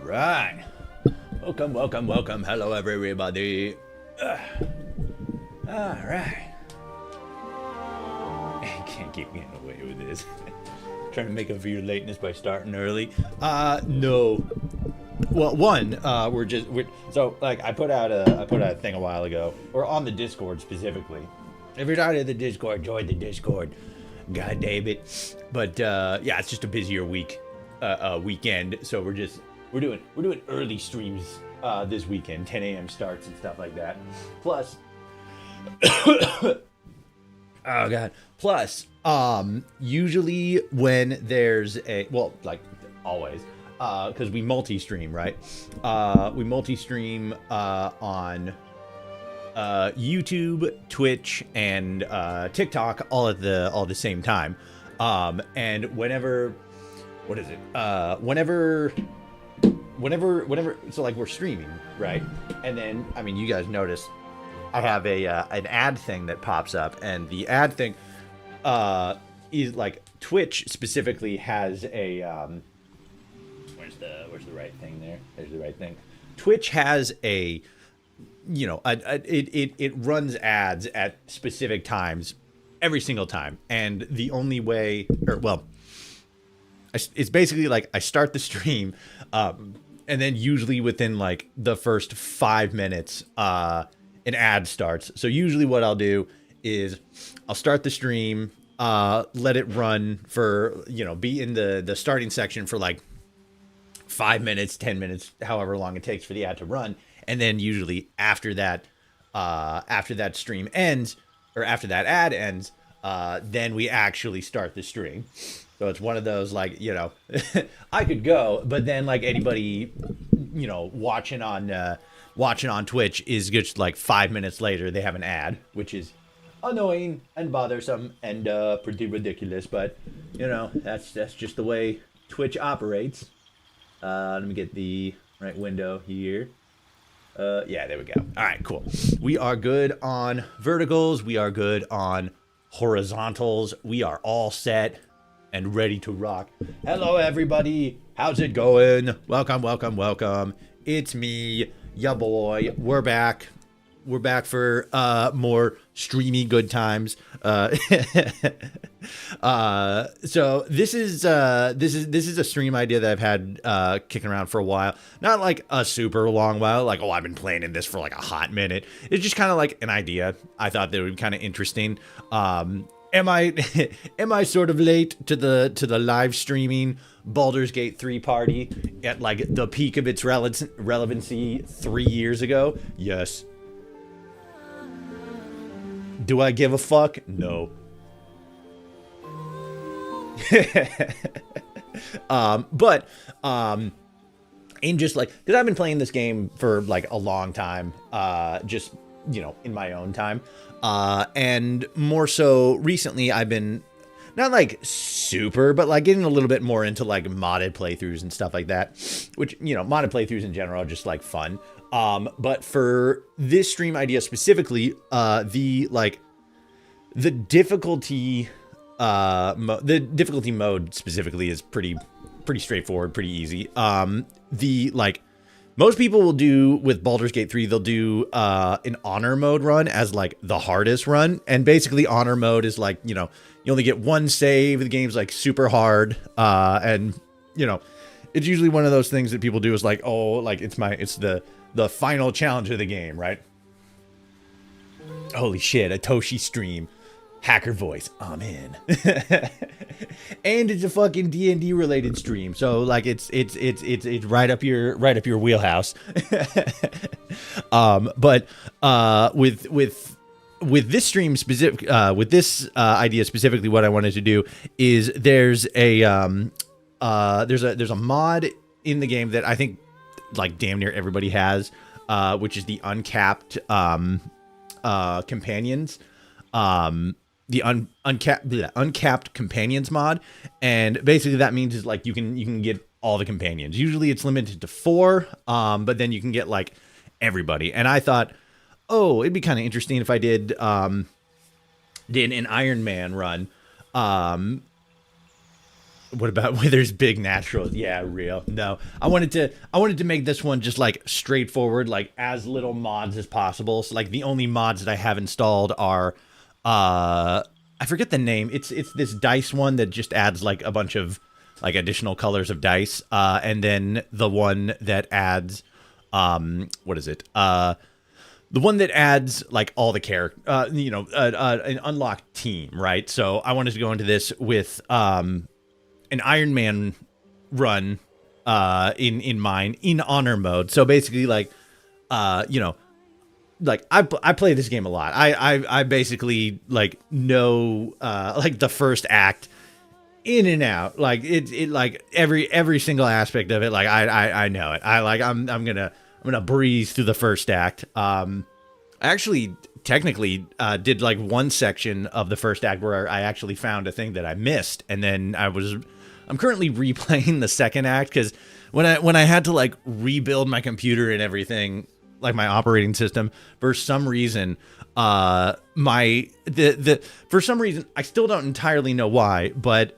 right. Welcome, welcome, welcome. Hello, everybody. All right. I can't keep getting away with this. Trying to make up for your lateness by starting early. No. Well, so like I put out a thing a while ago, or on the Discord specifically. If you're not in the Discord, join the Discord. God damn it. But yeah, it's just a busier weekend, so we're doing early streams this weekend, 10 a.m. starts and stuff like that. Plus, oh god. Plus, usually when there's like always, because we multi-stream, right? We multi-stream on YouTube, Twitch, and TikTok all at the same time. And whenever so like we're streaming, right? And then I mean, you guys notice I have an ad thing that pops up, and the ad thing is like Twitch specifically has a where's the right thing there? There's the right thing. Twitch has a it runs ads at specific times every single time, and the only way, it's basically like I start the stream, and then usually within like the first 5 minutes, an ad starts. So usually what I'll do is I'll start the stream, let it run for, be in the starting section for like 5 minutes, 10 minutes, however long it takes for the ad to run. And then usually after that stream ends, or after that ad ends, then we actually start the stream. So it's one of those, like, I could go, but then like anybody, watching on Twitch is just like 5 minutes later, they have an ad, which is annoying and bothersome and pretty ridiculous. But, that's just the way Twitch operates. Let me get the right window here. Yeah, there we go. All right, cool. We are good on verticals. We are good on horizontals. We are all set and ready to rock. Hello, everybody. How's it going? Welcome, welcome, welcome. It's me, ya boy. We're back. We're back for more streamy good times. So this is a stream idea that I've had kicking around for a while. Not like a super long while, like, I've been playing in this for like a hot minute. It's just kind of like an idea. I thought that would be kind of interesting. Am I sort of late to the live streaming Baldur's Gate 3 party at like the peak of its relevancy 3 years ago? Yes. Do I give a fuck? No. But in just like, because I've been playing this game for like a long time, just, in my own time. And more so recently I've been not like super, but like getting a little bit more into like modded playthroughs and stuff like that, which, modded playthroughs in general are just like fun. But for this stream idea specifically, the difficulty mode specifically is pretty straightforward, pretty easy. Most people will do with Baldur's Gate 3, they'll do an honor mode run as like the hardest run. And basically honor mode is like, you only get one save. The game's like super hard. And it's usually one of those things that people do is like, it's the final challenge of the game, right? Holy shit, a Toshi stream. Hacker voice, I'm in. And it's a fucking D&D related stream, so like it's right up your wheelhouse. But with this stream specific, with this idea specifically, what I wanted to do is there's a mod in the game that I think like damn near everybody has, which is the uncapped companions. The uncapped companions mod, and basically that means is like you can get all the companions. Usually it's limited to 4, but then you can get like everybody. And I thought, it'd be kind of interesting if I did an Iron Man run, What about where there's big naturals? Yeah, real. No, I wanted to make this one just like straightforward, like as little mods as possible. So like the only mods that I have installed are, I forget the name. It's this dice one that just adds like a bunch of like additional colors of dice, and then the one that adds, what is it? The one that adds like all the character, an unlocked team, right? So I wanted to go into this with an Iron Man run in mind in honor mode. So basically, like, like I play this game a lot. I basically like know like the first act in and out. Like it like every single aspect of it. Like I know it. I'm gonna breeze through the first act. I actually technically did like one section of the first act where I actually found a thing that I missed, and then I'm currently replaying the second act because when I had to like rebuild my computer and everything, like my operating system, for some reason, for some reason I still don't entirely know why, but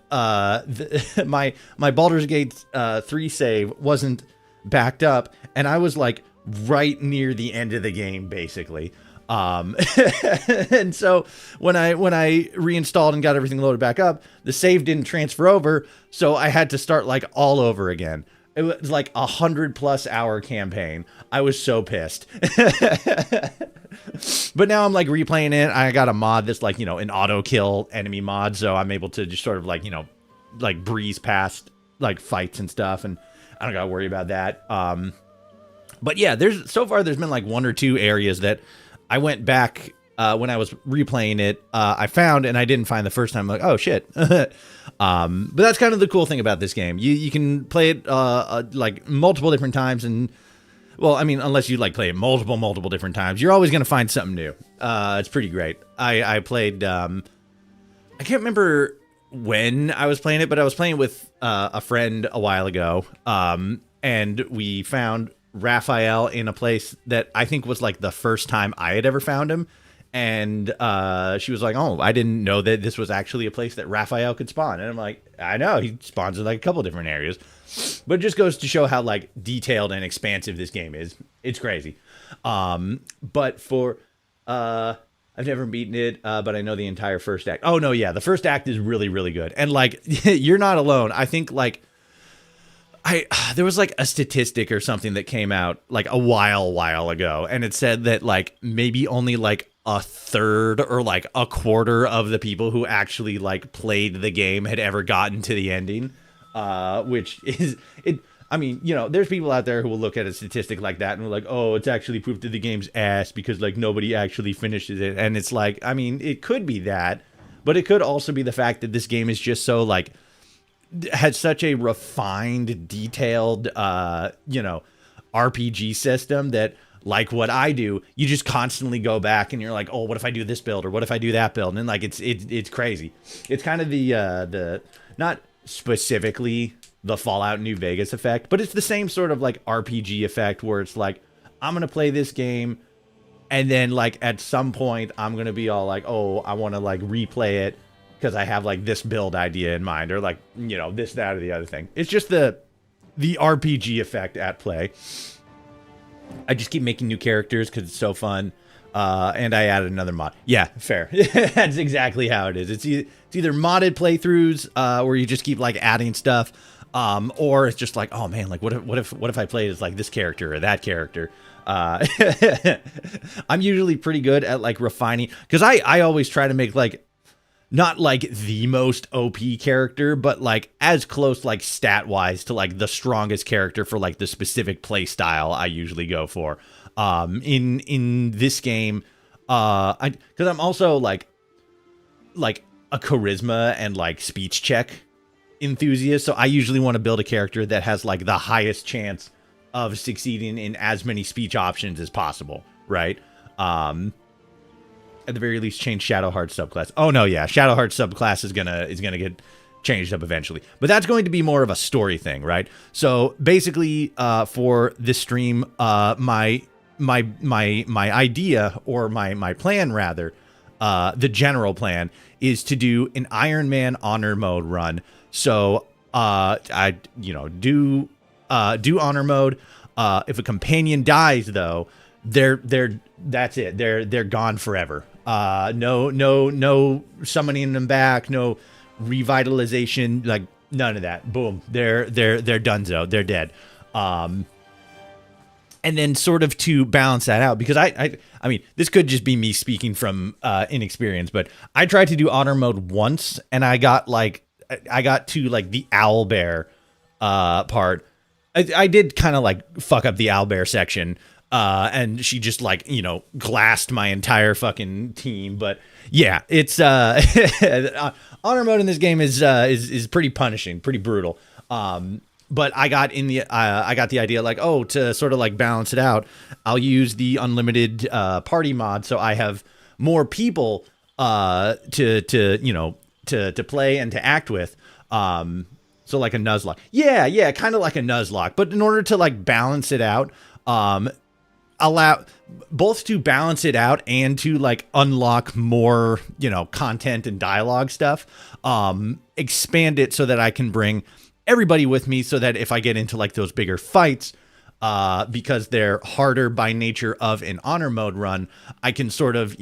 my Baldur's Gate 3 save wasn't backed up, and I was like right near the end of the game basically. And so when I reinstalled and got everything loaded back up, the save didn't transfer over, so I had to start like all over again. It was like 100+ hour campaign. I was so pissed. But now I'm like replaying it. I got a mod that's like, an auto kill enemy mod, so I'm able to just sort of like, like breeze past like fights and stuff, and I don't gotta worry about that. But yeah, there's been like one or two areas that I went back when I was replaying it, I found, and I didn't find the first time. I'm like, oh shit. But that's kind of the cool thing about this game. You can play it like multiple different times, and well, I mean, unless you like play it multiple different times, you're always gonna find something new. It's pretty great. I played. I can't remember when I was playing it, but I was playing with a friend a while ago, and we found Raphael in a place that I think was like the first time I had ever found him, and she was like, oh, I didn't know that this was actually a place that Raphael could spawn. And I'm like, I know, he spawns in like a couple different areas, but it just goes to show how like detailed and expansive this game is. It's crazy. But for I've never beaten it, but I know the entire first act. Oh no, yeah, the first act is really, really good, and like you're not alone. I think like there was like a statistic or something that came out like a while ago, and it said that like maybe only like a third or like a quarter of the people who actually like played the game had ever gotten to the ending, which is it. I mean, there's people out there who will look at a statistic like that and are like, oh, it's actually proof that the game's ass because like nobody actually finishes it. And it's like, I mean, it could be that, but it could also be the fact that this game is just so like, had such a refined, detailed, RPG system that, like what I do, you just constantly go back and you're like, oh, what if I do this build or what if I do that build? And like it's crazy. It's kind of the not specifically the Fallout New Vegas effect, but it's the same sort of like RPG effect where it's like, I'm gonna play this game, and then like at some point I'm gonna be all like, oh, I want to like replay it because I have like this build idea in mind, or like, this, that, or the other thing. It's just the RPG effect at play. I just keep making new characters because it's so fun. And I added another mod. Yeah, fair. That's exactly how it is. It's either modded playthroughs where you just keep like adding stuff, or it's just like, oh man, like what if I played as like this character or that character. I'm usually pretty good at like refining, because I always try to make like not like the most OP character, but like as close like stat wise to like the strongest character for like the specific play style I usually go for. In this game, because I'm also like a charisma and like speech check enthusiast, so I usually want to build a character that has like the highest chance of succeeding in as many speech options as possible, right? At the very least, change Shadowheart subclass. Oh no, yeah, Shadowheart subclass is gonna get changed up eventually, but that's going to be more of a story thing, right? So basically, for this stream, my idea, or my plan rather, the general plan is to do an Iron Man honor mode run. So I do honor mode. If a companion dies though, that's it. They're gone forever. No summoning them back, no revitalization, like none of that. Boom. They're donezo. They're dead. And then sort of to balance that out, because I mean, this could just be me speaking from inexperience, but I tried to do honor mode once and I got to like the owlbear part. I did kind of like fuck up the owlbear section, and she just like, glassed my entire fucking team. But yeah, it's honor mode in this game is pretty punishing, pretty brutal. But I got the idea like, to sort of like balance it out, I'll use the unlimited party mod, so I have more people to play and to act with. So like a Nuzlocke. Yeah, kind of like a Nuzlocke. But in order to like balance it out, allow both to balance it out and to like unlock more, content and dialogue stuff, expand it so that I can bring everybody with me, so that if I get into like those bigger fights, because they're harder by nature of an honor mode run, I can sort of,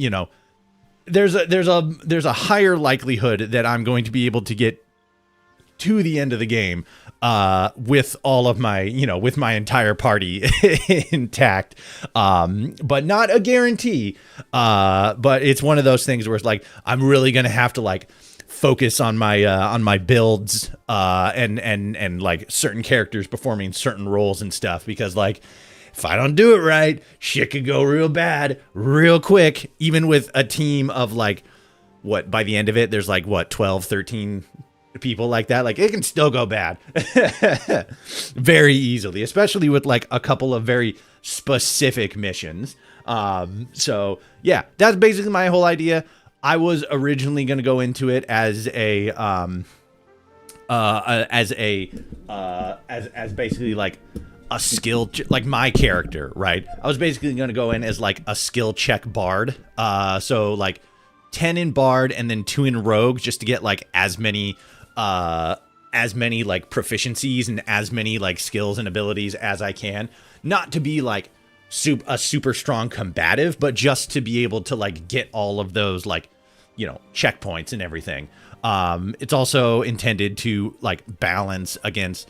there's a higher likelihood that I'm going to be able to get to the end of the game with all of my, with my entire party intact, but not a guarantee. But it's one of those things where it's like, I'm really going to have to like focus on my builds, and like certain characters performing certain roles and stuff, because like, if I don't do it right, shit could go real bad real quick, even with a team of like, by the end of it, there's like 12, 13 people like that. Like, it can still go bad very easily, especially with like a couple of very specific missions. So yeah, that's basically my whole idea. I was originally going to go into it as basically like a skill, like my character, right? I was basically going to go in as like a skill check bard. So like 10 in bard and then 2 in rogue, just to get like as many like proficiencies and as many like skills and abilities as I can. Not to be like a super strong combative, but just to be able to like get all of those like, checkpoints and everything. It's also intended to like balance against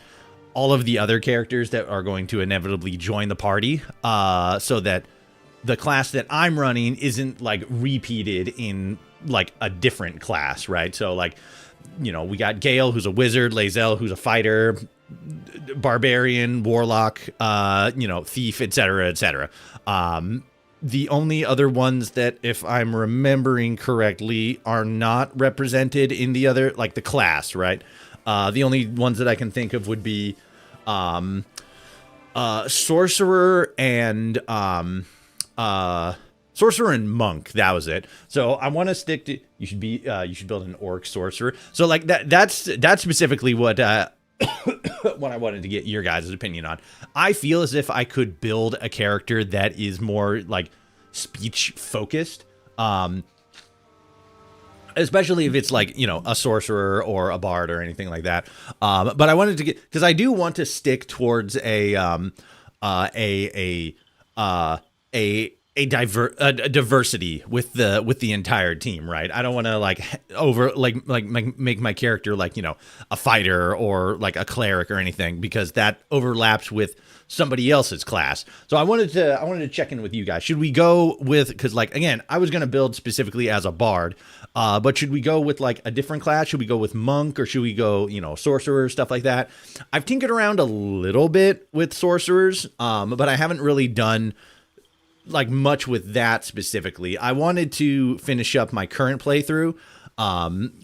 all of the other characters that are going to inevitably join the party, so that the class that I'm running isn't like repeated in like a different class, right? So like, we got Gale, who's a wizard, Lae'zel, who's a fighter, barbarian, warlock, thief, etc., etc. The only other ones that, if I'm remembering correctly, are not represented in the other, like the class, right? The only ones that I can think of would be sorcerer and monk. That was it. So I want to stick to, you should build an orc sorcerer. So like that's specifically what what I wanted to get your guys' opinion on. I feel as if I could build a character that is more like speech focused, especially if it's like, a sorcerer or a bard or anything like that. But I wanted to get, because I do want to stick towards a diversity with the entire team, right? I don't want to make my character like, a fighter or like a cleric or anything, because that overlaps with somebody else's class. So I wanted to check in with you guys. Should we go with, because like, again, I was going to build specifically as a bard, but should we go with like a different class? Should we go with monk, or should we go, sorcerer, stuff like that? I've tinkered around a little bit with sorcerers, but I haven't really done like much with that specifically. I wanted to finish up my current playthrough,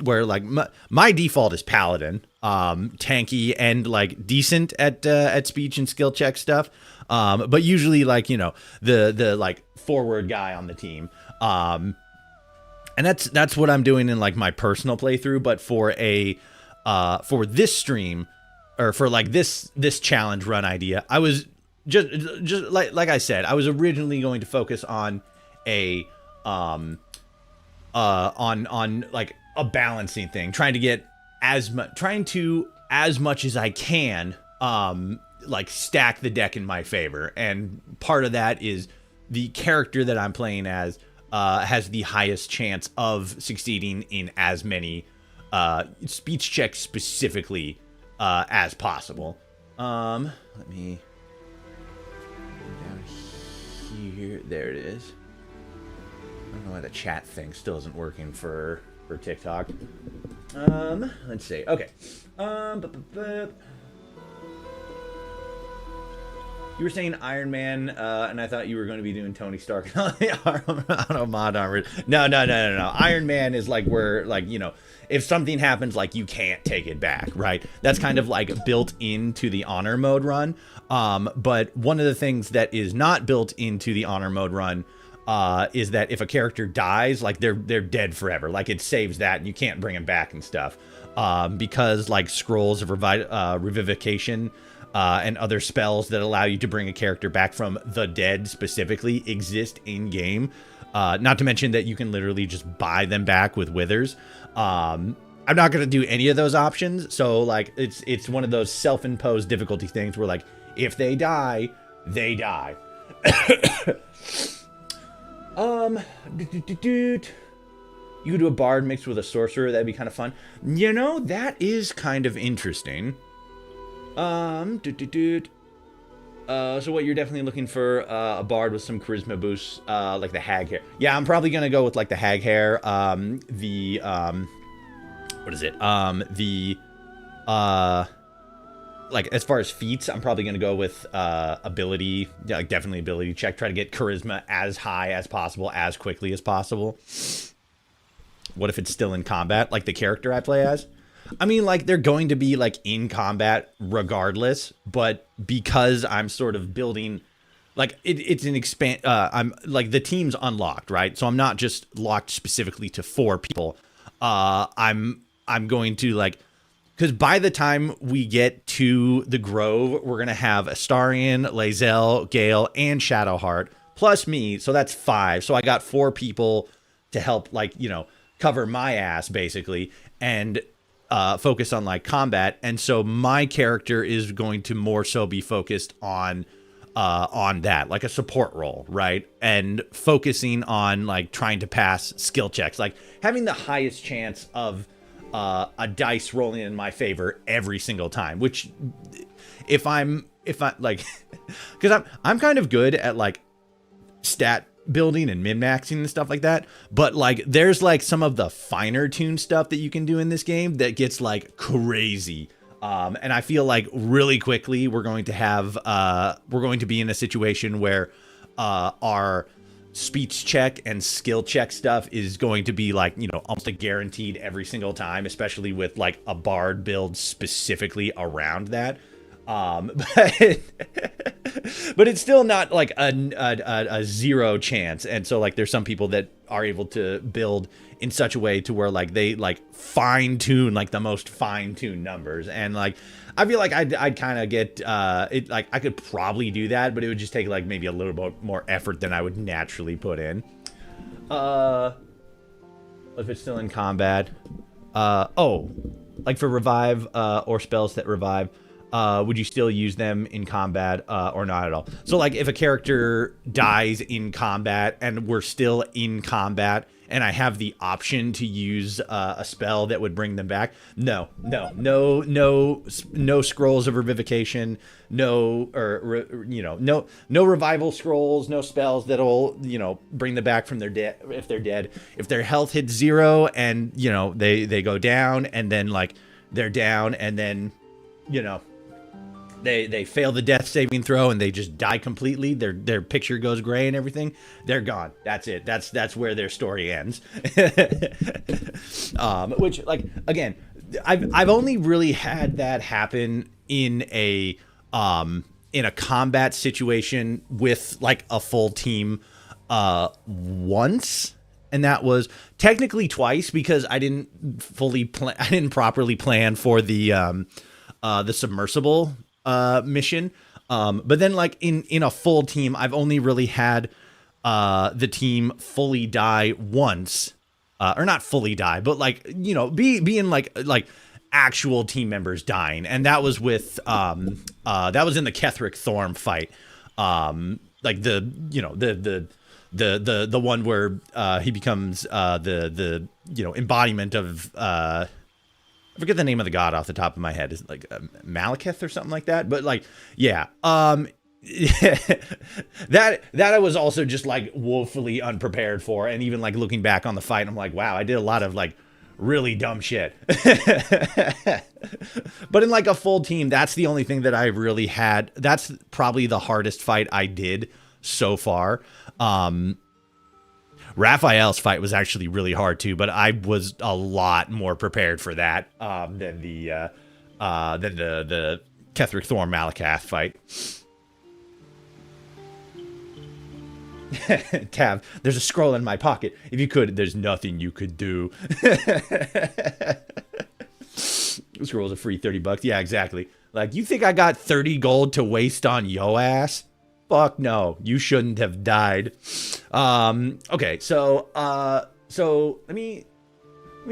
where like my default is paladin, tanky and like decent at speech and skill check stuff, but usually like, the like forward guy on the team, and that's what I'm doing in like my personal playthrough. But for for this stream, or for like this challenge run idea, I was just like I said, I was originally going to focus on on like a balancing thing, trying to as much as I can, like stack the deck in my favor. And part of that is the character that I'm playing as has the highest chance of succeeding in as many speech checks specifically as possible. Let me go down here. There it is. I don't know why the chat thing still isn't working for TikTok. Let's see. Okay. You were saying Iron Man, and I thought you were going to be doing Tony Stark on a mod armor. No. Iron Man is like where, like, you know, if something happens, like, you can't take it back, right? That's kind of like built into the honor mode run. But one of the things that is not built into the honor mode run is that if a character dies, like, they're dead forever. Like, it saves that, and you can't bring them back and stuff. Because, like, scrolls of revivification and other spells that allow you to bring a character back from the dead specifically exist in game. Not to mention that you can literally just buy them back with withers. I'm not going to do any of those options. So, like, it's one of those self-imposed difficulty things where, like, if they die, they die. You could do a bard mixed with a sorcerer. That'd be kind of fun. You know, that is kind of interesting. So what, you're definitely looking for a bard with some charisma boosts, like the hag hair. Yeah, I'm probably gonna go with like the hag hair. What is it? Like, as far as feats, I'm probably gonna go with ability, like definitely ability check. Try to get charisma as high as possible, as quickly as possible. What if it's still in combat, like the character I play as? I mean, like, they're going to be, like, in combat regardless, but because I'm sort of building, like, it's an I'm, like, the team's unlocked, right? So I'm not just locked specifically to 4 people. I'm going to, like, because by the time we get to the Grove, we're going to have Astarion, Lae'zel, Gale, and Shadowheart, plus me, so that's 5. So I got 4 people to help, like, you know, cover my ass, basically, and focus on, like, combat. And so my character is going to more so be focused on that, like a support role, right? And focusing on, like, trying to pass skill checks, like having the highest chance of a dice rolling in my favor every single time. Which, if I like, because I'm kind of good at, like, stat building and min-maxing and stuff like that, but, like, there's, like, some of the finer tuned stuff that you can do in this game that gets, like, crazy. And I feel like really quickly we're going to be in a situation where our speech check and skill check stuff is going to be, like, you know, almost like guaranteed every single time, especially with, like, a bard build specifically around that. But it's still not like a 0 chance. And so, like, there's some people that are able to build in such a way to where, like, they, like, fine tune, like, the most fine tuned numbers. And, like, I feel like I'd kind of get it, like, I could probably do that, but it would just take, like, maybe a little bit more effort than I would naturally put in. If it's still in combat, like for revive or spells that revive, would you still use them in combat or not at all? So, like, if a character dies in combat and we're still in combat and I have the option to use a spell that would bring them back, no scrolls of revivification, no revival scrolls, no spells that'll, you know, bring them back from their dead if they're dead. If their health hits 0 and, you know, they go down, and then, like, they're down, and then, you know, they fail the death saving throw and they just die completely. Their picture goes gray and everything. They're gone. That's it. That's where their story ends. Which, like, again, I've only really had that happen in a combat situation with, like, a full team once. And that was technically twice, because I didn't properly plan for the submersible mission. But then, like, in a full team, I've only really had the team fully die once, or not fully die, but, like, you know, be in like actual team members dying, and that was with that was in the Ketheric Thorm fight, like the the one where he becomes the embodiment of I forget the name of the god off the top of my head. Is it like Malekith or something like that? But like, yeah, that I was also just like woefully unprepared for, and even like looking back on the fight, I'm like, wow, I did a lot of like really dumb shit. But in like a full team, that's the only thing that I really had. That's probably the hardest fight I did so far. Raphael's fight was actually really hard too, but I was a lot more prepared for that than the Ketheric Thorm Malakath fight. Tav, there's a scroll in my pocket. If you could, there's nothing you could do. Scroll's a free $30. Yeah, exactly. Like, you think I got 30 gold to waste on yo ass? Fuck no, you shouldn't have died. Okay, so let me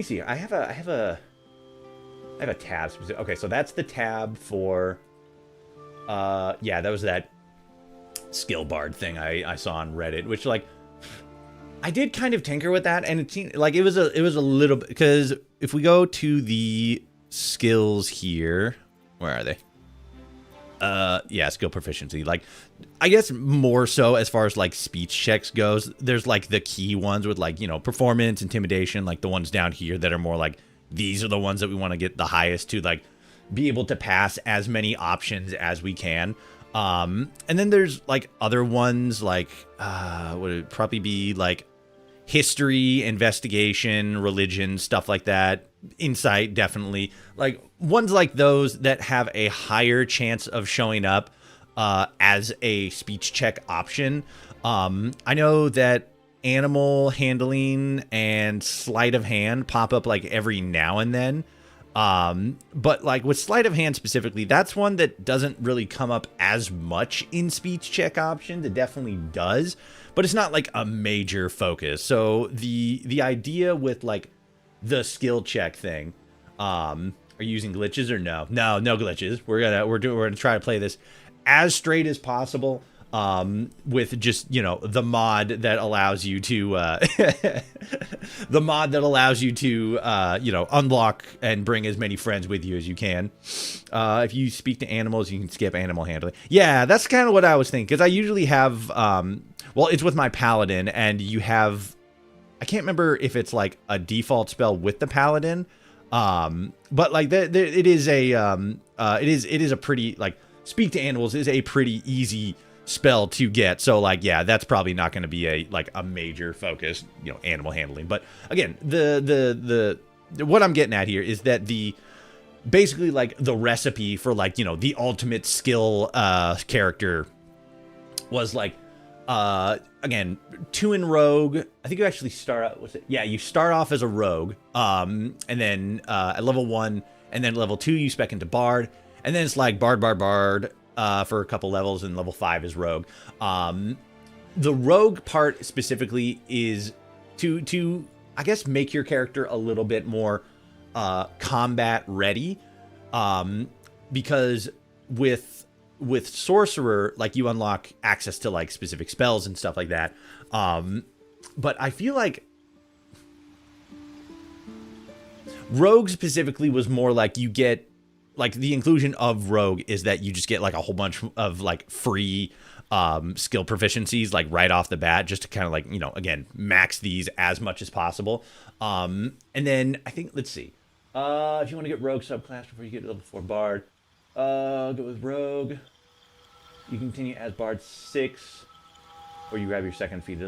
see. I have a tab specific. Okay, so that's the tab for yeah, that was that skill bard thing I saw on Reddit, which like I did kind of tinker with that, and it seemed like it was a little bit, because if we go to the skills here, where are they? Yeah, skill proficiency. Like, I guess more so as far as like speech checks goes, there's like the key ones with like, performance, intimidation, like the ones down here that are more like, these are the ones that we want to get the highest to, like, be able to pass as many options as we can. And then there's like other ones like, would it probably be like history, investigation, religion, stuff like that. Insight, definitely. Like ones like those that have a higher chance of showing up as a speech check option. I know that animal handling and sleight of hand pop up like every now and then. But like with sleight of hand specifically, that's one that doesn't really come up as much in speech check options. It definitely does, but it's not like a major focus. So the idea with like the skill check thing, are you using glitches or no? No glitches. We're gonna try to play this as straight as possible. With just, the mod that allows you to, unlock and bring as many friends with you as you can. If you speak to animals, you can skip animal handling. Yeah, that's kind of what I was thinking, because I usually have, well, it's with my paladin, and you have, I can't remember if it's like a default spell with the paladin, but like it is a pretty, like, speak to animals is a pretty easy spell to get. So like, yeah, that's probably not going to be a major focus, animal handling. But again, the what I'm getting at here is that basically like the recipe for like, the ultimate skill character was like, again, 2 in rogue. I think you actually start out, you start off as a rogue, and then at level 1, and then level 2 you spec into bard, and then it's like bard for a couple levels, and level 5 is rogue. The rogue part specifically is to I guess make your character a little bit more combat ready, because with sorcerer, like, you unlock access to like specific spells and stuff like that, but I feel like rogue specifically was more like you get, like, the inclusion of rogue is that you just get like a whole bunch of like free skill proficiencies like right off the bat, just to kind of like, again, max these as much as possible. And then I think, let's see, if you want to get rogue subclass before you get to level 4 bard, go with rogue. You continue as bard 6, or you grab your second feat.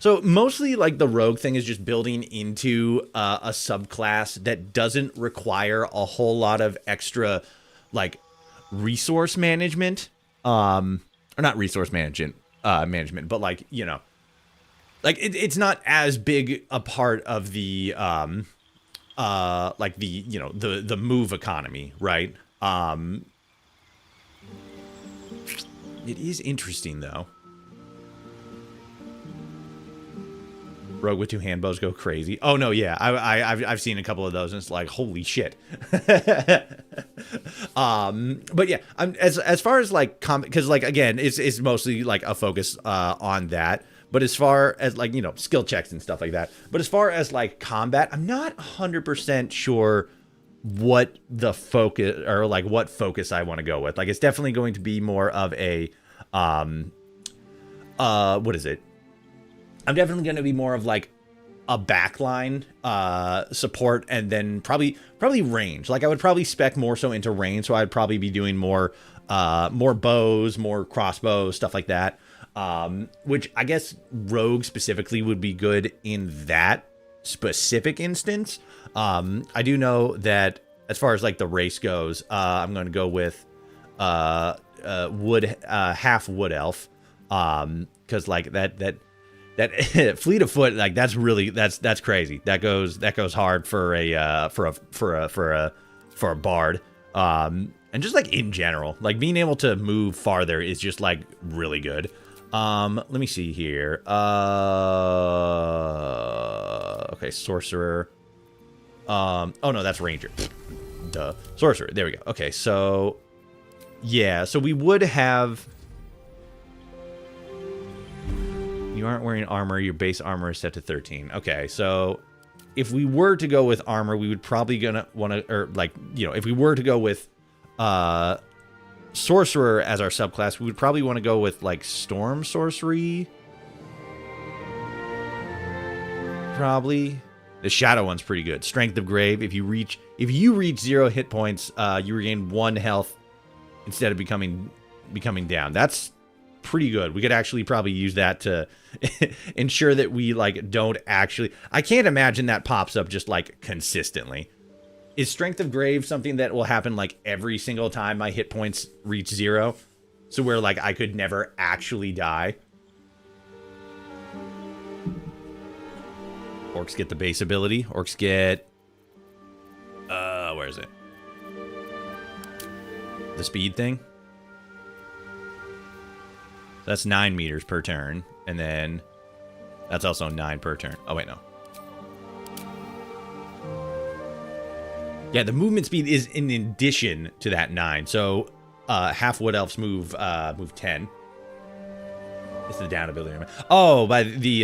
So mostly like the rogue thing is just building into a subclass that doesn't require a whole lot of extra like resource management, or not resource management, but like, like it's not as big a part of the like the, the move economy, right? It is interesting though. Rogue with 2 hand bows go crazy. Oh no, yeah, I've seen a couple of those, and it's like, holy shit. But yeah, as far as like because like again, it's mostly like a focus on that. But as far as like, you know, skill checks and stuff like that. But as far as like combat, I'm not 100% sure what the focus or like what focus I want to go with. Like, it's definitely going to be more of a what is it? I'm definitely going to be more of like a backline support, and then probably range. Like, I would probably spec more so into range, so I'd probably be doing more bows, more crossbows, stuff like that. Which I guess Rogue specifically would be good in that specific instance. I do know that as far as like the race goes, I'm going to go with half wood elf, because like that fleet of foot, like that's crazy. That goes hard for a bard. And just like in general, like being able to move farther is just like really good. Let me see here. Okay, sorcerer. Oh no, that's ranger. Duh. Sorcerer. There we go. Okay, so yeah, so we would have. You aren't wearing armor. Your base armor is set to 13. Okay, so if we were to go with armor, we would probably gonna want to, or like, you know, if we were to go with sorcerer as our subclass, we would probably want to go with like storm sorcery. Probably. The shadow one's pretty good. Strength of grave. If you reach 0 hit points, you regain 1 health instead of becoming down. That's pretty good. We could actually probably use that to ensure that we like don't actually. I can't imagine that pops up just like consistently. Is Strength of Grave something that will happen like every single time my hit points reach 0? So where like I could never actually die? Orcs get the base ability. Orcs get... where is it? The speed thing? That's 9 meters per turn. And then that's also 9 per turn. Oh, wait, no. Yeah, the movement speed is in addition to that 9. So half wood elves move 10. It's the down ability. Oh, by the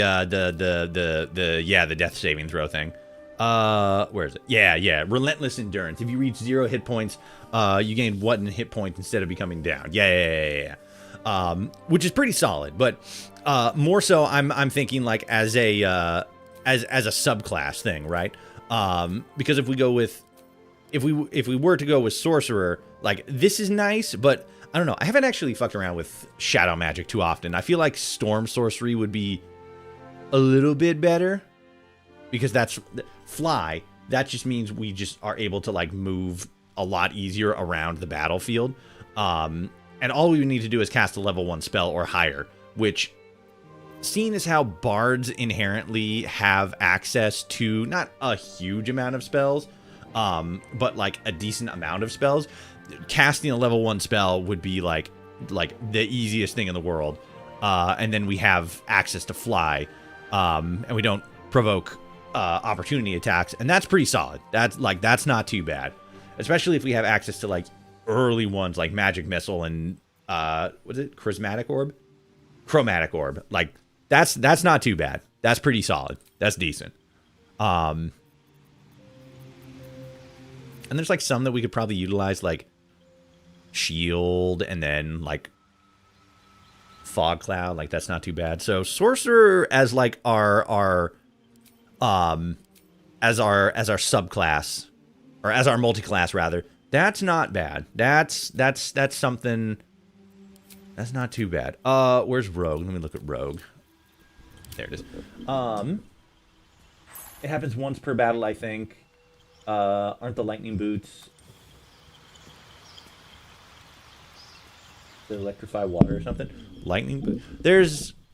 death saving throw thing. Where is it? Yeah. Relentless endurance. If you reach 0 hit points, you gain 1 hit point instead of becoming down. Yeah. Which is pretty solid, but more so I'm thinking like as a subclass thing, right? Because if we were to go with sorcerer, like this is nice, but I don't know. I haven't actually fucked around with shadow magic too often. I feel like storm sorcery would be a little bit better because that's fly. That just means we just are able to like move a lot easier around the battlefield. And all we would need to do is cast a level 1 spell or higher, which, seeing as how bards inherently have access to not a huge amount of spells, but like a decent amount of spells, casting a level 1 spell would be like the easiest thing in the world. And then we have access to fly, and we don't provoke opportunity attacks, and that's pretty solid. That's not too bad, especially if we have access to like early ones like magic missile and what is it, chromatic orb. Like that's not too bad. That's pretty solid. That's decent. And there's like some that we could probably utilize, like shield and then like fog cloud. Like that's not too bad. So sorcerer as like our subclass, or as our multiclass rather, that's not bad. That's something that's not too bad. Where's rogue? Let me look at rogue. There it is. It happens once per battle, I think. Aren't the lightning boots the electrify water or something? Lightning boot.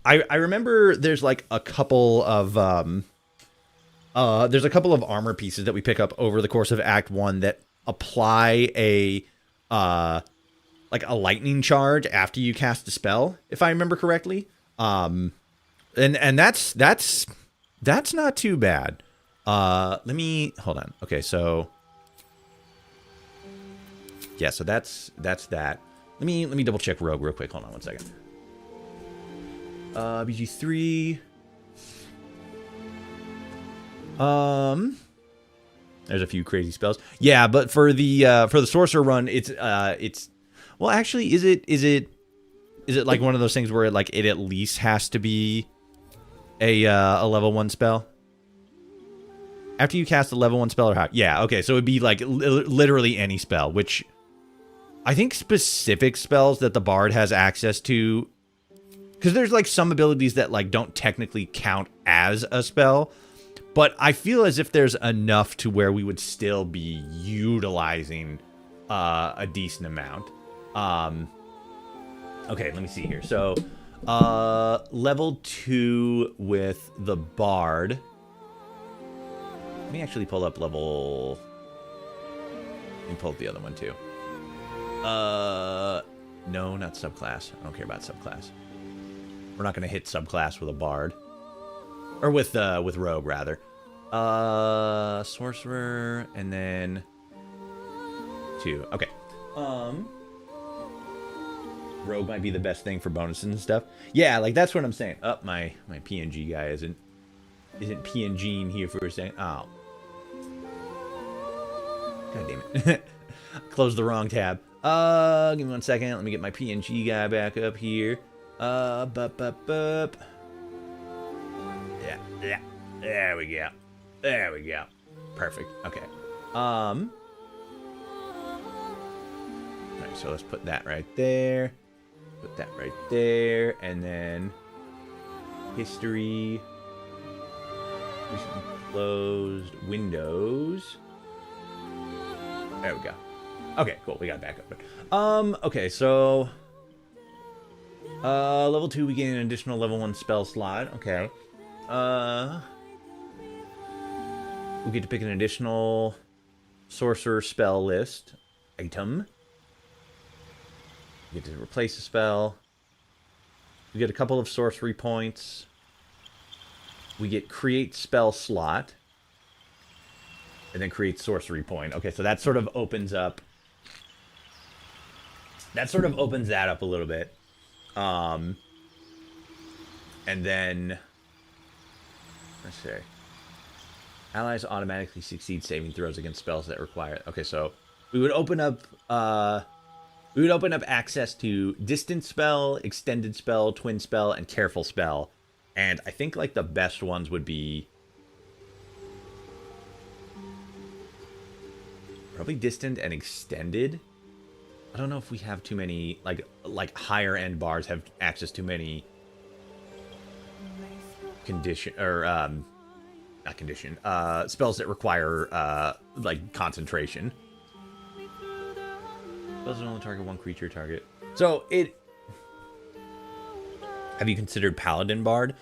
I remember there's like a couple of there's a couple of armor pieces that we pick up over the course of Act 1 that apply a like a lightning charge after you cast a spell, if I remember correctly. And that's That's not too bad. Let me hold on. Okay, so yeah, so that's that. Let me double check Rogue real quick. Hold on one second. BG3. There's a few crazy spells. Yeah, but for the sorcerer run, it's well, actually, is it like one of those things where it at least has to be a level 1 spell? After you cast a level 1 spell or how? Yeah, okay, so it'd be like literally any spell, which I think specific spells that the bard has access to, because there's like some abilities that like don't technically count as a spell, but I feel as if there's enough to where we would still be utilizing a decent amount. Okay, let me see here. So, level 2 with the bard. Let me actually pull up level... Let me pull up the other one, too. No, not subclass. I don't care about subclass. We're not going to hit subclass with a bard. Or with rogue, rather. Sorcerer, and then... 2. Okay. Rogue might be the best thing for bonuses and stuff. Yeah, like, that's what I'm saying. Oh, my PNG guy isn't PNGing here for a second. Oh. God damn it. Closed the wrong tab. Give me 1 second. Let me get my PNG guy back up here. Bup. Yeah. There we go. Perfect. Okay. Alright, so let's put that right there. Put that right there. And then history. Recently closed Windows. There we go. Okay, cool. We got back up. Okay, so level 2 we gain an additional level 1 spell slot. Okay. We get to pick an additional sorcerer spell list item. We get to replace a spell. We get a couple of sorcery points. We get create spell slot. And then create sorcery point. Okay, so that sort of opens up... That sort of opens that up a little bit. And then... Let's see. Allies automatically succeed saving throws against spells that require... Okay, so we would open up... we would open up access to distant spell, extended spell, twin spell, and careful spell. And I think like the best ones would be... Probably distant and extended. I don't know if we have too many, like higher end bars have access to many spells that require, like, concentration. Spells only target one creature target. So, have you considered Paladin Bard?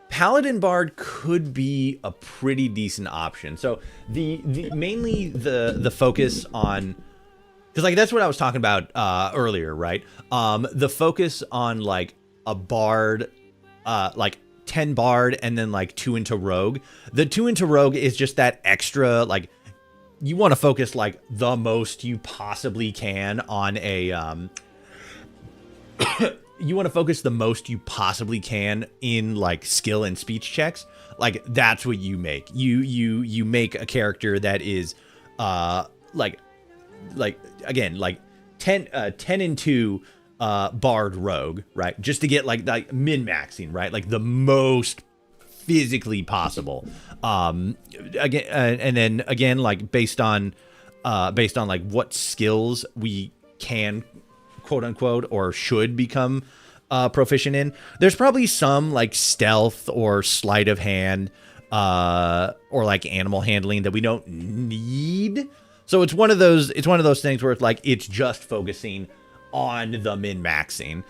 Paladin Bard could be a pretty decent option. So mainly the focus on, because like that's what I was talking about earlier, right? The focus on like a bard, like 10 bard and then like 2 into rogue. The 2 into rogue is just that extra, like you want to focus like the most you possibly can on a you want to focus the most you possibly can in like skill and speech checks. Like that's what you make. You make a character that is like again like 10 and 2 bard rogue, right? Just to get like min-maxing, right? Like the most physically possible. Again and then again like based on like what skills we can quote unquote or should become proficient in. There's probably some like stealth or sleight of hand or like animal handling that we don't need. So it's one of those things where it's like it's just focusing on the min-maxing.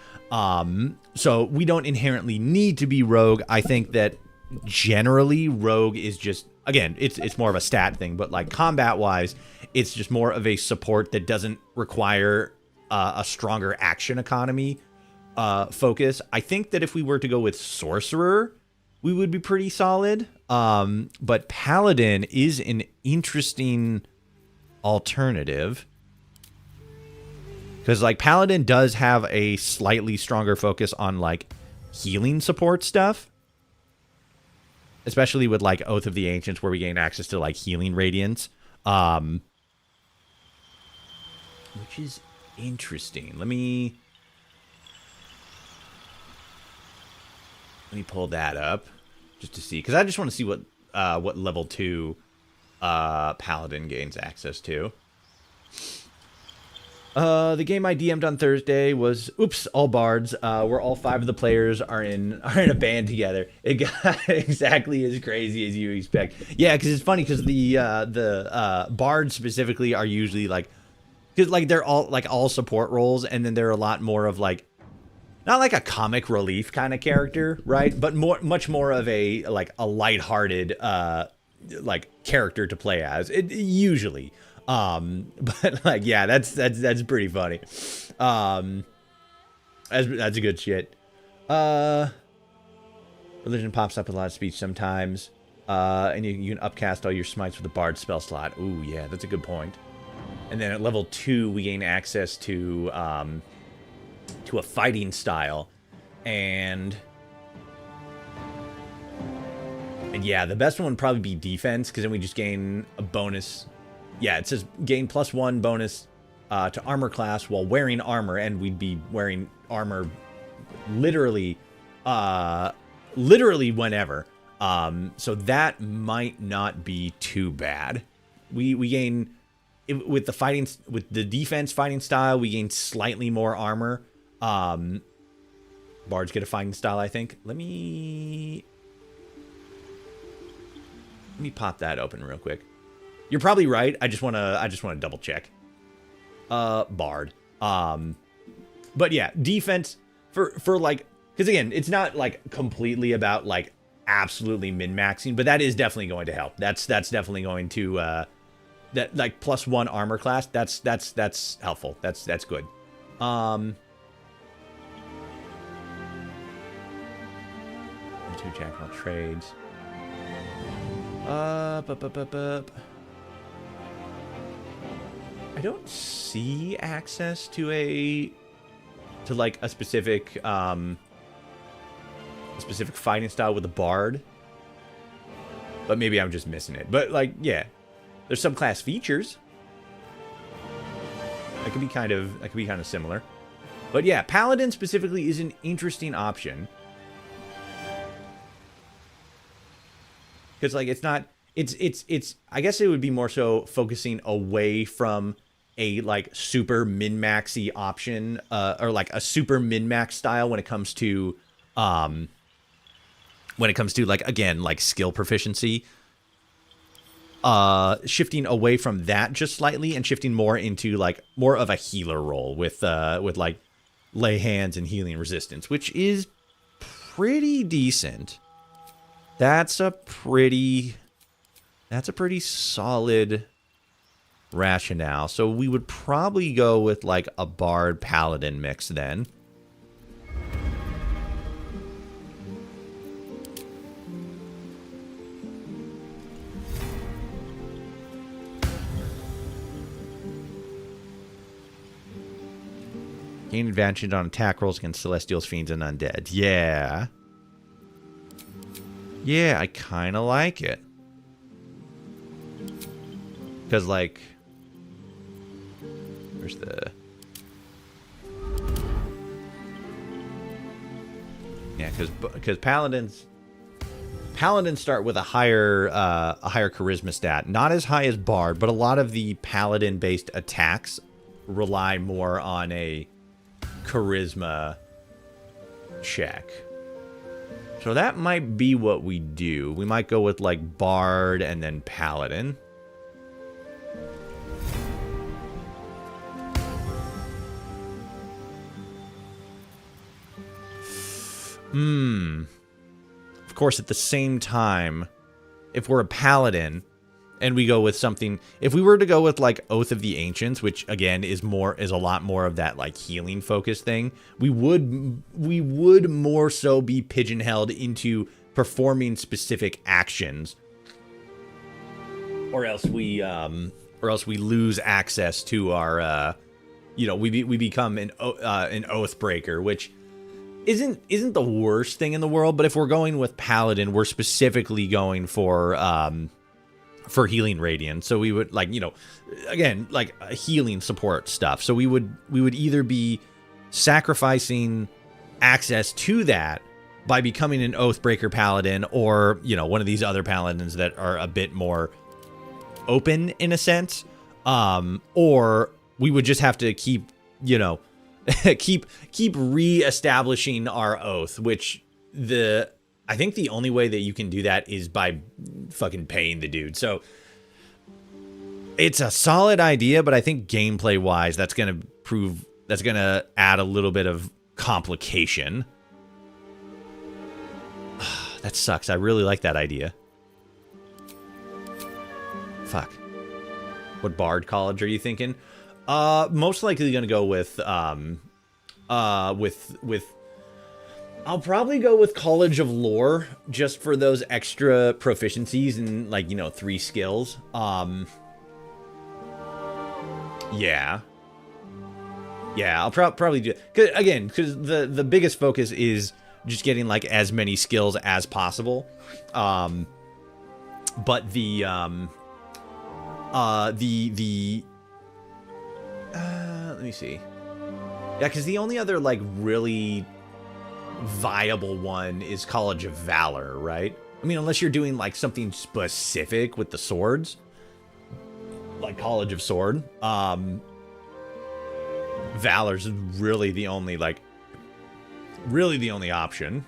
So we don't inherently need to be rogue. I think that generally rogue is just, again, it's more of a stat thing, but like combat wise, it's just more of a support that doesn't require a stronger action economy focus. I think that if we were to go with sorcerer, we would be pretty solid. But Paladin is an interesting alternative. Because, like, Paladin does have a slightly stronger focus on, like, healing support stuff. Especially with, like, Oath of the Ancients, where we gain access to, like, healing radiance. Which is interesting. Let me pull that up just to see, because I just want to see what level 2 Paladin gains access to. The game I DM'd on Thursday was all bards. Where all 5 of the players are in a band together. It got exactly as crazy as you expect. Yeah, because it's funny because the bards specifically are usually like, because like they're all support roles, and then they're a lot more of like, not like a comic relief kind of character, right? But much more of a lighthearted like character to play as. It usually. But like, yeah, that's pretty funny. That's a good shit. Religion pops up with a lot of speech sometimes. And you can upcast all your smites with the bard spell slot. Ooh, yeah, that's a good point. And then at level 2, we gain access to a fighting style. And yeah, the best one would probably be defense, because then we just gain a bonus. Yeah, it says gain +1 bonus to armor class while wearing armor, and we'd be wearing armor literally whenever. So that might not be too bad. We gain with the defense fighting style, we gain slightly more armor. Bards get a fighting style, I think. Let me pop that open real quick. You're probably right. I just want to double check. Bard. But yeah, defense for like, because again, it's not like completely about like absolutely min-maxing, but that is definitely going to help. That's definitely going to that like +1 armor class. That's helpful. That's good. 2 jack of all trades. I don't see access to like a specific fighting style with a bard, but maybe I'm just missing it. But like, yeah, there's subclass features that could be kind of similar. But yeah, Paladin specifically is an interesting option, because like it's I guess it would be more so focusing away from a like super min-maxy option, or like a super min-max style when it comes to like, again, like skill proficiency. Shifting away from that just slightly and shifting more into like more of a healer role with like lay hands and healing resistance, which is pretty decent. That's a pretty solid rationale. So we would probably go with like a bard paladin mix then. Gain advantage on attack rolls against celestials, fiends, and undead. Yeah. Yeah, I kind of like it. Because, like... Where's the... Yeah, because paladins start with a higher charisma stat. Not as high as bard, but a lot of the paladin-based attacks rely more on a charisma check. So that might be what we do. We might go with like bard and then paladin. Of course, at the same time, if we're a paladin and we go with something, if we were to go with like Oath of the Ancients, which again is a lot more of that like healing focused thing, we would more so be pigeonholed into performing specific actions, or else we lose access to our we become an oath breaker, which isn't the worst thing in the world. But if we're going with paladin, we're specifically going for healing radiant. So we would again, like healing support stuff. So we would either be sacrificing access to that by becoming an Oathbreaker paladin, or one of these other paladins that are a bit more open in a sense, or we would just have to keep keep re-establishing our oath, which I think the only way that you can do that is by fucking paying the dude. So it's a solid idea, but I think gameplay wise that's gonna add a little bit of complication. That sucks. I really like that idea. Fuck. What Bard college are you thinking? Most likely gonna go with I'll probably go with College of Lore, just for those extra proficiencies and 3 skills. Yeah, I'll probably do it. Because the biggest focus is just getting as many skills as possible. But let me see. Yeah, because the only other really viable one is College of Valor, right? I mean, unless you're doing something specific with the swords, like College of Sword. Valor's really the only option.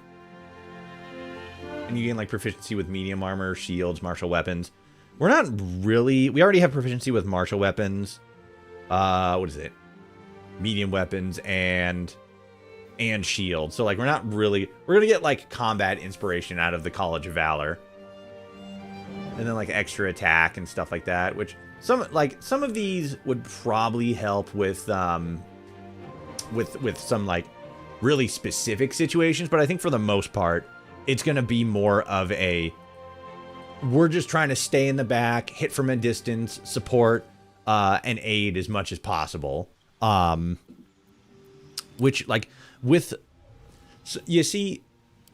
And you gain proficiency with medium armor, shields, martial weapons. We already have proficiency with martial weapons. What is it? Medium weapons and shield. So we're gonna get combat inspiration out of the College of Valor. And then extra attack and stuff like that, which some of these would probably help with some really specific situations, but I think for the most part it's gonna be more of we're just trying to stay in the back, hit from a distance, support, and aid as much as possible. Which you see,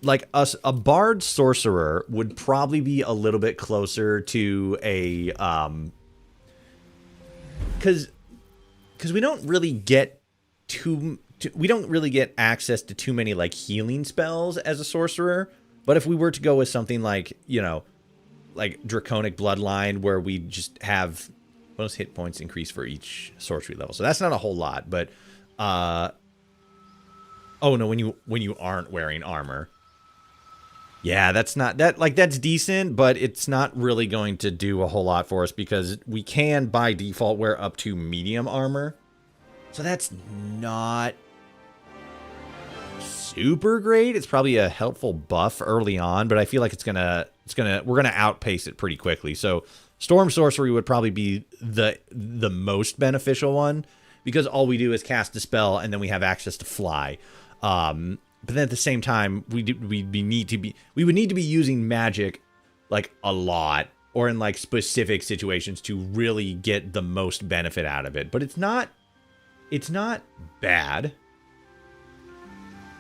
a bard sorcerer would probably be a little bit closer to a because we don't really get we don't really get access to too many healing spells as a sorcerer. But if we were to go with something like Draconic Bloodline, where we just have most hit points increase for each sorcery level, so that's not a whole lot. But oh no, when you aren't wearing armor, yeah, that's decent, but it's not really going to do a whole lot for us because we can by default wear up to medium armor, so that's not super great. It's probably a helpful buff early on, but I feel like we're gonna outpace it pretty quickly. So Storm Sorcery would probably be the most beneficial one, because all we do is cast a spell and then we have access to fly. But then at the same time, we would need to be using magic a lot, or in specific situations, to really get the most benefit out of it. But it's not bad.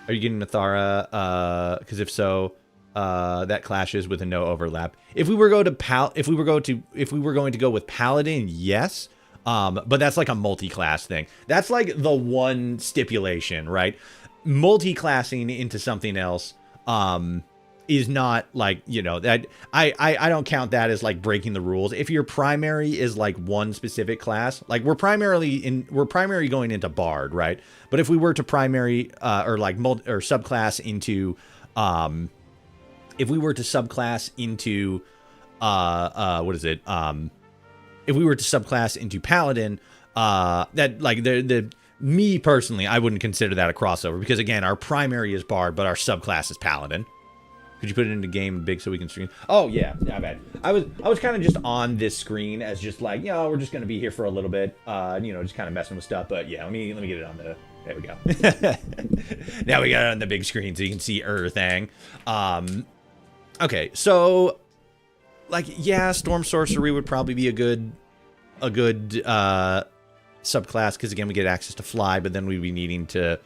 Are you getting Nathara? Because if so, that clashes with a no overlap. If we were going to go with Paladin, yes. But that's a multi-class thing. That's the one stipulation, right? Multi-classing into something else is not that I don't count that as breaking the rules. If your primary is one specific class, we're primary going into Bard, right? But if we were to primary or subclass into if we were to subclass into if we were to subclass into Paladin, that me personally, I wouldn't consider that a crossover, because again, our primary is Bard, but our subclass is Paladin. Could you put it into game big so we can stream? Oh yeah, I bet. I was kind of just on this screen as just we're just gonna be here for a little bit, just kind of messing with stuff. But yeah, let me get it on the. There we go. Now we got it on the big screen so you can see everything. Okay, so like, yeah, Storm Sorcery would probably be a good subclass, because again, we get access to fly, but then we'd be needing to,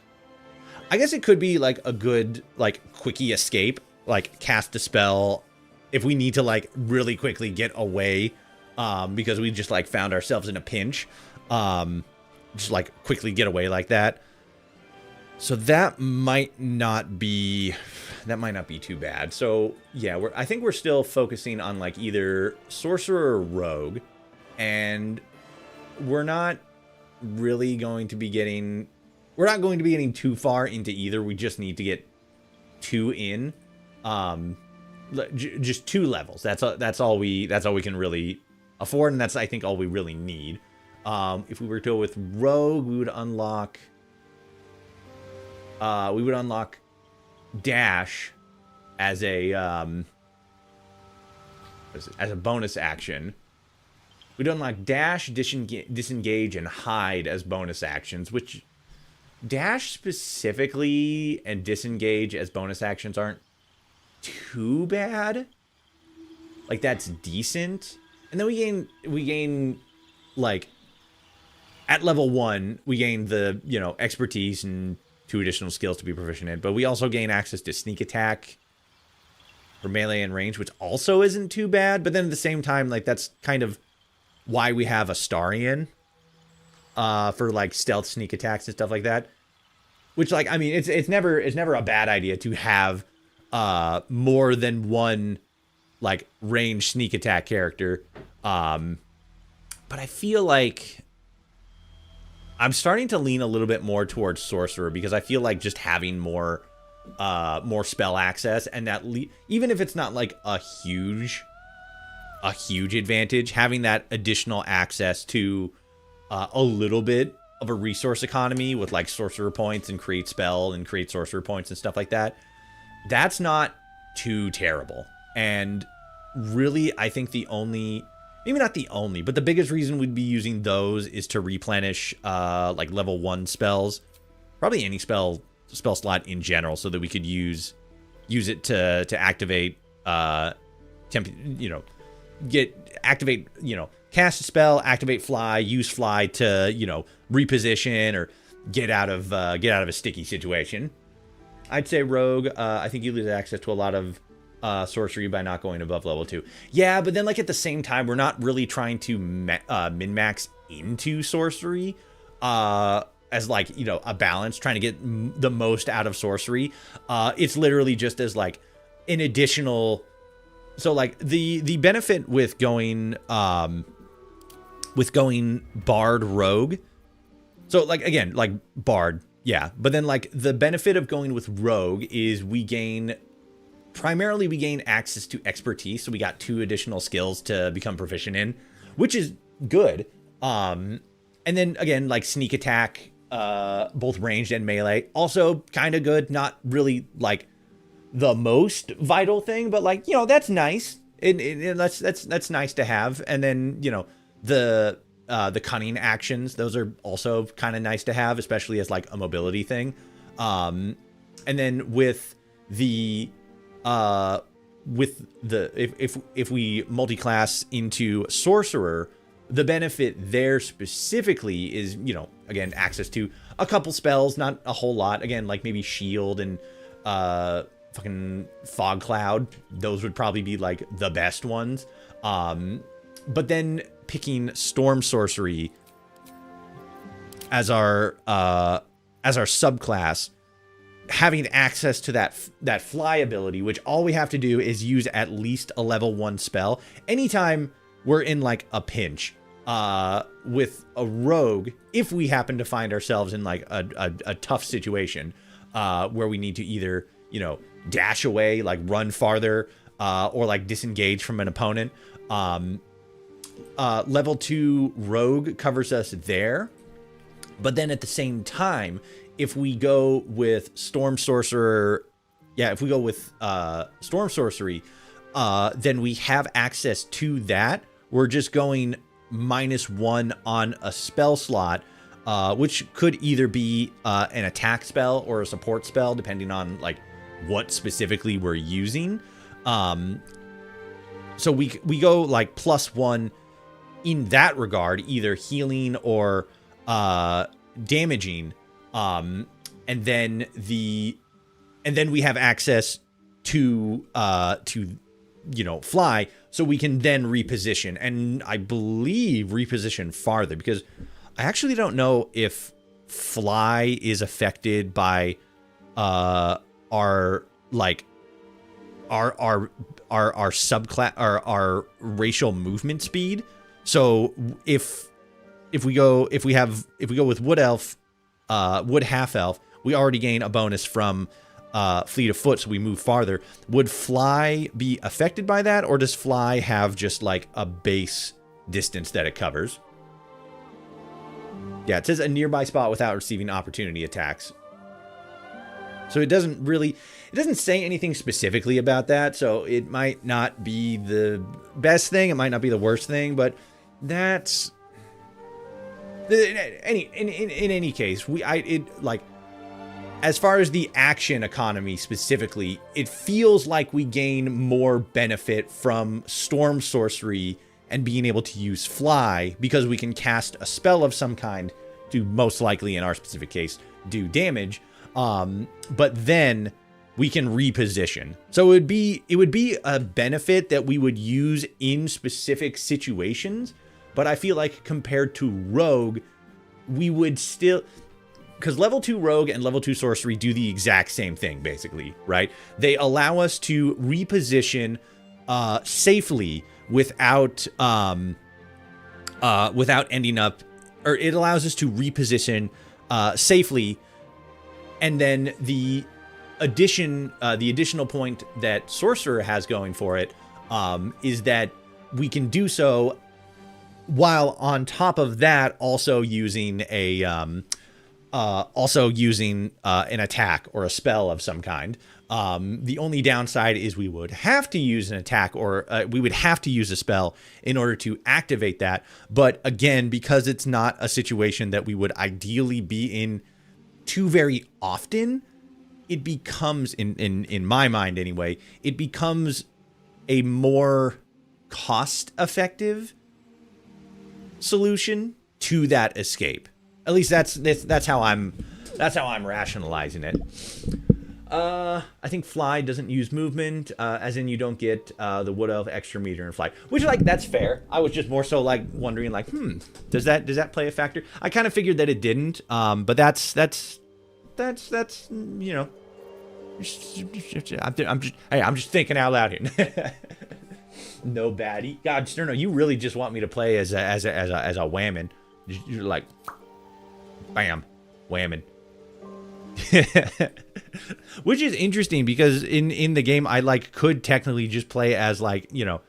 I guess it could be like a good like quickie escape, like cast a spell if we need to like really quickly get away, because we just like found ourselves in a pinch, just like quickly get away like that. So that might not be too bad. So yeah, I think we're still focusing on like either sorcerer or rogue, and we're not going to be getting too far into either. We just need to get 2 in, just 2 levels. That's all we can really afford, and that's, I think, all we really need. If we were to go with rogue, we would unlock dash as a bonus action. We'd unlock dash, disengage, and hide as bonus actions, which dash specifically and disengage as bonus actions aren't too bad. Like, that's decent. And then we gain like, at level 1, we gain the, expertise and 2 additional skills to be proficient in. But we also gain access to sneak attack for melee and range, which also isn't too bad. But then at the same time, like, that's kind of why we have Astarion, for like stealth sneak attacks and stuff like that. Which, like, I mean, it's never a bad idea to have more than one like range sneak attack character. But I feel like I'm starting to lean a little bit more towards sorcerer, because I feel like just having more spell access, and that even if it's not like a huge advantage, having that additional access to a little bit of a resource economy with like sorcerer points and create spell and create sorcerer points and stuff like that, that's not too terrible. And really, I think maybe not the only, but the biggest reason we'd be using those is to replenish like level 1 spells, probably any spell slot in general, so that we could use it to activate cast a spell, activate fly, use fly to, reposition or get out of a sticky situation. I'd say rogue. I think you lose access to a lot of sorcery by not going above level 2. Yeah, but then like at the same time, we're not really trying to min-max into sorcery as like, a balance, trying to get the most out of sorcery. It's literally just as like an additional. So like the benefit with going bard rogue. So like, again, like bard, yeah. But then like the benefit of going with rogue is we gain access to expertise. So we got 2 additional skills to become proficient in, which is good. And then again, like sneak attack, both ranged and melee, also kind of good. Not really like the most vital thing, but like, that's nice. That's nice to have. And then, the cunning actions, those are also kind of nice to have, especially as like a mobility thing. And then if we multi-class into sorcerer, the benefit there specifically is, again, access to a couple spells, not a whole lot. Again, like maybe shield and fucking fog cloud. Those would probably be like the best ones. But then picking storm sorcery as our subclass, having access to that fly ability, which all we have to do is use at least a level 1 spell anytime we're in like a pinch, with a rogue, if we happen to find ourselves in like a tough situation, where we need to either, dash away, like run farther, or like disengage from an opponent. Level 2 rogue covers us there. But then at the same time, if we go with storm sorcerer, storm sorcery, then we have access to that. We're just going -1 on a spell slot, which could either be an attack spell or a support spell, depending on like what specifically we're using. So we go like +1 in that regard, either healing or damaging. And then we have access to fly, so we can then reposition, and I believe reposition farther, because I actually don't know if fly is affected by our subclass, our racial movement speed. So if we go with wood elf, wood half elf, we already gain a bonus from fleet of foot, so we move farther. Would fly be affected by that, or does fly have just like a base distance that it covers? Yeah, it says a nearby spot without receiving opportunity attacks. So it doesn't say anything specifically about that, so it might not be the best thing, it might not be the worst thing, but that's in any case, as far as the action economy specifically, it feels like we gain more benefit from storm sorcery and being able to use fly, because we can cast a spell of some kind to, most likely in our specific case, do damage. But then we can reposition. So it would be a benefit that we would use in specific situations, but I feel like compared to rogue, we would still, because level 2 rogue and level 2 sorcery do the exact same thing, basically, right? They allow us to reposition safely without ending up, or it allows us to reposition safely, and then the additional point that sorcerer has going for it is that we can do so while on top of that also using an attack or a spell of some kind. The only downside is we would have to use an attack, or we would have to use a spell in order to activate that. But again, because it's not a situation that we would ideally be in too very often, it becomes, in my mind anyway, it becomes a more cost-effective solution to that escape. At least that's how I'm rationalizing it. I think fly doesn't use movement, as in you don't get the wood elf extra meter in fly, which, like, that's fair. I was just more so like wondering, like, does that play a factor? I kind of figured that it didn't, but that's you know, I'm just thinking out loud here. No baddie. God, Sterno, you really just want me to play as a whammon. You're like, bam, whammon. Which is interesting, because in the game I could technically just play as fucking,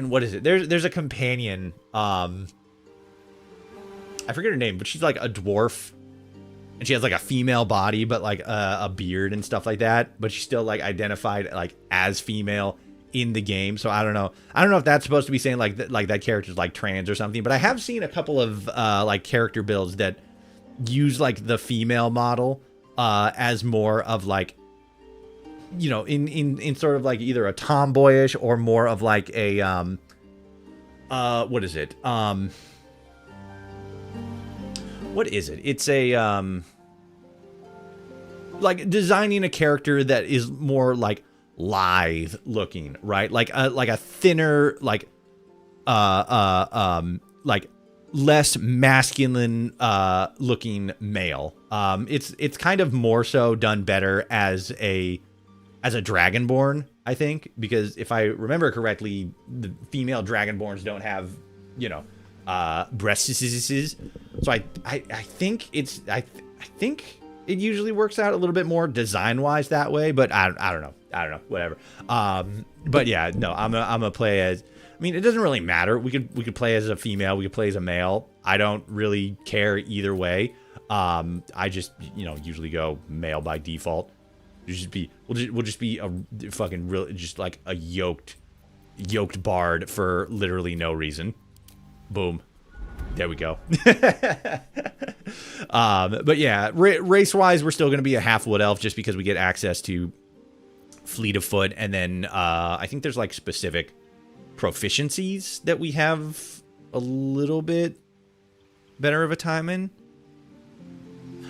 what is it? There's a companion. I forget her name, but she's like a dwarf, and she has like a female body, but like a beard and stuff like that. But she's still like identified like as female in the game. So I don't know if that's supposed to be saying like that character's like trans or something. But I have seen a couple of like character builds that use like the female model as more of like, you know, in sort of like either a tomboyish or more of like a what is it? What is it? It's a like designing a character that is more like lithe looking, right? Like a thinner, like less masculine looking male. It's kind of more so done better as a dragonborn, I think, because if I remember correctly, the female dragonborns don't have, you know, breasts. So I think I think it usually works out a little bit more design wise that way, but I don't know, whatever. But yeah, no, I'm gonna play as, I mean, it doesn't really matter. We could play as a female, we could play as a male. I don't really care either way. I just, you know, usually go male by default. We'll just be a fucking real, just like a yoked bard for literally no reason. Boom. There we go. But yeah, race-wise, we're still going to be a half wood elf just because we get access to fleet of foot, and then I think there's like specific proficiencies that we have a little bit better of a time in.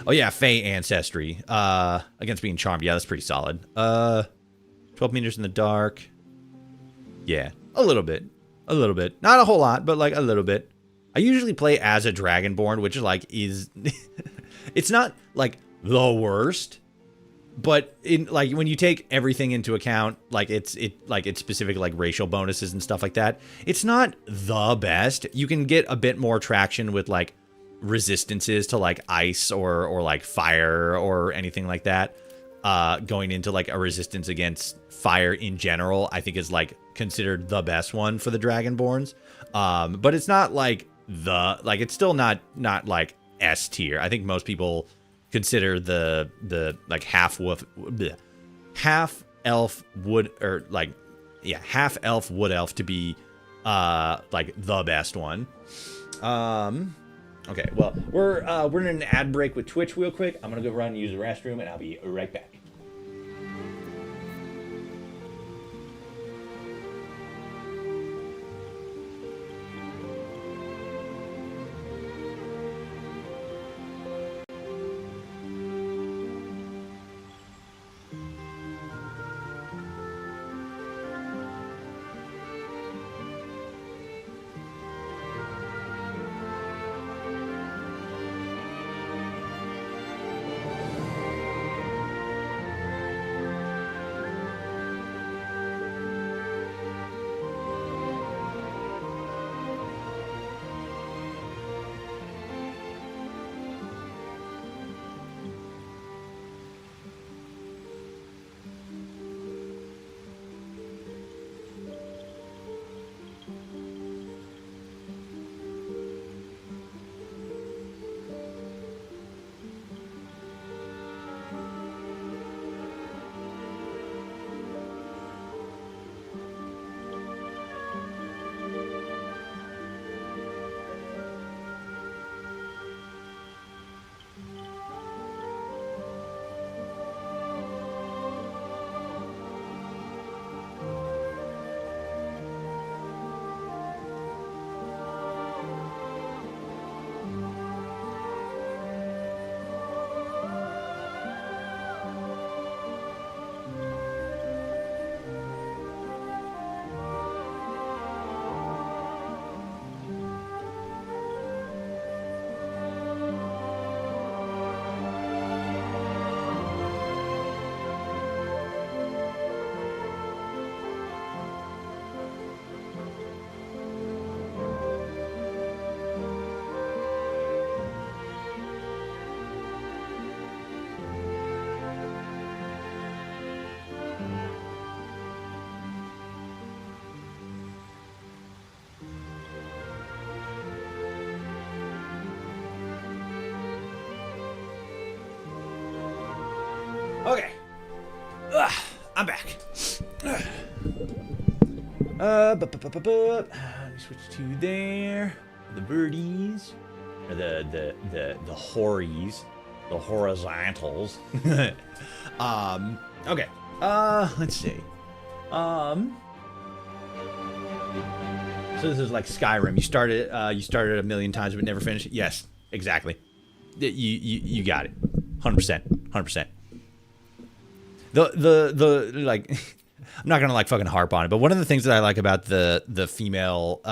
Oh yeah, Fey Ancestry against being charmed. Yeah, that's pretty solid. 12 meters in the dark. Yeah, a little bit. A little bit. Not a whole lot, but like a little bit. I usually play as a Dragonborn, which is like it's not like the worst, but in like when you take everything into account, like it's specific like racial bonuses and stuff like that, it's not the best. You can get a bit more traction with like resistances to like ice or like fire or anything like that. Going into like a resistance against fire in general, I think is like considered the best one for the Dragonborns. But it's not like it's still not like S tier. I think most people consider the like half elf wood elf to be like the best one. Okay, well, we're in an ad break with Twitch real quick. I'm gonna go run and use the restroom, and I'll be right back. Okay. I'm back. Let me switch to there. The birdies. Or the hories. The horizontals. Okay. Let's see. So this is like Skyrim. You started a million times but never finished it. Yes, exactly. You got it. 100%. The like I'm not gonna like fucking harp on it, but one of the things that I like about the female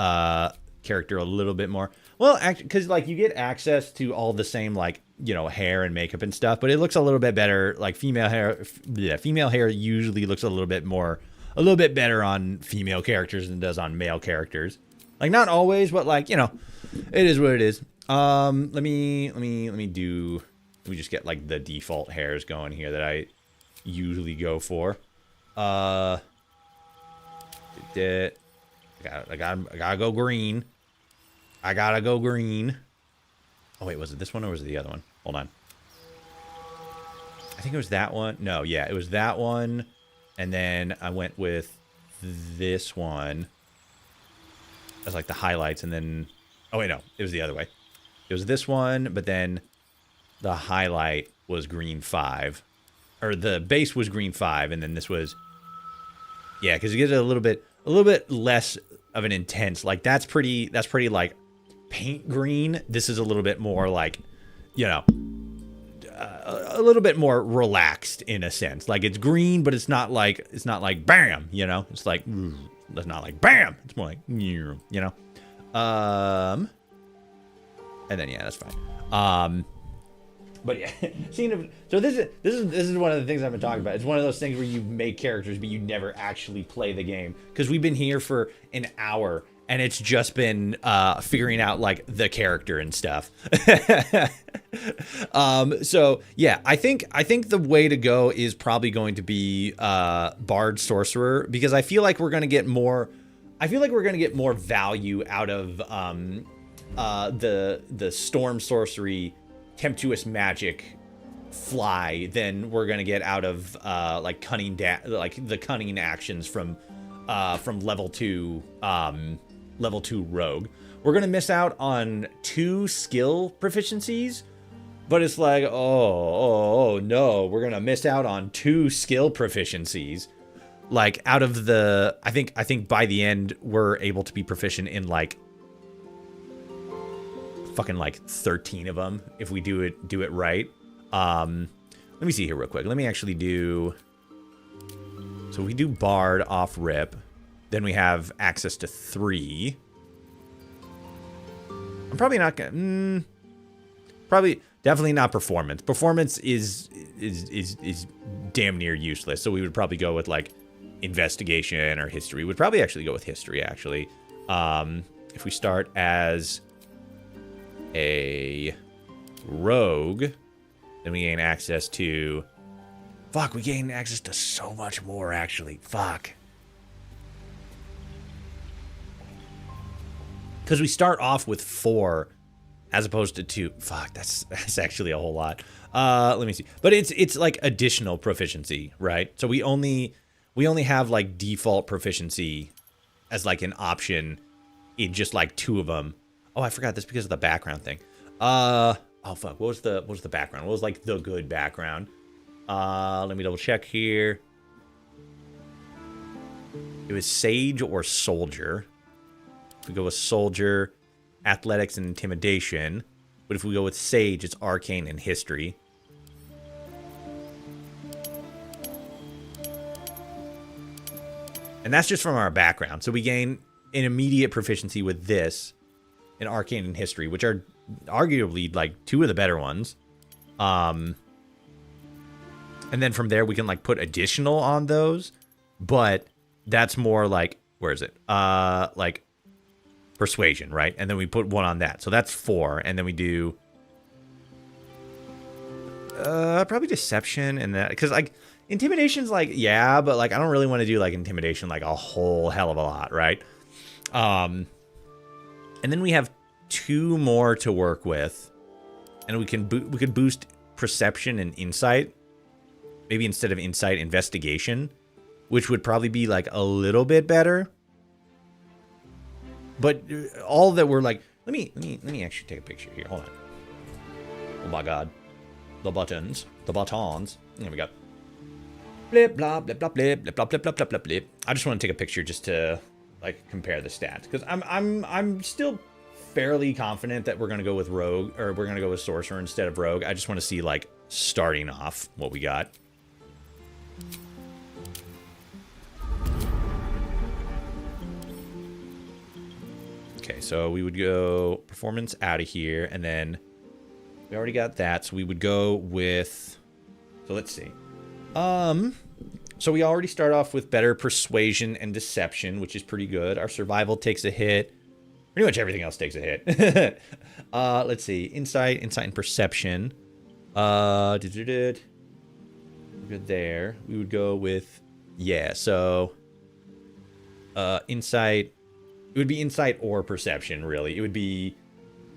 character a little bit more, well, actually, because like you get access to all the same like, you know, hair and makeup and stuff, but it looks a little bit better. Like female hair usually looks a little bit better on female characters than it does on male characters. Like not always, but like, you know, it is what it is. Let me just get like the default hairs going here that I usually go for. I gotta go green. Oh wait, was it this one or was it the other one? Hold on. I think it was that one. No, yeah, it was that one. And then I went with this one as like the highlights, and then oh wait, no, it was the other way. It was this one, but then the highlight was green 5. Or the base was green 5, and then this was Yeah, because you get a little bit less of an intense. Like that's pretty like paint green. This is a little bit more like, you know, a little bit more relaxed in a sense. Like it's green, but it's not like bam. You know, it's like it's not like bam. It's more like you know. And then yeah, that's fine. But yeah, so this is one of the things I've been talking about. It's one of those things where you make characters, but you never actually play the game, because we've been here for an hour and it's just been figuring out like the character and stuff. So yeah, I think the way to go is probably going to be Bard Sorcerer, because I feel like we're gonna get more. I feel like we're gonna get more value out of the Storm Sorcery Tempestuous Magic fly than we're gonna get out of like like the cunning actions from level 2 rogue. We're gonna miss out on 2 skill proficiencies, but it's like oh no, we're gonna miss out on 2 skill proficiencies. Like out of the I think by the end we're able to be proficient in like fucking like 13 of them if we do it right. Let me see here real quick. Let me actually do. So we do Bard off rip, then we have access to 3. I'm probably not gonna. Probably definitely not performance. Performance is damn near useless. So we would probably go with like investigation or history. We'd probably actually go with history actually. If we start as a rogue, then we gain access to we gain access to so much more actually. Because we start off with 4 as opposed to 2. That's actually a whole lot. Let me see. But it's like additional proficiency, right? So we only have like default proficiency as like an option in just like 2 of them. Oh, I forgot this because of the background thing. Oh fuck, what was the background? What was like the good background? Let me double check here. It was Sage or Soldier. If we go with Soldier, Athletics and Intimidation. But if we go with Sage, it's Arcane and History. And that's just from our background. So we gain an immediate proficiency with this, in Arcane and History, which are arguably like 2 of the better ones. And then from there we can like put additional on those, but that's more like, where is it? Like Persuasion, right? And then we put 1 on that. So that's 4. And then we do probably Deception and that, because like Intimidation's like, yeah, but like I don't really want to do like Intimidation like a whole hell of a lot, right? And then we have 2 more to work with, and we could boost Perception and Insight. Maybe instead of Insight, Investigation, which would probably be like a little bit better. But all that we're like, let me actually take a picture here. Hold on. Oh my god, the buttons. There we go. Blip blop blip blop blip blip blop blip blop blip blip blip. I just want to take a picture just to like compare the stats, because I'm still fairly confident that we're gonna go with rogue, or we're gonna go with sorcerer instead of rogue. I just want to see like starting off what we got. Okay, so we would go performance out of here, and then we already got that, so we would go with, so let's see. So we already start off with better persuasion and deception, which is pretty good. Our survival takes a hit. Pretty much everything else takes a hit. Let's see. Insight and perception. We're good there. We would go with, yeah, so insight. It would be insight or perception, really. It would be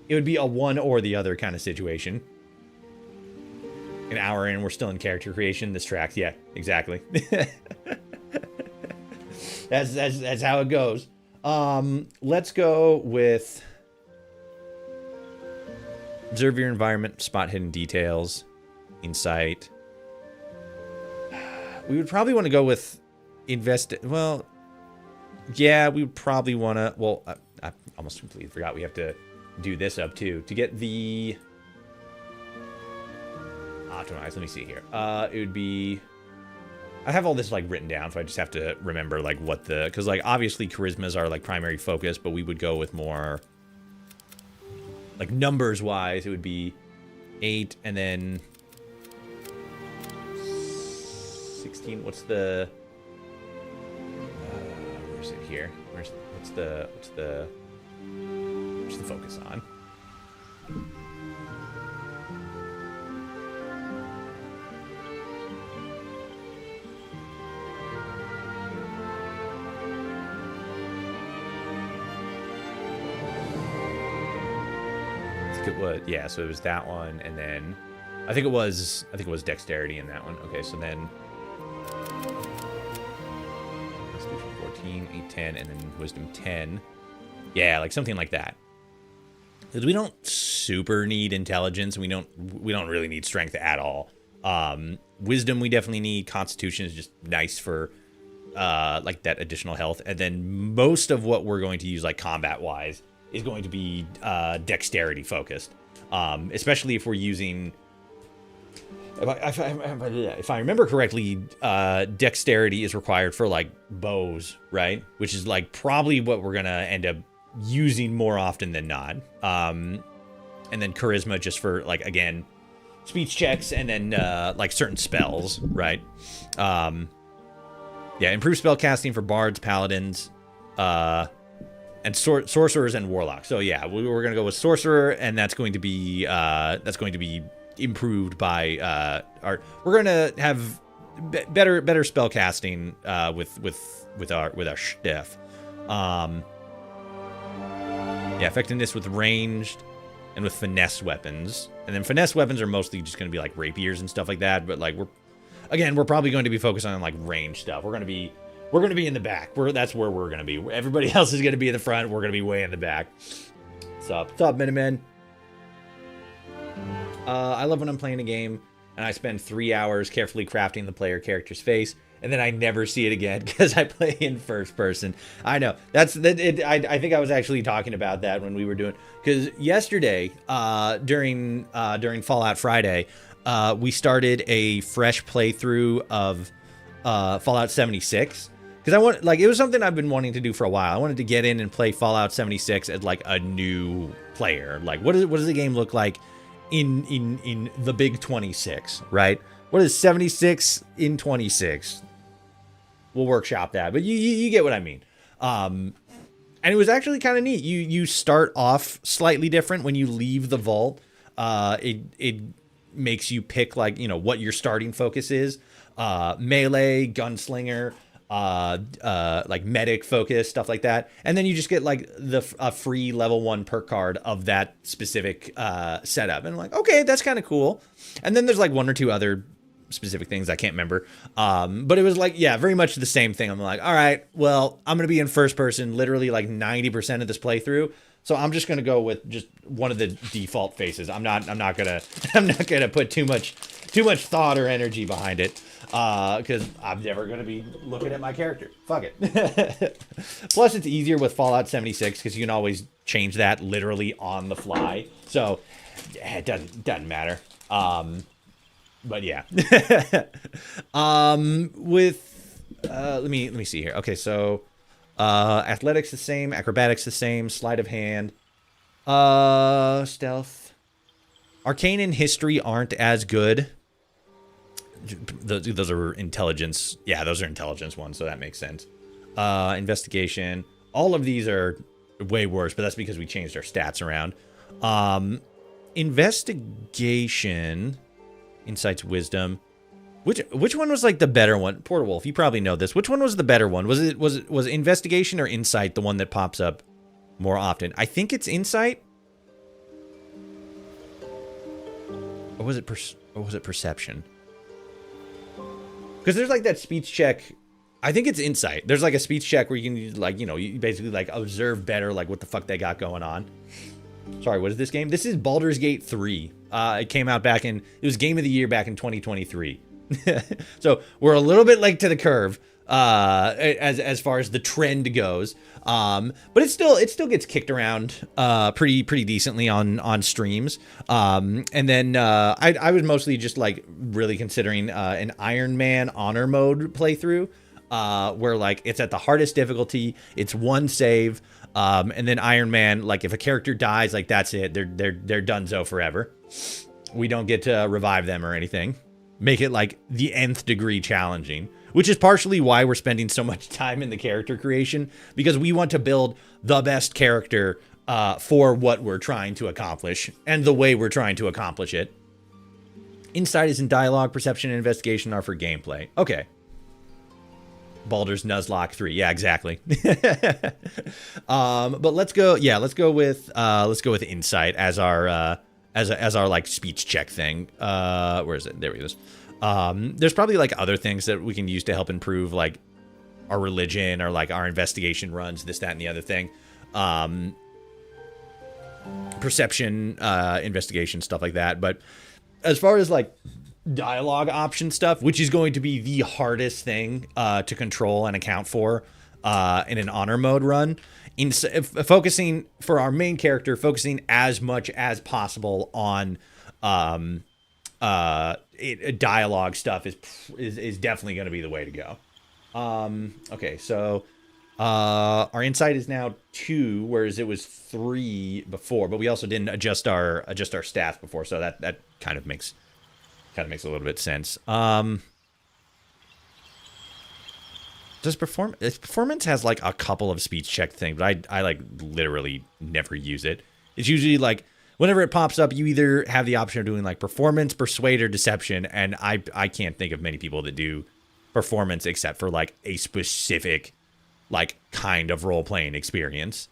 a one or the other kind of situation. An hour in, we're still in character creation. This tracks, yeah, exactly. that's how it goes. Let's go with observe your environment, spot hidden details, insight. We would probably want to go with invest. Well, yeah, we would probably want to. Well, I almost completely forgot we have to do this up too to get the optimize. Let me see here. It would be. I have all this like written down, so I just have to remember like what the, because like obviously charismas are like primary focus, but we would go with more like numbers wise. It would be 8 and then 16. What's the? Where's it here? What's the focus on? It was, yeah, so it was that one, and then I think it was dexterity in that one. Okay, so then Constitution 14, 8, 10, and then wisdom 10. Yeah, like something like that. Because we don't super need intelligence, and we don't really need strength at all. Wisdom we definitely need. Constitution is just nice for like that additional health, and then most of what we're going to use like combat wise is going to be dexterity focused, especially if we're using. If I remember correctly, dexterity is required for like bows, right? Which is like probably what we're gonna end up using more often than not. And then charisma just for like again, speech checks, and then like certain spells, right? Yeah, improved spell casting for bards, paladins, and sorcerers and warlocks. So yeah, we're gonna go with sorcerer, and that's going to be improved by art. We're gonna have better spell casting with our stuff. Yeah, effectiveness with ranged and with finesse weapons, and then finesse weapons are mostly just gonna be like rapiers and stuff like that. But like we're probably going to be focused on like range stuff. We're gonna be in the back. That's where we're gonna be. Everybody else is gonna be in the front. We're gonna be way in the back. What's up, Miniman? I love when I'm playing a game and I spend 3 hours carefully crafting the player character's face, and then I never see it again because I play in first person. I know I think I was actually talking about that when we were doing, because yesterday during Fallout Friday, we started a fresh playthrough of Fallout 76. Because it was something I've been wanting to do for a while. I wanted to get in and play Fallout 76 as like a new player. Like, what does the game look like in the big 26, right? What is 76 in 26? We'll workshop that, but you get what I mean. And it was actually kind of neat. You start off slightly different when you leave the vault. It makes you pick like, what your starting focus is. Melee, gunslinger, like medic focus, stuff like that, and then you just get like a free level 1 perk card of that specific setup, and I'm like, okay, that's kind of cool. And then there's like 1 or 2 other specific things I can't remember, but it was like, yeah, very much the same thing. I'm like, all right, well, I'm gonna be in first person literally like 90% of this playthrough, so I'm just gonna go with just one of the default faces. I'm not gonna put too much thought or energy behind it, because I'm never going to be looking at my character. Fuck it. Plus, it's easier with Fallout 76 because you can always change that literally on the fly. So, yeah, it doesn't matter. But yeah. Let me see here. Okay, so athletics the same, acrobatics the same, sleight of hand, stealth, arcane and history aren't as good. Those are intelligence. Yeah, those are intelligence ones, so that makes sense. Investigation. All of these are way worse, but that's because we changed our stats around. Investigation, insights, wisdom. Which one was like the better one? Porter Wolf, you probably know this. Which one was the better one? Was investigation or insight the one that pops up more often? I think it's insight. Or was it perception? Because there's like that speech check. I think it's insight. There's like a speech check where you can like, you basically like observe better like what the fuck they got going on. Sorry, what is this game? This is Baldur's Gate 3. It came out it was Game of the Year back in 2023. So we're a little bit late to the curve. as far as the trend goes. But it still gets kicked around pretty decently on streams. And then I was mostly just like really considering an Iron Man honor mode playthrough, where like it's at the hardest difficulty, it's one save, and then Iron Man, like if a character dies, like that's it, they're donezo forever. We don't get to revive them or anything. Make it like the nth degree challenging, which is partially why we're spending so much time in the character creation, because we want to build the best character for what we're trying to accomplish and the way we're trying to accomplish it. Insight is in dialogue, perception, and investigation are for gameplay. Okay. Baldur's Nuzlocke 3. Yeah, exactly. But let's go with insight as our as our like speech check thing. Where is it? There it is. There's probably like other things that we can use to help improve like our religion or like our investigation runs, this, that, and the other thing. Perception, investigation, stuff like that. But as far as like dialogue option stuff, which is going to be the hardest thing to control and account for in an honor mode run, focusing for our main character, focusing as much as possible on dialogue stuff is definitely going to be the way to go. Okay, so our insight is now 2, whereas it was 3 before, but we also didn't adjust our stats before, so that kind of makes a little bit sense. Performance has like a couple of speech check things, but I like literally never use it. It's usually like whenever it pops up, you either have the option of doing like performance, persuade, or deception, and I can't think of many people that do performance except for like a specific like kind of role-playing experience.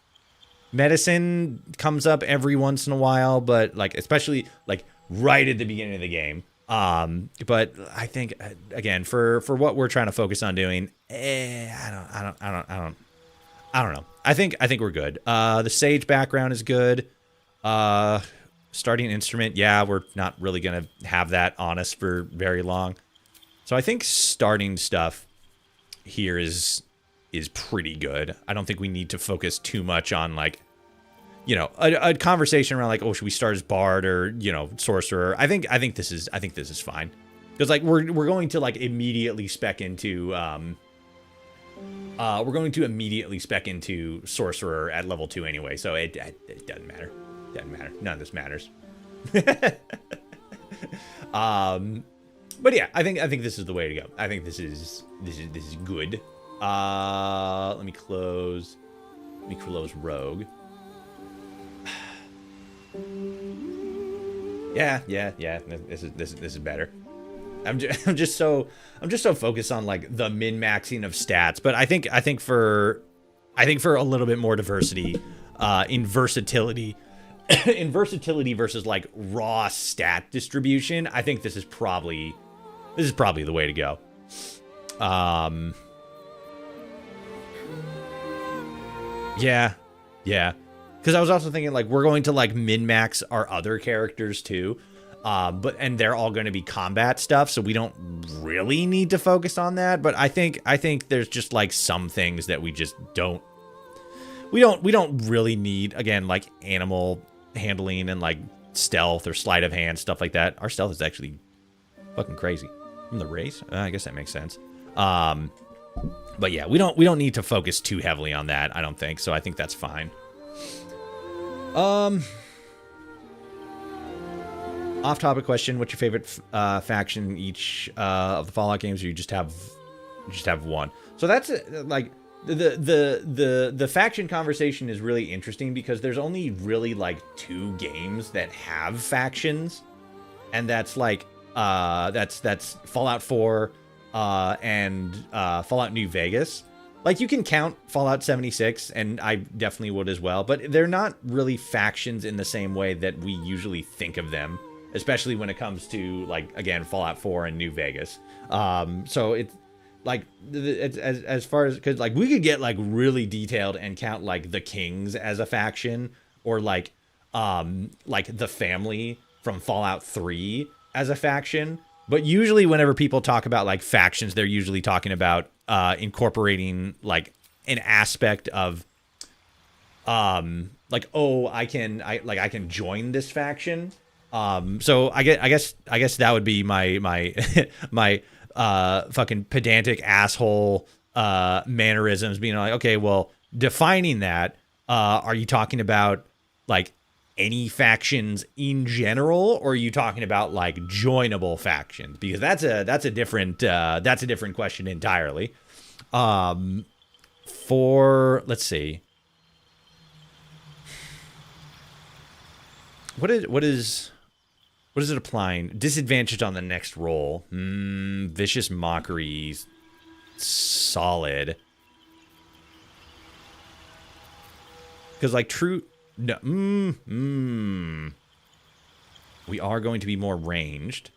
Medicine comes up every once in a while, but like especially like right at the beginning of the game. But I think again for what we're trying to focus on doing, I don't know. I think we're good. The sage background is good. Starting instrument, yeah, we're not really gonna have that on us for very long. So I think starting stuff here is pretty good. I don't think we need to focus too much on like, you know, a conversation around like, oh, should we start as bard or, you know, sorcerer? I think this is fine, because like we're going to like immediately spec into sorcerer at level 2 anyway, so it doesn't matter. None of this matters. But yeah, I think this is the way to go. I think this is good. Let me close rogue. Yeah. This is better. I'm just so focused on like the min-maxing of stats, but I think for a little bit more diversity, in versatility versus like raw stat distribution, I think this is probably the way to go. Yeah. Because I was also thinking like we're going to like min-max our other characters too, and they're all going to be combat stuff, so we don't really need to focus on that. But I think there's just like some things that we just don't. We don't really need, again, like animal handling and like stealth or sleight of hand, stuff like that. Our stealth is actually fucking crazy from the race. I guess that makes sense. But yeah, we don't need to focus too heavily on that, I don't think. So I think that's fine. Off-topic question: what's your favorite faction in each of the Fallout games? Or you just have one? So that's like the faction conversation is really interesting because there's only really like 2 games that have factions, and that's like that's Fallout 4 and Fallout New Vegas. Like, you can count Fallout 76, and I definitely would as well, but they're not really factions in the same way that we usually think of them, especially when it comes to, like, again, Fallout 4 and New Vegas. So it's, like, as far as, because, like, we could get, like, really detailed and count, like, the Kings as a faction, or, like the family from Fallout 3 as a faction. But usually whenever people talk about like factions, they're usually talking about incorporating like an aspect of like, oh, I can join this faction. So I guess that would be my my fucking pedantic asshole mannerisms, being like, okay, well, defining that, are you talking about like any factions in general, or are you talking about like joinable factions? Because that's a different question entirely. For let's see. What is it applying? Disadvantage on the next roll. Vicious Mockery. Solid. Because like true... No. We are going to be more ranged.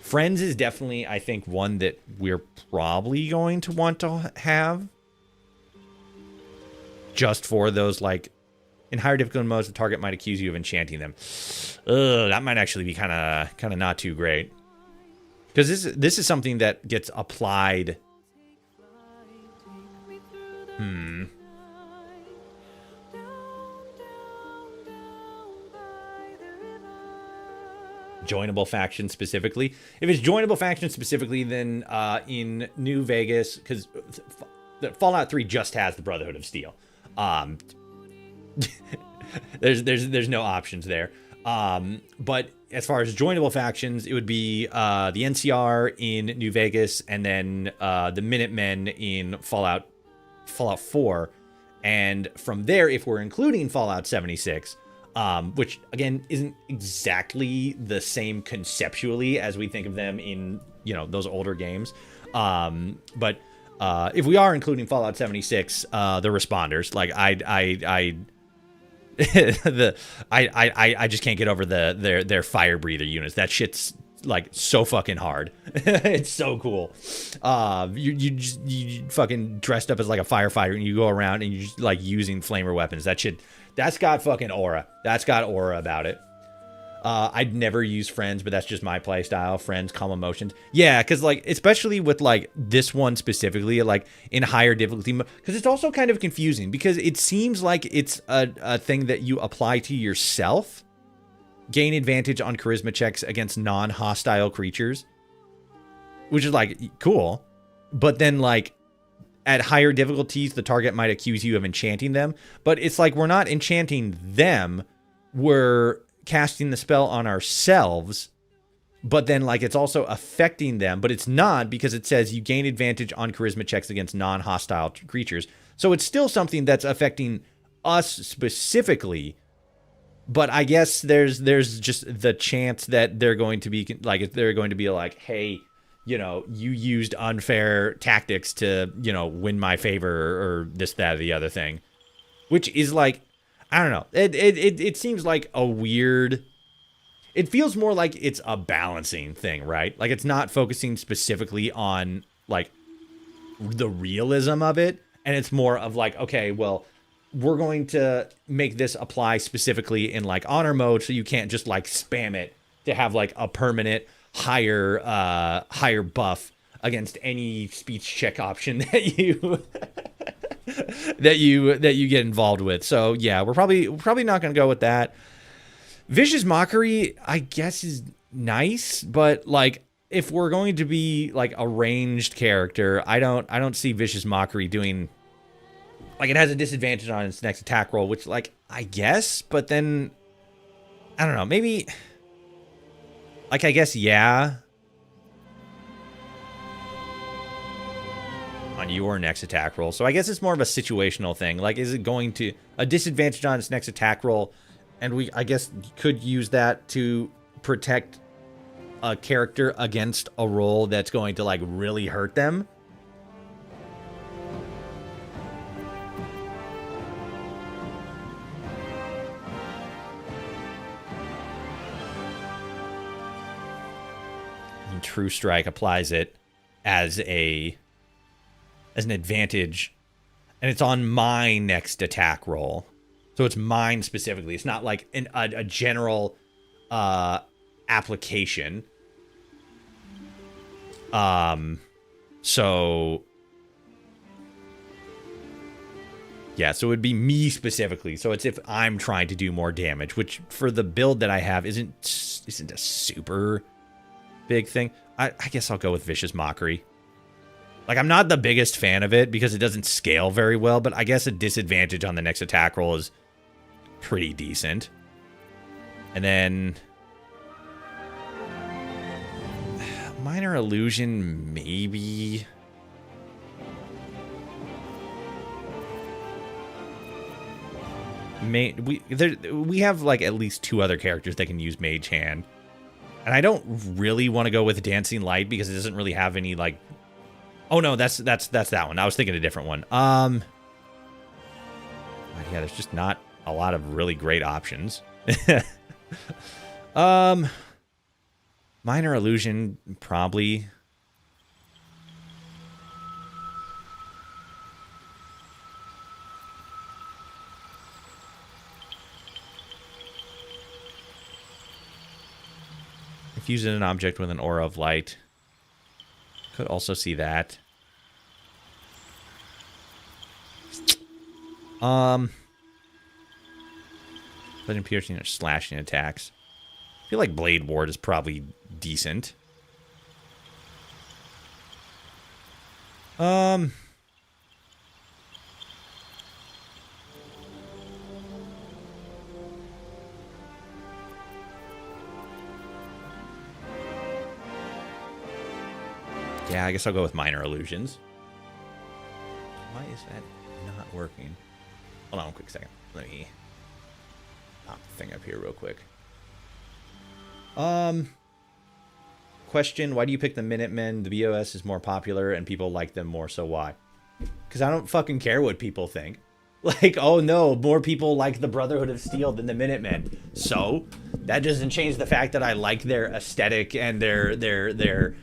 Friends is definitely, I think, one that we're probably going to want to have. Just for those, like... In higher difficulty modes, the target might accuse you of enchanting them. That might actually be kind of not too great. Because this is something that gets applied. Joinable faction specifically. If it's joinable faction specifically, then in New Vegas, because Fallout 3 just has the Brotherhood of Steel. There's no options there. But as far as joinable factions, it would be the NCR in New Vegas, and then the Minutemen in Fallout 4. And from there, if we're including Fallout 76, which again isn't exactly the same conceptually as we think of them in, you know, those older games. But if we are including Fallout 76, the responders, like I just can't get over their fire breather units. That shit's like so fucking hard. It's so cool. You fucking dressed up as like a firefighter and you go around and you're just like using flamer weapons. That shit, that's got fucking aura. That's got aura about it. I'd never use friends, but that's just my play style. Friends, calm emotions. Yeah, because like, especially with like this one specifically, like in higher difficulty, because it's also kind of confusing because it seems like it's a thing that you apply to yourself. Gain advantage on charisma checks against non-hostile creatures, which is like cool. But then like at higher difficulties, the target might accuse you of enchanting them. But it's like, we're not enchanting them. We're casting the spell on ourselves, but then like it's also affecting them, but it's not, because it says you gain advantage on charisma checks against non-hostile creatures. So it's still something that's affecting us specifically, but I guess there's just the chance that they're going to be like, hey, you know, you used unfair tactics to, you know, win my favor, or this, that, or the other thing, which is like, I don't know. It seems like a weird... It feels more like it's a balancing thing, right? Like it's not focusing specifically on like the realism of it. And it's more of like, okay, well, we're going to make this apply specifically in like honor mode, so you can't just like spam it to have like a permanent higher buff against any speech check option that you that you get involved with. So yeah, we're probably not going to go with that. Vicious Mockery, I guess, is nice, but like if we're going to be like a ranged character, I don't see Vicious Mockery doing, like, it has a disadvantage on its next attack roll, which like I guess, but then I don't know, maybe like, I guess, yeah, on your next attack roll. So I guess it's more of a situational thing. Like, is it going to a disadvantage on its next attack roll? And we, I guess, could use that to protect a character against a roll that's going to like really hurt them. And True Strike applies it as an advantage, and it's on my next attack roll. So it's mine specifically. It's not like a general application. So yeah, so it would be me specifically. So it's if I'm trying to do more damage, which for the build that I have isn't a super big thing. I guess I'll go with Vicious Mockery. Like, I'm not the biggest fan of it because it doesn't scale very well, but I guess a disadvantage on the next attack roll is pretty decent. And then Minor Illusion, maybe. We have like at least 2 other characters that can use Mage Hand. And I don't really want to go with Dancing Light because it doesn't really have any like... Oh no, that's that one. I was thinking a different one. Yeah, there's just not a lot of really great options. Minor Illusion, probably. Fusing an object with an aura of light. Could also see that. Bludgeoning, piercing, or slashing attacks. I feel like Blade Ward is probably decent. Yeah, I guess I'll go with Minor Illusions. Why is that not working? Hold on a quick second. Let me pop the thing up here real quick. Question, why do you pick the Minutemen? The BOS is more popular and people like them more, so why? Because I don't fucking care what people think. Like, oh no, more people like the Brotherhood of Steel than the Minutemen. So, that doesn't change the fact that I like their aesthetic and their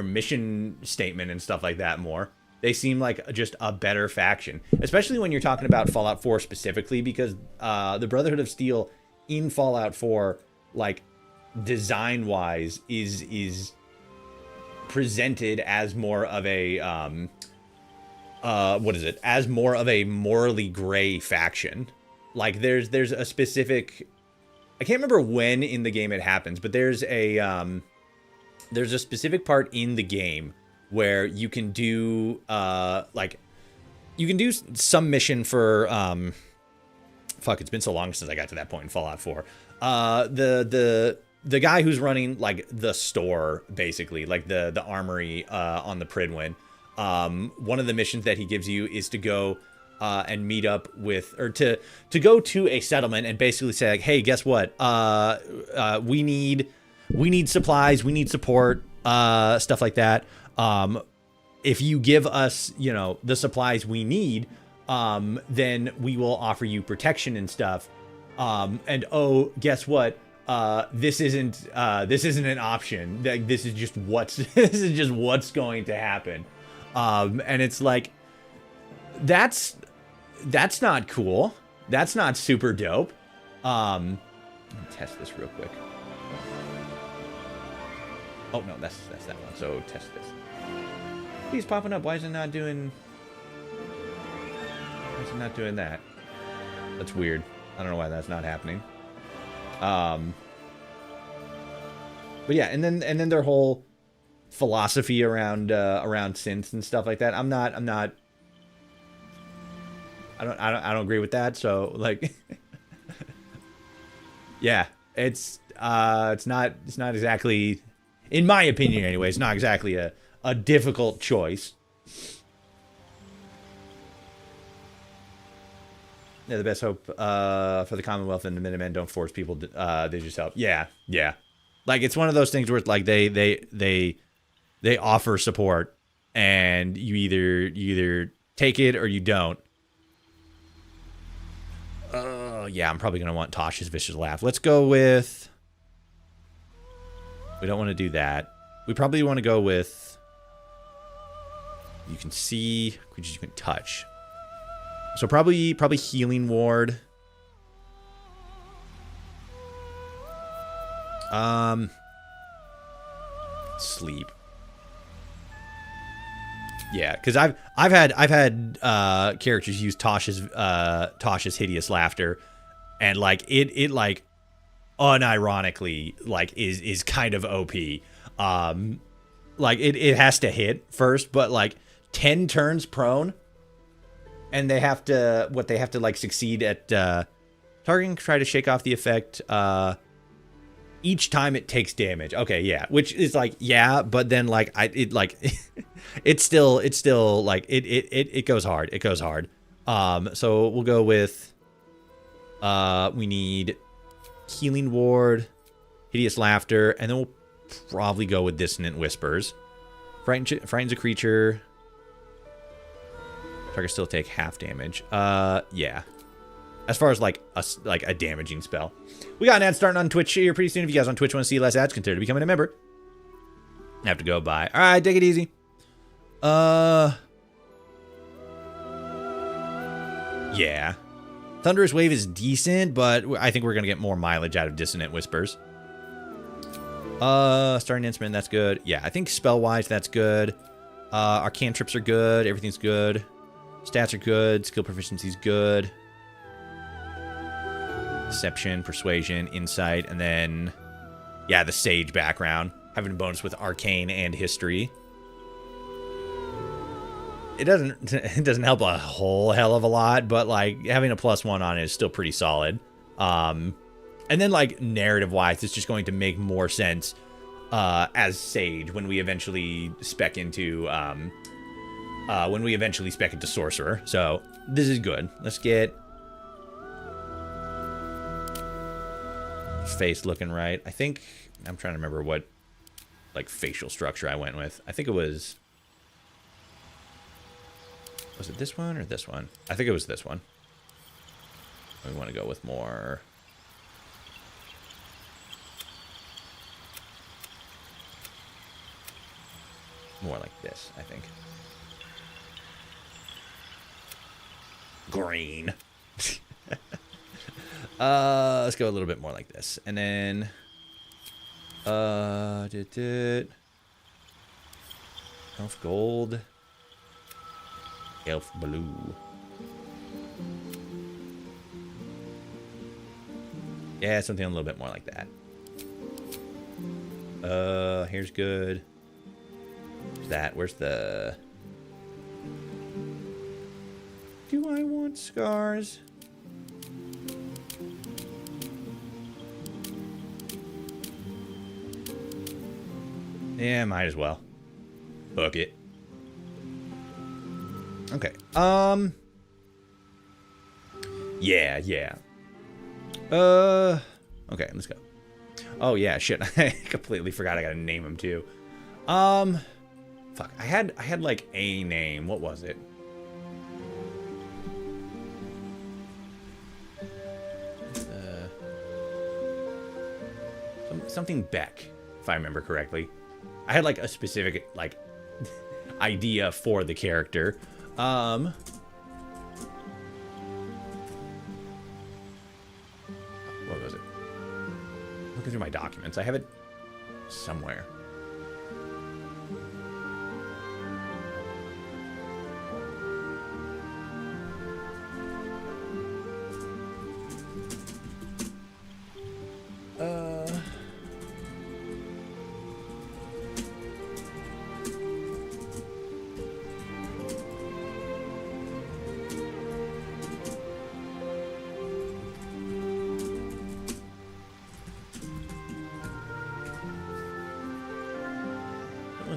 mission statement and stuff like that more. They seem like just a better faction, especially when you're talking about Fallout 4 specifically, because the Brotherhood of Steel in Fallout 4, like, design wise is presented as more of a as more of a morally gray faction. Like, there's a specific, I can't remember when in the game it happens, but there's a specific part in the game where you can do you can do some mission for fuck, it's been so long since I got to that point in Fallout 4. The guy who's running like the store, basically, like the armory on the Pridwin, one of the missions that he gives you is to go and meet up with, or to go to a settlement and basically say like, hey, guess what? We need supplies, we need support, stuff like that. If you give us, you know, the supplies we need, then we will offer you protection and stuff. And oh, guess what? This isn't an option. This is just what's going to happen. And it's like, that's not cool. That's not super dope. Let me test this real quick. Oh no, that's that one. So test this. He's popping up. Why is it not doing that? That's weird. I don't know why that's not happening. But yeah, and then their whole philosophy around synths and stuff like that. I don't agree with that. So like, yeah, it's not exactly, in my opinion anyway, it's not exactly a difficult choice. Yeah, the best hope for the Commonwealth and the Minutemen don't force people to, they just help. Yeah. Like, it's one of those things where it's like they offer support and you either take it or you don't. Yeah, I'm probably going to want Tosh's Vicious Laugh. Let's go with, we don't want to do that. We probably want to go with, you can see, creatures you can touch. So probably Healing Ward. sleep. Yeah, because I've had characters use Tosh's hideous laughter, and like it like unironically like is kind of OP. Like it has to hit first, but like 10 turns prone, and they have to like succeed at targeting, try to shake off the effect each time it takes damage. Okay, yeah, which is like, yeah, but then like it's still like it goes hard. It goes hard. So we'll go with we need Healing Ward, Hideous Laughter, and then we'll probably go with Dissonant Whispers. Frightens a creature. Target still take half damage. Yeah. As far as like a damaging spell. We got an ad starting on Twitch here pretty soon. If you guys on Twitch want to see less ads, consider becoming a member. I have to go by. All right, take it easy. Yeah. Thunderous Wave is decent, but I think we're gonna get more mileage out of Dissonant Whispers. Starting Instrument, that's good. Yeah, I think spell-wise, that's good. Our cantrips are good. Everything's good. Stats are good. Skill proficiency's good. Deception, Persuasion, Insight, and then, yeah, the Sage background. Having a bonus with Arcane and History. It doesn't help a whole hell of a lot, but, like, having a +1 on it is still pretty solid. And then, like, narrative-wise, it's just going to make more sense as Sage when we eventually spec into Sorcerer. So, this is good. Let's get face looking right. I think I'm trying to remember what like facial structure I went with. I think it was it this one or this one? I think it was this one. We want to go with more like this, I think. Green. Let's go a little bit more like this. And then Elf Gold. Elf Blue. Yeah, something a little bit more like that. Here's good. Where's the... Do I want scars? Yeah, might as well. Book it. Okay. Yeah. Okay, let's go. Oh yeah, shit. I completely forgot I gotta name him too. Fuck. I had like a name. What was it? Something Beck, if I remember correctly. I had like a specific like idea for the character. What was it? Looking through my documents. I have it somewhere.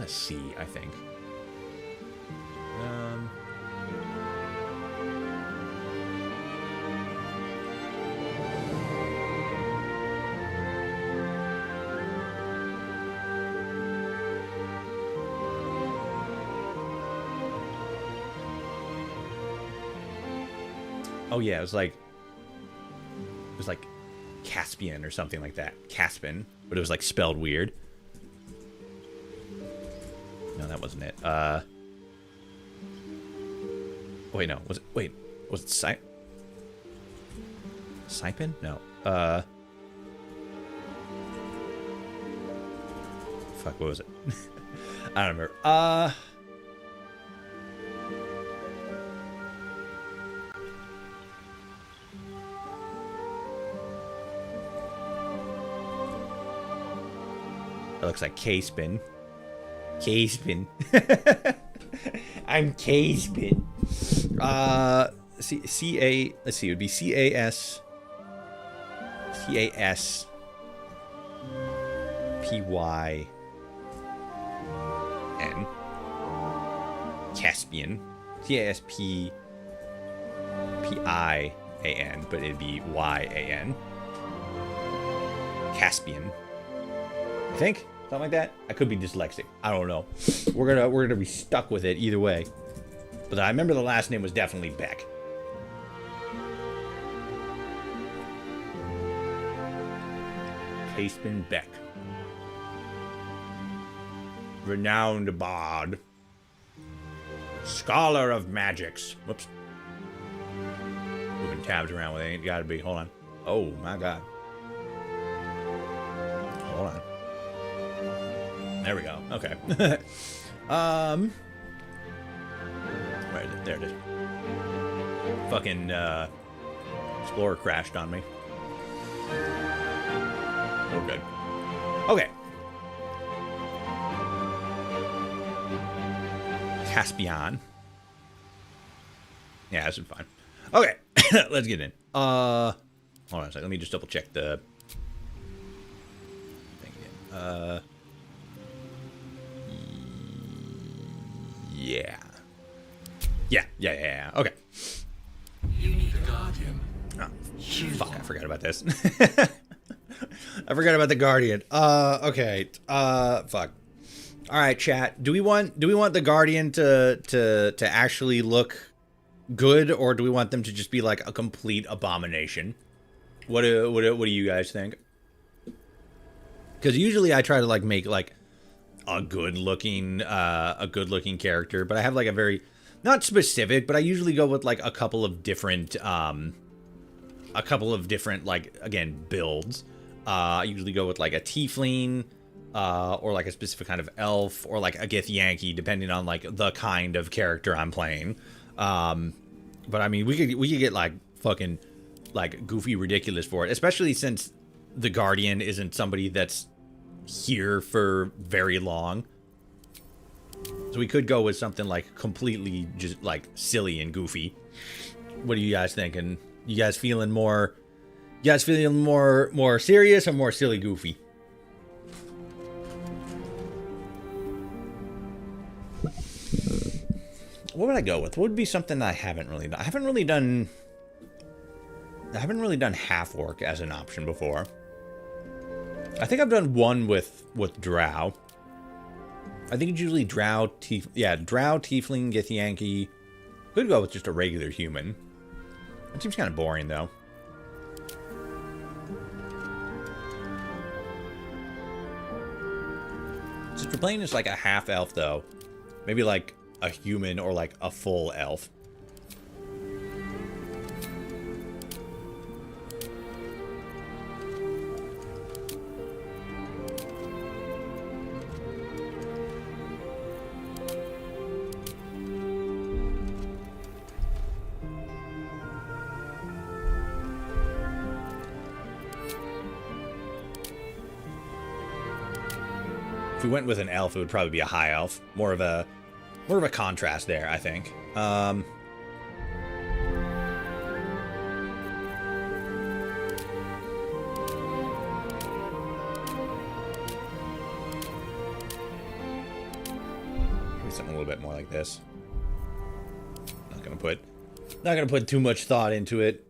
C, I think. Oh yeah, it was like Caspian or something like that. Caspin, but it was like spelled weird. No, that wasn't it. Wait, no. Was it Sipin? No. Fuck, what was it? I don't remember. That looks like K-Spin. K-Spin. I'm K-Spin. C-A... Let's see, it would be C-A-S... C-A-S... P-Y-N. Caspian. C-A-S-P-P-I-A-N, but it'd be Y-A-N. Caspian. I think? Something like that? I could be dyslexic. I don't know. We're gonna be stuck with it either way. But I remember the last name was definitely Beck. Caspian Beck. Renowned bard. Scholar of magics. Whoops. Moving tabs around with it ain't gotta be. Hold on. Oh my god. Hold on. There we go. Okay. Where is it? There it is. Fucking Explorer crashed on me. Oh, good. Okay. Caspian. Yeah, this is fine. Okay, let's get in. Hold on a second. Let me just double check the thing again. Yeah. Okay. You need a guardian. Oh, fuck, I forgot about this. I forgot about the Guardian. Okay. Fuck. All right, chat. Do we want the Guardian to actually look good, or do we want them to just be like a complete abomination? What do you guys think? Because usually I try to like make like a good looking character, but I have like a very not specific, but I usually go with like a couple of different like, again, builds. I usually go with like a tiefling, or like a specific kind of elf, or like a Githyanki, depending on like the kind of character I'm playing. But I mean, we could get like fucking like goofy ridiculous for it, especially since the Guardian isn't somebody that's here for very long. So we could go with something like completely just like silly and goofy. What are you guys thinking? You guys feeling more serious or more silly goofy? What would I go with? What would be something I haven't really done? I haven't really done half orc as an option before. I think I've done one with drow. I think it's usually drow, tiefling, Githyanki. Could go with just a regular human. That seems kind of boring, though. Since we're playing as like a half elf, though, maybe like a human or like a full elf. If we went with an elf, it would probably be a high elf. More of a contrast there, I think. Maybe something a little bit more like this. Not gonna put too much thought into it.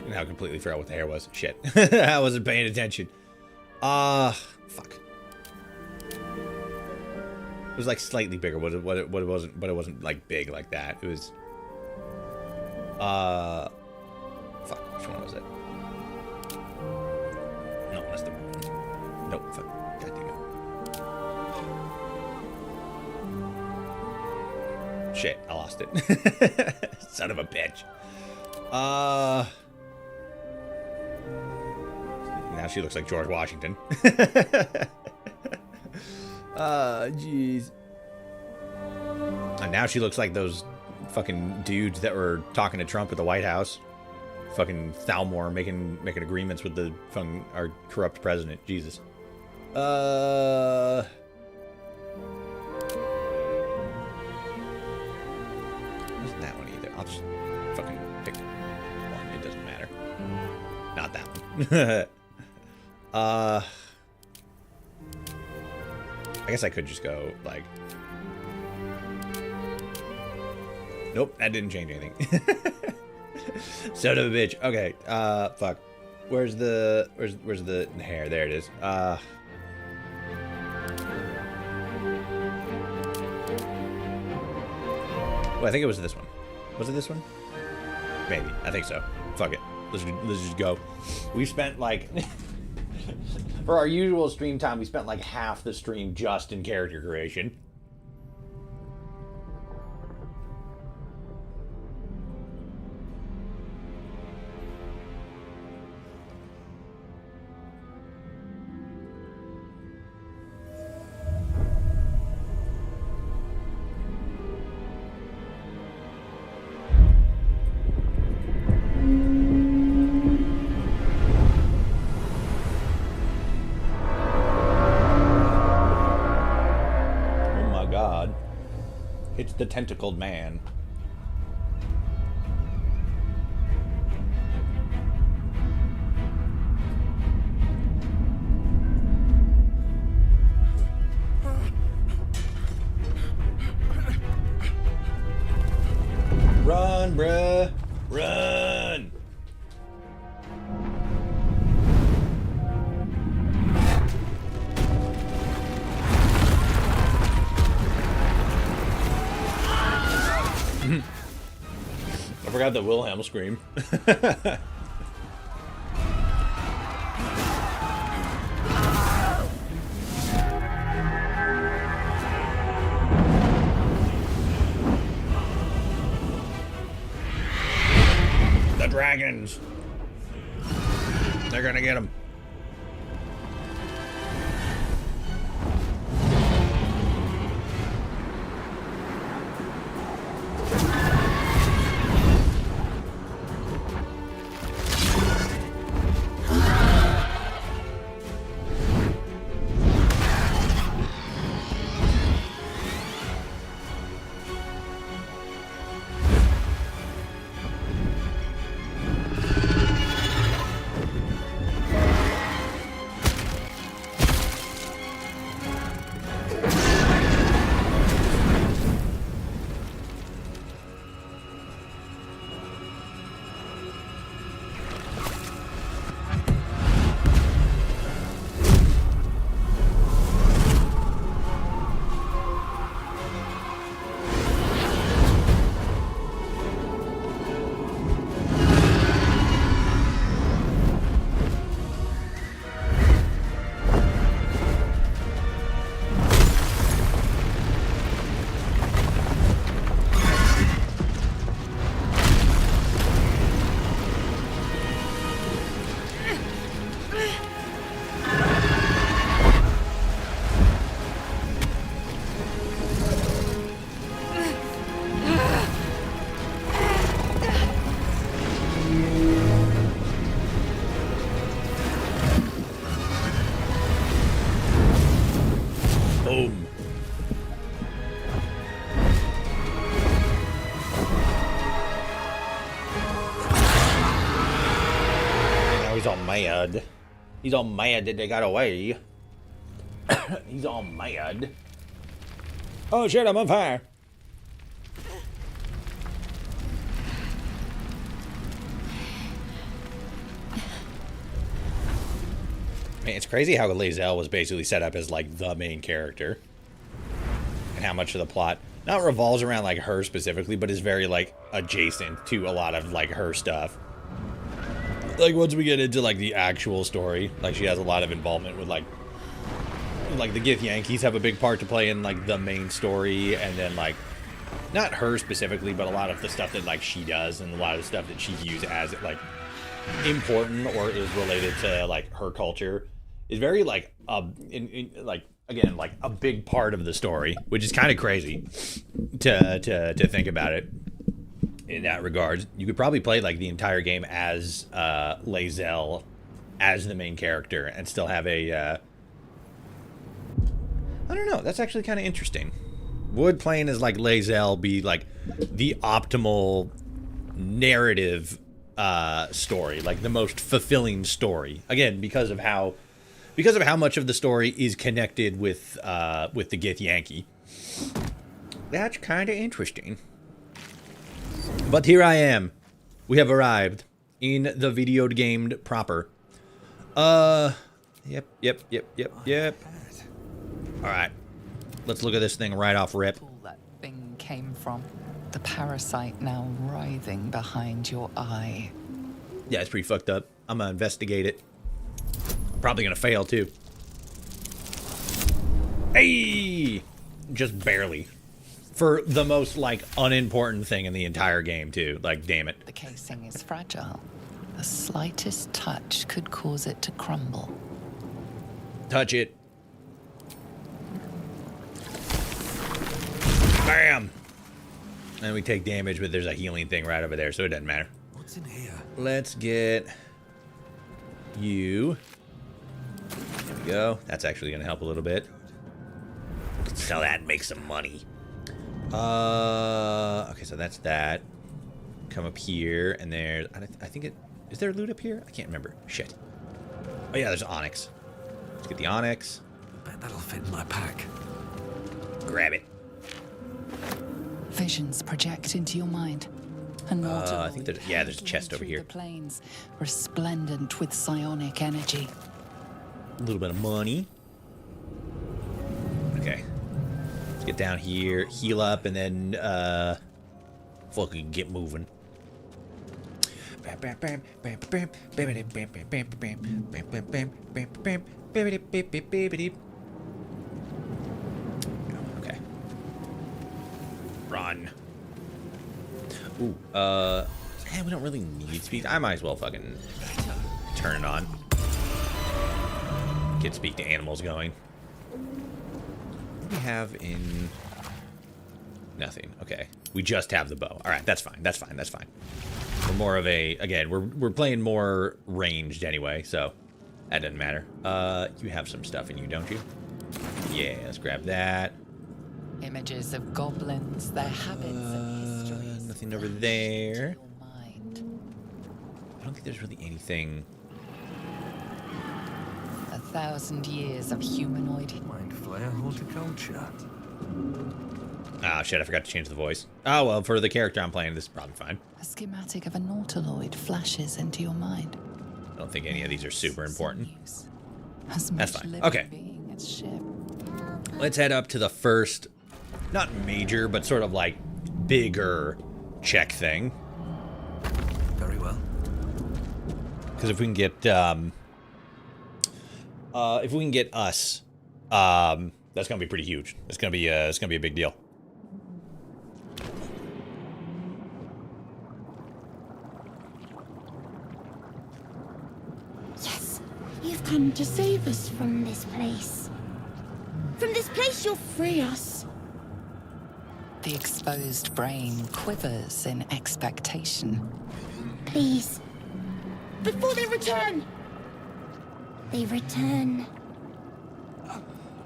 Now I completely forgot what the hair was. Shit. I wasn't paying attention. Fuck. It was like slightly bigger, but it wasn't like big like that. It was fuck, which one was it? No, that's the one. Nope, fuck. God damn shit, I lost it. Son of a bitch. Now she looks like George Washington. Jeez. And now she looks like those fucking dudes that were talking to Trump at the White House. Fucking Thalmor making agreements with the fucking our corrupt president. Jesus. Isn't that one either? I'll just fucking pick one. It doesn't matter. Not that one. I guess I could just go like. Nope, that didn't change anything. Son of a bitch. Okay. Fuck. Where's the hair? There it is. Well, I think it was this one. Was it this one? Maybe. I think so. Fuck it. Let's just go. We spent like for our usual stream time, we spent like half the stream just in character creation. It's the tentacled man. Run, bruh. Run. I forgot the Wilhelm scream. The dragons. They're gonna get him. Boom. Now he's all mad. He's all mad that they got away. He's all mad. Oh shit, I'm on fire. Man, it's crazy how Lae'zel was basically set up as like the main character, and how much of the plot not revolves around like her specifically, but is very like adjacent to a lot of like her stuff. Like once we get into like the actual story, like she has a lot of involvement with like the Gith Yankees have a big part to play in like the main story, and then like not her specifically, but a lot of the stuff that like she does and a lot of the stuff that she views as like important or is related to like her culture is very like like again like a big part of the story, which is kind of crazy to think about it in that regard. You could probably play like the entire game as Lae'zel as the main character and still have a I don't know, that's actually kind of interesting. Would playing as like Lae'zel be like the optimal narrative story, like the most fulfilling story? Again, because of how much of the story is connected with the Githyanki. That's kind of interesting. But here I am. We have arrived in the video game proper. Yep. All right. Let's look at this thing right off rip. That thing came from. The parasite now writhing behind your eye. Yeah, it's pretty fucked up. I'm gonna investigate it. Probably gonna fail too. Hey! Just barely. For the most, like, unimportant thing in the entire game, too. Like, damn it. The casing is fragile. The slightest touch could cause it to crumble. Touch it. Bam! And we take damage, but there's a healing thing right over there, so it doesn't matter. What's in here? Let's get you. There we go. That's actually going to help a little bit. Sell that and make some money. Okay, so that's that. Come up here, and there's, I think is there loot up here? I can't remember. Shit. Oh yeah, there's onyx. Let's get the onyx. Bet that'll fit in my pack. Grab it. Visions project into your mind. I think there's a chest over here. The plains, resplendent with psionic energy. A little bit of money. Okay. Let's get down here, heal up, and then fucking get moving. Okay. Run. Ooh, man, we don't really need speed. I might as well fucking turn it on. Get speak to animals going. What do we have in... Nothing. Okay. We just have the bow. Alright, that's fine. That's fine. That's fine. We're more of a... Again, we're playing more ranged anyway, so that doesn't matter. You have some stuff in you, don't you? Yeah, let's grab that. Images of goblins, their habits and histories. Nothing over there. Your mind. I don't think there's really anything... 1,000 years of humanoid. Mind flayer horticulture. Ah, shit, I forgot to change the voice. Oh, well, for the character I'm playing, this is probably fine. A schematic of a nautiloid flashes into your mind. I don't think any of these are super important. As much That's fine. living Okay. being as ship. Let's head up to the first, not major, but sort of like bigger check thing. Very well. Because if we can get, us, that's gonna be pretty huge. It's gonna be a big deal. Yes, you've come to save us from this place. From this place, you'll free us. The exposed brain quivers in expectation. Please. Before they return. They return.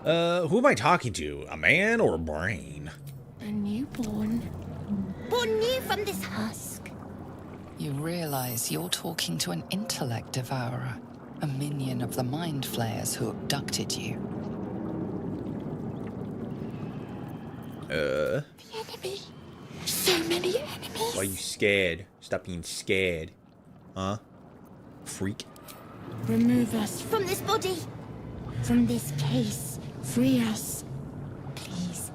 Who am I talking to? A man or a brain? A newborn. Born new from this husk. You realize you're talking to an intellect devourer, a minion of the mind flayers who abducted you. The enemy. So many enemies. Why are you scared? Stop being scared. Huh? Freak. Remove us from this body. From this case. Free us. Please.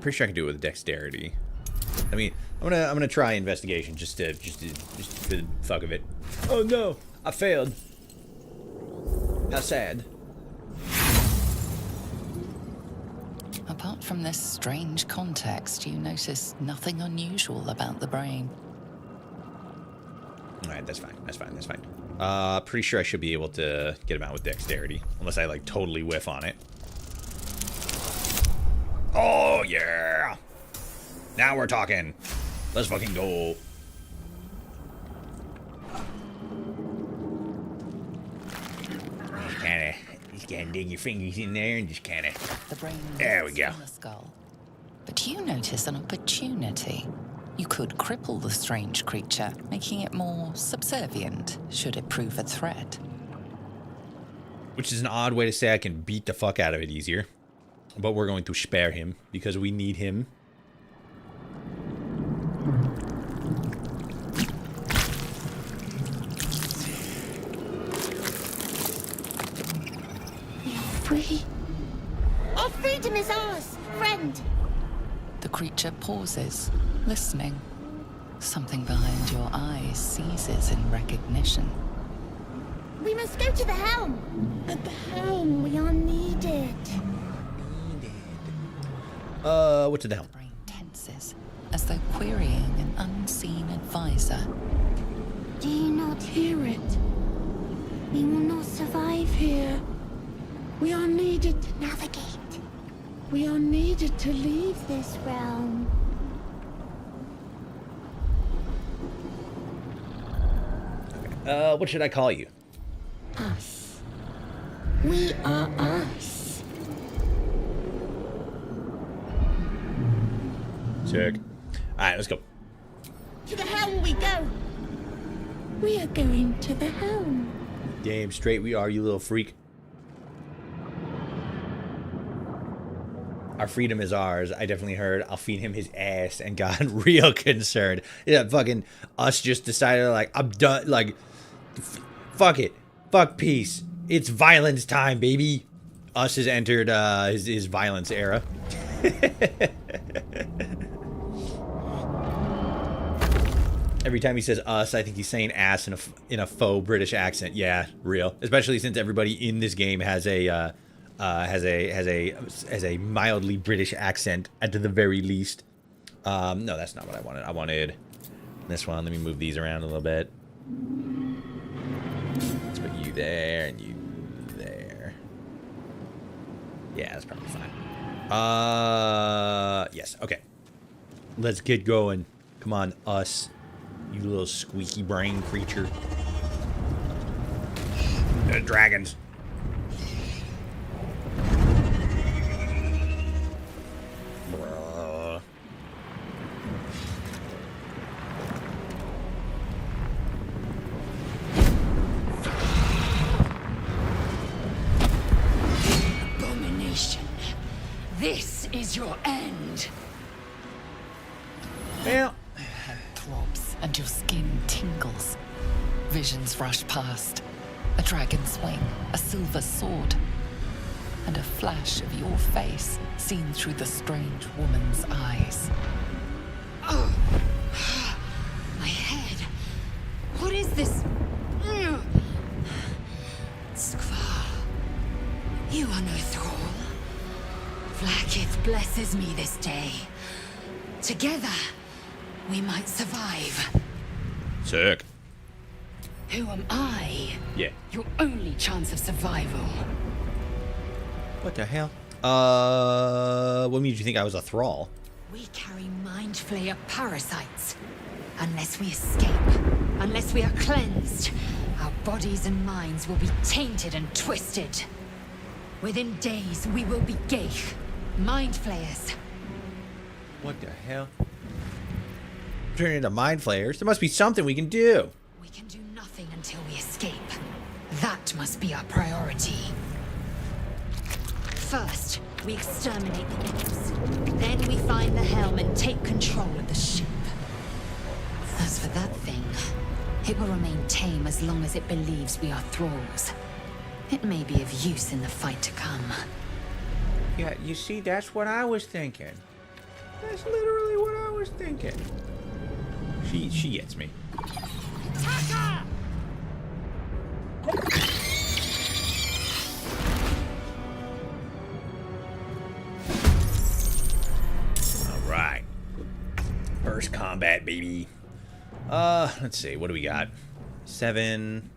Pretty sure I can do it with dexterity. I mean, I'm gonna try investigation just for the fuck of it. Oh no, I failed. How sad. from this strange context, you notice nothing unusual about the brain. Alright, that's fine. That's fine. That's fine. Pretty sure I should be able to get him out with dexterity. Unless I, like, totally whiff on it. Oh, yeah! Now we're talking. Let's fucking go. Just kinda dig your fingers in there and just kinda... The brain There we rests go. on the skull. But you notice an opportunity. You could cripple the strange creature, making it more subservient, should it prove a threat. Which is an odd way to say I can beat the fuck out of it easier. But we're going to spare him, because we need him. We are free. Our freedom is ours, friend. The creature pauses, listening. Something behind your eyes seizes in recognition. We must go to the helm. At the helm, we are needed. What's the hell? Brain tenses, as though querying an unseen advisor. Do you not hear it? We will not survive here. We are needed to navigate. We are needed to leave this realm. What should I call you? Us. We are us. Sick. Alright, let's go. To the helm we go. We are going to the helm. Damn straight we are, you little freak. Our freedom is ours. I definitely heard. I'll feed him his ass and got real concerned. Yeah, fucking us just decided, like, I'm done. Like, fuck it. Fuck peace. It's violence time, baby. Us has entered his violence era. Every time he says us, I think he's saying ass in a faux British accent. Yeah, real. Especially since everybody in this game has a mildly British accent at the very least. No, that's not what I wanted. I wanted this one. Let me move these around a little bit. Let's put you there and you there. Yeah, that's probably fine. Yes, okay. Let's get going. Come on, us. You little squeaky brain creature. Dragons. Bruh. Abomination. This is your end. Well, Throbs and your skin tingles. Visions rush past. A dragon's wing, a silver sword, and a flash of your face seen through the strange woman's eyes. My head. What is this? Skvar. You are no thrall. Vlaakith blesses me this day. Together, we might survive. sick. Who am I? Yeah. Your only chance of survival. What the hell? What made you think I was a thrall? We carry mind flayer parasites. Unless we escape, unless we are cleansed, our bodies and minds will be tainted and twisted. Within days, we will be Geich, mind flayers. What the hell? Turn into mind flayers. There must be something we can do. We can do nothing until we escape. That must be our priority. First, we exterminate the imps. Then we find the helm and take control of the ship. As for that thing, it will remain tame as long as it believes we are thralls. It may be of use in the fight to come. Yeah, you see, that's what I was thinking. That's literally what I was thinking. She gets me. combat, baby. Let's see. What do we got? 7.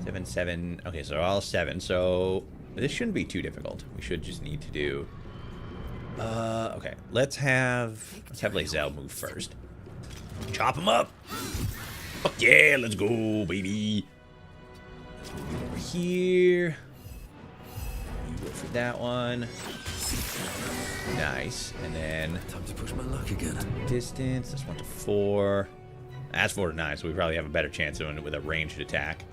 7, 7. Okay, so all 7. So this shouldn't be too difficult. We should just need to do... okay. Let's have Lae'zel move first. Chop him up. Fuck yeah, let's go, baby. Over here. You go for that one. Nice. And then Time to push my luck again. distance. That's 1 to 4. That's 4 to 9, so we probably have a better chance of doing it with a ranged attack.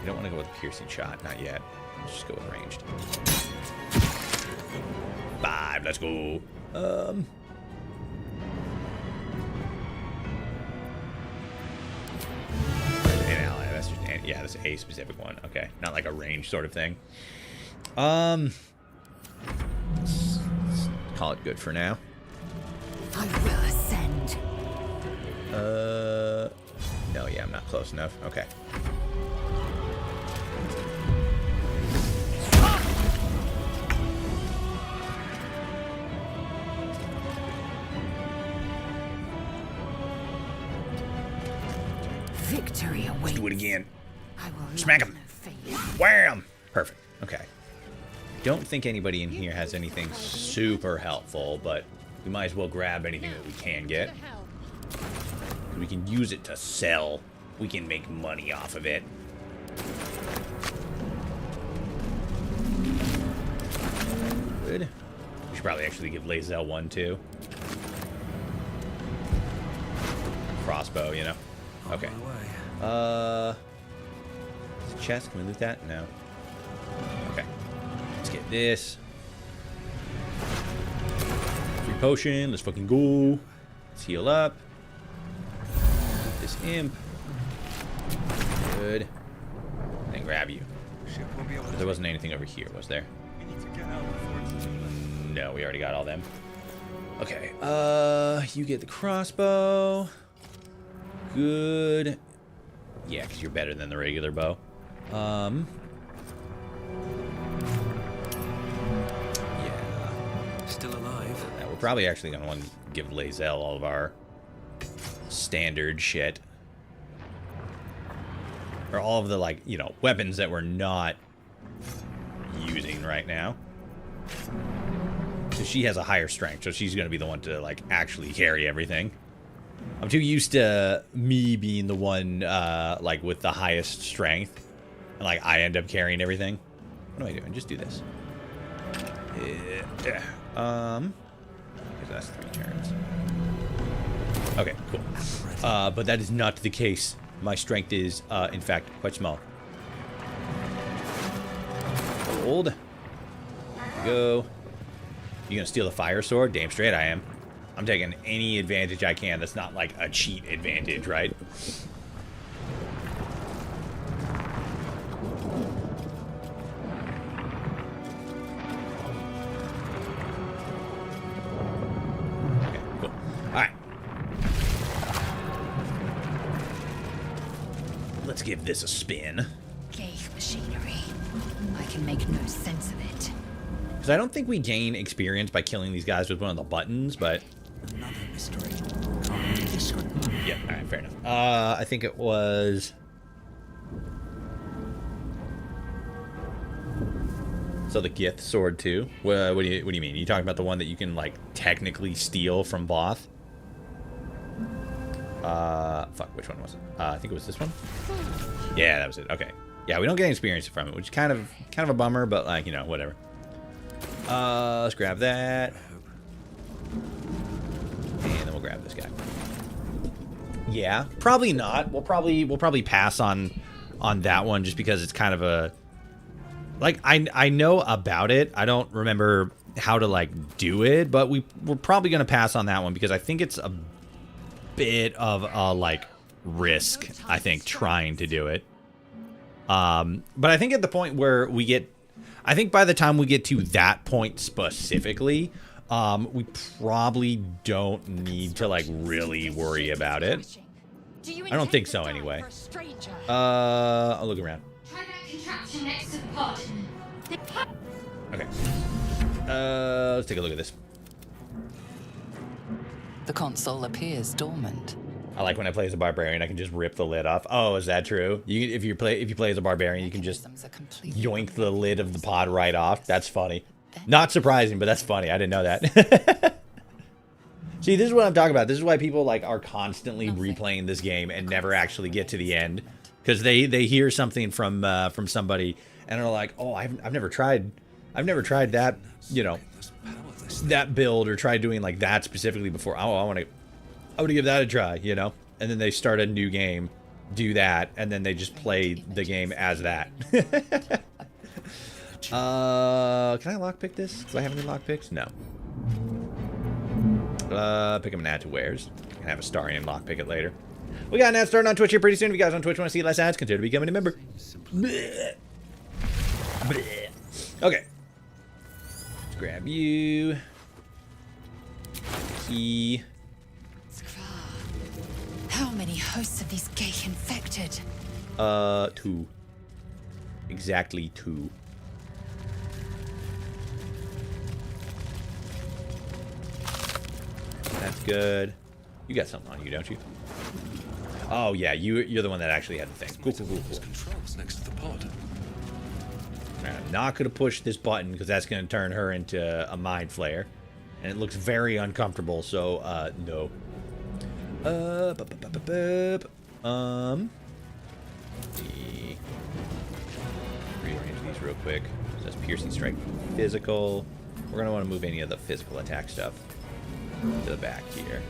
We don't want to go with a piercing shot, not yet. Let's just go with ranged. 5, let's go. An ally. That's just yeah, that's a specific one. Okay, not like a range sort of thing. Let's call it good for now. I will ascend. No, yeah, I'm not close enough. Okay. Victory awaits. Let's do it again. I will Smack not him. know failure. Wham! Perfect. Okay. Don't think anybody in here has anything super helpful, but we might as well grab anything that we can get. We can use it to sell. We can make money off of it. Good. We should probably actually give Lae'zel one too. Crossbow, you know. Okay. On my way. Is it chest? Can we loot that? No. Okay. Let's get this. Free potion. Let's fucking go. Let's heal up. Loot this imp. Good. And then grab you. Ship won't be able to. There wasn't anything over here, was there? We need to get out before it's too late. No, we already got all them. Okay. You get the crossbow. Good. Yeah, because you're better than the regular bow. Yeah. Still alive. Yeah, we're probably actually going to want to give Lae'zel all of our standard shit. Or all of the, like, you know, weapons that we're not using right now. So she has a higher strength, so she's going to be the one to, like, actually carry everything. I'm too used to me being the one, like, with the highest strength. And, like, I end up carrying everything. What am I doing? Just do this. Yeah. That's 3 turns. Okay, cool. But that is not the case. My strength is, in fact, quite small. Hold. There we go. You gonna steal the fire sword? Damn straight I am. I'm taking any advantage I can that's not like a cheat advantage, right? Okay, cool. Alright. Let's give this a spin. Ghaik machinery. I can make no sense of it. Because I don't think we gain experience by killing these guys with one of the buttons, but... Another mystery. Can't read this one. yeah, alright, fair enough. I think it was... So the Gith sword too? What do you mean? Are you talking about the one that you can, like, technically steal from Both? Fuck, which one was it? I think it was this one? Yeah, that was it. Okay. Yeah, we don't get any experience from it, which is kind of a bummer, but, like, you know, whatever. Let's grab that. And then we'll grab this guy. Yeah, probably not. We'll probably pass on that one just because it's kind of a... Like, I know about it. I don't remember how to, like, do it, but we're probably going to pass on that one because I think it's a bit of a, like, risk, I think, trying to do it. But I think at the point where we get... I think by the time we get to that point specifically, we probably don't need to, like, really worry about it. I don't think so, anyway. I'll look around. Try that contraption next to the pod. Okay. Let's take a look at this. The console appears dormant. I like when I play as a barbarian, I can just rip the lid off. Oh, is that true? If you play as a barbarian, you can just Mechanisms are completely yoink the lid of the pod right off. That's funny. Not surprising, but that's funny. I didn't know that. See, this is what I'm talking about. This is why people like are constantly replaying this game and never actually get to the end, because they hear something from somebody and are like, oh, I've never tried that, you know, that build or tried doing like that specifically before. Oh, I want to give that a try, you know. And then they start a new game, do that, and then they just play the game as that. Can I lockpick this? Do I have any lockpicks? No. Pick them and add to wares. Can have a star and lockpick it later. We got an ad starting on Twitch here pretty soon. If you guys on Twitch want to see less ads, consider becoming a member. Blech. Blech. Okay. Let's grab you. Key. How many hosts of these gay infected? 2. Exactly 2. That's good. You got something on you, don't you? Oh yeah, you're the one that actually had the thing. Cool. Controls next to the pod. I'm not gonna push this button because that's gonna turn her into a mind flayer, and it looks very uncomfortable. So no. Rearrange these real quick. So that's piercing strike, physical. We're gonna want to move any of the physical attack stuff to the back here.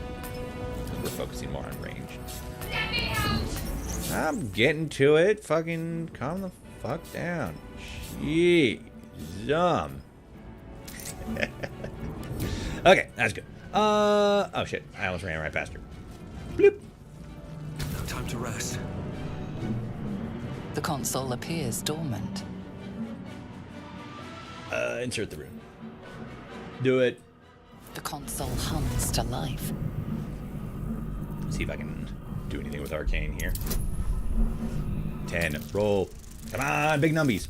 We're focusing more on range. Let me out! I'm getting to it. Fucking calm the fuck down. Jeez. Okay, that's good. Oh shit. I almost ran right past her. Bloop. No time to rest. The console appears dormant. Insert the rune. Do it. The console hums to life. See if I can do anything with arcane here. 10. Roll. Come on, big numbies.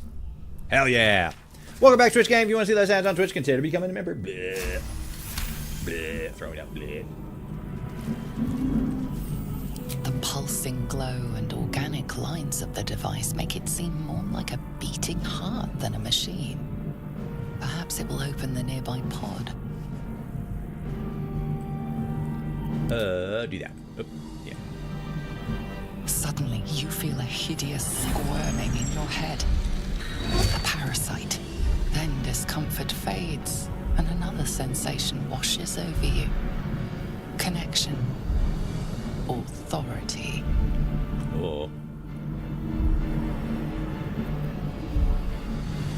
Hell yeah. Welcome back to Twitch Game. If you want to see those ads on Twitch, consider becoming a member. Bleh. Bleh. Throw it up. Bleh. The pulsing glow and organic lines of the device make it seem more like a beating heart than a machine. Perhaps it will open the nearby pod. Do that. Oh, yeah. Suddenly, you feel a hideous squirming in your head. A parasite. Then discomfort fades, and another sensation washes over you. Connection. Authority. Oh.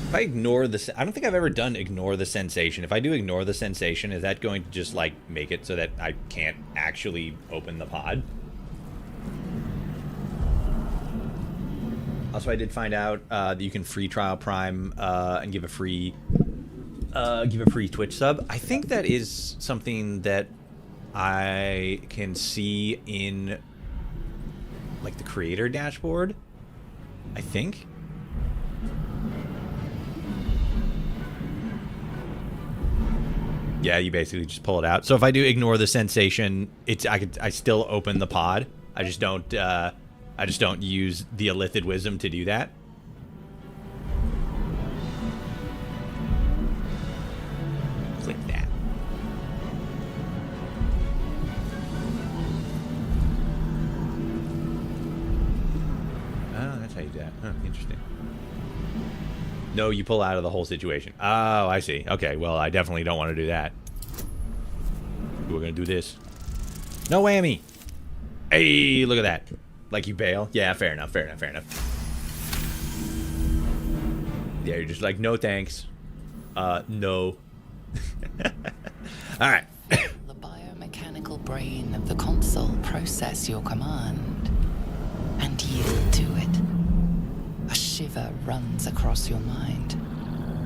If I ignore the... I don't think I've ever done ignore the sensation. If I do ignore the sensation, is that going to just, like, make it so that I can't actually open the pod? Also, I did find out that you can free trial Prime and give a free Twitch sub. I think that is something that I can see in, like, the creator dashboard. I think. Yeah, you basically just pull it out. So if I do ignore the sensation, I still open the pod. I just don't use the Illithid Wisdom to do that. Click that. Oh, that's how you do that. Huh, interesting. No, you pull out of the whole situation. Oh, I see. Okay, well, I definitely don't want to do that. We're going to do this. No whammy. Hey, look at that. Like you bail? Yeah, fair enough, fair enough, fair enough. Yeah, you're just like, no thanks. No. Alright. The biomechanical brain of the console process your command and yield to it. A shiver runs across your mind.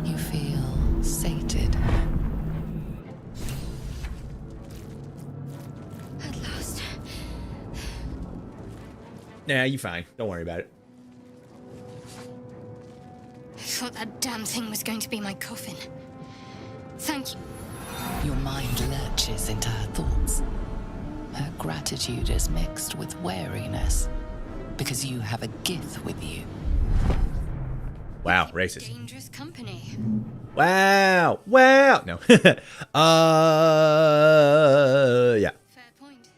You feel sated. At last. Nah, you're fine. Don't worry about it. I thought that damn thing was going to be my coffin. Thank you. Your mind lurches into her thoughts. Her gratitude is mixed with wariness, because you have a Gith with you. Wow, racist. Dangerous company. Wow. Wow. No. Yeah. Fair point.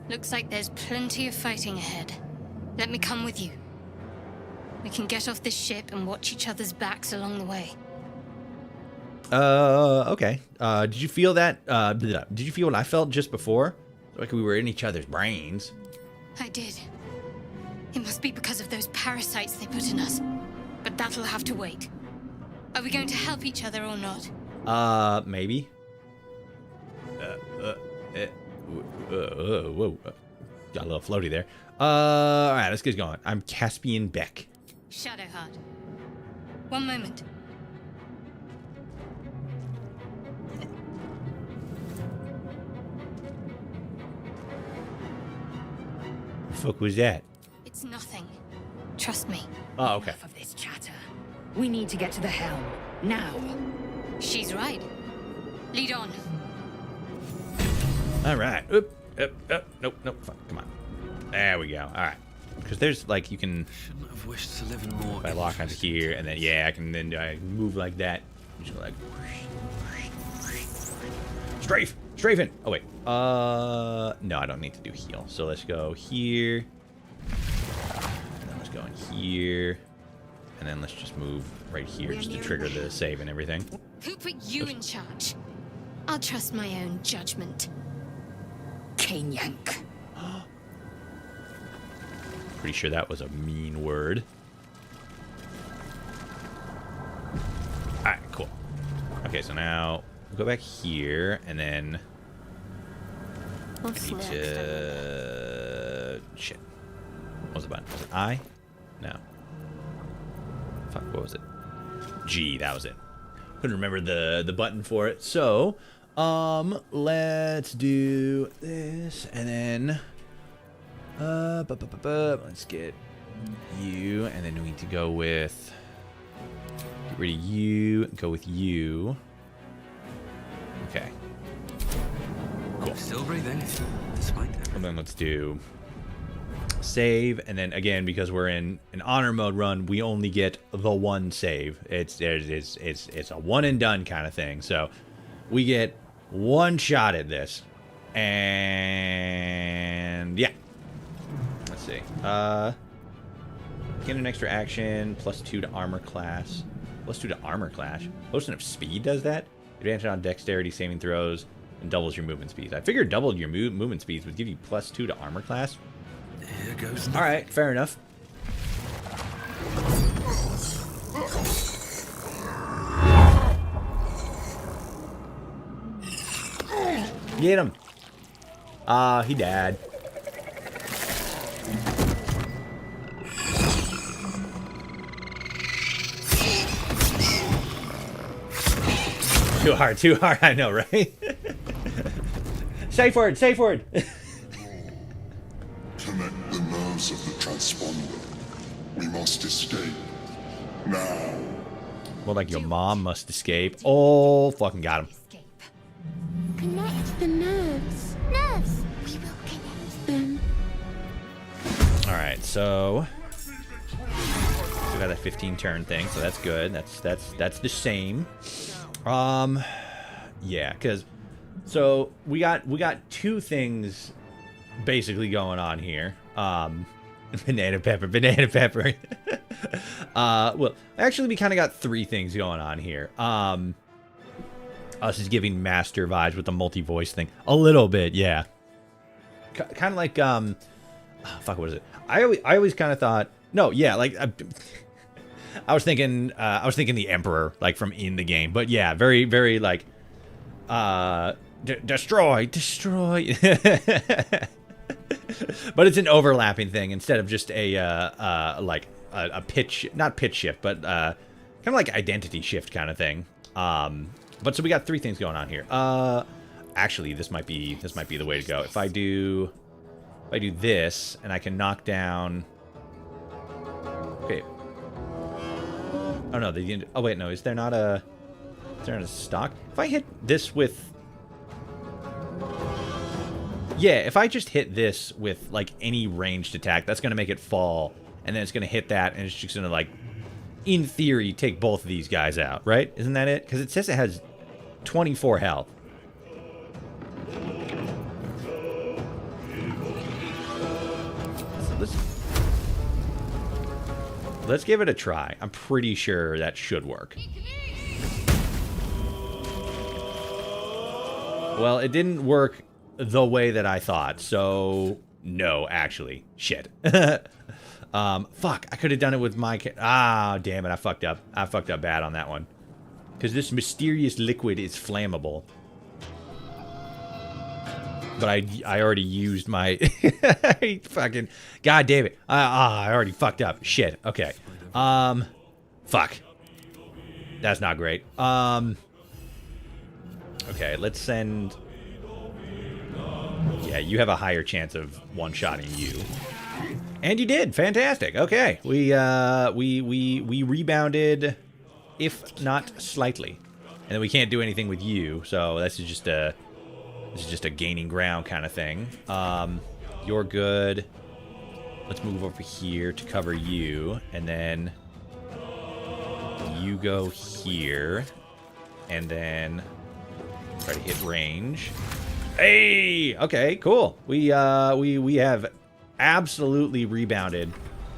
Looks like there's plenty of fighting ahead. Let me come with you. We can get off this ship and watch each other's backs along the way. Okay. Did you feel that? Did you feel what I felt just before? Like we were in each other's brains. I did. It must be because of those parasites they put in us. But that'll have to wait. Are we going to help each other or not? Maybe. Whoa. Got a little floaty there. Alright, let's get going. I'm Caspian Beck. Shadowheart. One moment. The fuck was that? It's nothing. Trust me. Oh, okay. Enough of this chatter. We need to get to the helm. Now. She's right. Lead on. Alright. Nope. Fuck, come on. There we go. Alright. Because there's, like, you can... Shouldn't have wished to live in more. If I lock onto here, and then, yeah, I can then move like that. Just go like... Strafing! Oh, wait. No, I don't need to do heal. So let's go here. And then let's go in here. And then let's just move right here just to trigger the save and everything. Who put you in charge? I'll trust my own judgment. Cane yank. Pretty sure that was a mean word. Alright, cool. Okay, so now we'll go back here, and then I need to... Shit. What was the button? Was it I? No. Fuck, what was it? G, that was it. Couldn't remember the button for it. So, let's do this, and then... let's get you, and then we need to go with... Get rid of you, go with you. Okay. Cool. Still breathing, despite And everything. then let's do save, and then again, because we're in an honor mode run, we only get the one save. It's a one and done kind of thing. So we get one shot at this, and yeah. Let's see. Get an extra action, +2 to armor class. +2 to armor class. Potion of speed does that. Advantage on dexterity saving throws and doubles your movement speeds. I figured doubled your movement speeds would give you +2 to armor class. Here goes. All right, fair enough. Get him. He died. Too hard, I know, right? Safe word. Connect the nerves of the transponder. We must escape. Now. Well, like your mom must escape. Oh, fucking got him. Escape. Connect the nerves. Nerves. We will connect them. All right, so we got that 15 turn thing, so that's good. That's the same. Yeah, because so we got two things basically going on here. Banana pepper. Well, actually, we kind of got three things going on here. Us is giving master vibes with the multi-voice thing a little bit, yeah. Kind of like fuck, what is it? I always kind of thought, no, yeah, like I was thinking the Emperor, like from in the game, but yeah, very, very like destroy. But it's an overlapping thing instead of just like a pitch, not pitch shift, but kind of like identity shift kind of thing. But so we got three things going on here. Actually, this might be the way to go. If I do this and I can knock down. Okay. Oh no, oh wait, no. Is there not a stock? If I hit this with Yeah, if I just hit this with, like, any ranged attack, that's going to make it fall. And then it's going to hit that, and it's just going to, like, in theory, take both of these guys out, right? Isn't that it? Because it says it has 24 health. So let's give it a try. I'm pretty sure that should work. Well, it didn't work the way that I thought, so no, actually. Shit. Fuck, I could have done it with my... Ah, damn it, I fucked up. I fucked up bad on that one. Because this mysterious liquid is flammable. But I already used my... fucking... God damn it. I already fucked up. Shit, okay. Fuck. That's not great. Okay, let's send... Yeah, you have a higher chance of one-shotting you. And you did. Fantastic. Okay. We rebounded, if not slightly. And then we can't do anything with you, so this is just a gaining ground kind of thing. You're good. Let's move over here to cover you, and then you go here, and then try to hit range. Hey! Okay, cool. We have absolutely rebounded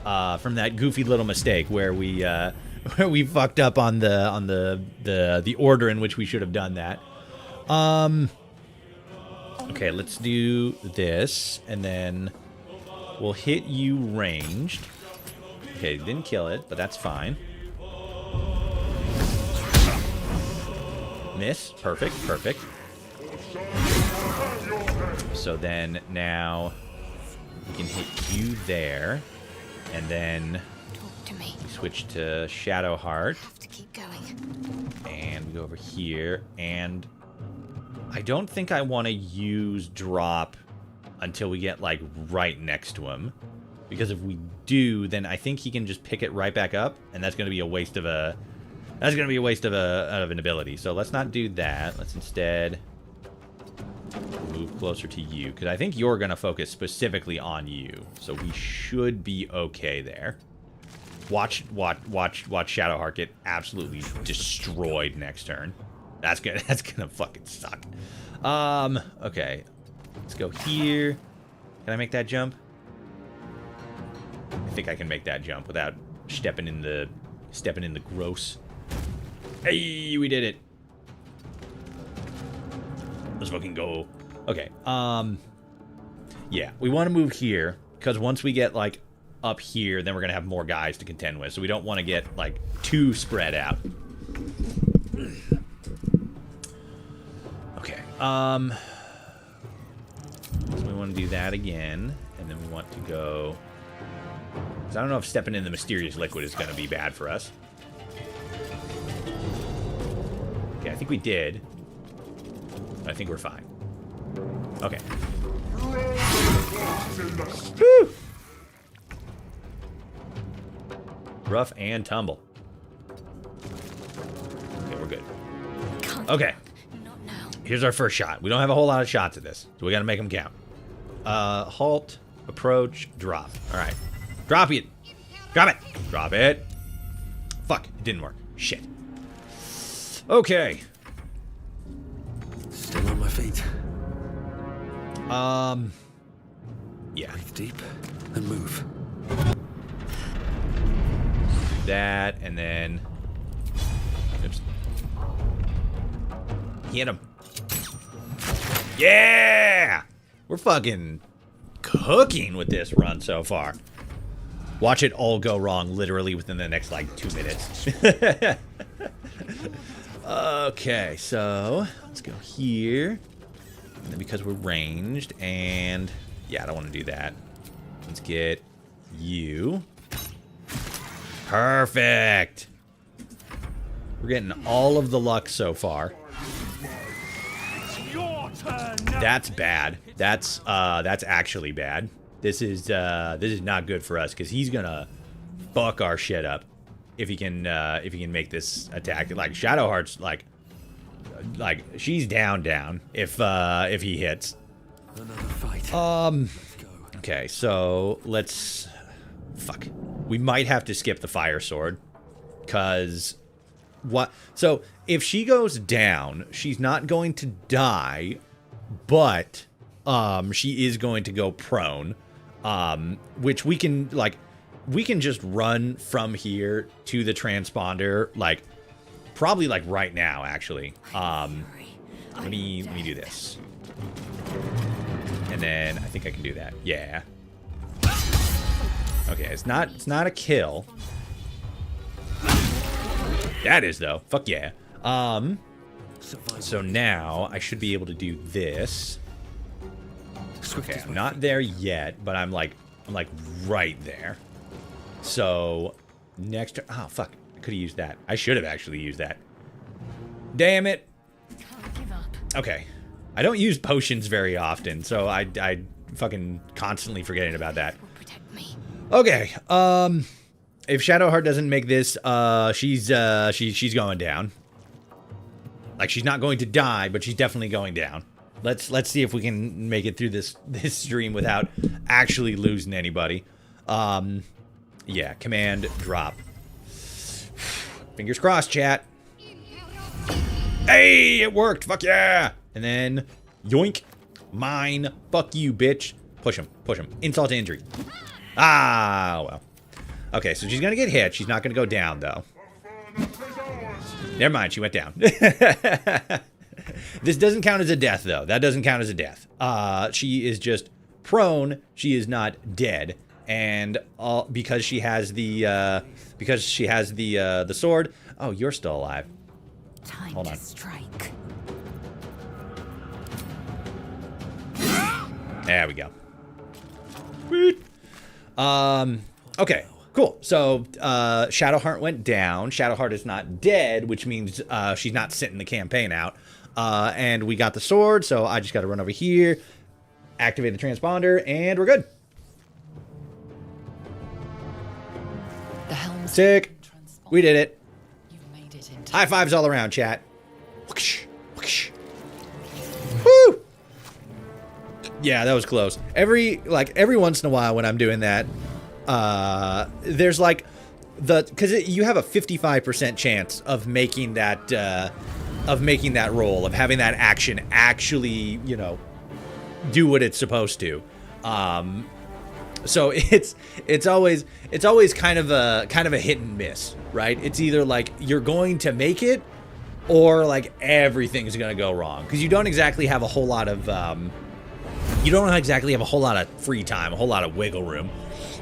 from that goofy little mistake where we fucked up on the order in which we should have done that. Okay, let's do this, and then we'll hit you ranged. Okay, didn't kill it, but that's fine. Miss. Perfect, perfect. So then now we can hit you there, and then Talk to me. switch to Shadowheart, Have to keep going. and we go over here, and I don't think I want to use drop until we get like right next to him, because if we do, then I think he can just pick it right back up, and that's going to be a waste of an ability. So let's not do that. Let's instead move closer to you, because I think you're going to focus specifically on you. So we should be okay there. Watch Shadowheart get absolutely destroyed next turn. That's gonna fucking suck. Okay. Let's go here. Can I make that jump? I think I can make that jump without stepping in the gross. Hey, we did it. Let's fucking go. Okay. Yeah, we want to move here because once we get like up here, then we're gonna have more guys to contend with. So we don't want to get like too spread out. Okay. So we want to do that again, and then we want to go. Because I don't know if stepping in the mysterious liquid is going to be bad for us. Okay, I think we did. I think we're fine. Okay. Woo! Rough and tumble. Okay, we're good. Okay. Not now. Here's our first shot. We don't have a whole lot of shots at this, so we got to make them count. Halt, approach, drop. All right. Drop it. Drop it. Drop it. Fuck, it didn't work. Shit. Okay. Still on my feet. Yeah. Breathe deep and move. Do that, and then... Oops. Hit him. Yeah! We're fucking cooking with this run so far. Watch it all go wrong literally within the next, like, 2 minutes. Okay, so let's go here. And then because we're ranged, and yeah, I don't want to do that. Let's get you. Perfect. We're getting all of the luck so far. That's bad. That's actually bad. This is not good for us because he's gonna fuck our shit up if he can make this attack. Like Shadowheart's like she's down if he hits. Another fight. Okay, so let's... Fuck. We might have to skip the fire sword. Because... What? So, if she goes down, she's not going to die, but she is going to go prone. Which we can, like... We can just run from here to the transponder, like... Probably, like, right now, actually. Let me do this. And then I think I can do that. Yeah. Okay, it's not a kill. That is though. Fuck yeah. So now I should be able to do this. Okay, I'm not there yet, but I'm like right there. So next oh fuck. I could have used that. I should have actually used that. Damn it. Okay. I don't use potions very often, so I fucking constantly forgetting about that. Okay, if Shadowheart doesn't make this, she's going down. Like, she's not going to die, but she's definitely going down. Let's see if we can make it through this stream without actually losing anybody. Yeah, command drop. Fingers crossed, chat. Hey, it worked. Fuck yeah. And then, yoink, mine, fuck you, bitch. Push him. Insult to injury. Ah, well. Okay, so she's gonna get hit. She's not gonna go down, though. Never mind, she went down. This doesn't count as a death, though. That doesn't count as a death. She is just prone. She is not dead. And because she has the sword. Oh, you're still alive. Hold on. Strike. There we go. Sweet. Okay, cool. So, Shadowheart went down. Shadowheart is not dead, which means she's not sitting the campaign out. And we got the sword, so I just got to run over here, activate the transponder, and we're good. The helm's Sick. We did it. You've made it in High time. fives all around, chat. Whoosh, whoosh. Woo! Yeah, that was close. Every once in a while when I'm doing that, there's like because you have a 55% chance of making that roll, of having that action actually, you know, do what it's supposed to. So it's always kind of a hit and miss, right? It's either like you're going to make it, or like everything's gonna go wrong, because you don't exactly have a whole lot of free time, a whole lot of wiggle room,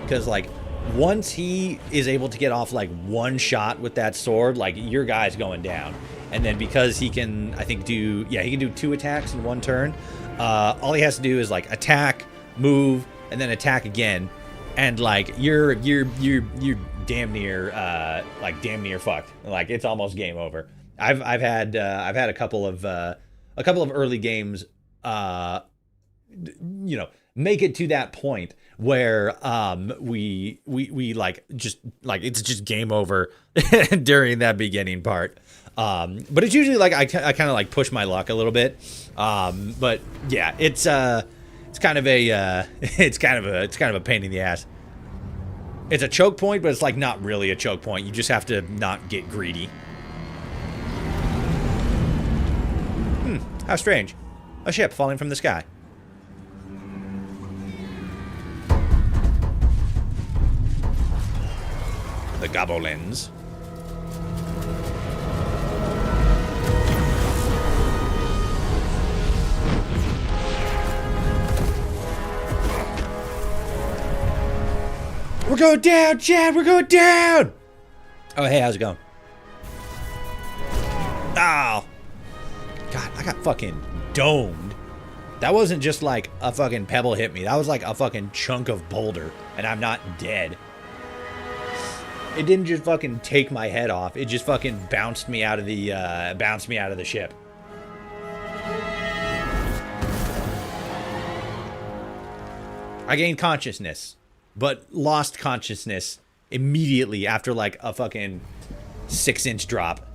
because like once he is able to get off like one shot with that sword, like your guy's going down. And then because he can, I think he can do 2 attacks in 1 turn. All he has to do is like attack, move, and then attack again, and like you're damn near fucked. Like it's almost game over. I've had a couple of early games, you know, make it to that point where we like it's just game over during that beginning part. But it's usually like I kind of like push my luck a little bit. But yeah, it's kind of a pain in the ass. It's a choke point, but it's like not really a choke point. You just have to not get greedy. How strange. A ship falling from the sky. The goblins. We're going down, Chad! We're going down! Oh, hey, how's it going? Oh. God, I got fucking domed. That wasn't just like a fucking pebble hit me. That was like a fucking chunk of boulder, and I'm not dead. It didn't just fucking take my head off. It just fucking bounced me out of the ship. I gained consciousness, but lost consciousness immediately after like a fucking 6-inch drop.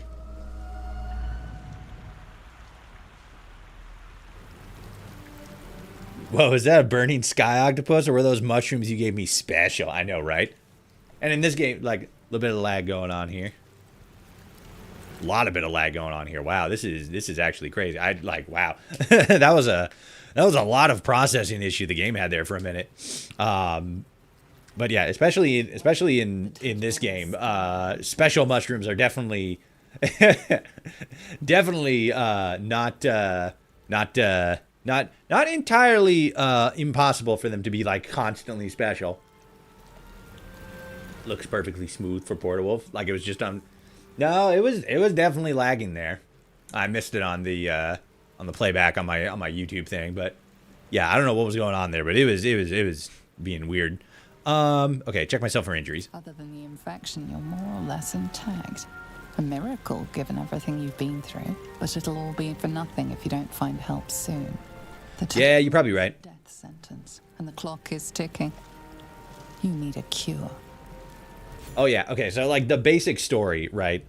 Whoa, is that a burning sky octopus, or were those mushrooms you gave me special? I know, right? And in this game, like, a little bit of lag going on here. A lot of bit of lag going on here. Wow, this is actually crazy. I like, wow. that was a lot of processing issue the game had there for a minute. But yeah, especially in this game, special mushrooms are definitely not entirely impossible for them to be like constantly special. Looks perfectly smooth for Portal Wolf, like it was just on. No, it was definitely lagging there. I missed it on the playback on my YouTube thing, but yeah, I don't know what was going on there, but it was being weird. Okay, check myself for injuries. Other than the infection, you're more or less intact. A miracle, given everything you've been through. But it'll all be for nothing if you don't find help soon. Yeah, you're probably right. Death sentence, and the clock is ticking. You need a cure. Oh yeah, okay, so like the basic story, right?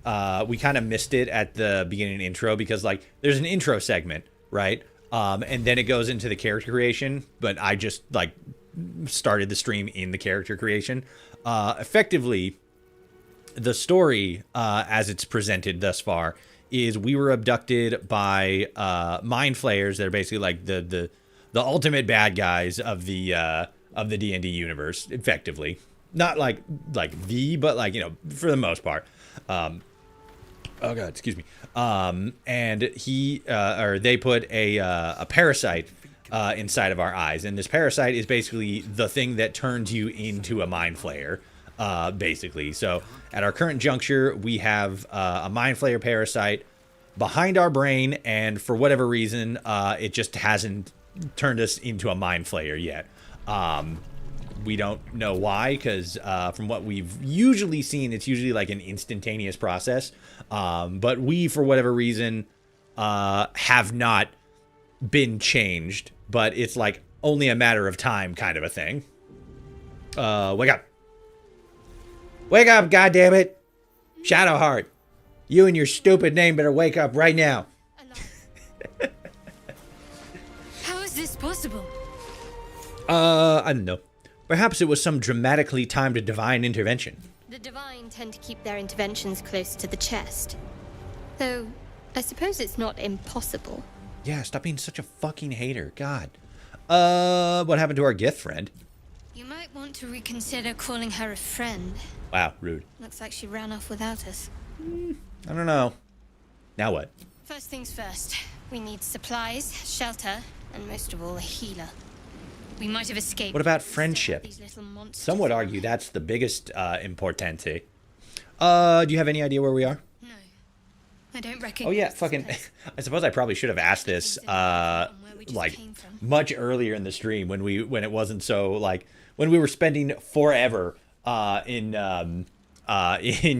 We kind of missed it at the beginning intro because like there's an intro segment, right? And then it goes into the character creation, but I just like started the stream in the character creation. Effectively, the story as it's presented thus far is we were abducted by mind flayers that are basically like the ultimate bad guys of the D&D universe, effectively. Not like the, but like, you know, for the most part. Oh god, excuse me. And they put a parasite inside of our eyes, and this parasite is basically the thing that turns you into a mind flayer, basically. So at our current juncture, we have a mind flayer parasite behind our brain, and for whatever reason, it just hasn't turned us into a mind flayer yet. We don't know why, because from what we've usually seen, it's usually like an instantaneous process. But we, for whatever reason, have not been changed. But it's like only a matter of time kind of a thing. Wake up. Wake up, goddammit. Shadowheart. You and your stupid name better wake up right now. How is this possible? I don't know. Perhaps it was some dramatically timed divine intervention. The divine tend to keep their interventions close to the chest. Though, I suppose it's not impossible. Yeah, stop being such a fucking hater. God. What happened to our gift friend? You might want to reconsider calling her a friend. Wow, rude. Looks like she ran off without us. I don't know. Now what? First things first. We need supplies, shelter, and most of all, a healer. We might have escaped. What about friendship? These little monsters. Some would argue that's the biggest importante. Do you have any idea where we are? No. I don't recognize. Oh yeah, fucking. I suppose I probably should have asked this like much earlier in the stream when it wasn't so like when we were spending forever in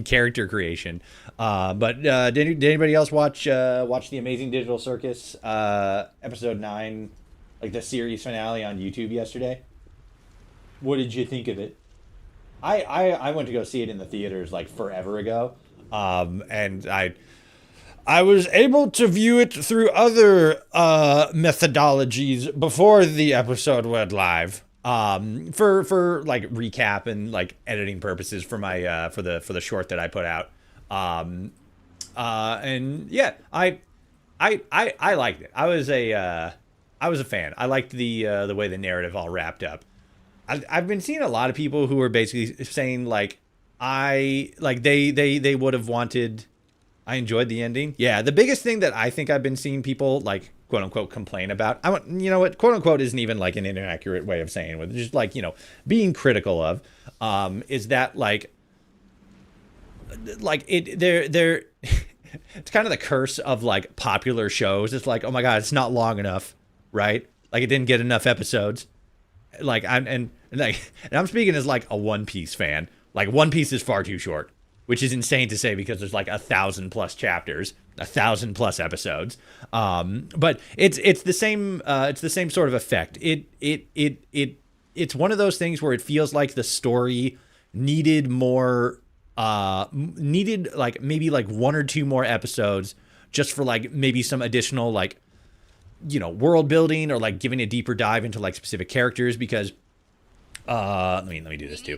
character creation. But did anybody else watch the Amazing Digital Circus episode 9, like the series finale on YouTube yesterday? What did you think of it? I went to go see it in the theaters like forever ago, and I was able to view it through other methodologies before the episode went live. For like recap and like editing purposes for my for the short that I put out. And yeah, I liked it. I was a fan. I liked the way the narrative all wrapped up. I've been seeing a lot of people who are basically saying like they would have wanted. I enjoyed the ending. Yeah, the biggest thing that I think I've been seeing people like quote unquote complain about. You know what, quote unquote isn't even like an inaccurate way of saying it. Just like, you know, being critical of is that like they're it's kind of the curse of like popular shows. It's like, oh my god, it's not long enough, right? Like it didn't get enough episodes. Like I'm speaking as like a One Piece fan. Like One Piece is far too short, which is insane to say because there's like 1,000+ chapters, 1,000+ episodes. But it's the same sort of effect. It's one of those things where it feels like the story needed more, needed like maybe like 1 or 2 more episodes just for like maybe some additional like world building or like giving a deeper dive into like specific characters, because let me do this too.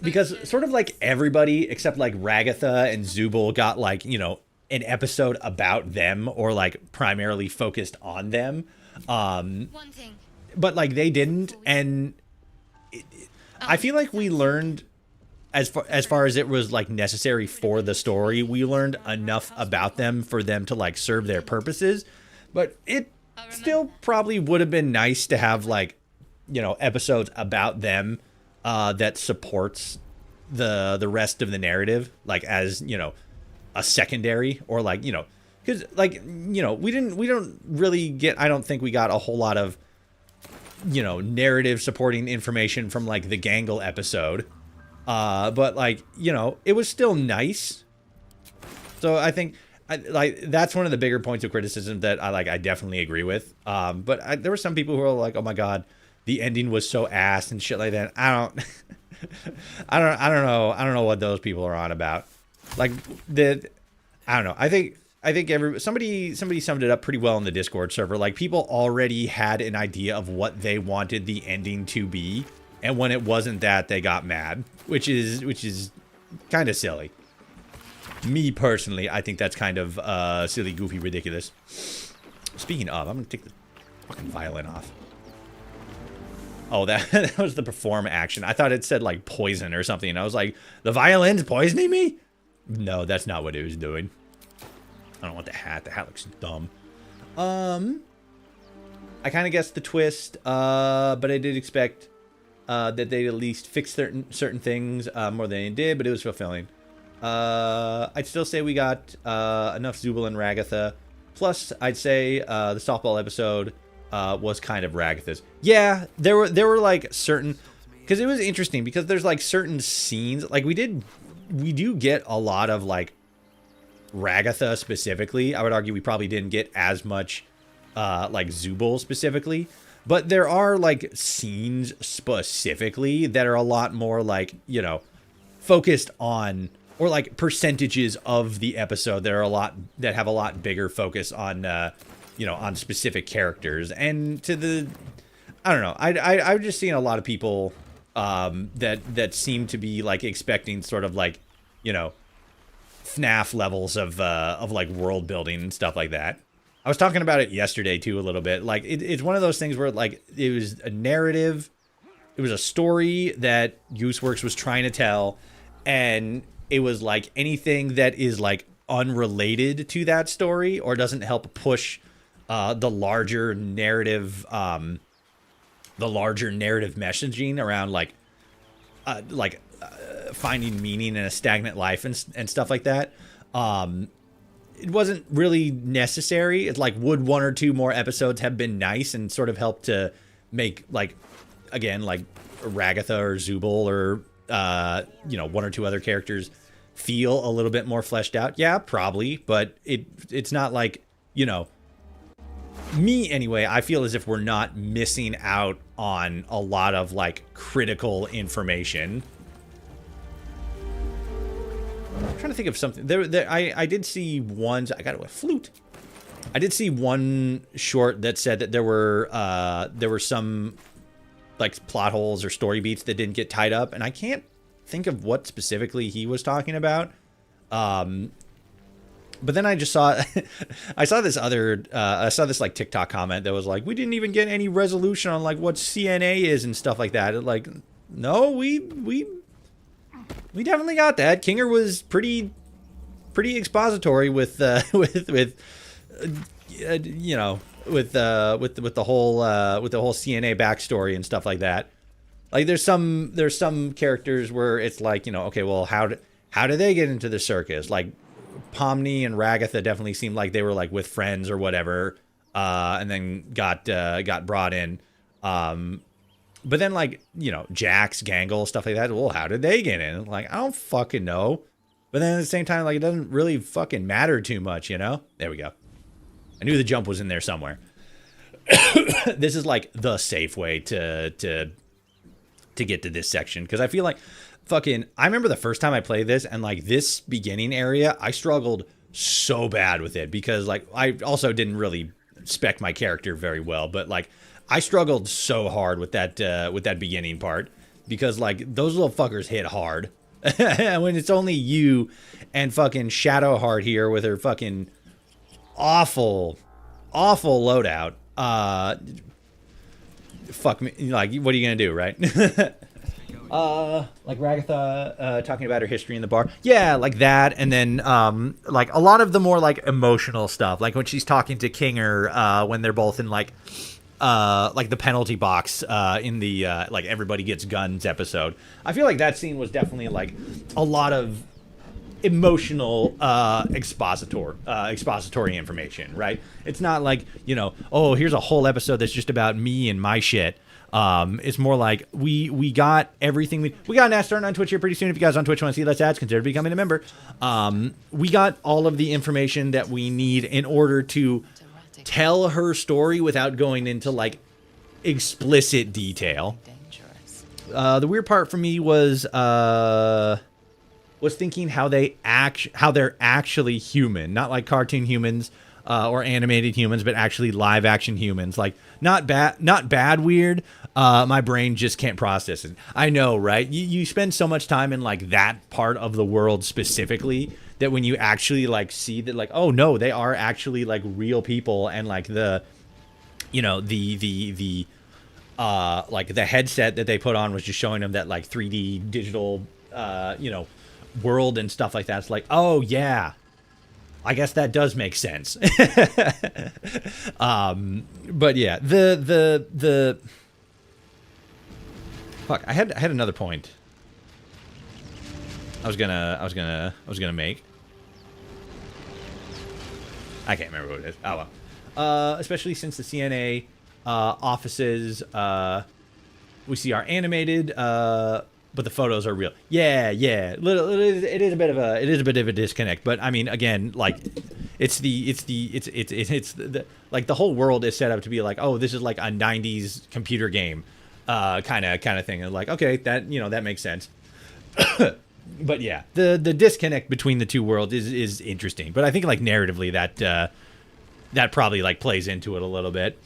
Because sort of like everybody except like Ragatha and Zubul got like, an episode about them or like primarily focused on them. But like they didn't, and I feel like we learned as far as it was like necessary for the story, we learned enough about them for them to like serve their purposes. But it still probably would have been nice to have like, episodes about them that supports the rest of the narrative, like as, a secondary, or like, because like, we don't really get, I don't think we got a whole lot of, narrative supporting information from like the Gangle episode. But like, it was still nice. So I think that's one of the bigger points of criticism that I definitely agree with. But there were some people who were like, oh my God, the ending was so ass and shit like that. I don't know what those people are on about. Like I don't know. I think somebody summed it up pretty well in the Discord server. Like, people already had an idea of what they wanted the ending to be, and when it wasn't that, they got mad, which is kind of silly. Me personally, I think that's kind of silly, goofy, ridiculous. Speaking of, I'm gonna take the fucking violin off. Oh, that was the perform action. I thought it said like poison or something. I was like, the violin's poisoning me? No, that's not what it was doing. I don't want the hat. The hat looks dumb. I kind of guessed the twist, but I did expect that they'd at least fix certain things more than they did, but it was fulfilling. I'd still say we got enough Zubul and Ragatha. Plus, I'd say the softball episode was kind of Ragatha's. Yeah, there were like certain, because it was interesting because there's like certain scenes, like we do get a lot of like Ragatha specifically. I would argue we probably didn't get as much like Zubul specifically, but there are like scenes specifically that are a lot more like, focused on, or like percentages of the episode that are that have a lot bigger focus on on specific characters. And I don't know, I've just seen a lot of people that seem to be like expecting sort of like FNAF levels of like world building and stuff like that. I was talking about it yesterday too a little bit. Like it's one of those things where like it was a narrative, it was a story that Gooseworks was trying to tell, and it was like anything that is like unrelated to that story or doesn't help push the larger narrative messaging around like finding meaning in a stagnant life and stuff like that. It wasn't really necessary. It's like, would one or two more episodes have been nice and sort of helped to make like, again, like Ragatha or Zubul or one or two other characters feel a little bit more fleshed out? Yeah, probably, but it's not like, me anyway, I feel as if we're not missing out on a lot of like critical information. I'm trying to think of something. I did see ones. I got a flute. I did see one short that said that there were some like plot holes or story beats that didn't get tied up, and I can't think of what specifically he was talking about. But then I just saw I saw this like TikTok comment that was like, we didn't even get any resolution on like what CNA is and stuff like that. Like, no, we definitely got that. Kinger was pretty expository with the whole CNA backstory and stuff like that. Like there's some characters where it's like, okay, well, how do they get into the circus? Like Pomni and Ragatha definitely seemed like they were like with friends or whatever, and then got brought in. But then like, Jax, Gangle, stuff like that. Well, how did they get in? Like, I don't fucking know. But then at the same time, like, it doesn't really fucking matter too much, There we go. I knew the jump was in there somewhere. This is like the safe way to get to this section, because I feel like I remember the first time I played this, and like this beginning area, I struggled so bad with it because like I also didn't really spec my character very well, but like I struggled so hard with that beginning part because like those little fuckers hit hard. When it's only you and fucking Shadowheart here with her fucking awful loadout. Fuck me, like what are you gonna do, right? Like Ragatha talking about her history in the bar. Yeah, like that. And then like a lot of the more like emotional stuff, like when she's talking to Kinger when they're both in like the penalty box in the like everybody gets guns episode. I feel like that scene was definitely like a lot of emotional expository information, right? It's not like, you know, oh, here's a whole episode that's just about me and my shit. It's more like we got everything. We got an ad starting on Twitch here pretty soon. If you guys on Twitch want to see less ads, consider becoming a member. We got all of the information that we need in order to tell her story without going into like explicit detail. The weird part for me was thinking how they're actually human, not like cartoon humans or animated humans, but actually live action humans. Like not bad weird. My brain just can't process it. I know, right? You spend so much time in like that part of the world specifically that when you actually like see that, like, oh no, they are actually like real people, and like the, you know, the like the headset that they put on was just showing them that like 3D digital, you know, world and stuff like that. It's like, oh yeah, I guess that does make sense. But yeah, the fuck, I had another point I was gonna make. I can't remember what it is. Oh well. Especially since the CNA offices, we see are animated, but the photos are real. Yeah. It is a bit of a disconnect. But I mean, again, like, it's the like the whole world is set up to be like, oh, this is like a '90s computer game, kind of thing. And like, okay, that, you know, that makes sense. But yeah, the disconnect between the two worlds is interesting. But I think like narratively that probably like plays into it a little bit.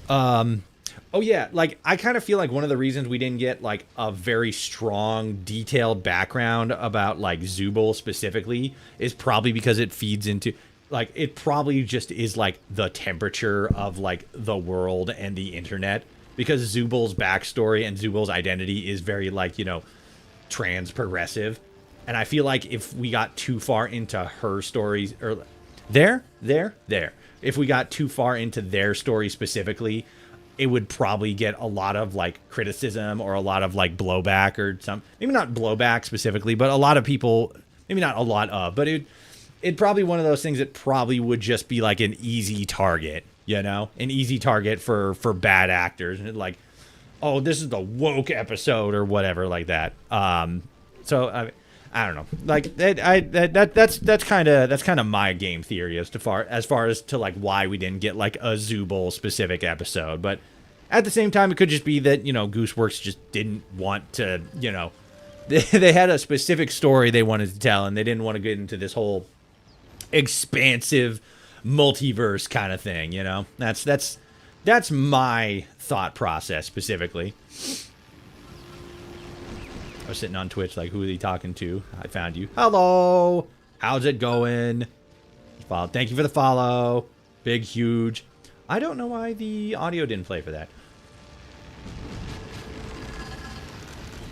Oh yeah, like I kind of feel like one of the reasons we didn't get like a very strong, detailed background about like Zubul specifically is probably because it feeds into, like, it probably just is like the temperature of like the world and the internet, because Zubul's backstory and Zubul's identity is very like, you know, trans progressive. And I feel like if we got too far into her stories, or if we got too far into their story specifically, it would probably get a lot of like criticism or a lot of like blowback, or some, maybe not blowback specifically, but a lot of people, maybe not a lot of, but it'd probably one of those things that probably would just be like an easy target, you know, an easy target for bad actors. And like, oh, this is the woke episode or whatever like that. So I don't know, like that's kind of my game theory as far as to like why we didn't get like a Zubul specific episode. But at the same time, it could just be that, you know, Gooseworks just didn't want to, you know, they had a specific story they wanted to tell, and they didn't want to get into this whole expansive multiverse kind of thing, you know. That's my thought process specifically. I was sitting on Twitch like, who are they talking to? I found you. Hello. How's it going? Thank you for the follow. Big, huge. I don't know why the audio didn't play for that.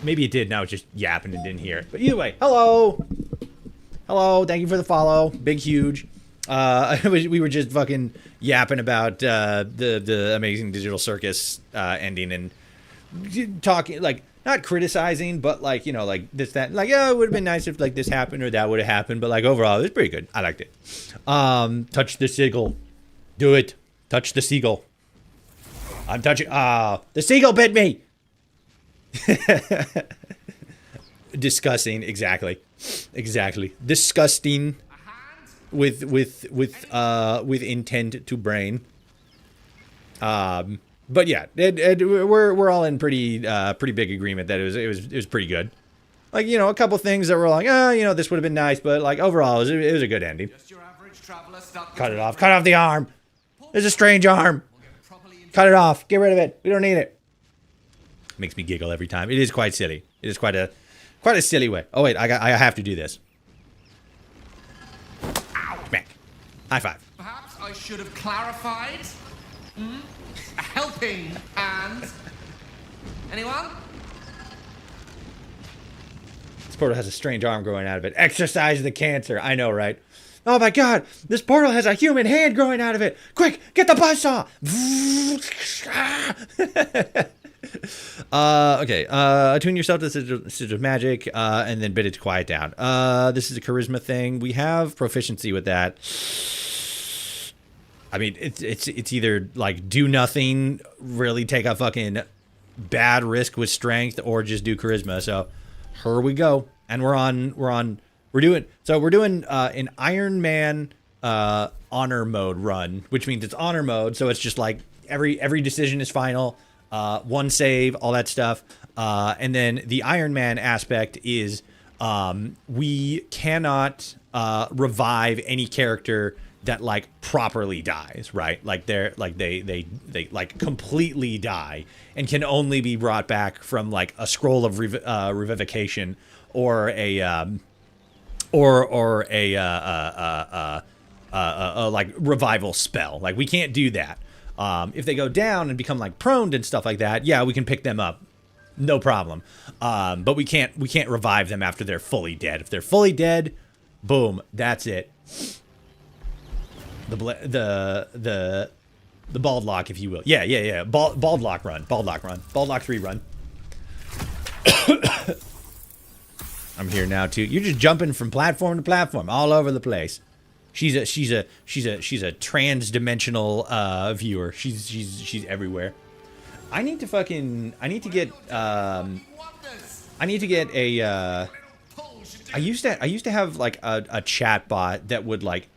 Maybe it did. Now it's just yapping and didn't hear it. But either way, hello. Hello. Thank you for the follow. Big, huge. We were just fucking yapping about the Amazing Digital Circus ending, and talking, like, not criticizing, but like, you know, like this, that, like, oh, it would have been nice if like this happened or that would have happened, but like overall it was pretty good. I liked it. Touch the seagull. Do it. Touch the seagull. I'm touching. The seagull bit me. Disgusting. Exactly. Disgusting. With intent to brain. But yeah, we're all in pretty big agreement that it was pretty good. Like, you know, a couple things that were like, oh, you know, this would have been nice, but like overall it was a good ending. Cut it off. Cut off the arm. There's a strange arm. Cut it off. Get rid of it. We don't need it. Makes me giggle every time. It is quite silly. It is quite a silly way. Oh wait, I have to do this. Smack. High five. Perhaps I should have clarified. A helping hand. Anyone? This portal has a strange arm growing out of it. Exorcise the cancer. I know, right? Oh my god, this portal has a human hand growing out of it. Quick, get the buzzsaw. Okay. Attune yourself to the Sigil of Magic, and then bid it to quiet down. This is a charisma thing. We have proficiency with that. I mean, it's either like do nothing, really take a fucking bad risk with strength, or just do charisma. So here we go, and we're doing an Iron Man honor mode run, which means it's honor mode. So it's just like every decision is final, one save, all that stuff, and then the Iron Man aspect is we cannot revive any character that like properly dies, right? Like they like completely die and can only be brought back from like a scroll of revivification or a like revival spell. Like we can't do that. If they go down and become like prone and stuff like that, yeah, we can pick them up, no problem. But we can't revive them after they're fully dead. If they're fully dead, boom, that's it. The bald lock, if you will. Yeah. Bald lock run. Bald lock 3 run. I'm here now too. You're just jumping from platform to platform all over the place. She's a trans-dimensional viewer. She's everywhere. I need to get a I used to have like a chat bot that would like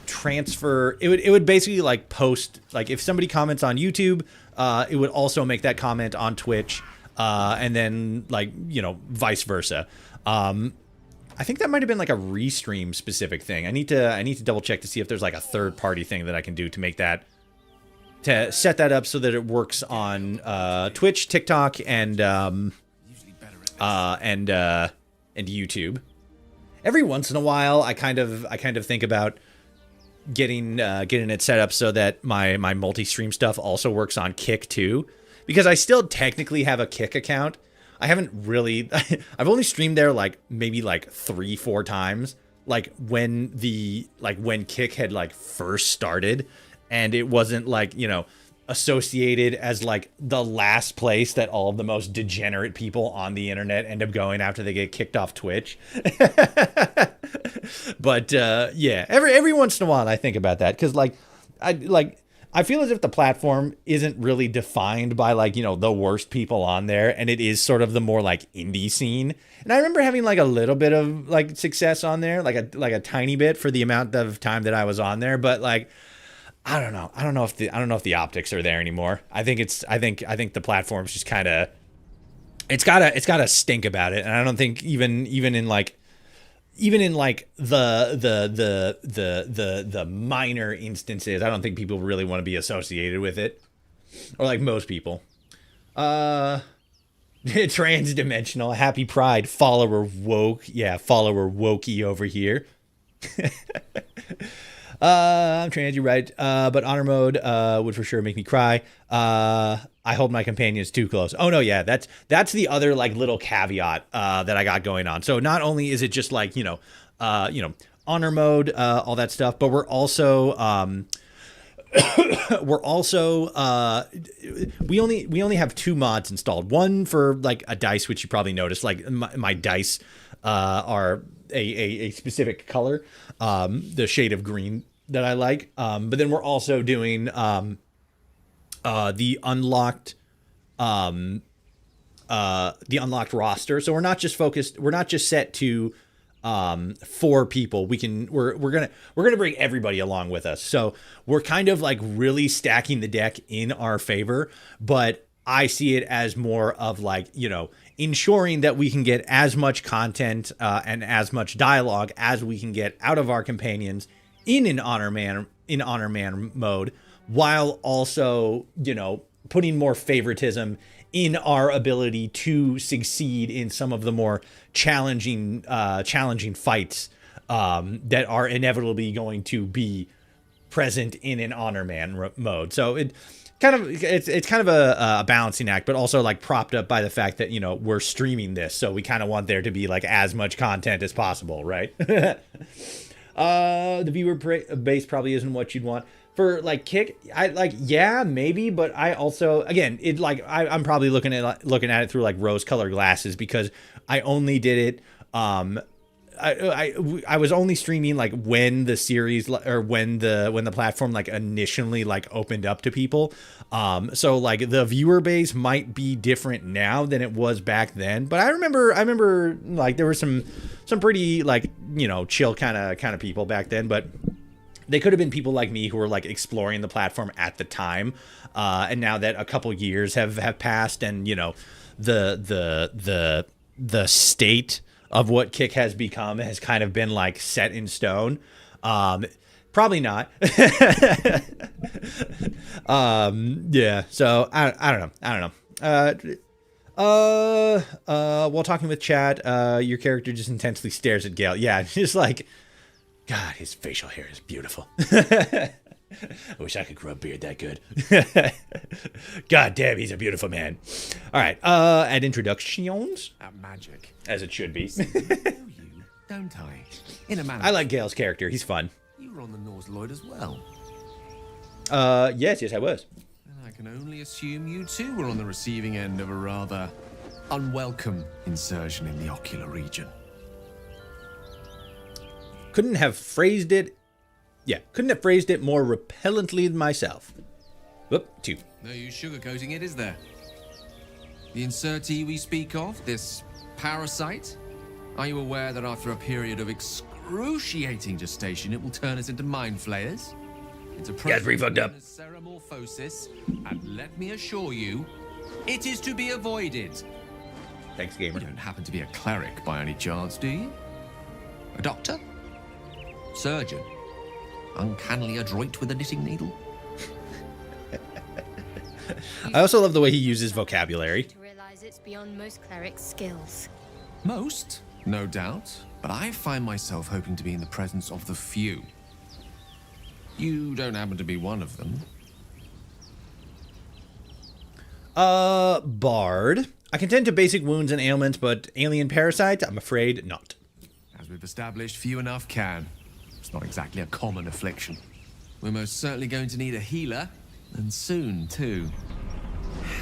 transfer. It would basically like post, like if somebody comments on YouTube, it would also make that comment on Twitch, and then like, you know, vice versa. I think that might have been like a restream specific thing. I need to double check to see if there's like a third party thing that I can do to make that, to set that up so that it works on Twitch, TikTok, and YouTube. Every once in a while, I kind of think about getting it set up so that my multi-stream stuff also works on Kick too, because I still technically have a Kick account. I haven't really, I've only streamed there like maybe like 3-4 times, like when Kick had like first started, and it wasn't like, you know, associated as like the last place that all of the most degenerate people on the internet end up going after they get kicked off Twitch. But yeah, every once in a while I think about that, because I feel as if the platform isn't really defined by like, you know, the worst people on there, and it is sort of the more like indie scene. And I remember having like a little bit of like success on there, like a tiny bit for the amount of time that I was on there, but like I don't know if the optics are there anymore. I think the platform's just kind of, it's got a stink about it, and I don't think even in the minor instances, I don't think people really want to be associated with it, or like most people. Trans-dimensional, happy pride, follower woke, yeah, follower wokey over here. I'm trans, you're right. But honor mode would for sure make me cry. I hold my companions too close. Oh no, yeah, that's the other like little caveat that I got going on. So not only is it just like, you know, honor mode, all that stuff, but we're also we only have 2 mods installed. One for like a dice, which you probably noticed, like my dice are a specific color, the shade of green that I like. But then we're also doing the unlocked roster. So we're not just set to 4 people. We're gonna bring everybody along with us. So we're kind of like really stacking the deck in our favor, but I see it as more of like, you know, ensuring that we can get as much content and as much dialogue as we can get out of our companions in an honor in honor man mode, while also, you know, putting more favoritism in our ability to succeed in some of the more challenging fights that are inevitably going to be present in an honor man mode. So it's kind of a balancing act, but also like propped up by the fact that, you know, we're streaming this, so we kind of want there to be like as much content as possible, right? The viewer base probably isn't what you'd want for like Kick. I like, yeah, maybe, but I also, again, it like I'm probably looking at it through like rose-colored glasses, because I only did it. I was only streaming like when the series, or when the platform like initially like opened up to people. So like the viewer base might be different now than it was back then. But I remember like there were some pretty like, you know, chill kind of people back then, but they could have been people like me who were like exploring the platform at the time. And now that a couple years have passed, and, you know, the state of what Kick has become has kind of been like set in stone. Probably not. Yeah. So I don't know. While talking with chat, your character just intensely stares at Gale. Yeah, just like, God, his facial hair is beautiful. I wish I could grow a beard that good. God damn, he's a beautiful man. All right, at introductions. Magic. As it should be. Don't I? In a manner. I like Gale's character. He's fun. You were on the Norse Lloyd as well. Yes, I was. And I can only assume you too were on the receiving end of a rather unwelcome insertion in the ocular region. Couldn't have phrased it more repellently than myself. Whoop, 2. No use sugarcoating it, is there? The insertee we speak of, this parasite, are you aware that after a period of excruciating gestation, it will turn us into mind flayers? It's a process known as ceramorphosis, and let me assure you, it is to be avoided. Thanks, gamer. You don't happen to be a cleric by any chance, do you? A doctor? Surgeon? Uncannily adroit with a knitting needle? I also love the way he uses vocabulary. To realize it's beyond most clerics' skills. Most, no doubt, but I find myself hoping to be in the presence of the few. You don't happen to be one of them. Bard. I can tend to basic wounds and ailments, but alien parasite, I'm afraid not. As we've established, few enough can. It's not exactly a common affliction. We're most certainly going to need a healer, and soon, too.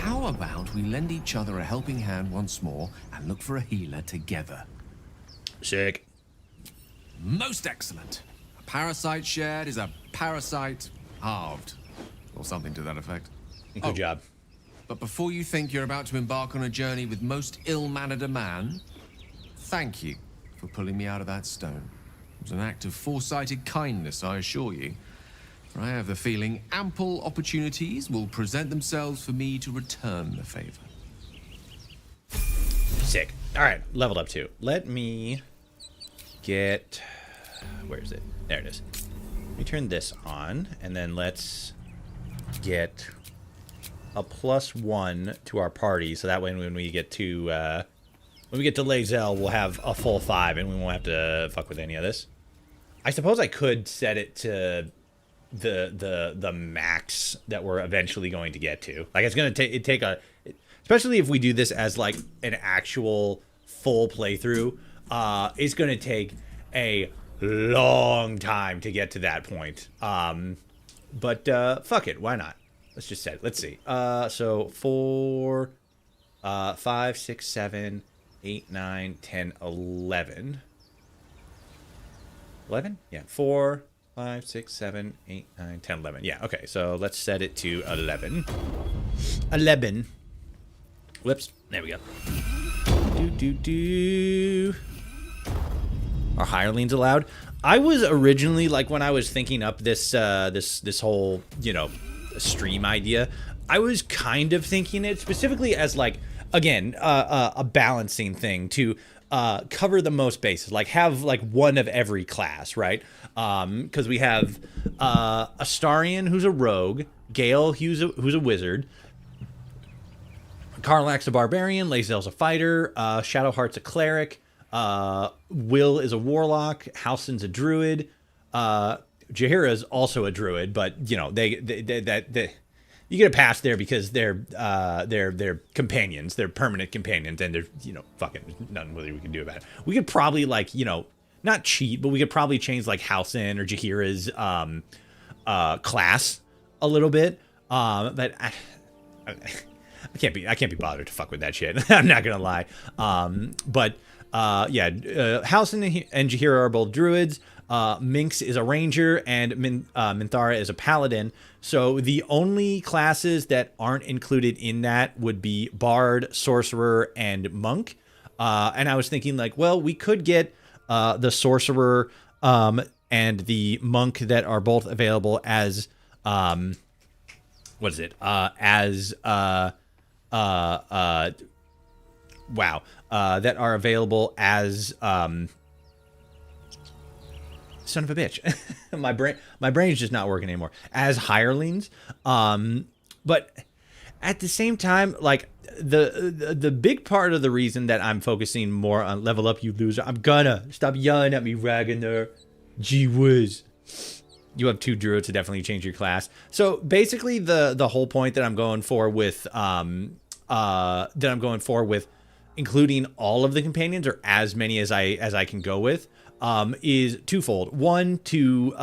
How about we lend each other a helping hand once more and look for a healer together? Sick. Most excellent. A parasite shared is a parasite halved. Or something to that effect. Good job. But before you think you're about to embark on a journey with most ill-mannered a man, thank you for pulling me out of that stone. It was an act of foresighted kindness, I assure you. For I have the feeling ample opportunities will present themselves for me to return the favor. Sick. All right, leveled up 2. Let me get... Where is it? There it is. Let me turn this on, and then let's get a +1 to our party, so that way when we get to Lae'zel, we'll have a full 5, and we won't have to fuck with any of this. I suppose I could set it to the max that we're eventually going to get to. Like, it's gonna take especially if we do this as like an actual full playthrough, it's gonna take a long time to get to that point. But fuck it, why not? Let's just set it. Let's see. So 4, 5, 6, 7, 8, 9, 10, 11. 11? Yeah, 4, 5, 6, 7, 8, 9, 10, 11. Yeah, okay, so let's set it to 11. 11. Whoops, there we go. Are hirelings allowed? I was originally, like, when I was thinking up this this whole, you know, stream idea, I was kind of thinking it specifically as, like, again, a balancing thing to cover the most bases, like have like one of every class, right? Because we have Astarion, who's a rogue, Gale, who's a wizard, Karlach's a barbarian, Lae'zel's a fighter, Shadowheart's a cleric, Will is a warlock, Halsin's a druid, Jaheira's also a druid, but you know they you get a pass there because they're companions, they're permanent companions, and there's fucking nothing really we can do about it. We could probably like not cheat, but we could probably change like Halsin or Jaheira's class a little bit, but I can't be bothered to fuck with that shit. I'm not gonna lie. But Halsin and Jaheira are both druids. Minx is a ranger, and Minthara is a paladin. So the only classes that aren't included in that would be bard, sorcerer, and monk. And I was thinking like, well, we could get the sorcerer and the monk that are both available as that are available as son of a bitch. my brain's just not working anymore. As hirelings. But at the same time, like the big part of the reason that I'm focusing more on level up, you loser. I'm gonna stop yelling at me, Ragnar. Gee whiz. You have 2 druids to definitely change your class. So basically the whole point that I'm going for with including all of the companions, or as many as I can go with, is twofold. One, to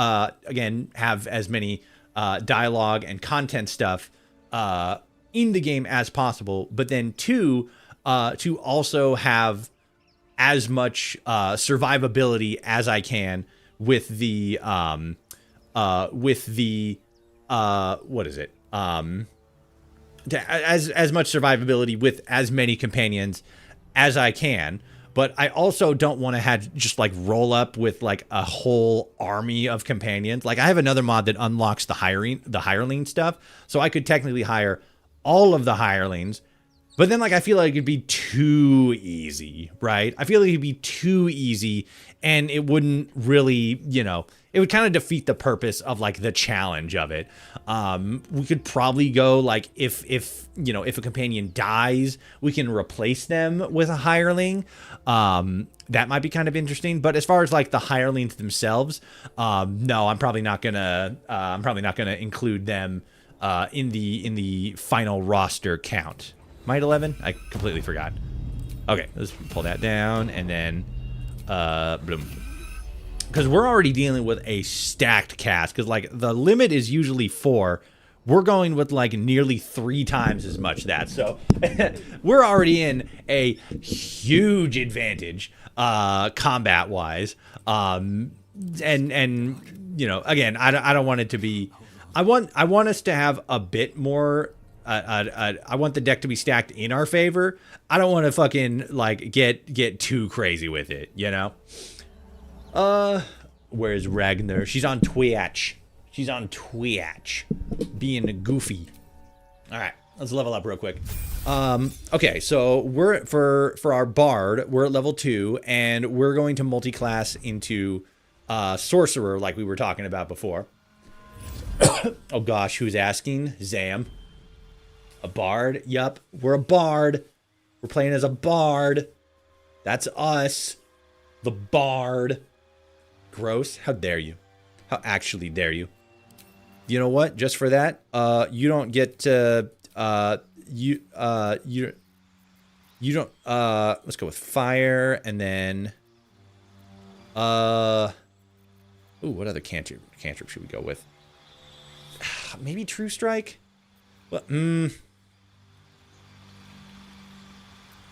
again have as many dialogue and content stuff in the game as possible, but then 2, to also have as much survivability as I can with the as much survivability with as many companions as I can. But I also don't want to have just like roll up with like a whole army of companions. Like I have another mod that unlocks the hireling stuff, so I could technically hire all of the hirelings. But then like I feel like it'd be too easy, right? I feel like it'd be too easy, and it wouldn't really, it would kind of defeat the purpose of like the challenge of it. We could probably go like if a companion dies, we can replace them with a hireling. That might be kind of interesting. But as far as like the hirelings themselves, no, I'm probably not gonna include them in the final roster count. Might 11? I completely forgot. Okay, let's pull that down and then boom. Because we're already dealing with a stacked cast. Because like the limit is usually 4. We're going with like nearly 3 times as much that. So we're already in a huge advantage combat wise. And again, I don't want it to be. I want us to have a bit more. I want the deck to be stacked in our favor. I don't want to fucking like get too crazy with it, Where's Ragnar? She's on Twitch. Being a goofy. All right, let's level up real quick. Okay, so we're for our bard, we're at level 2, and we're going to multi-class into sorcerer like we were talking about before. Oh gosh, who's asking? Zam. A bard? Yup, we're a bard. We're playing as a bard. That's us. The bard. Gross. How dare you? How actually dare you? You know what? Just for that, you don't get to, you don't, let's go with fire, and then, ooh, what other cantrip should we go with? Maybe True Strike? Well,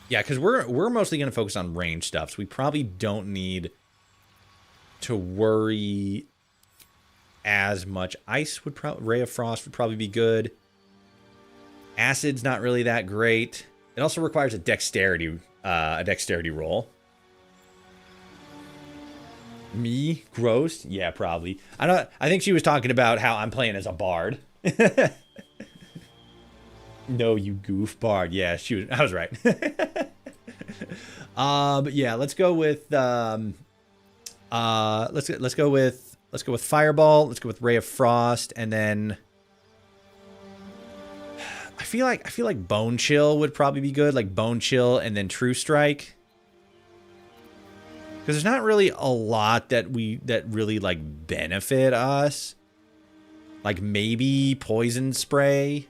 yeah, because we're mostly going to focus on range stuff, so we probably don't need to worry as much. Ice would probably, Ray of Frost would probably be good. Acid's not really that great. It also requires a dexterity roll. Me? Gross? Yeah, probably. I think she was talking about how I'm playing as a bard. No, you goof bard. Yeah, I was right. Yeah, let's go with let's go with Fireball. Let's go with Ray of Frost, and then I feel like Bone Chill would probably be good. Like Bone Chill and then True Strike. Because there's not really a lot that really like benefit us. Like maybe Poison Spray.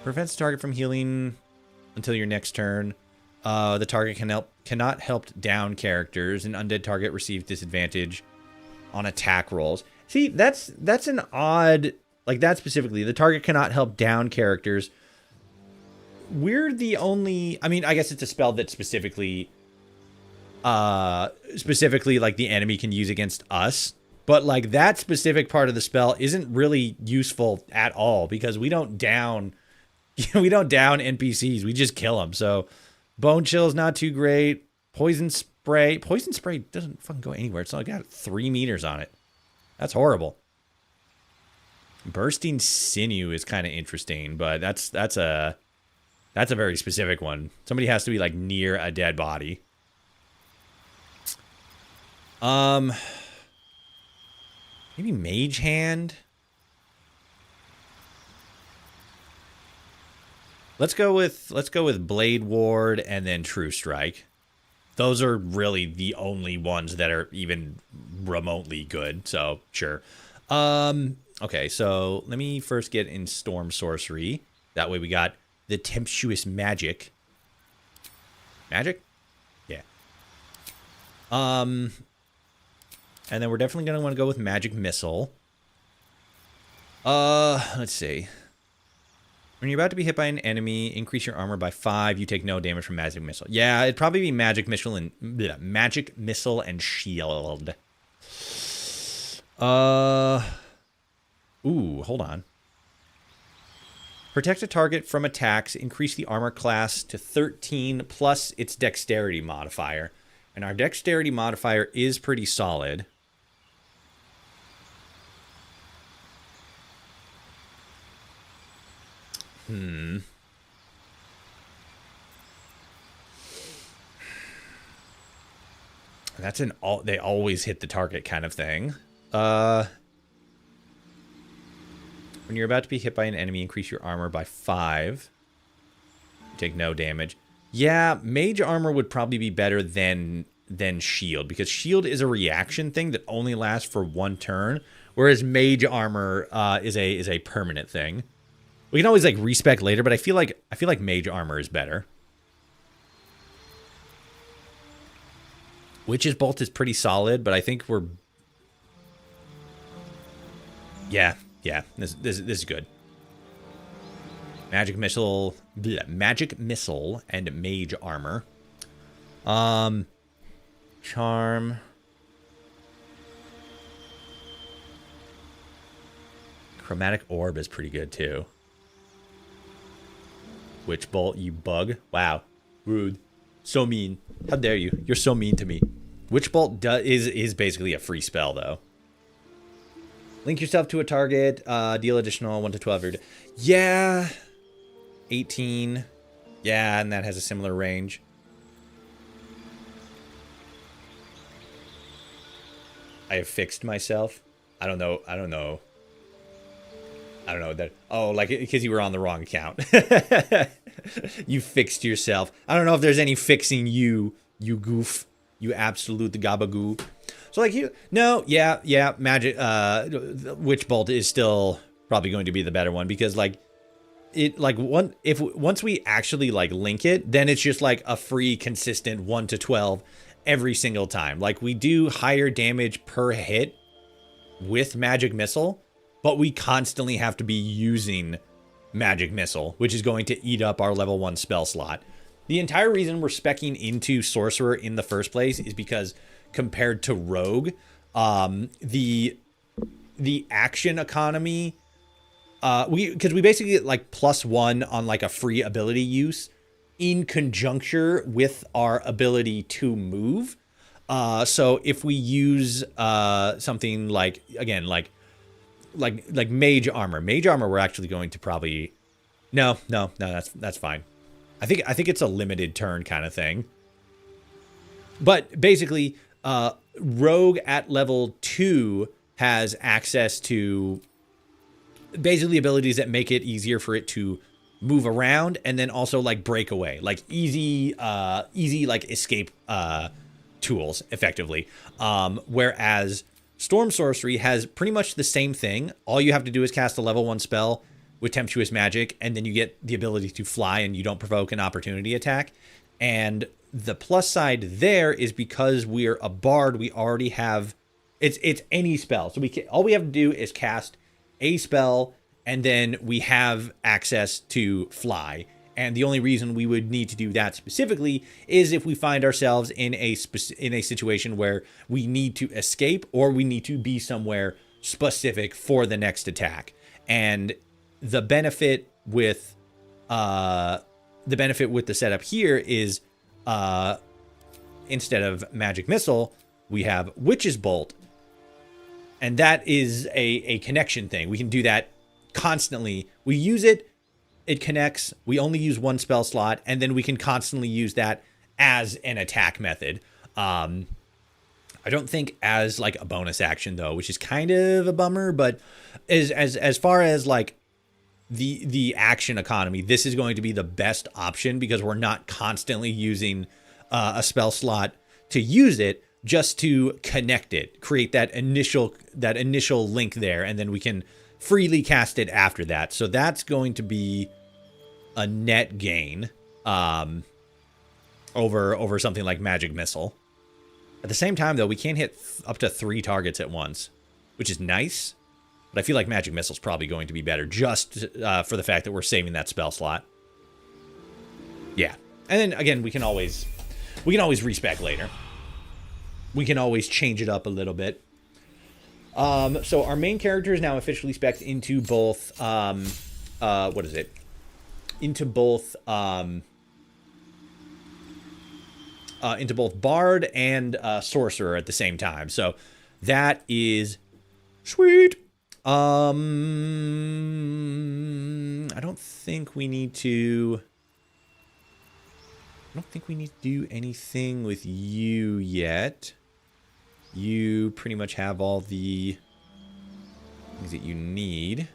Prevents the target from healing until your next turn. The target cannot help down characters. An undead target receives disadvantage on attack rolls. See, that's an odd, like that specifically. The target cannot help down characters. We're the only, I mean, I guess it's a spell that specifically like the enemy can use against us. But like that specific part of the spell isn't really useful at all because we don't down NPCs. We just kill them. So Bone Chill is not too great. Poison Spray doesn't fucking go anywhere. It's only got 3 meters on it. That's horrible. Bursting Sinew is kind of interesting, but that's a very specific one. Somebody has to be like near a dead body. Maybe Mage Hand. Let's go with Blade Ward and then True Strike. Those are really the only ones that are even remotely good. So sure. Okay, so let me first get in Storm Sorcery. That way we got the Tempestuous Magic. Magic? Yeah. And then we're definitely going to want to go with Magic Missile. Let's see. When you're about to be hit by an enemy, increase your armor by 5. You take no damage from Magic Missile. Yeah, it'd probably be Magic Missile and Magic Missile and Shield. Ooh, hold on. Protect a target from attacks. Increase the armor class to 13 plus its dexterity modifier. And our dexterity modifier is pretty solid. That's an they always hit the target kind of thing. When you're about to be hit by an enemy, increase your armor by 5. You take no damage. Yeah, Mage Armor would probably be better than Shield, because Shield is a reaction thing that only lasts for 1 turn, whereas Mage Armor is a permanent thing. We can always like respec later, but I feel like Mage Armor is better. Witch's Bolt is pretty solid, but I think we're... Yeah, this is good. Magic Missile and Mage Armor. Charm. Chromatic Orb is pretty good too. Witch Bolt, you bug. Wow. Rude. So mean. How dare you? You're so mean to me. Witch Bolt is basically a free spell, though. Link yourself to a target. Deal additional 1 to 12 every day. Yeah. 18. Yeah, and that has a similar range. I have fixed myself. I don't know that. Oh, like because you were on the wrong account. You fixed yourself. I don't know if there's any fixing you goof. You absolute gabagoo. So like yeah, magic Witch Bolt is still probably going to be the better one, because like once we actually like link it, then it's just like a free consistent 1 to 12 every single time. Like we do higher damage per hit with Magic Missile, but we constantly have to be using Magic Missile, which is going to eat up our level 1 spell slot. The entire reason we're speccing into Sorcerer in the first place is because compared to Rogue, the action economy, because we basically get like +1 on like a free ability use in conjuncture with our ability to move. So if we use something like, again, like Mage Armor, we're actually going to probably No. That's fine. I think it's a limited turn kind of thing. But basically, Rogue at level 2 has access to basically abilities that make it easier for it to move around and then also like break away, like easy like escape tools effectively. Whereas Storm Sorcery has pretty much the same thing. All you have to do is cast a level 1 spell with Tempestuous Magic, and then you get the ability to fly and you don't provoke an opportunity attack. And the plus side there is because we're a bard, we already have it's any spell. So all we have to do is cast a spell, and then we have access to fly. And the only reason we would need to do that specifically is if we find ourselves in a situation where we need to escape or we need to be somewhere specific for the next attack. And the benefit with the setup here is instead of Magic Missile, we have Witch's Bolt. And that is a connection thing. We can do that constantly. We use it, it connects. We only use 1 spell slot, and then we can constantly use that as an attack method. I don't think as like a bonus action though, which is kind of a bummer, but as far as like the action economy, this is going to be the best option because we're not constantly using a spell slot to use it, just to connect it, create that initial link there, and then we can freely cast it after that. So that's going to be a net gain over something like Magic Missile. At the same time, though, we can hit up to 3 targets at once, which is nice. But I feel like Magic Missile is probably going to be better just for the fact that we're saving that spell slot. Yeah. And then, again, we can always respec later. We can always change it up a little bit. So our main character is now officially spec'd into both, into both Bard and Sorcerer at the same time. So that is sweet. I don't think we need to do anything with you yet. You pretty much have all the things that you need.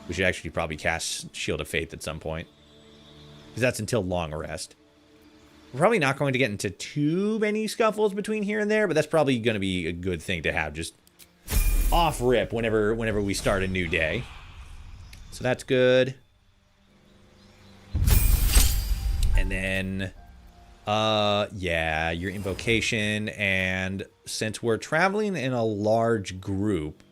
We should actually probably cast Shield of Faith at some point, because that's until long rest. We're probably not going to get into too many scuffles between here and there, but that's probably going to be a good thing to have just off rip whenever we start a new day. So that's good. And then yeah, your invocation, and since we're traveling in a large group,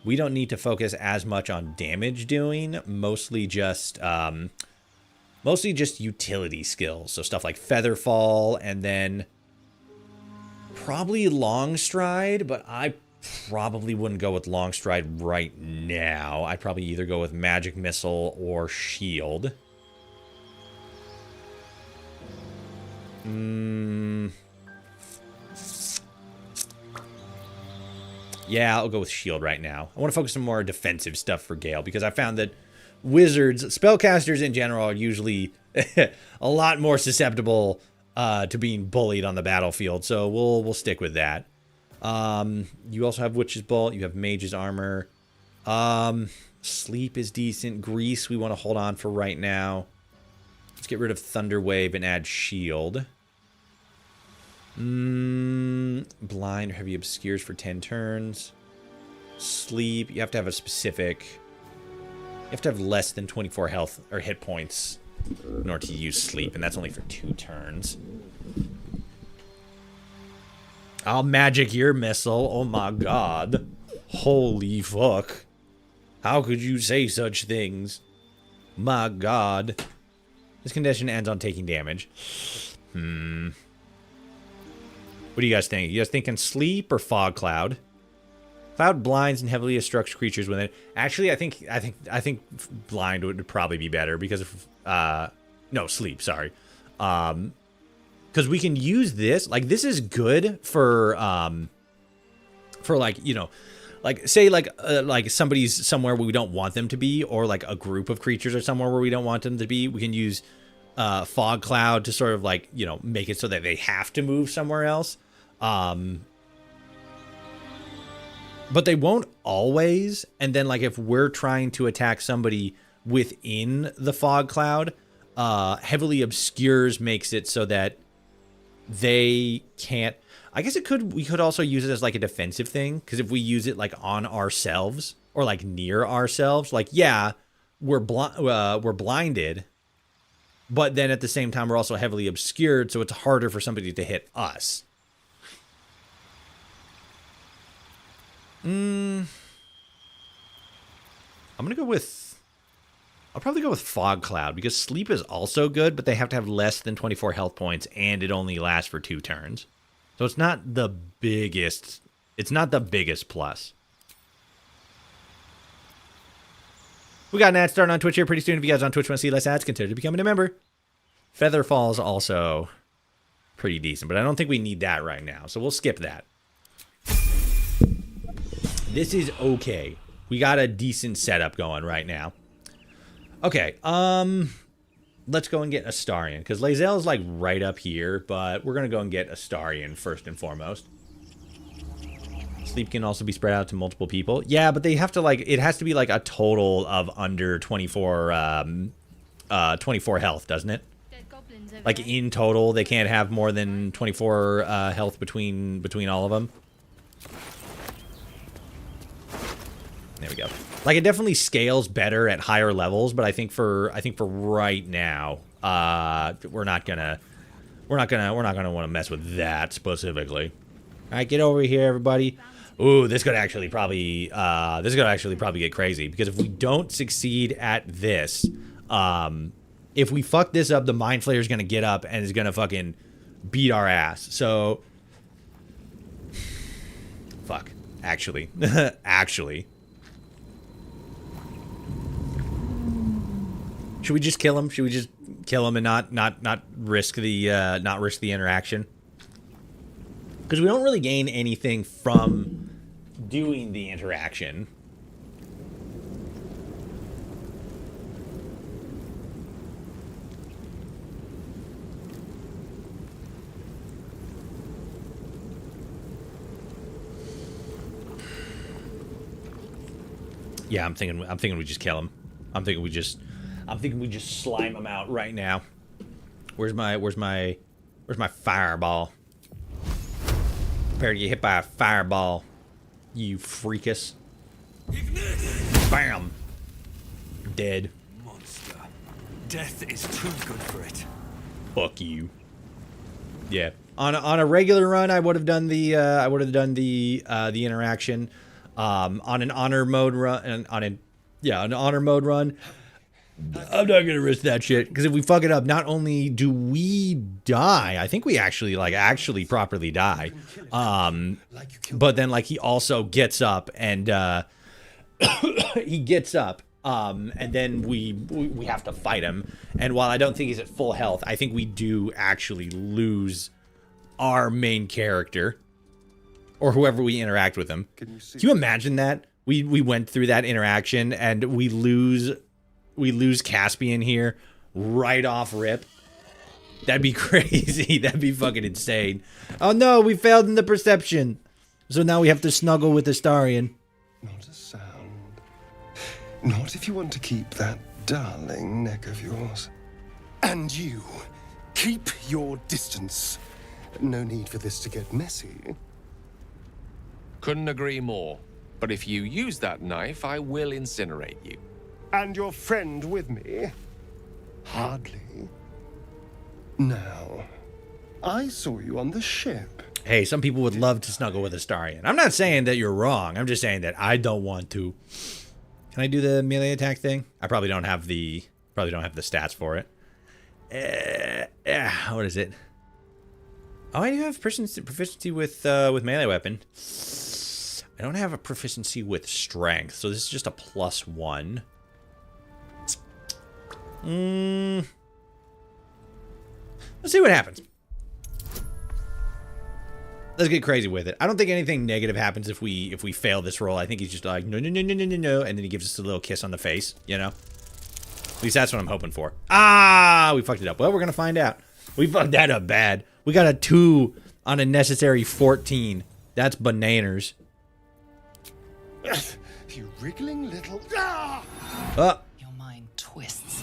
we don't need to focus as much on damage doing, mostly just utility skills. So stuff like Featherfall, and then probably Long Stride, but I probably wouldn't go with Long Stride right now. I'd probably either go with Magic Missile or Shield. Yeah, I'll go with Shield right now. I want to focus on more defensive stuff for Gale, because I found that wizards, spellcasters in general, are usually a lot more susceptible to being bullied on the battlefield. So we'll stick with that. You also have Witch's Bolt. You have Mage's Armor. Sleep is decent. Grease we want to hold on for right now. Let's get rid of Thunder Wave and add Shield. Blind or Heavy Obscures for 10 turns. Sleep, you have to have a specific... You have to have less than 24 health or hit points in order to use Sleep, and that's only for 2 turns. I'll magic your missile. Oh my god. Holy fuck. How could you say such things? My god. This condition ends on taking damage. What do you guys think? You guys thinking Sleep or Fog Cloud? Cloud blinds and heavily obstructs creatures with it. Actually, I think blind would probably be better because of no, Sleep, sorry. Because we can use this. Like, this is good for like, you know, like say like somebody's somewhere where we don't want them to be, or like a group of creatures are somewhere where we don't want them to be, we can use fog cloud to sort of like, you know, make it so that they have to move somewhere else. But they won't always. And then like if we're trying to attack somebody within the fog cloud, heavily obscures makes it so that they can't. I guess we could also use it as like a defensive thing, because if we use it like on ourselves or like near ourselves, like, yeah, we're blinded, but then at the same time we're also heavily obscured, so it's harder for somebody to hit us. I'm gonna go with, I'll probably go with fog cloud, because sleep is also good, but they have to have less than 24 health points and it only lasts for 2 turns. So it's not the biggest, plus. We got an ad starting on Twitch here pretty soon. If you guys on Twitch want to see less ads, consider becoming a member. Featherfall is also pretty decent, but I don't think we need that right now, so we'll skip that. This is okay. We got a decent setup going right now. Okay, let's go and get Astarion, because Lae'zel's like right up here, but we're gonna go and get Astarion first and foremost. Sleep can also be spread out to multiple people. Yeah, but they have to like, it has to be like a total of under 24 health, doesn't it? Like in total, they can't have more than 24 health between all of them. There we go. Like, it definitely scales better at higher levels, but I think for right now, we're not gonna want to mess with that specifically. All right, get over here, everybody. Ooh, this could actually probably get crazy, because if we don't succeed at this, if we fuck this up, the Mind Flayer is gonna get up and is gonna fucking beat our ass. So, fuck. Actually, should we just kill him? Should we just kill him and not risk the interaction? Because we don't really gain anything from doing the interaction. Yeah, I'm thinking we just kill him. I'm thinking we just slime him out right now. Where's my fireball? Prepare to get hit by a fireball, you freakus. Bam. Dead. Monster. Death is too good for it. Fuck you. Yeah. On a regular run, I would have done the interaction. On an honor mode run, an honor mode run, I'm not gonna risk that shit, because if we fuck it up, not only do we die, I think we actually properly die, but then like he also gets up and and then we have to fight him. And while I don't think he's at full health, I think we do actually lose our main character, or whoever we interact with him. Can you imagine that? We went through that interaction and we lose Caspian here right off rip. That'd be crazy. That'd be fucking insane. Oh no, we failed in the perception. So now we have to snuggle with Astarion. Not a sound. Not if you want to keep that darling neck of yours. And you, keep your distance. No need for this to get messy. Couldn't agree more. But if you use that knife, I will incinerate you. And your friend with me? Hardly. Now, I saw you on the ship. Hey, some people would love to snuggle with Astarion. I'm not saying that you're wrong. I'm just saying that I don't want to. Can I do the melee attack thing? I probably don't have the stats for it. What is it? Oh, I do have proficiency with melee weapon. I don't have a proficiency with strength, so this is just a +1. Let's see what happens. Let's get crazy with it. I don't think anything negative happens if we fail this roll. I think he's just like, no, no, no, no, no, no, no, and then he gives us a little kiss on the face, you know? At least that's what I'm hoping for. Ah, we fucked it up. Well, we're going to find out. We fucked that up bad. We got a 2 on a necessary 14. That's bananas. You wriggling little... Your mind twists.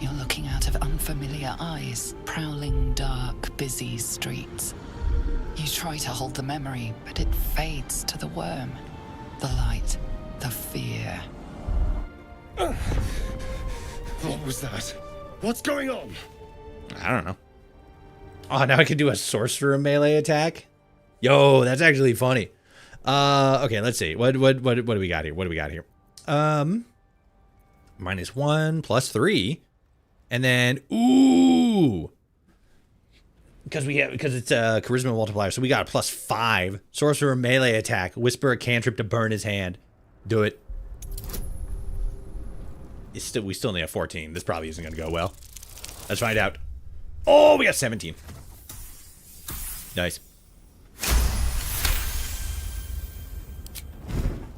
You're looking out of unfamiliar eyes, prowling dark, busy streets. You try to hold the memory, but it fades to the worm. The light, the fear. What was that? What's going on? I don't know. Oh, now I can do a sorcerer melee attack? Yo, that's actually funny. Okay, let's see. What do we got here? What do we got here? -1 +3. And then, ooh. Because it's a charisma multiplier, so we got a +5. Sorcerer melee attack. Whisper a cantrip to burn his hand. Do it. We still need a 14. This probably isn't going to go well. Let's find out. Oh, we got 17. Nice.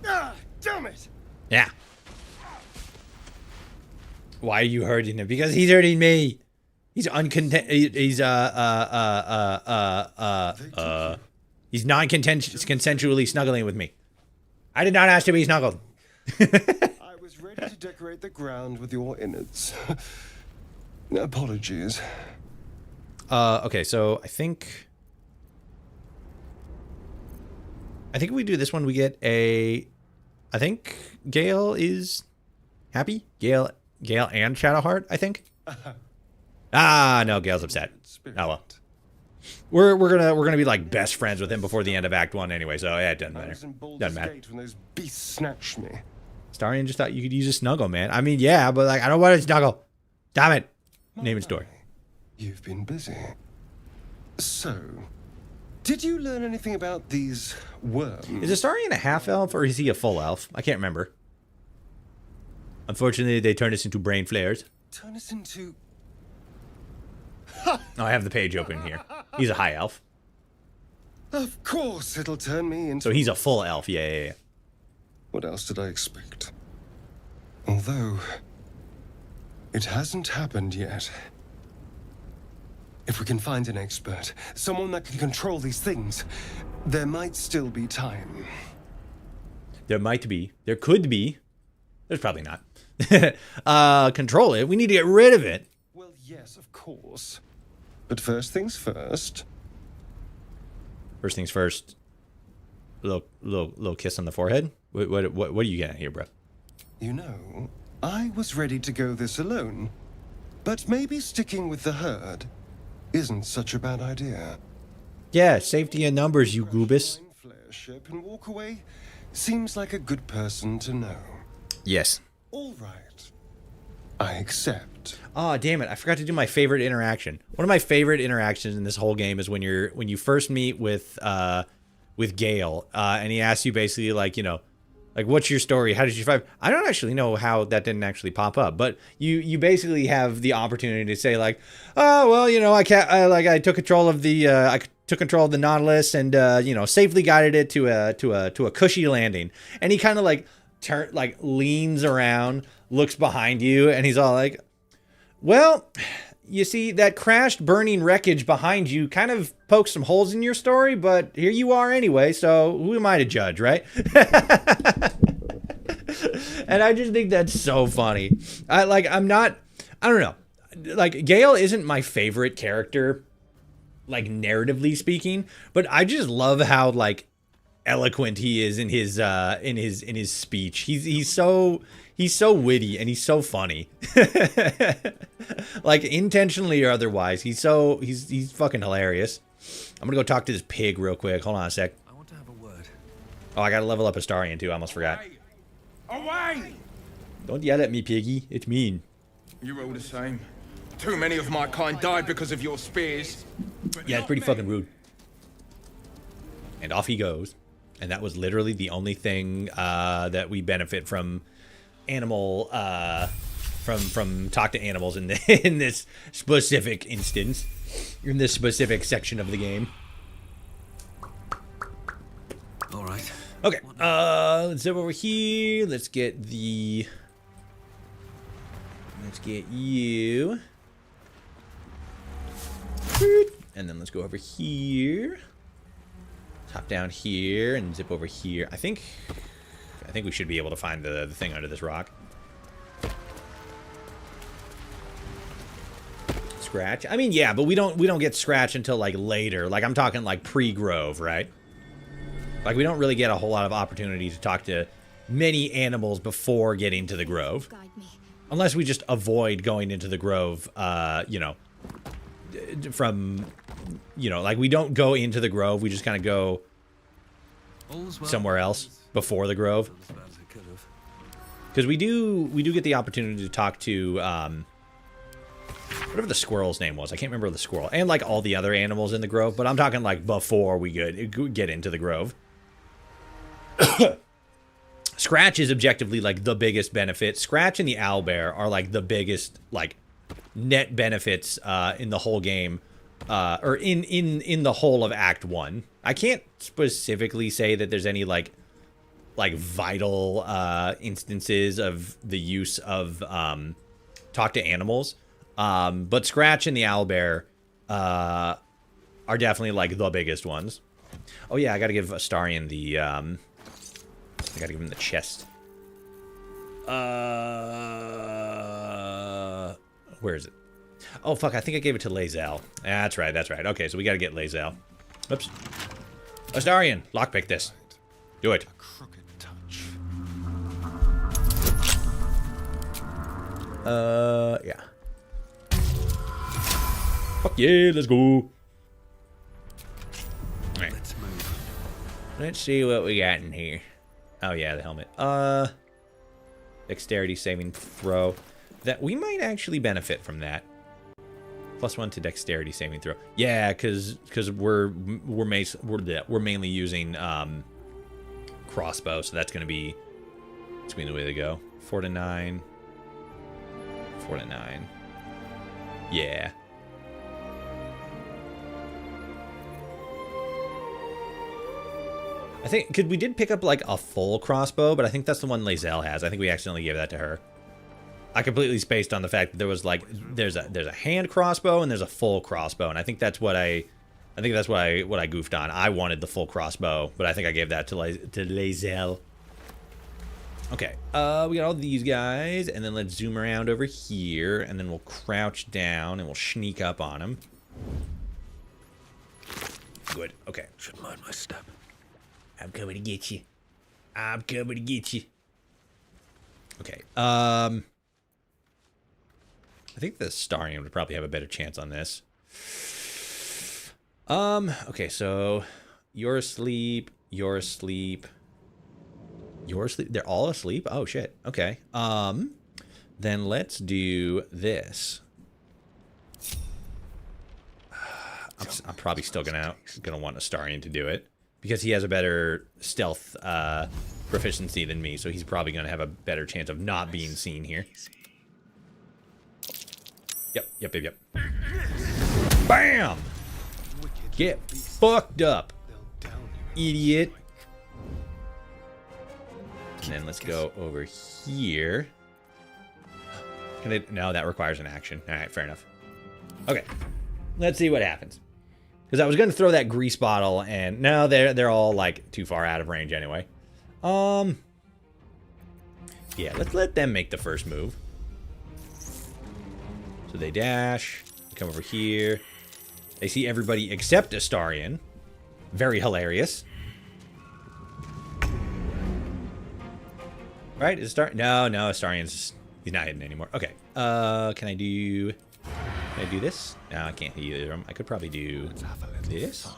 Ah, damn it! Yeah. Why are you hurting him? Because he's hurting me. He's uncontent. He's non-consensually snuggling with me. I did not ask to be snuggled. I was ready to decorate the ground with your innards. Apologies. Okay, so I think if we do this one, we get a... I think Gale is happy. Gale and Shadowheart, I think. Ah, no, Gale's upset. Oh well. We're gonna be like best friends with him before the end of Act 1 anyway, so yeah, it doesn't matter. Doesn't matter. When those beasts snatched me. Starion just thought you could use a snuggle, man. I mean, yeah, but like I don't want a snuggle. Damn it. Name and story. You've been busy. So, did you learn anything about these worms? Is Astarion a half elf or is he a full elf? I can't remember. Unfortunately, they turn us into brain flares. Turn us into... Oh, I have the page open here. He's a high elf. Of course, it'll turn me into... So he's a full elf, yeah. What else did I expect? Although, it hasn't happened yet. If we can find an expert, someone that can control these things, there might still be time. There might be. There could be. There's probably not. Control it. We need to get rid of it. Well, yes, of course. But first things first. First things first. Little kiss on the forehead. What are you getting here, bro? You know, I was ready to go this alone, but maybe sticking with the herd isn't such a bad idea. Yeah, safety in numbers, you goobus. Ship and walk away seems like a good person to know. Yes. All right. I accept. Oh, damn it. I forgot to do my favorite interaction. One of my favorite interactions in this whole game is when you first meet with Gale, and he asks you basically like, you know, like, what's your story? How did you survive? I don't actually know how that didn't actually pop up, but you basically have the opportunity to say like, oh, well, you know, I took control of the Nautilus and you know, safely guided it to a cushy landing. And he kind of like leans around, looks behind you, and he's all like, well, you see, that crashed burning wreckage behind you kind of pokes some holes in your story, but here you are anyway, so who am I to judge, right? And I just think that's so funny. I don't know. Like, Gale isn't my favorite character, like, narratively speaking, but I just love how, like, eloquent he is in his speech. He's so witty and he's so funny. Like, intentionally or otherwise, he's fucking hilarious. I'm gonna go talk to this pig real quick. Hold on a sec. I want to have a word. Oh, I gotta level up Astarion too. I almost forgot. Away! Don't yell at me, piggy. It's mean. You're all the same. Too many of my kind died because of your spears. Yeah, it's pretty fucking rude. And off he goes. And that was literally the only thing that we benefit from animal from talk to animals in this specific instance, in this specific section of the game. Okay, let's zip over here. Let's get the... Let's get you. And then let's go over here. Hop down here and zip over here. I think we should be able to find the thing under this rock. Scratch. I mean, yeah, but we don't get Scratch until like later. Like I'm talking like pre-Grove, right? Like we don't really get a whole lot of opportunity to talk to many animals before getting to the Grove. Unless we just avoid going into the Grove, you know, from, you know, like we don't go into the Grove. We just kind of go somewhere else before the Grove. Because we do get the opportunity to talk to, whatever the squirrel's name was. I can't remember the squirrel. And like all the other animals in the Grove. But I'm talking like before we get into the Grove. Scratch is objectively like the biggest benefit. Scratch and the owlbear are like the biggest like net benefits in the whole game, or in the whole of Act 1. I can't specifically say that there's any like vital instances of the use of talk to animals, but Scratch and the owlbear are definitely like the biggest ones. Oh yeah, I gotta give Astarion the I gotta give him the chest. Where is it? Oh, fuck, I think I gave it to Lae'zel. That's right, that's right. Okay, so we gotta get Lae'zel. Oops. Astarion, lockpick this. Do it. Yeah. Fuck yeah, let's go. Alright. Let's see what we got in here. Oh yeah, the helmet. Dexterity saving throw. That we might actually benefit from that. +1 to dexterity saving throw. Yeah, because we're mainly using crossbow, so that's gonna be the way to go. 4 to 9. 4 to 9. Yeah. I think, because we did pick up, like, a full crossbow, but I think that's the one Lae'zel has. I think we accidentally gave that to her. I completely spaced on the fact that there was, like, there's a hand crossbow and there's a full crossbow, and I think that's what I goofed on. I wanted the full crossbow, but I think I gave that to Lae'zel. Okay, we got all these guys, and then let's zoom around over here, and then we'll crouch down, and we'll sneak up on them. Good, okay. Should mind my step. I'm coming to get you. I'm coming to get you. Okay. I think the Starion would probably have a better chance on this. Okay, so you're asleep. You're asleep. You're asleep. They're all asleep? Oh, shit. Okay. Then let's do this. I'm probably still gonna want Astarion to do it, because he has a better stealth proficiency than me, so he's probably going to have a better chance of not being seen here. Yep. Bam! Get fucked up, idiot. And then let's go over here. No, that requires an action. All right, fair enough. Okay, let's see what happens. Because I was going to throw that grease bottle, and no, they're all, like, too far out of range anyway. Yeah, let's let them make the first move. So they dash, come over here. They see everybody except Astarion. Very hilarious. Right, is Astarion? No, Astarion's, he's not hidden anymore. Okay, can I do this? No, I can't do either of them. I could probably do this.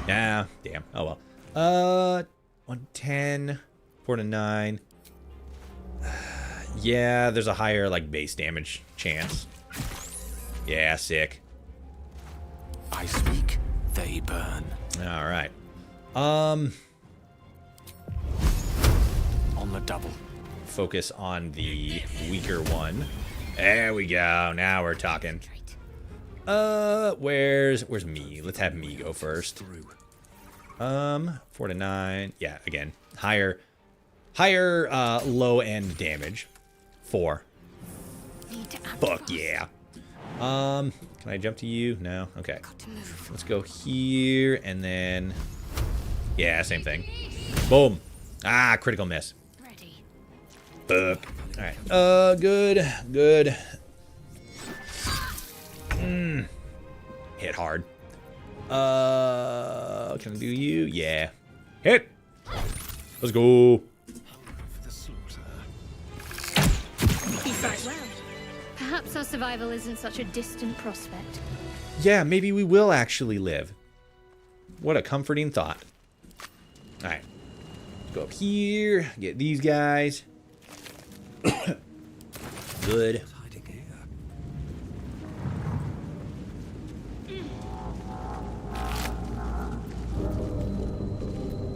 Nah, damn. Oh well. 110, 4 to 9. Yeah, there's a higher like base damage chance. Yeah, sick. I speak, they burn. All right. On the double. Focus on the weaker one. There we go. Now we're talking. Where's me? Let's have me go first. 4 to 9. Yeah, again, higher low end damage. 4. Fuck yeah. Can I jump to you? No. Okay. Let's go here and then. Yeah, same thing. Boom. Ah, critical miss. Fuck. All right. Good. Hit hard. Can I do you? Yeah. Hit. Let's go. Perhaps our survival isn't such a distant prospect. Yeah, maybe we will actually live. What a comforting thought. All right. Let's go up here. Get these guys. Good.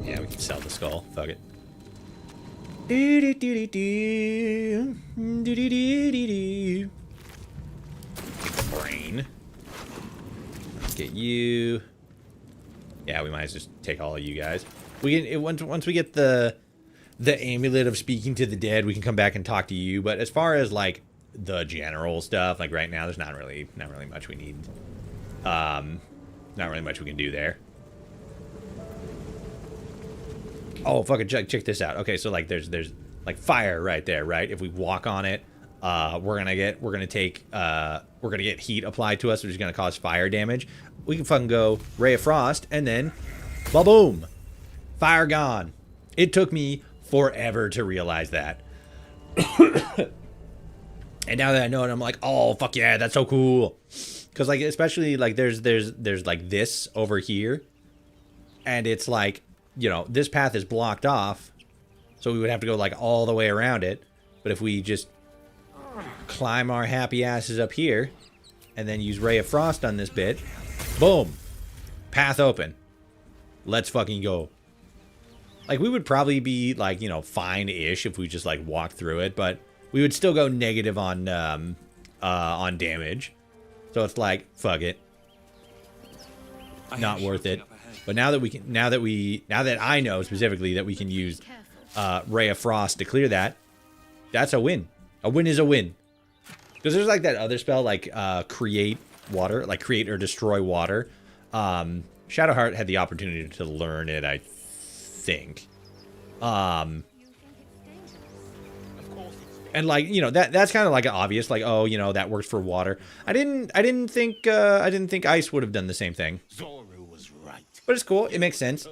Yeah, we can sell the skull. Fuck it. Brain. Let's get you. Yeah, we might just take all of you guys. We can once we get the amulet of speaking to the dead, we can come back and talk to you. But as far as like the general stuff, like right now, there's not really much we need. Not really much we can do there. Oh, fucking check this out. Okay, so like there's like fire right there, right? If we walk on it, we're gonna get heat applied to us, which is gonna cause fire damage. We can fucking go Ray of Frost and then boom, fire gone. It took me forever to realize that. And now that I know it, I'm like, oh fuck yeah, that's so cool. Cause like especially like there's like this over here, and it's like, you know, this path is blocked off, so we would have to go like all the way around it. But if we just climb our happy asses up here and then use Ray of Frost on this bit, boom, path open. Let's fucking go. Like we would probably be like, you know, fine-ish if we just like walked through it, but we would still go negative on damage. So it's like, fuck it. Not worth it. But now that I know specifically that we can use Ray of Frost to clear that, that's a win. A win is a win. Because there's like that other spell, like create water, like create or destroy water. Shadowheart had the opportunity to learn it, I think. And like, you know, that's kind of like obvious, like, oh, you know, that works for water. I didn't think ice would have done the same thing. But it's cool. It makes sense.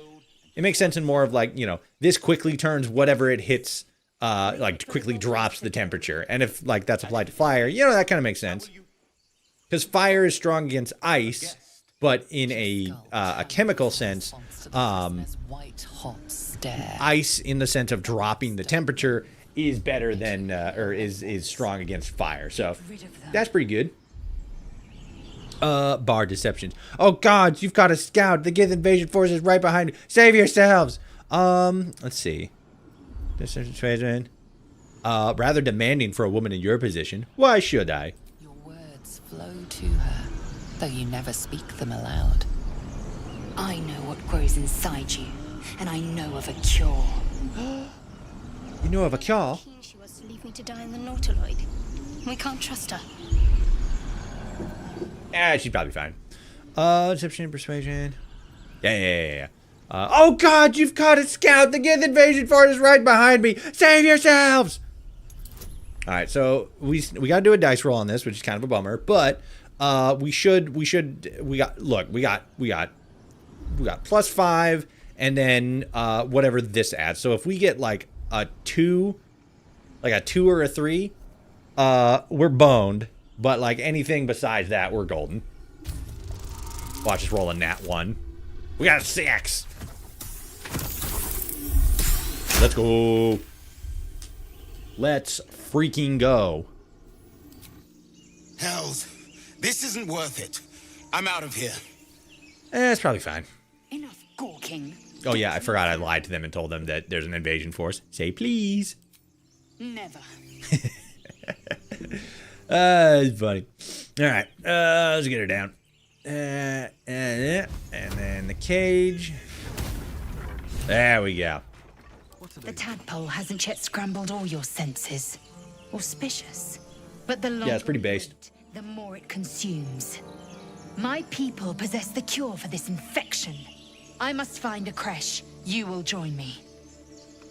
It makes sense in more of like, you know, this quickly turns whatever it hits, like quickly drops the temperature. And if like that's applied to fire, you know, that kind of makes sense. Because fire is strong against ice, but in a chemical sense, ice in the sense of dropping the temperature is better than, or is strong against fire. So that's pretty good. Bar deceptions. Oh god, you've got a scout. The Gith invasion force is right behind you. Save yourselves. Let's see. Deception. Rather demanding for a woman in your position. Why should I? Your words flow to her, though you never speak them aloud. I know what grows inside you, and I know of a cure. You know of a cure? She was to leave me to die in the Nautiloid. We can't trust her. She's probably fine. Deception, persuasion. Yeah. Oh god, you've caught a scout. The Gith invasion force is right behind me. Save yourselves. All right, so we got to do a dice roll on this, which is kind of a bummer, but we got +5 and then whatever this adds. So if we get like a 2 or a 3, we're boned. But like anything besides that, we're golden. Watch us roll a nat 1. We got a 6. Let's go. Let's freaking go. Hells, this isn't worth it. I'm out of here. It's probably fine. Enough gawking. Oh yeah, I forgot I lied to them and told them that there's an invasion force. Say please. Never. It's funny. All right, let's get her down. And then the cage. There we go. The tadpole hasn't yet scrambled all your senses. Auspicious. But the longer Yeah, it's pretty we based. wait, the more it consumes. My people possess the cure for this infection. I must find a creche. You will join me.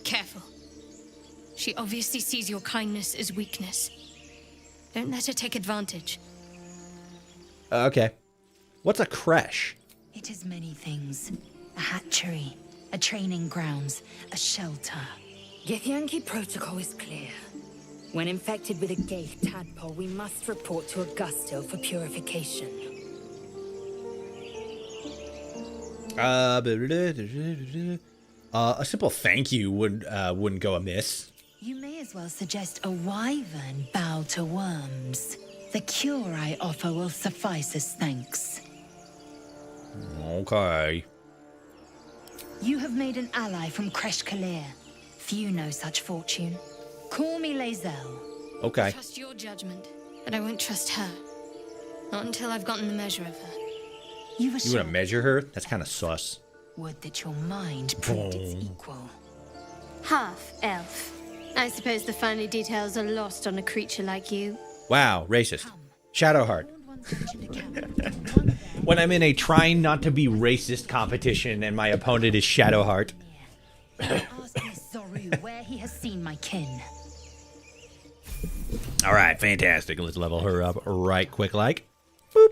Careful. She obviously sees your kindness as weakness. Don't let her take advantage. Okay. What's a creche? It is many things. A hatchery, a training grounds, a shelter. Githyanki protocol is clear. When infected with a gay tadpole, we must report to Augusto for purification. A simple thank you wouldn't go amiss. You may as well suggest a wyvern bow to worms. The cure I offer will suffice as thanks. Okay. You have made an ally from Kresh Kalir. Few know such fortune. Call me Lae'zel. Okay. I trust your judgment, but I won't trust her. Not until I've gotten the measure of her. You want to measure her? That's kind of sus. Would that your mind proved its equal. Half elf. I suppose the finer details are lost on a creature like you. Wow, racist. Shadowheart. When I'm in a trying not to be racist competition and my opponent is Shadowheart. Ask Miss Zoru where he has seen my kin. All right, fantastic. Let's level her up right quick like. Boop.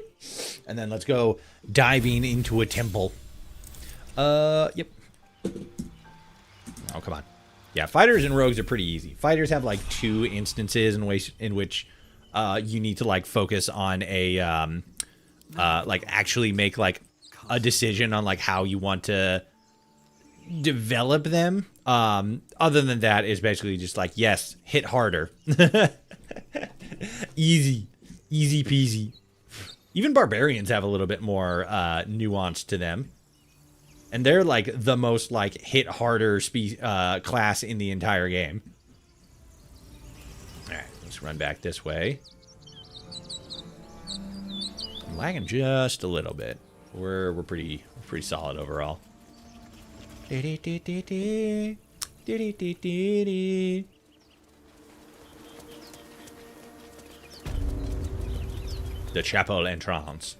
And then let's go diving into a temple. Yep. Oh, come on. Yeah, fighters and rogues are pretty easy. Fighters have like 2 instances in which you need to like focus on a like actually make like a decision on like how you want to develop them. Other than that is basically just like, yes, hit harder. Easy peasy. Even barbarians have a little bit more nuance to them. And they're like the most like hit harder class in the entire game. All right, let's run back this way. I'm lagging just a little bit. We're pretty solid overall. The chapel entrance.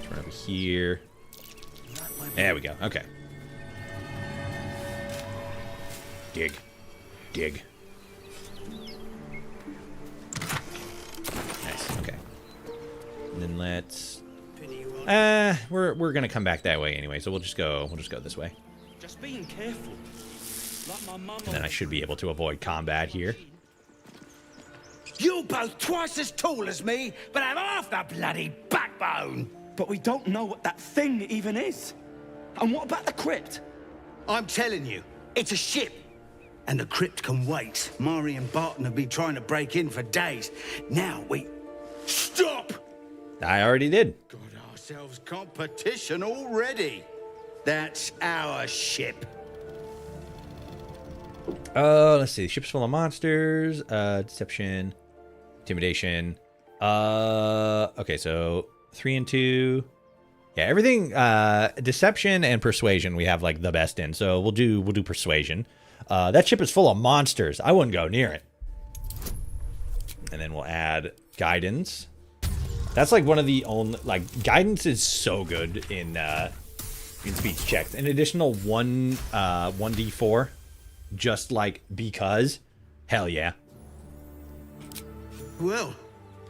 Let's run over here. There we go. Okay. Dig. Nice. Okay. And then let's. We're gonna come back that way anyway, so we'll just go this way. Just being careful. Like my mum. And then I should be able to avoid combat here. You're both twice as tall as me, but have half the bloody backbone. But we don't know what that thing even is. And what about the crypt? I'm telling you, it's a ship. And the crypt can wait. Mari and Barton have been trying to break in for days. Now we... Stop! I already did. Got ourselves competition already. That's our ship. Let's see. Ship's full of monsters. Deception. Intimidation. Okay, so 3 and 2. Yeah, everything, deception and persuasion we have like the best in. So we'll do persuasion. That ship is full of monsters. I wouldn't go near it. And then we'll add guidance. That's like one of the only, like, guidance is so good in speech checks. An additional 1d4, just like because. Hell yeah. Well,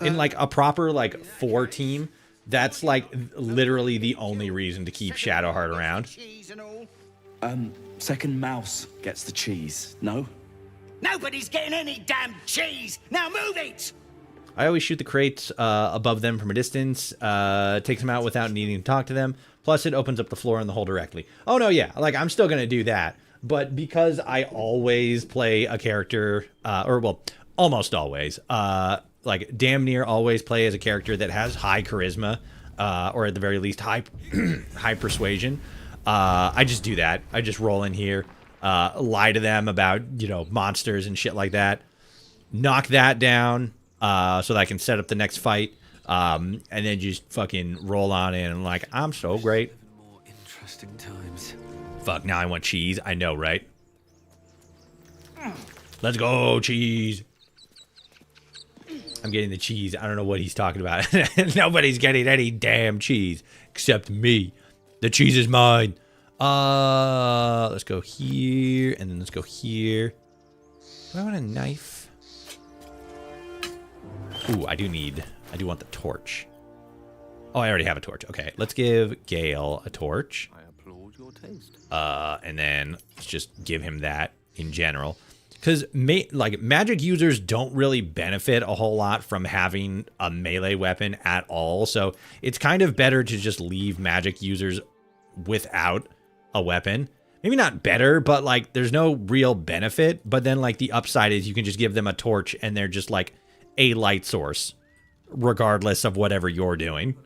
in like a proper like 4 team. That's like literally the only reason to keep Shadowheart around. Second mouse gets the cheese. No? Nobody's getting any damn cheese. Now move it. I always shoot the crates above them from a distance. Takes them out without needing to talk to them. Plus, it opens up the floor in the hole directly. Oh no, yeah, like I'm still gonna do that. But because I always play a character, or well, almost always, like damn near always play as a character that has high charisma, or at the very least high high persuasion. I just do that. I just roll in here, lie to them about, you know, monsters and shit like that. Knock that down, so that I can set up the next fight, and then just fucking roll on in and like, I'm so great. More interesting times. Fuck, now I want cheese. I know, right? Let's go, cheese. I'm getting the cheese. I don't know what he's talking about. Nobody's getting any damn cheese except me. The cheese is mine. Let's go here, and then let's go here. Do I want a knife? Ooh, I do want the torch. Oh, I already have a torch. Okay, let's give Gale a torch. I applaud your taste. And then let's just give him that in general. Because magic users don't really benefit a whole lot from having a melee weapon at all. So it's kind of better to just leave magic users without a weapon. Maybe not better, but like there's no real benefit. But then like the upside is you can just give them a torch and they're just like a light source, regardless of whatever you're doing.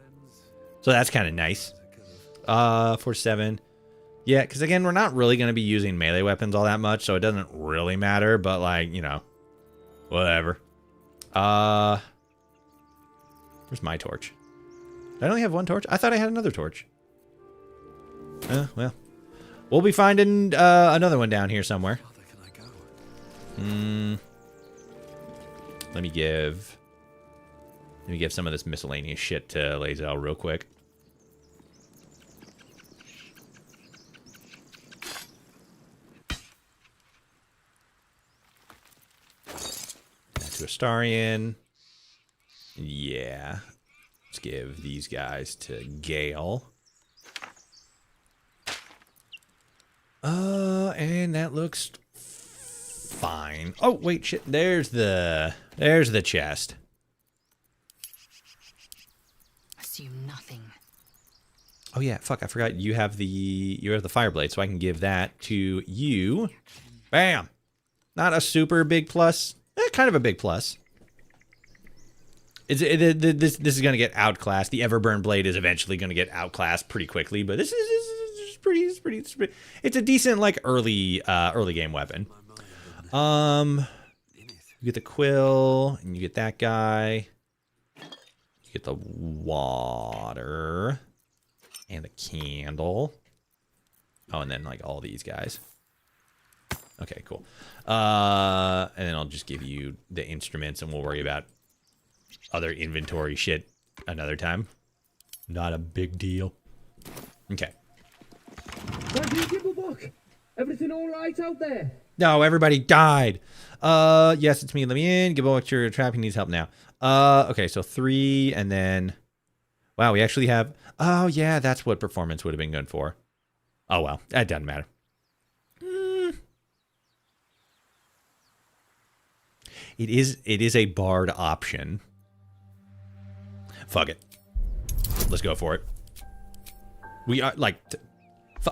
So that's kind of nice. 47. Yeah, because again, we're not really going to be using melee weapons all that much, so it doesn't really matter, but like, you know, whatever. Where's my torch? Did I only have one torch? I thought I had another torch. Well. We'll be finding another one down here somewhere. Let me give some of this miscellaneous shit to Lae'zel real quick. To Astarion. Yeah. Let's give these guys to Gale. And that looks fine. Oh, wait, shit. There's the chest. Assume nothing. Oh yeah, fuck, I forgot you have the fire blade, so I can give that to you. Bam. Not a super big plus. Kind of a big plus. This is going to get outclassed. The Everburn blade is eventually going to get outclassed pretty quickly, but this is pretty. It's a decent like early game weapon. You get the quill, and you get that guy. You get the water and the candle. Oh, and then like all these guys. Okay, cool. And then I'll just give you the instruments, and we'll worry about other inventory shit another time. Not a big deal. Okay. Everything all right out there? No, everybody died. Yes, it's me. Let me in. Gibblebuck, your trap. He needs help now. Okay, so 3, and then... Wow, we actually have... Oh, yeah, that's what performance would have been good for. Oh, well, that doesn't matter. It is a bard option. Fuck it. Let's go for it. We are like,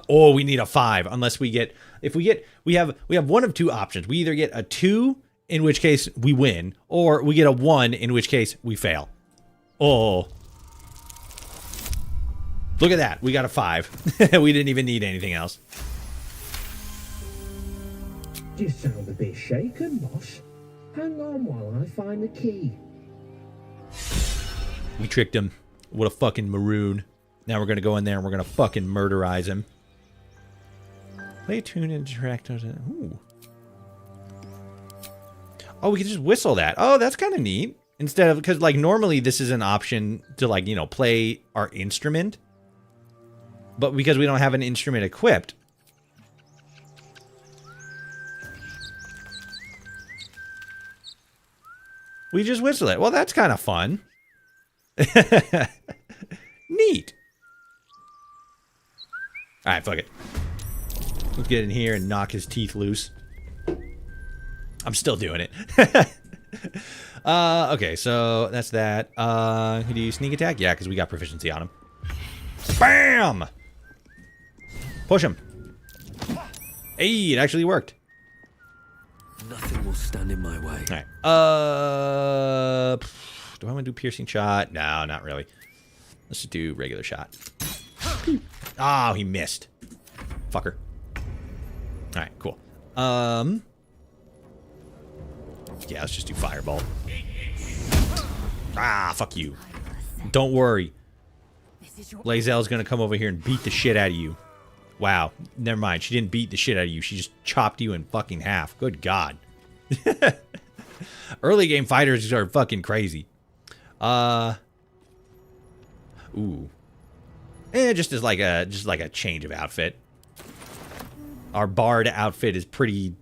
oh, we need a 5 unless we get, we have one of two options. We either get a 2, in which case we win, or we get a 1, in which case we fail. Oh, look at that. We got a 5. We didn't even need anything else. You sound a bit shaken, boss. Hang on while I find the key. We tricked him. What a fucking maroon. Now we're going to go in there and we're going to fucking murderize him. Play tune and interact. Ooh. Oh, we can just whistle that. Oh, that's kind of neat. Instead of, because like normally this is an option to like, you know, play our instrument. But because we don't have an instrument equipped. We just whistle it. Well, that's kind of fun. Neat. All right, fuck it. Let's get in here and knock his teeth loose. I'm still doing it. Okay, so that's that. Can you do sneak attack? Yeah, because we got proficiency on him. Bam! Push him. Hey, it actually worked. Nothing will stand in my way. All right. Do I want to do piercing shot? No, not really. Let's just do regular shot. Oh, he missed. Fucker. All right, cool. Yeah, let's just do fireball. Ah, fuck you. Don't worry. Lae'zel's gonna come over here and beat the shit out of you. Wow. Never mind. She didn't beat the shit out of you. She just chopped you in fucking half. Good God. Early game fighters are fucking crazy. Ooh. Just as like a change of outfit. Our bard outfit is pretty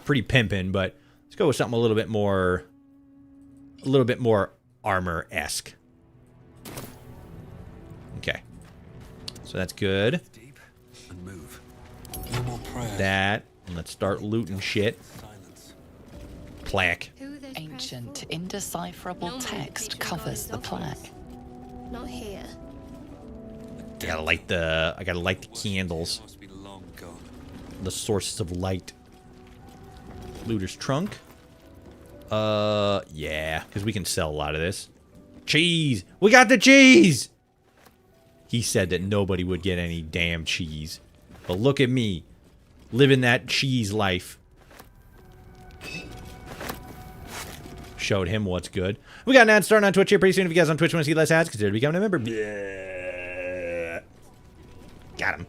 pimpin', but let's go with something a little bit more armor-esque. Okay. So that's good. Deep and move. No more prayer. That. And let's start looting shit. Plaque. Ancient, indecipherable text covers the plaque. Not here. I gotta light the candles. Must be long gone. The sources of light. Looter's trunk. Yeah, because we can sell a lot of this. Cheese! We got the cheese! He said that nobody would get any damn cheese. But look at me. Living that cheese life. Showed him what's good. We got an ad starting on Twitch here pretty soon. If you guys on Twitch want to see less ads, consider becoming a member. Got him.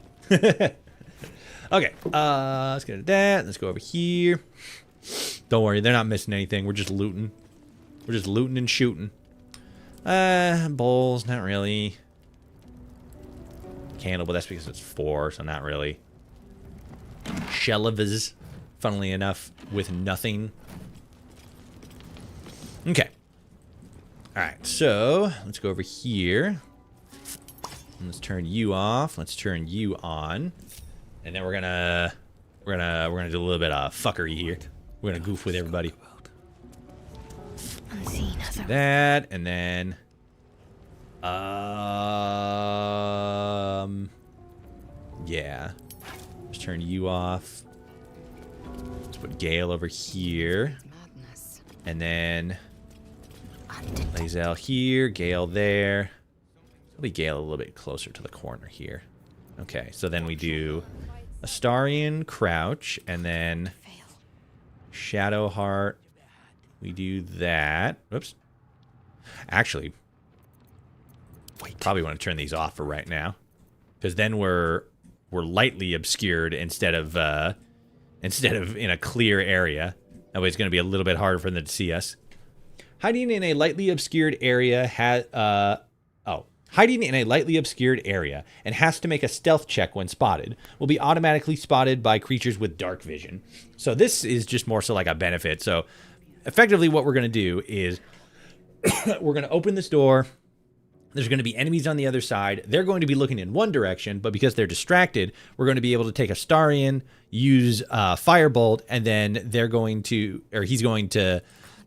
Okay, let's get at that. Let's go over here. Don't worry, they're not missing anything. We're just looting. We're just looting and shooting. Bowls, not really. Candle, but that's because it's 4, so not really. Shelves, funnily enough, with nothing. Okay. Alright, so let's go over here. Let's turn you off. Let's turn you on. And then we're gonna do a little bit of fuckery here. We're gonna goof with everybody. That, and then yeah. Let's turn you off. Let's put Gale over here. And then Lae'zel here, Gale there. Probably Gale a little bit closer to the corner here. Okay, so then we do Astarion, Crouch, and then Shadowheart. We do that. Whoops. Actually, probably want to turn these off for right now, because then we're lightly obscured instead of in a clear area. That way it's going to be a little bit harder for them to see us. Hiding in a lightly obscured area hiding in a lightly obscured area and has to make a stealth check when spotted. Will be automatically spotted by creatures with dark vision. So this is just more so like a benefit. So effectively what we're going to do is we're going to open this door. There's going to be enemies on the other side. They're going to be looking in one direction, but because they're distracted, we're going to be able to take Astarion, use Firebolt, and then he's going to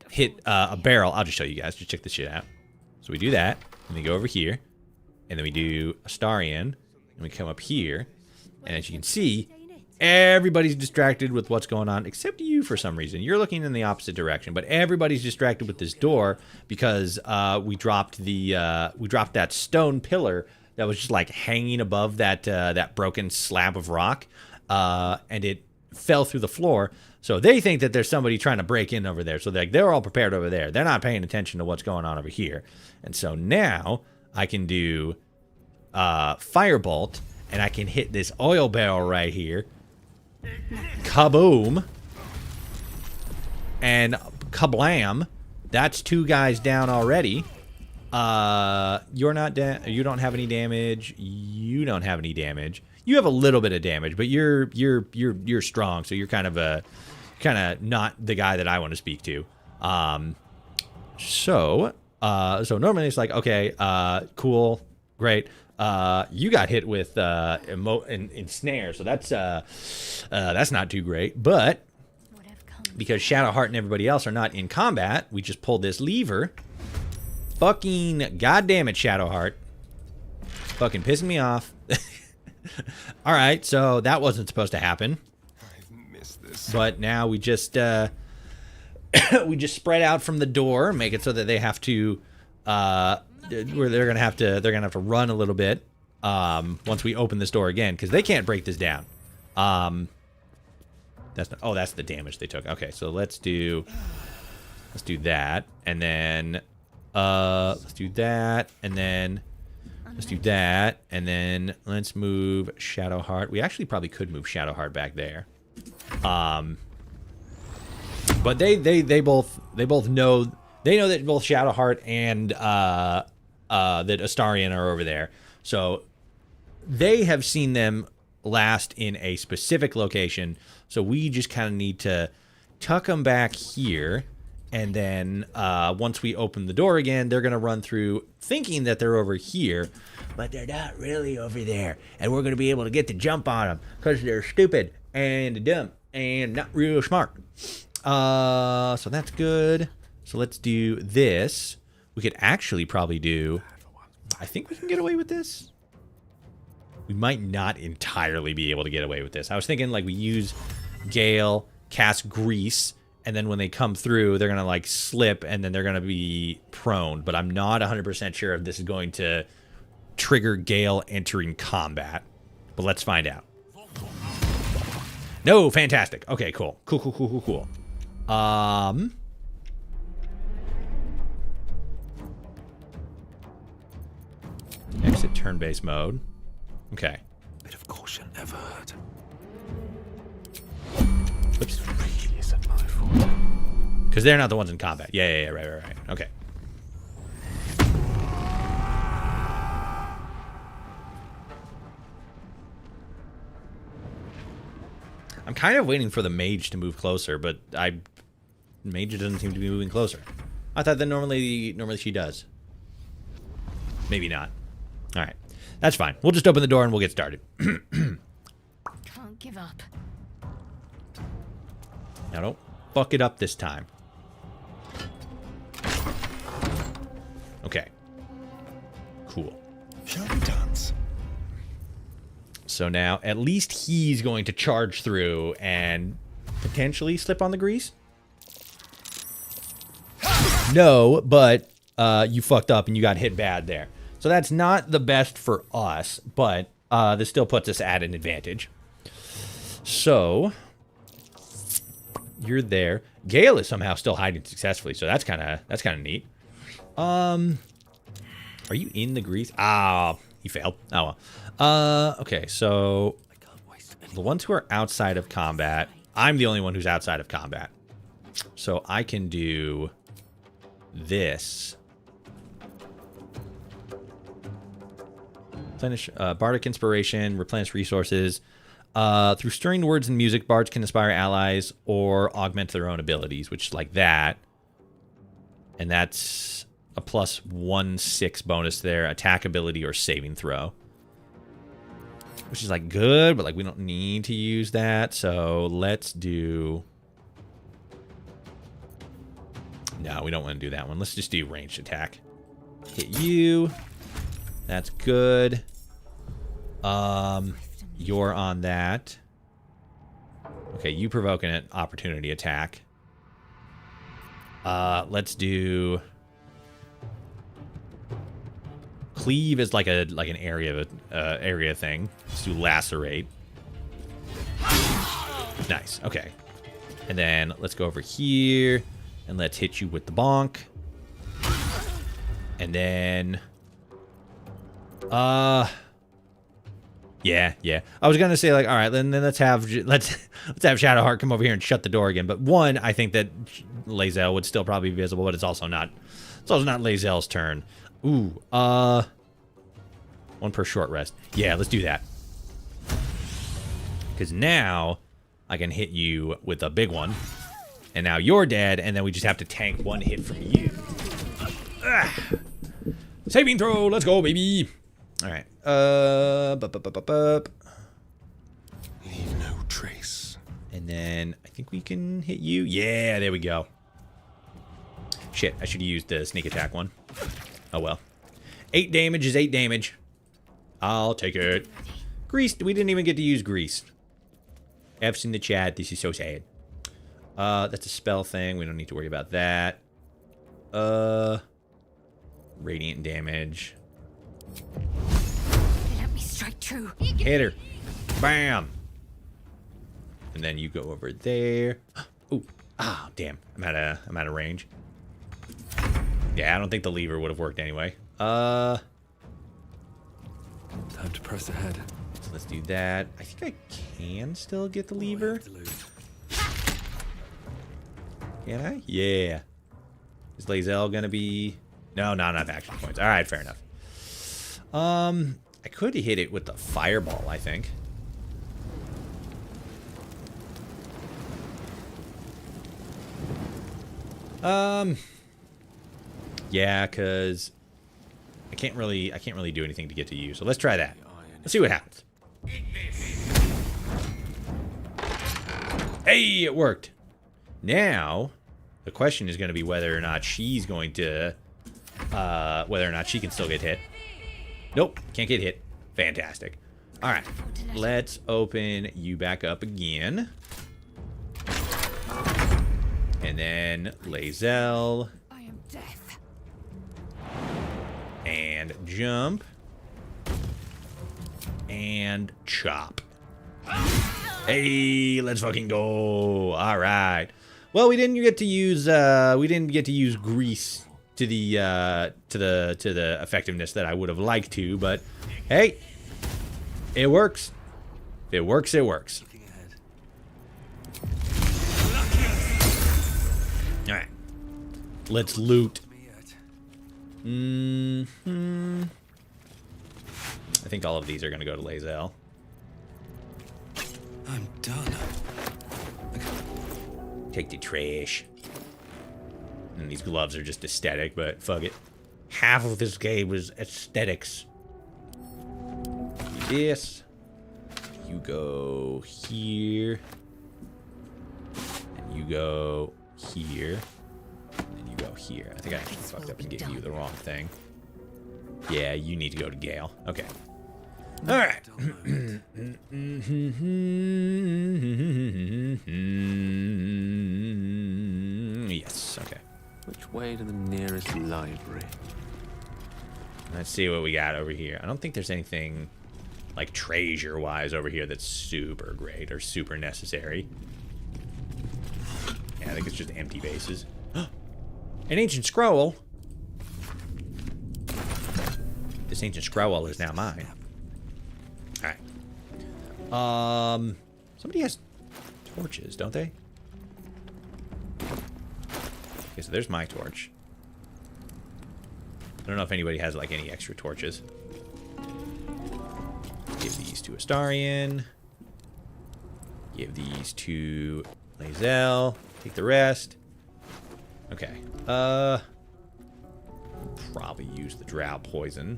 hit a barrel. I'll just show you guys. Just check this shit out. So we do that, and we go over here, and then we do Astarion, and we come up here, and as you can see, everybody's distracted with what's going on, except you for some reason. You're looking in the opposite direction, but everybody's distracted with this door because we dropped that stone pillar that was just like hanging above that broken slab of rock, and it fell through the floor. So they think that there's somebody trying to break in over there. So they're all prepared over there. They're not paying attention to what's going on over here. And so now I can do Firebolt, and I can hit this oil barrel right here. Kaboom. And kablam. That's 2 guys down already. You're not you don't have any damage. You don't have any damage. You have a little bit of damage, but you're strong, so you're kind of not the guy that I want to speak to. So normally it's like, okay, cool, great. You got hit with ensnare, so that's not too great. But because Shadowheart and everybody else are not in combat, we just pulled this lever. Fucking goddamn it, Shadowheart. Fucking pissing me off. All right, so that wasn't supposed to happen. I've missed this. But now we just spread out from the door, make it so that they have to where they're gonna have to run a little bit once we open this door again, because they can't break this down. That's the damage they took. Okay, so let's do that, and then let's do that, and then Let's do that, and then let's move Shadowheart. We actually probably could move Shadowheart back there. But they both know that both Shadowheart and that Astarion are over there. So they have seen them last in a specific location. So we just kind of need to tuck them back here. And then once we open the door again, they're going to run through thinking that they're over here. But they're not really over there. And we're going to be able to get the jump on them because they're stupid and dumb and not real smart. So that's good. So let's do this. We could actually probably do... I think we can get away with this. We might not entirely be able to get away with this. I was thinking like we use Gale, cast Grease, and then when they come through, they're going to like slip and then they're going to be prone. But I'm not 100% sure if this is going to trigger Gale entering combat. But let's find out. No, fantastic. Okay, cool. Cool. Exit turn-based mode. Okay. Bit of caution never hurt. Oops. Really isn't my fault. Because they're not the ones in combat. Yeah, right. Okay. I'm kind of waiting for the mage to move closer, but mage doesn't seem to be moving closer. I thought that normally she does. Maybe not. All right. That's fine. We'll just open the door and we'll get started. Can't give up. Now don't fuck it up this time. Okay. Cool. Shall we dance? So now at least he's going to charge through and potentially slip on the grease. No, but you fucked up and you got hit bad there. So that's not the best for us, but this still puts us at an advantage. So you're there. Gale is somehow still hiding successfully, so that's kind of neat. Are you in the grease? Ah, he failed. Oh well. Okay, so the ones who are outside of combat, I'm the only one who's outside of combat. So I can do this. Replenish bardic inspiration, replenish resources. Through stirring words and music, bards can inspire allies or augment their own abilities, which is like that. And that's a plus 1/6 bonus there, attack ability or saving throw. Which is like good, but like we don't need to use that. So let's do... No, we don't want to do that one. Let's just do ranged attack. Hit you. That's good. You're on that. Okay, you provoke an opportunity attack. Let's do... Cleave is like an area thing. Let's do lacerate. Nice. Okay. And then let's go over here and let's hit you with the bonk. And then yeah. I was gonna say like, all right, then let's have Shadowheart come over here and shut the door again. But one, I think that Lae'zel would still probably be visible, but it's also not Lae'zel's turn. Ooh, one per short rest. Yeah, let's do that. Because now I can hit you with a big one, and now you're dead, and then we just have to tank one hit from you. Saving throw, let's go, baby. All right. Leave no trace. And then I think we can hit you. Yeah, there we go. Shit, I should have used the sneak attack one. Oh well. 8 damage is 8 damage. I'll take it. Grease. We didn't even get to use grease. F's in the chat. This is so sad. That's a spell thing. We don't need to worry about that. Radiant damage. Let me strike true. Hit her. Bam. And then you go over there. Ooh. Ah, damn. I'm out of range. Yeah, I don't think the lever would have worked anyway. Time to press ahead. So let's do that. I think I can still get the lever. Can I? Yeah. Is Lae'zel gonna be... No, not enough action points. Alright, fair enough. I could hit it with the fireball, I think. Yeah, because I can't really do anything to get to you. So let's try that. Let's see what happens. Hey, it worked. Now, the question is going to be whether or not she's going to, whether or not she can still get hit. Nope, can't get hit. Fantastic. All right, let's open you back up again. And then Lae'zel. I am death. And jump. And chop. Hey, let's fucking go. All right. Well, we didn't get to use grease to the effectiveness that I would have liked to, but hey, it works. If it works, it works. All right. Let's loot. I think all of these are going to go to Lae'zel. I'm done. Take the trash. And these gloves are just aesthetic, but fuck it. Half of this game was aesthetics. Yes. You go here. And you go here. And you go here. I think I actually fucked up and gave you the wrong thing. Yeah, you need to go to Gale. Okay. All right. Yes, okay. Which way to the nearest library? Let's see what we got over here. I don't think there's anything like treasure-wise over here that's super great or super necessary. Yeah, I think it's just empty bases. An ancient scroll. This ancient scroll is now mine. Alright. Somebody has torches, don't they? Okay, so there's my torch. I don't know if anybody has like any extra torches. Give these to Astarion. Give these to Lae'zel. Take the rest. Okay. Probably use the drow poison.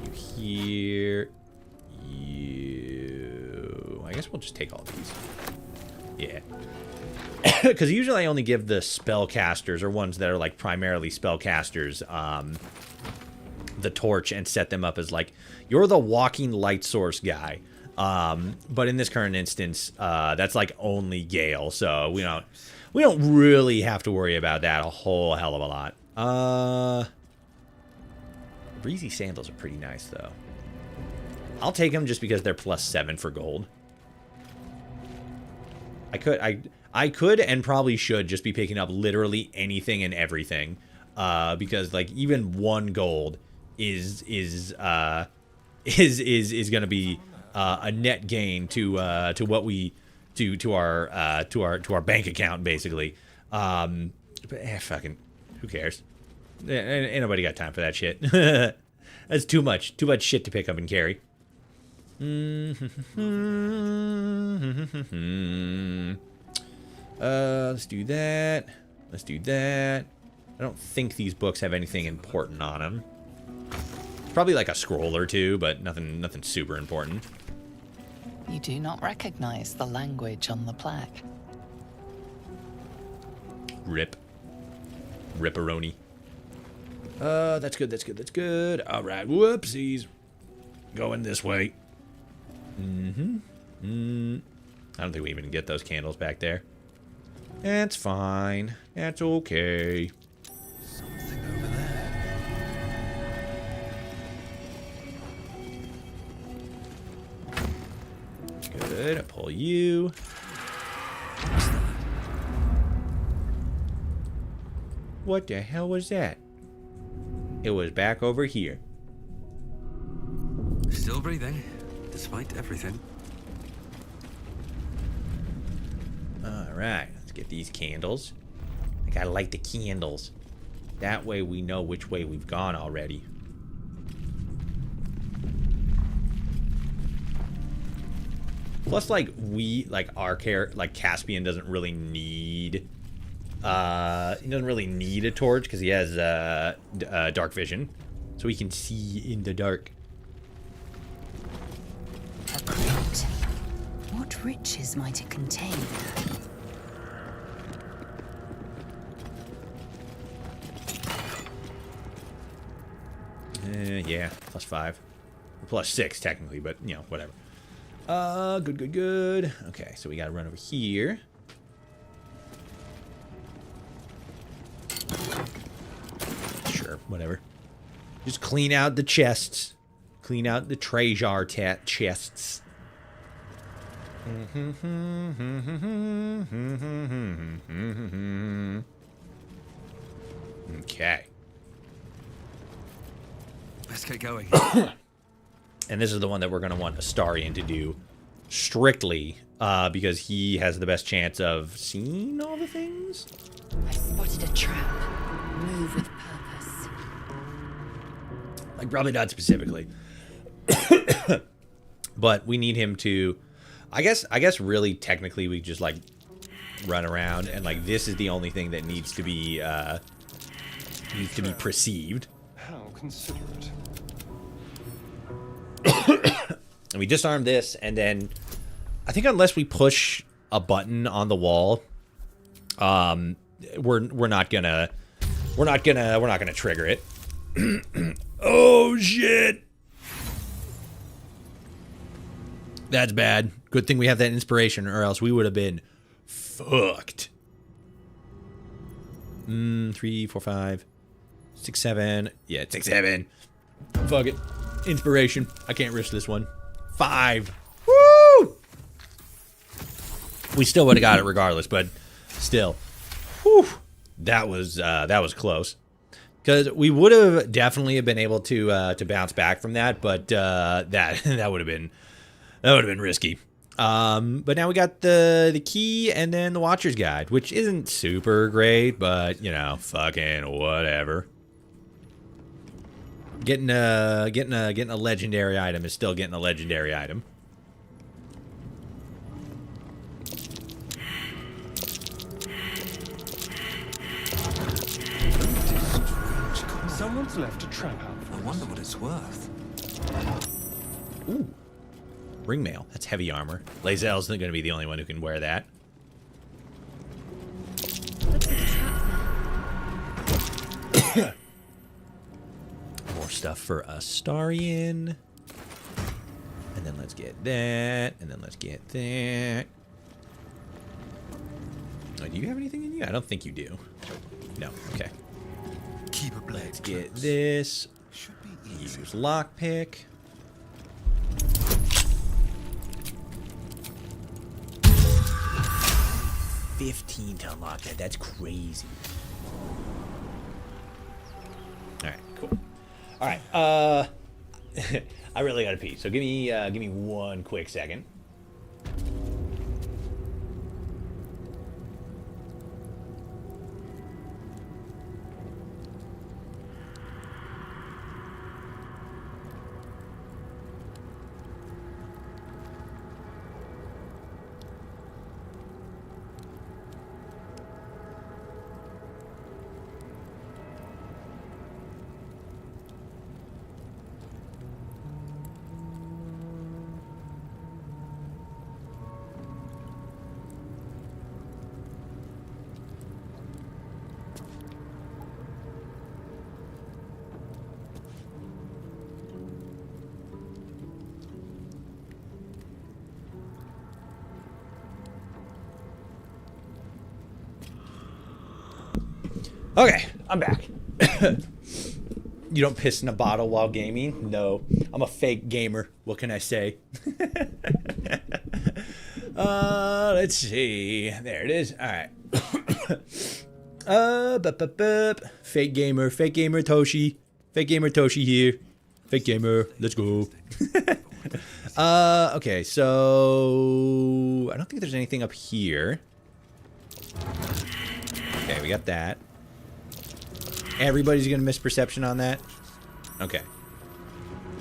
You here. You. I guess we'll just take all these. Yeah. Because usually I only give the spellcasters, or ones that are like primarily spellcasters, the torch and set them up as like, you're the walking light source guy. But in this current instance, that's like only Gale, so we don't really have to worry about that a whole hell of a lot. Breezy sandals are pretty nice though. I'll take them just because they're +7 for gold. I could and probably should just be picking up literally anything and everything, because like even 1 gold is gonna be a net gain to what we to our bank account basically. But fucking who cares? Ain't nobody got time for that shit. That's too much shit to pick up and carry. Let's do that. Let's do that. I don't think these books have anything important on them. It's probably like a scroll or two, but nothing super important. You do not recognize the language on the plaque. Rip. Ripperoni. That's good, that's good, that's good. Alright, whoopsies. Going this way. I don't think we even get those candles back there. That's fine. That's okay. Something over there. Good. I pull you. What the hell was that? It was back over here. Still breathing, despite everything. Alright, let's get these candles. I gotta light the candles. That way we know which way we've gone already. Plus, like, our Caspian doesn't really need, he doesn't really need a torch because he has, dark vision. So he can see in the dark. A crypt. What riches might it contain? Yeah, +5. +6, technically, but, you know, whatever. Good. Okay, so we gotta run over here. Sure, whatever. Just clean out the chests. Clean out the treasure chests. Okay. Let's get going. And this is the one that we're going to want Astarion to do strictly because he has the best chance of seeing all the things. I've spotted a trap. Move with purpose. Like, probably not specifically. But we need him to... I guess really technically we just, like, run around and, like, this is the only thing that needs to be perceived. How considerate. And we disarm this, and then I think unless we push a button on the wall, we're not gonna trigger it. Oh shit! That's bad. Good thing we have that inspiration, or else we would have been fucked. 3, 4, 5, 6, 7. Yeah, 6, 7. Fuck it. Inspiration. I can't risk this one. 5. Woo! We still would have got it regardless, but still. Whew. That was close. Because we would have definitely been able to bounce back from that, but that would have been risky. But now we got the key and then the Watcher's Guide, which isn't super great, but you know, fucking whatever. Getting a legendary item is still getting a legendary item. Someone's left a trap out. I wonder what it's worth. Ooh. Ring mail. That's heavy armor. Lae'zel's not going to be the only one who can wear that. Looks like a trap there. More stuff for Astarion. And then let's get that. And then let's get that. Oh, do you have anything in you? I don't think you do. No. Okay. Keep a blade. Let's get this. Use lockpick. $15 to unlock that. That's crazy. All right, cool. All right, I really gotta pee. So give me one quick second. Okay, I'm back. You don't piss in a bottle while gaming? No, I'm a fake gamer. What can I say? Let's see. There it is. All right. Fake gamer Toshi. Fake gamer Toshi here. Fake gamer. Let's go. Okay, so I don't think there's anything up here. Okay, we got that. Everybody's gonna miss perception on that. Okay.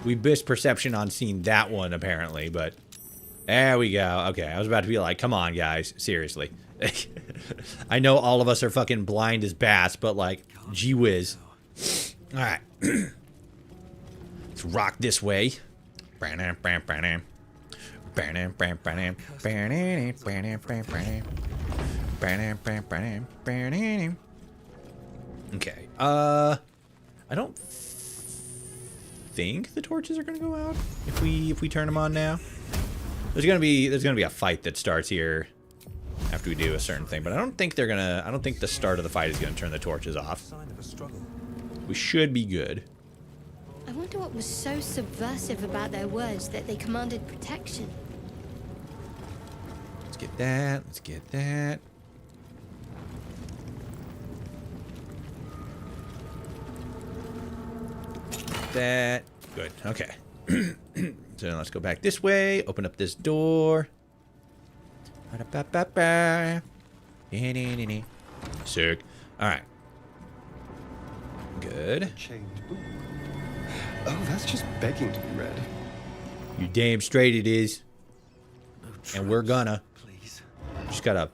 We missed perception on seeing that one, apparently, but there we go. Okay, I was about to be like, come on, guys. Seriously. I know all of us are fucking blind as bats, but, like, gee whiz. Alright. Let's rock this way. Okay. I don't think the torches are gonna go out if we turn them on now. There's gonna be a fight that starts here after we do a certain thing, but I don't think the start of the fight is gonna turn the torches off. We should be good. I wonder what was so subversive about their words that they commanded protection. Let's get that. Let's get that. That. Good. Okay. So now let's go back this way. Open up this door. Sick. Alright. Good. Oh, that's just begging to be read. You damn straight it is. And we're gonna. Please. Just gotta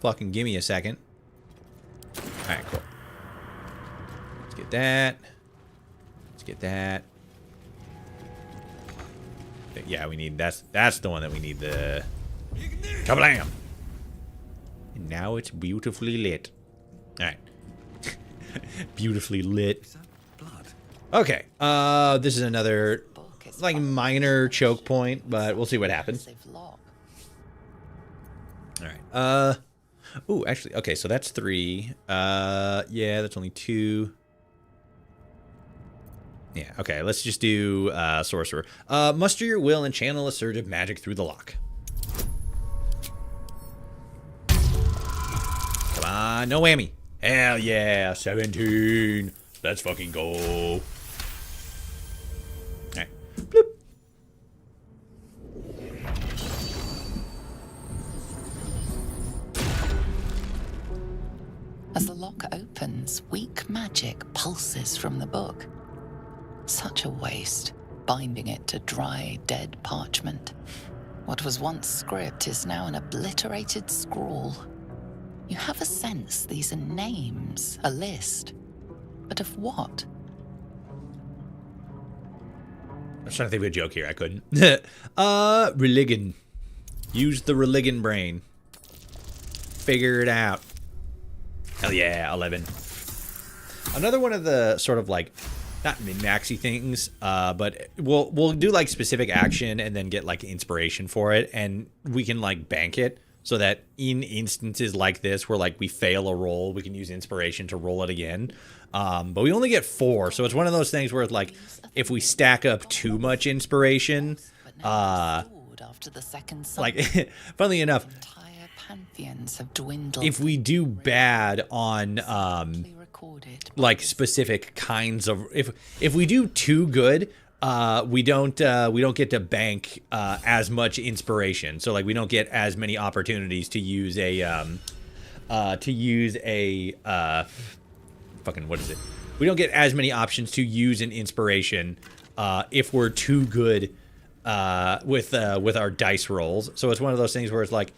fucking give me a second. Alright, cool. Let's get that. Let's get that. Yeah, we need that's the one that we need the kablam. And now it's beautifully lit. Alright. Beautifully lit. Okay. This is another like minor choke point, but we'll see what happens. Alright. Ooh, actually, okay, so that's 3. Yeah, that's only 2. Yeah, okay, let's just do sorcerer. Muster your will and channel a surge of magic through the lock. Come on, no whammy. Hell yeah, 17. Let's fucking go. Alright. Bloop. As the lock opens, weak magic pulses from the book. Such a waste, binding it to dry, dead parchment. What was once script is now an obliterated scrawl. You have a sense these are names, a list. But of what? I was trying to think of a joke here, I couldn't. Religion. Use the religion brain. Figure it out. Hell yeah, 11. Another one of the sort of like not min-maxy things, but we'll do like specific action and then get like inspiration for it, and we can like bank it so that in instances like this where like we fail a roll, we can use inspiration to roll it again. But we only get 4, so it's one of those things where it's like if we stack up too much inspiration, like funnily enough, pantheons have dwindled. If we do bad on like specific kinds of if we do too good, we don't get to bank as much inspiration. So like we don't get as many opportunities to use a fucking what is it? We don't get as many options to use an inspiration if we're too good with our dice rolls. So it's one of those things where it's like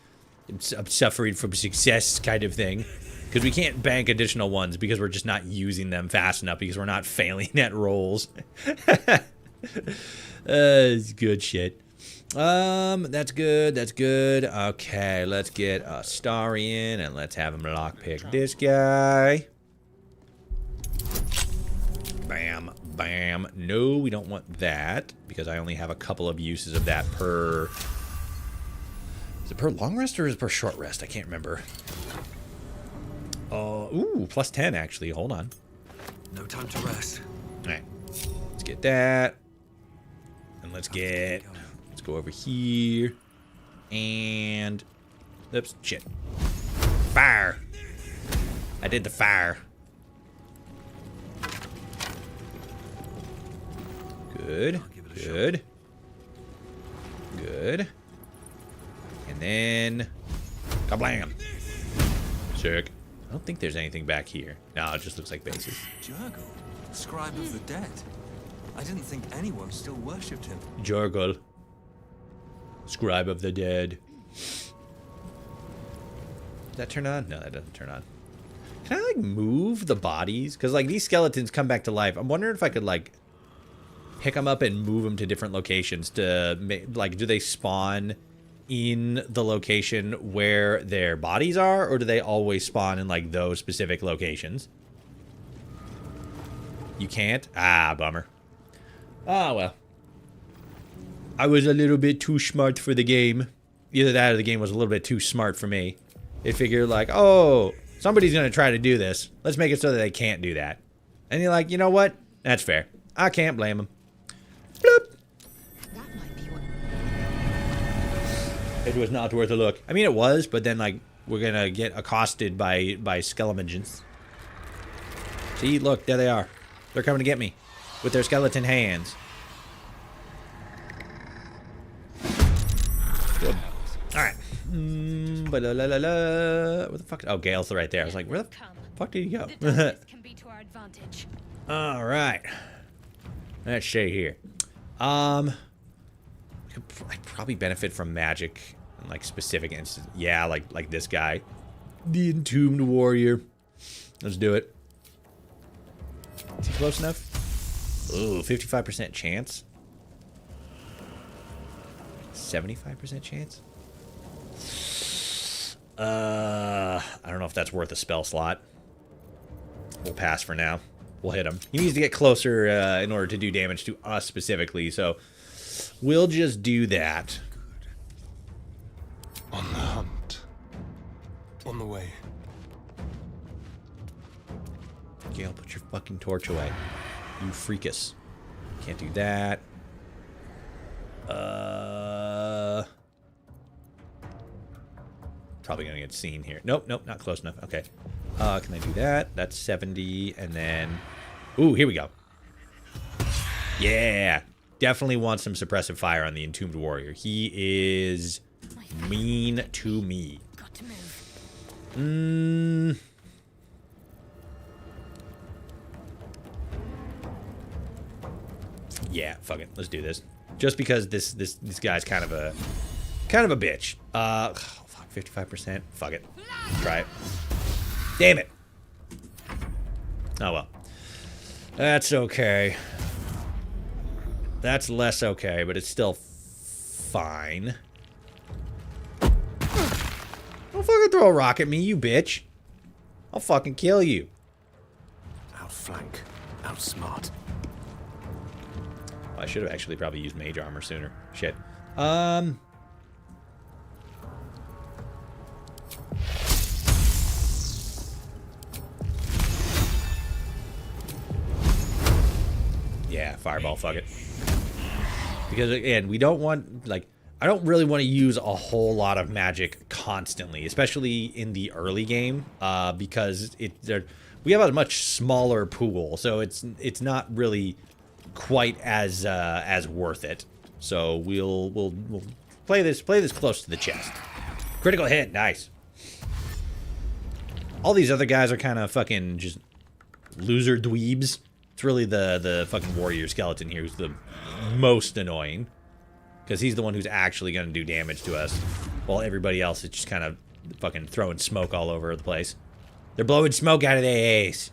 I'm suffering from success kind of thing, because we can't bank additional ones because we're just not using them fast enough because we're not failing at rolls. It's good shit. That's good. That's good. Okay, let's get a Starian and let's have him lockpick this guy. Bam, bam. No, we don't want that because I only have a couple of uses of that per. Is it per long rest or is it per short rest? I can't remember. Ooh, plus 10 actually. Hold on. No time to rest. All right, let's get that, and let's go over here, and oops, shit, fire. I did the fire. Good. Good. Good. And then... kablam! Sick. I don't think there's anything back here. No, it just looks like bases. Jurgle, scribe of the dead. I didn't think anyone still worshipped him. Jurgle. Scribe of the dead. Does that turn on? No, that doesn't turn on. Can I, like, move the bodies? Because, like, these skeletons come back to life. I'm wondering if I could, like, pick them up and move them to different locations to, like, do they spawn in the location where their bodies are, or do they always spawn in, like, those specific locations? You can't? Ah, bummer. Ah, well. I was a little bit too smart for the game. Either that or the game was a little bit too smart for me. They figured, like, oh, somebody's going to try to do this. Let's make it so that they can't do that. And you're like, you know what? That's fair. I can't blame them. Bloop. It was not worth a look. I mean, it was, but then, like, we're going to get accosted by skeletons. See, look, there they are. They're coming to get me with their skeleton hands. Good. All right. Where the fuck? Oh, Gale's right there. I was like, where the fuck did he go? All right. Let's see here. I'd probably benefit from magic in, like, specific instances. Yeah, like this guy, the Entombed Warrior. Let's do it. Is he close enough? Ooh, 55% chance. 75% chance. I don't know if that's worth a spell slot. We'll pass for now. We'll hit him. He needs to get closer in order to do damage to us specifically, so we'll just do that. On the hunt. On the way. Gale, put your fucking torch away. You freakus. Can't do that. Probably gonna get seen here. Nope, nope, not close enough. Okay. Can I do that? That's 70, and then... Ooh, here we go. Yeah. Definitely want some suppressive fire on the Entombed Warrior. He is mean to me. Got to move. Yeah, fuck it. Let's do this. Just because this guy's kind of a bitch. Oh, fuck, 55%. Fuck it. Try it. Damn it. Oh well. That's okay. That's less okay, but it's still fine. Don't fucking throw a rock at me, you bitch. I'll fucking kill you. Outflank. Outsmart. I should have actually probably used mage armor sooner. Shit. Yeah, fireball, fuck it. Because, again, we don't want, like, I don't really want to use a whole lot of magic constantly, especially in the early game, because we have a much smaller pool, so it's not really quite as worth it. So we'll play this close to the chest. Critical hit, nice. All these other guys are kind of fucking just loser dweebs. It's really the fucking warrior skeleton here who's the most annoying, because he's the one who's actually going to do damage to us, while everybody else is just kind of fucking throwing smoke all over the place. They're blowing smoke out of their ass.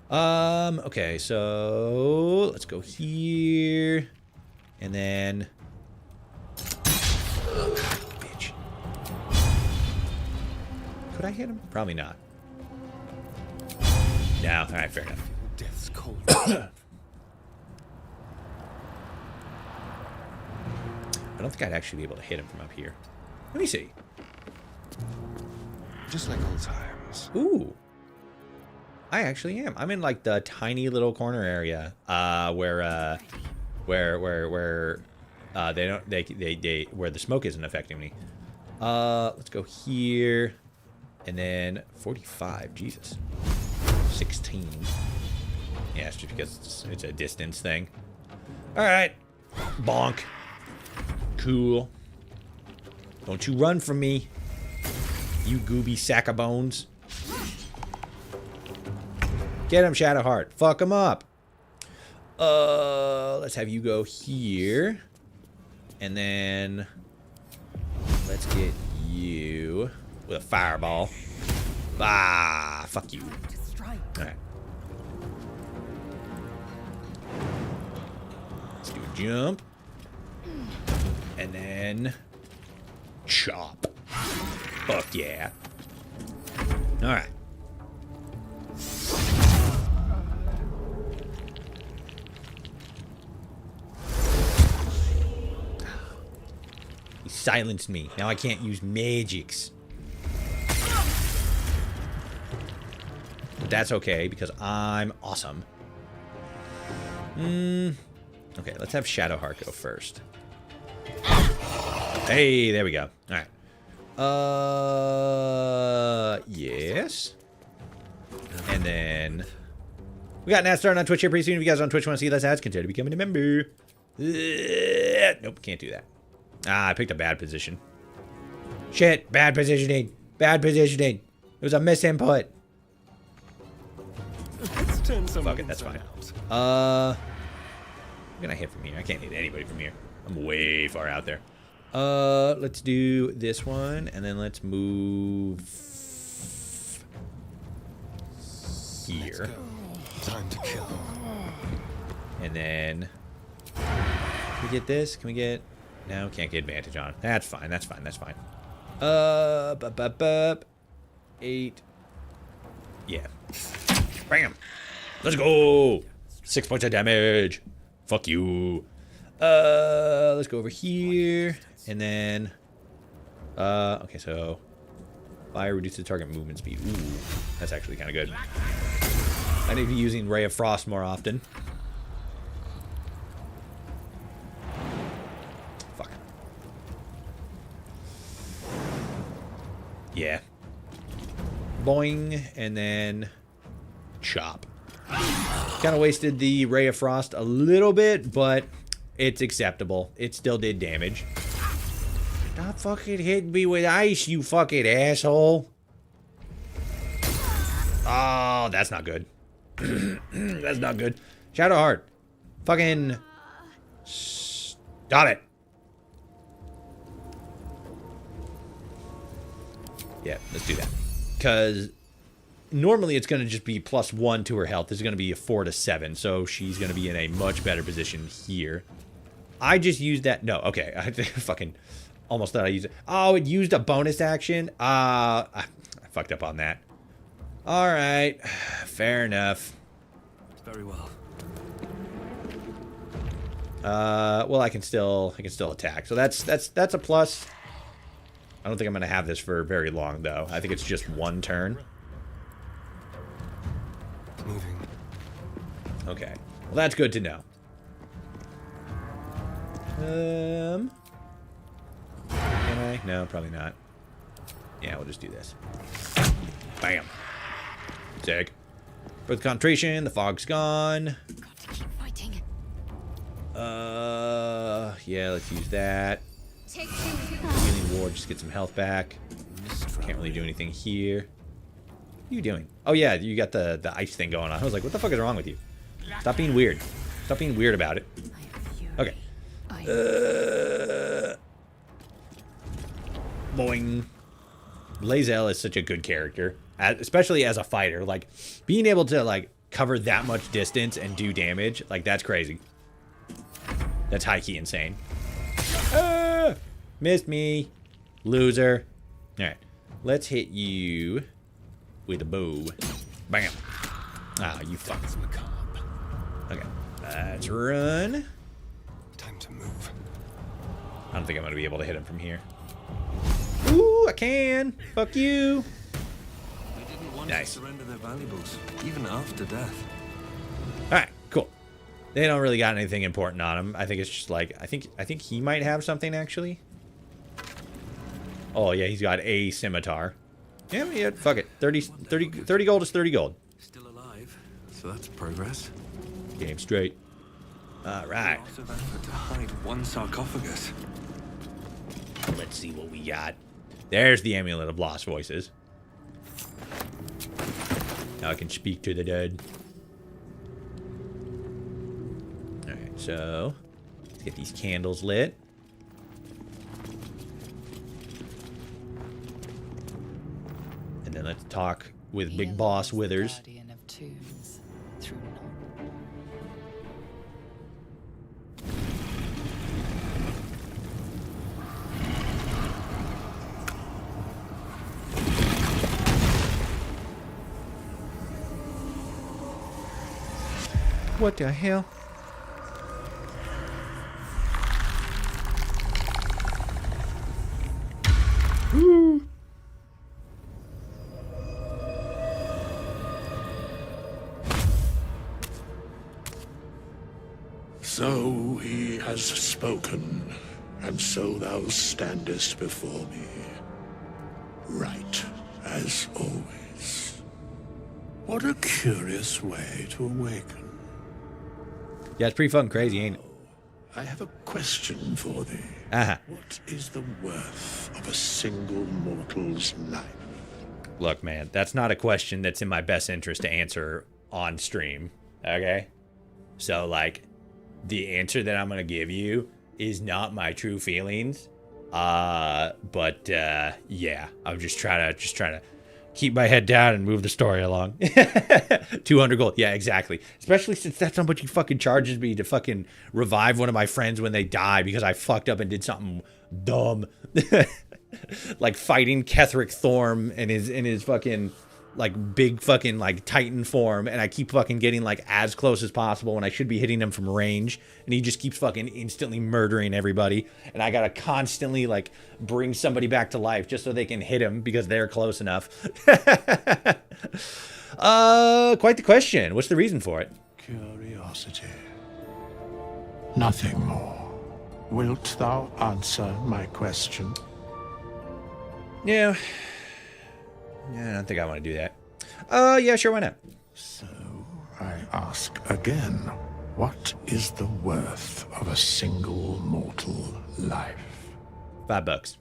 Okay, so let's go here, and then, bitch. Could I hit him? Probably not. No, all right, fair enough. Death's cold. I don't think I'd actually be able to hit him from up here. Let me see. Just like old times. Ooh. I actually am. I'm in, like, the tiny little corner area where where the smoke isn't affecting me. Let's go here, and then 45. Jesus. 16. Yeah, it's just because it's a distance thing. Alright. Bonk. Cool. Don't you run from me. You gooby sack of bones. Get him, Shadowheart. Fuck him up. Let's have you go here. And then let's get you with a fireball. Ah, fuck you. Alright. Let's do a jump. And then chop. Fuck yeah. Alright. He silenced me. Now I can't use magics. But that's okay because I'm awesome. Okay, let's have Shadowheart go first. Hey, there we go. All right. Yes. And then we got Nat starting on Twitch here pretty soon. If you guys are on Twitch want to see less ads, consider becoming a member. Nope, can't do that. Ah, I picked a bad position. Shit, bad positioning. Bad positioning. It was a misinput. Fuck it, that's fine. I'm gonna hit from here. I can't hit anybody from here. I'm way far out there. Let's do this one, and then let's move here. Time to kill. And then can we get this? Can we get? No, can't get advantage on. That's fine. That's fine. That's fine. 8. Yeah. Bam. Let's go. 6 points of damage. Fuck you. Let's go over here. And then, okay, so fire reduces target movement speed. Ooh, that's actually kind of good. I need to be using Ray of Frost more often. Fuck. Yeah. Boing, and then chop. Kind of wasted the Ray of Frost a little bit, but it's acceptable. It still did damage. Stop fucking hitting me with ice, you fucking asshole. Oh, that's not good. That's not good. Shadowheart. Fucking stop it. Yeah, let's do that. Because normally it's going to just be +1 to her health. This is going to be a 4 to 7. So she's going to be in a much better position here. I just used that. No, okay. I fucking almost thought I used it. Oh, it used a bonus action. I fucked up on that. All right. Fair enough. Very well. Well, I can still attack. So that's a plus. I don't think I'm going to have this for very long, though. I think it's just 1 turn. Moving. Okay. Well, that's good to know. Can I? No, probably not. Yeah, we'll just do this. Bam. Sick. For the concentration, the fog's gone. Yeah, let's use that. Healing ward, just get some health back. Can't really do anything here. What are you doing? Oh yeah, you got the ice thing going on. I was like, what the fuck is wrong with you? Stop being weird. Stop being weird about it. Okay. Boing. Lae'zel is such a good character, especially as a fighter. Like, being able to, like, cover that much distance and do damage, like, that's crazy. That's high-key insane. Missed me. Loser. Alright. Let's hit you with a bow. Bam. Ah, you fuck. Okay. Let's run. Time to move. I don't think I'm going to be able to hit him from here. Ooh, I can. Fuck you. They didn't want Nice. to surrender their valuables, even after death. Alright, cool. They don't really got anything important on him. I think it's just like, I think he might have something, actually. Oh, yeah, he's got a scimitar. Yeah, fuck it. 30 gold is 30 gold. Still alive, so that's progress. Game straight. All right. Lots of effort to hide one sarcophagus. Let's see what we got. There's the amulet of lost voices. Now I can speak to the dead. Alright, so let's get these candles lit. And then let's talk with Big Boss Withers. Guardian of tombs through none. What the hell? So he has spoken, and so thou standest before me. Right, as always. What a curious way to awaken. Yeah, it's pretty fucking crazy, ain't it? I have a question for thee. Uh-huh. What is the worth of a single mortal's life? Look, man, that's not a question that's in my best interest to answer on stream, okay? So, like, the answer that I'm going to give you is not my true feelings. Yeah, I'm just trying to keep my head down and move the story along. 200 gold. Yeah, exactly. Especially since that's how much he fucking charges me to fucking revive one of my friends when they die because I fucked up and did something dumb. Like fighting Ketheric Thorm in his fucking like big fucking like Titan form, and I keep fucking getting like as close as possible when I should be hitting him from range, and he just keeps fucking instantly murdering everybody, and I gotta constantly like bring somebody back to life just so they can hit him because they're close enough. Quite the question. What's the reason for it? Curiosity. Nothing more. Wilt thou answer my question? Yeah, I don't think I want to do that. Yeah, sure, why not? So, I ask again, what is the worth of a single mortal life? $5.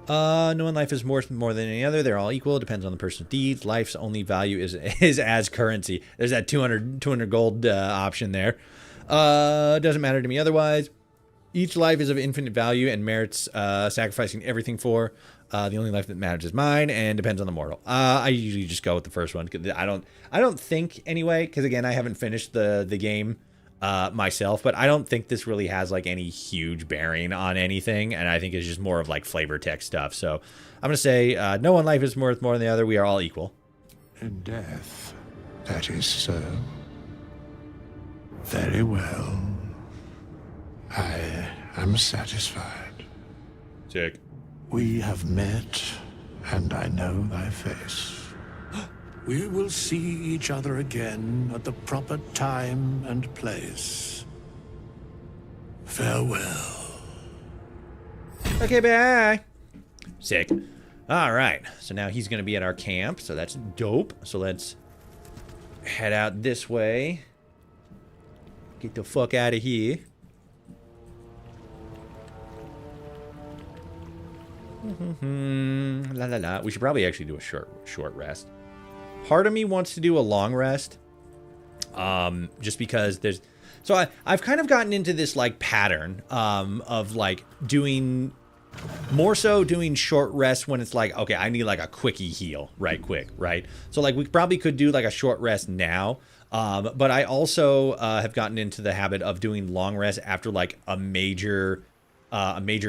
No one life is more than any other. They're all equal. Depends on the person's deeds. Life's only value is as currency. There's that 200 gold option there. Doesn't matter to me otherwise. Each life is of infinite value and merits sacrificing everything for. The only life that matters is mine, and depends on the mortal. I usually just go with the first one. I don't think anyway, because again, I haven't finished the game myself, but I don't think this really has like any huge bearing on anything, and I think it's just more of like flavor text stuff. So I'm gonna say no one life is worth more than the other. We are all equal. In death, that is so. Very well. I am satisfied. Sick. We have met, and I know thy face. We will see each other again at the proper time and place. Farewell. Okay, bye. Sick. All right. So now he's going to be at our camp, so that's dope. So let's head out this way. Get the fuck out of here. La la la. We should probably actually do a short rest. Part of me wants to do a long rest, just because there's. So I've kind of gotten into this like pattern of like doing short rests when it's like, okay, I need like a quickie heal, right? Quick, right? So like we probably could do like a short rest now. But I also have gotten into the habit of doing long rests after like a major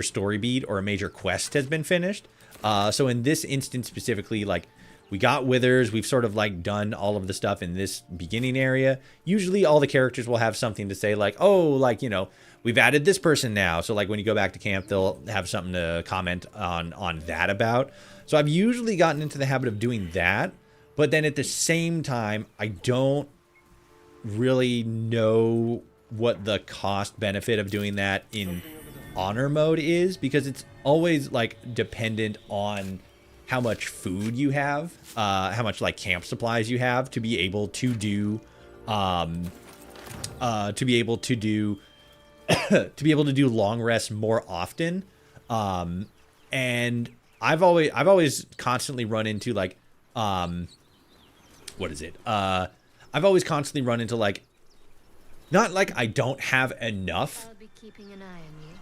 story beat or a major quest has been finished. So in this instance specifically, like we got Withers, we've sort of like done all of the stuff in this beginning area. Usually all the characters will have something to say like, oh, like, you know, we've added this person now. So like when you go back to camp, they'll have something to comment on that about. So I've usually gotten into the habit of doing that. But then at the same time, I don't really know what the cost benefit of doing that in honor mode is, because it's always like dependent on how much food you have, how much like camp supplies you have to be able to do to be able to do long rests more often. And I've always constantly run into like, what is it? I've always constantly run into like, not like I don't have enough I'll be keeping an eye on you.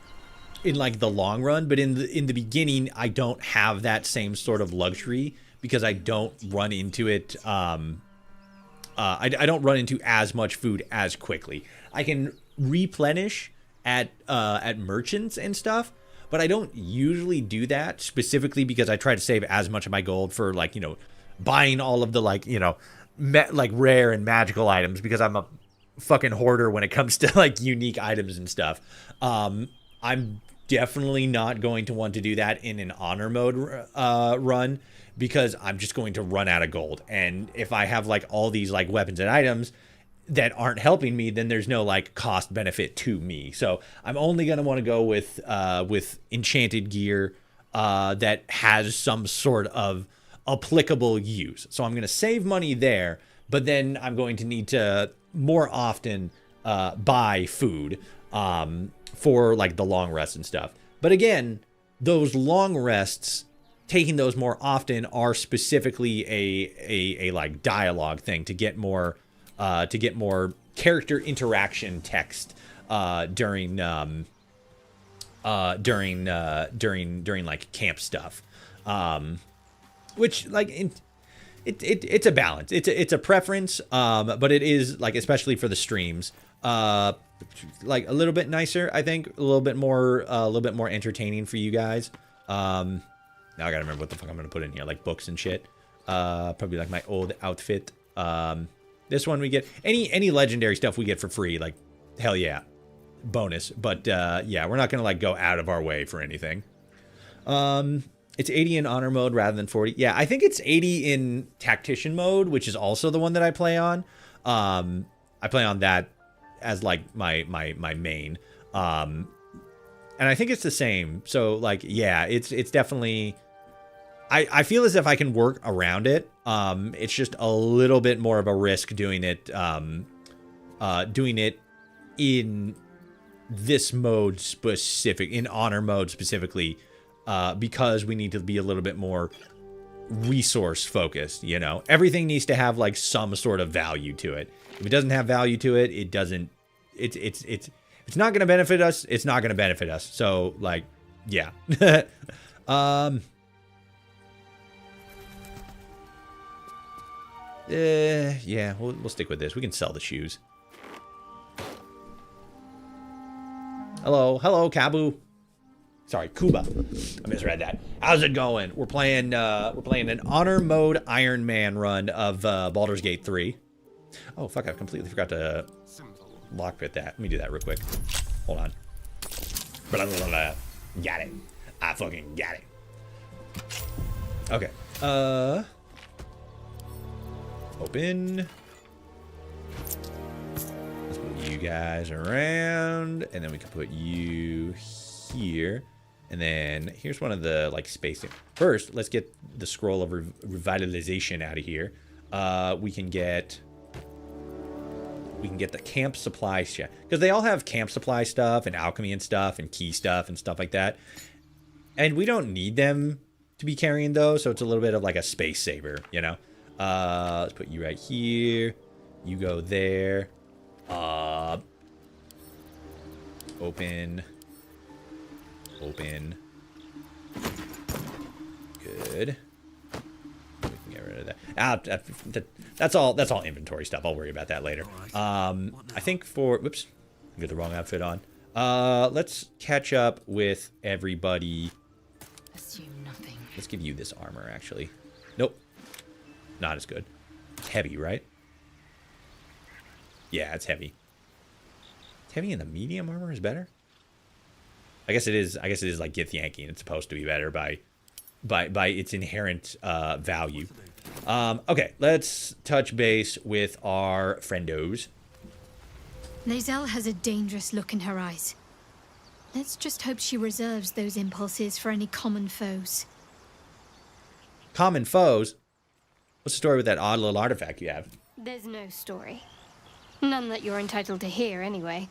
in like the long run, but in the beginning, I don't have that same sort of luxury because I don't run into it. I don't run into as much food as quickly. I can replenish at merchants and stuff, but I don't usually do that specifically because I try to save as much of my gold for like, you know, buying all of the like, you know, like rare and magical items because I'm a fucking hoarder when it comes to like unique items and stuff. I'm definitely not going to want to do that in an honor mode run because I'm just going to run out of gold. And if I have like all these like weapons and items that aren't helping me, then there's no like cost benefit to me. So I'm only going to want to go with enchanted gear that has some sort of applicable use. So I'm going to save money there, but then I'm going to need to more often buy food for like the long rests and stuff. But again, those long rests, taking those more often are specifically a like dialogue thing to get more character interaction text during like camp stuff, which like it's a balance. It's a preference, but it is like, especially for the streams, like a little bit nicer, I think, a little bit more entertaining for you guys. Now I gotta remember what the fuck I'm gonna put in here, like books and shit. Probably like my old outfit. This one we get any legendary stuff we get for free, like hell yeah, bonus. But yeah, we're not gonna like go out of our way for anything. It's 80 in honor mode rather than 40. Yeah, I think it's 80 in tactician mode, which is also the one that I play on. I play on that as like my main. And I think it's the same. So like, yeah, it's definitely, I feel as if I can work around it. It's just a little bit more of a risk doing it in this mode in honor mode specifically, because we need to be a little bit more resource focused. You know, everything needs to have like some sort of value to it. If it doesn't have value to it, it doesn't, it's not going to benefit us. It's not going to benefit us. So like, yeah. Yeah, we'll stick with this. We can sell the shoes. Hello, Kabu. Sorry, Kuba. I misread that. How's it going? We're playing an honor mode Iron Man run of Baldur's Gate 3. Oh fuck! I completely forgot to lockpick that. Let me do that real quick. Hold on. Blah, blah, blah, blah. Got it. I fucking got it. Okay. Open. Let's move you guys around, and then we can put you here. And then here's one of the like spacing. First, let's get the scroll of revitalization out of here. We can get the camp supply shit, because they all have camp supply stuff and alchemy and stuff and key stuff and stuff like that. And we don't need them to be carrying those, so it's a little bit of like a space saver, you know. Let's put you right here. You go there. Open. Good. We can get rid of that. That's all inventory stuff. I'll worry about that later. I think for, whoops, I got the wrong outfit on. Let's catch up with everybody. Assume nothing. Let's give you this armor, actually. Nope. Not as good. It's heavy, right? Yeah, it's heavy. It's heavy, and the medium armor is better. I guess it is like Githyanki, and it's supposed to be better by its inherent value. Okay, let's touch base with our friendos. Lae'zel has a dangerous look in her eyes. Let's just hope she reserves those impulses for any common foes. Common foes? What's the story with that odd little artifact you have? There's no story. None that you're entitled to hear, anyway.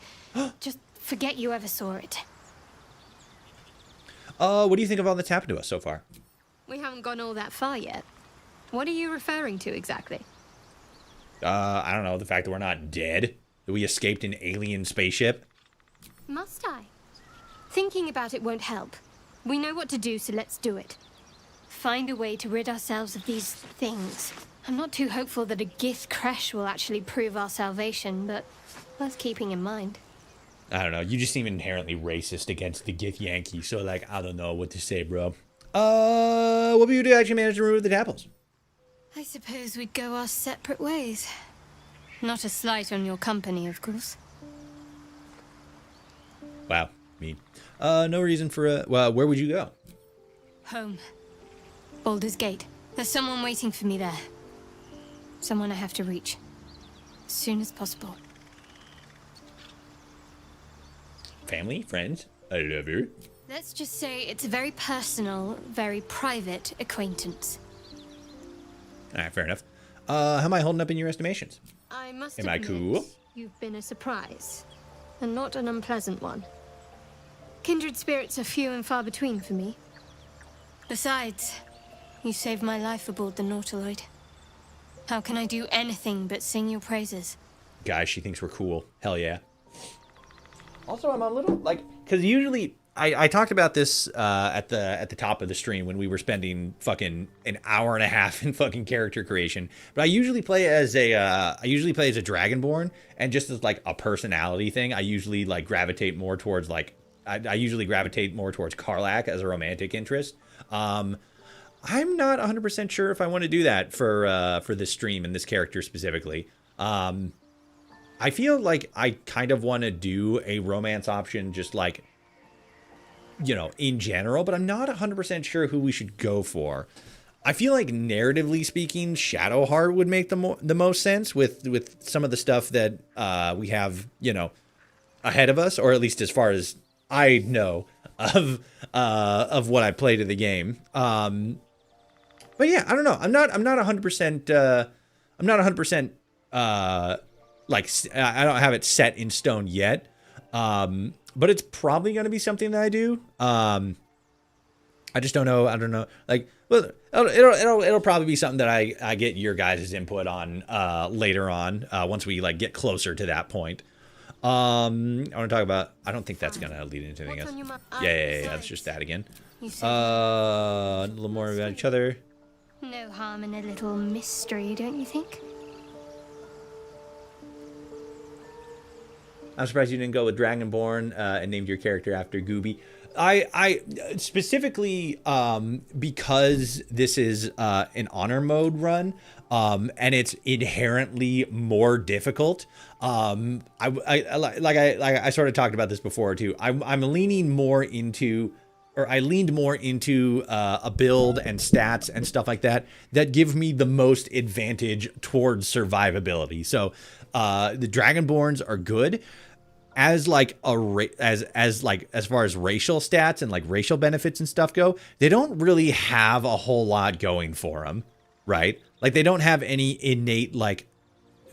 Just forget you ever saw it. What do you think of all that's happened to us so far? We haven't gone all that far yet. What are you referring to exactly? I don't know, the fact that we're not dead. That we escaped an alien spaceship. Must I? Thinking about it won't help. We know what to do, so let's do it. Find a way to rid ourselves of these things. I'm not too hopeful that a Gith crash will actually prove our salvation, but worth keeping in mind. I don't know, you just seem inherently racist against the Gith Yankee, so like, I don't know what to say, bro. What would you do to actually manage to remove the tadpoles? I suppose we'd go our separate ways. Not a slight on your company, of course. Wow, mean. No reason for well, where would you go? Home. Baldur's Gate. There's someone waiting for me there. Someone I have to reach. As soon as possible. Family? Friends? I love you. Let's just say it's a very personal, very private acquaintance. Alright, fair enough. How am I holding up in your estimations? I must Am I admit, cool? You've been a surprise. And not an unpleasant one. Kindred spirits are few and far between for me. Besides, you saved my life aboard the Nautiloid. How can I do anything but sing your praises? Guys, she thinks we're cool. Hell yeah. Also, I'm a little, like, because usually, I talked about this at the top of the stream when we were spending fucking an hour and a half in fucking character creation. But I usually play as a Dragonborn, and just as like a personality thing, I usually like gravitate more towards like, I usually gravitate more towards Karlach as a romantic interest. I'm not 100% sure if I want to do that for this stream and this character specifically. I feel like I kind of want to do a romance option just like, you know, in general, but I'm not 100% sure who we should go for. I feel like narratively speaking, Shadowheart would make the most sense with some of the stuff that we have, you know, ahead of us, or at least as far as I know of what I played in the game. But yeah, I don't know. I'm not 100%. I'm not 100%. Like I don't have it set in stone yet. But it's probably going to be something that I do. I just don't know. I don't know. Like, well, it'll probably be something that I get your guys' input on later on once we like get closer to that point. I want to talk about. I don't think that's gonna lead into anything else. Yeah. It's just that again. A little more about each other. No harm in a little mystery, don't you think? I'm surprised you didn't go with Dragonborn and named your character after Gooby. I specifically because this is an honor mode run and it's inherently more difficult. I sort of talked about this before too. I'm leaning more into, or I leaned more into a build and stats and stuff like that that give me the most advantage towards survivability. So the Dragonborns are good. As like as far as racial stats and like racial benefits and stuff go, they don't really have a whole lot going for them, right? Like they don't have any innate like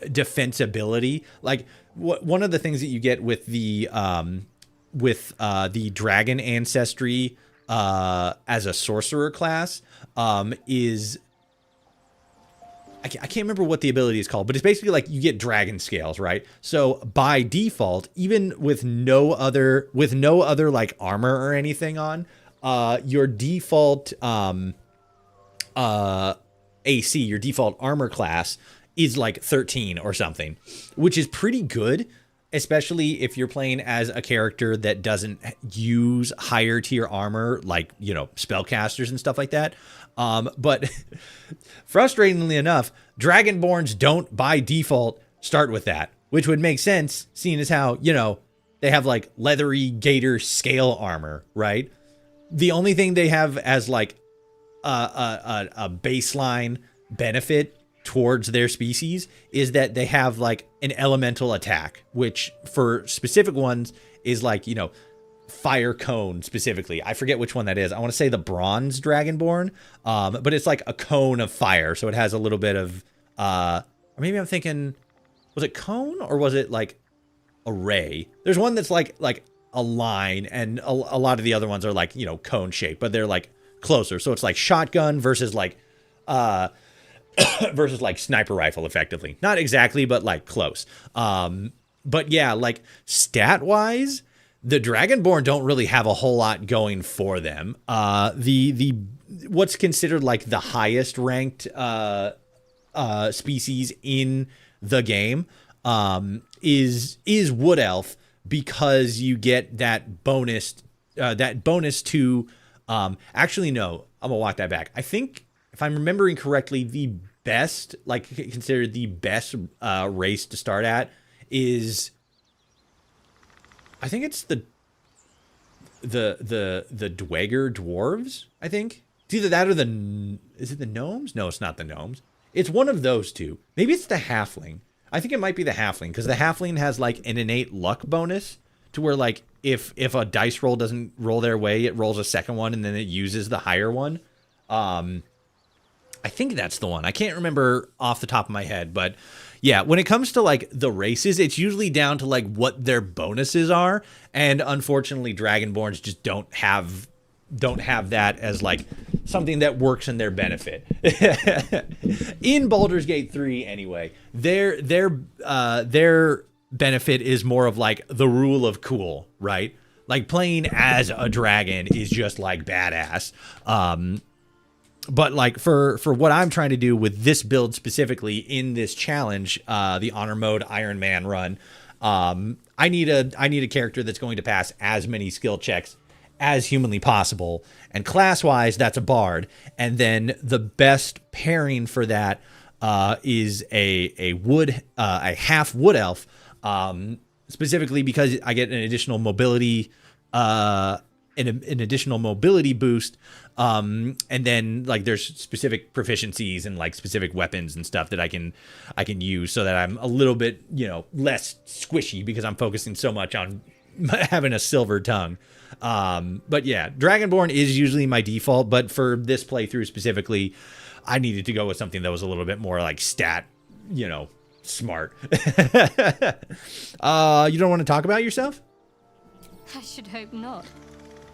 defensibility. Like one of the things that you get with the dragon ancestry as a sorcerer class is I can't remember what the ability is called, but it's basically like you get dragon scales, right? So by default, even with no other like armor or anything on, your default AC, your default armor class is like 13 or something, which is pretty good, especially if you're playing as a character that doesn't use higher tier armor, like, you know, spellcasters and stuff like that. But frustratingly enough, Dragonborns don't by default start with that, which would make sense seeing as how, you know, they have like leathery gator scale armor, right? The only thing they have as like a baseline benefit towards their species is that they have like an elemental attack, which for specific ones is like, you know, fire cone specifically. I forget which one that is. I want to say the bronze Dragonborn, but it's like a cone of fire. So it has a little bit of, or maybe I'm thinking was it cone or was it like a ray? There's one that's like a line, and a lot of the other ones are like, you know, cone shaped, but they're like closer. So it's like shotgun versus like versus like sniper rifle, effectively. Not exactly, but like close. But yeah, like stat wise, the Dragonborn don't really have a whole lot going for them. The what's considered like the highest ranked species in the game is Wood Elf, because you get that bonus to actually no, I'm gonna walk that back. I think if I'm remembering correctly, the best, like considered the best race to start at is, I think it's the Dweger dwarves. I think it's either that or is it the gnomes? No, it's not the gnomes. It's one of those two. Maybe it's the halfling. I think it might be the halfling, because the halfling has like an innate luck bonus to where like if a dice roll doesn't roll their way, it rolls a second one and then it uses the higher one. I think that's the one. I can't remember off the top of my head, but yeah, when it comes to like the races, it's usually down to like what their bonuses are, and unfortunately Dragonborns just don't have that as like something that works in their benefit. In Baldur's Gate 3 anyway, their benefit is more of like the rule of cool, right? Like playing as a dragon is just like badass. But like for what I'm trying to do with this build specifically in this challenge, the honor mode Iron Man run, I need a character that's going to pass as many skill checks as humanly possible, and class wise that's a bard, and then the best pairing for that is a half wood elf, specifically because I get an additional mobility an additional mobility boost, and then like there's specific proficiencies and like specific weapons and stuff that I can use, so that I'm a little bit, you know, less squishy because I'm focusing so much on having a silver tongue. But yeah, Dragonborn is usually my default, but for this playthrough specifically, I needed to go with something that was a little bit more like stat, you know, smart. You don't want to talk about yourself? I should hope not.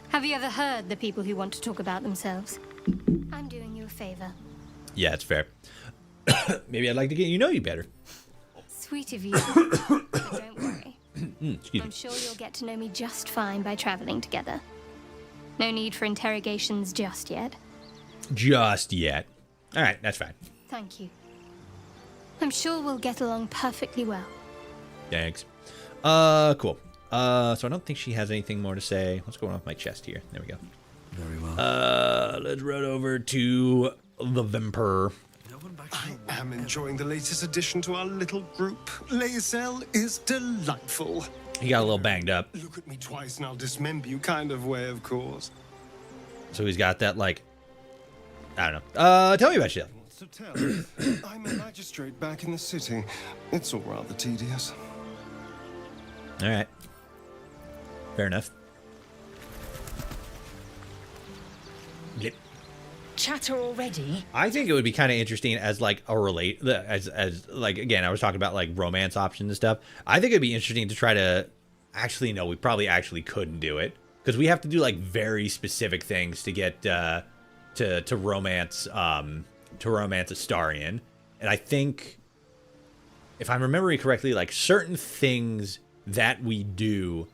Have you ever heard the people who want to talk about themselves? I'm doing you a favor. Yeah, it's fair. Maybe I'd like to get you know you better. Sweet of you. But don't worry. Excuse me. I'm sure you'll get to know me just fine by traveling together. No need for interrogations just yet. Just yet. All right, that's fine. Thank you. I'm sure we'll get along perfectly well. Thanks. Cool. So I don't think she has anything more to say. What's going on with my chest here? There we go. Very well. Let's run over to the Vimper. I am enjoying the latest addition to our little group. Lae'zel is delightful. He got a little banged up. Look at me twice and I'll dismember you kind of way, of course. So he's got that, like, I don't know. Tell me about yourself. To tell, I'm a magistrate back in the city. It's all rather tedious. All right. Fair enough. Yep. Chatter already? I think it would be kind of interesting as like as like, again, I was talking about like romance options and stuff. I think it'd be interesting to try to actually, no, we probably actually couldn't do it because we have to do like very specific things to get to romance Astarion. And I think if I'm remembering correctly, like certain things that we do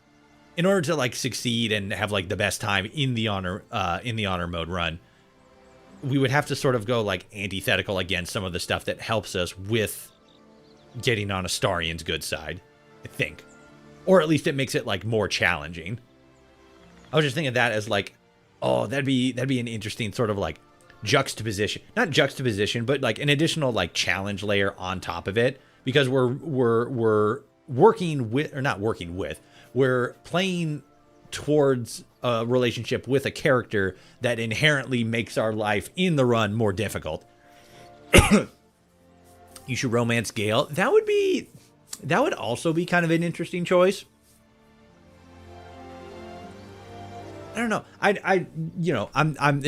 in order to like succeed and have like the best time in the honor mode run, we would have to sort of go like antithetical against some of the stuff that helps us with getting on Astarion's good side, I think. Or at least it makes it like more challenging. I was just thinking of that as like, oh, that'd be an interesting sort of like juxtaposition. Not juxtaposition, but like an additional like challenge layer on top of it, because we're working with, or not working with, we're playing towards a relationship with a character that inherently makes our life in the run more difficult. You should romance Gale. That would also be kind of an interesting choice. I don't know. I'm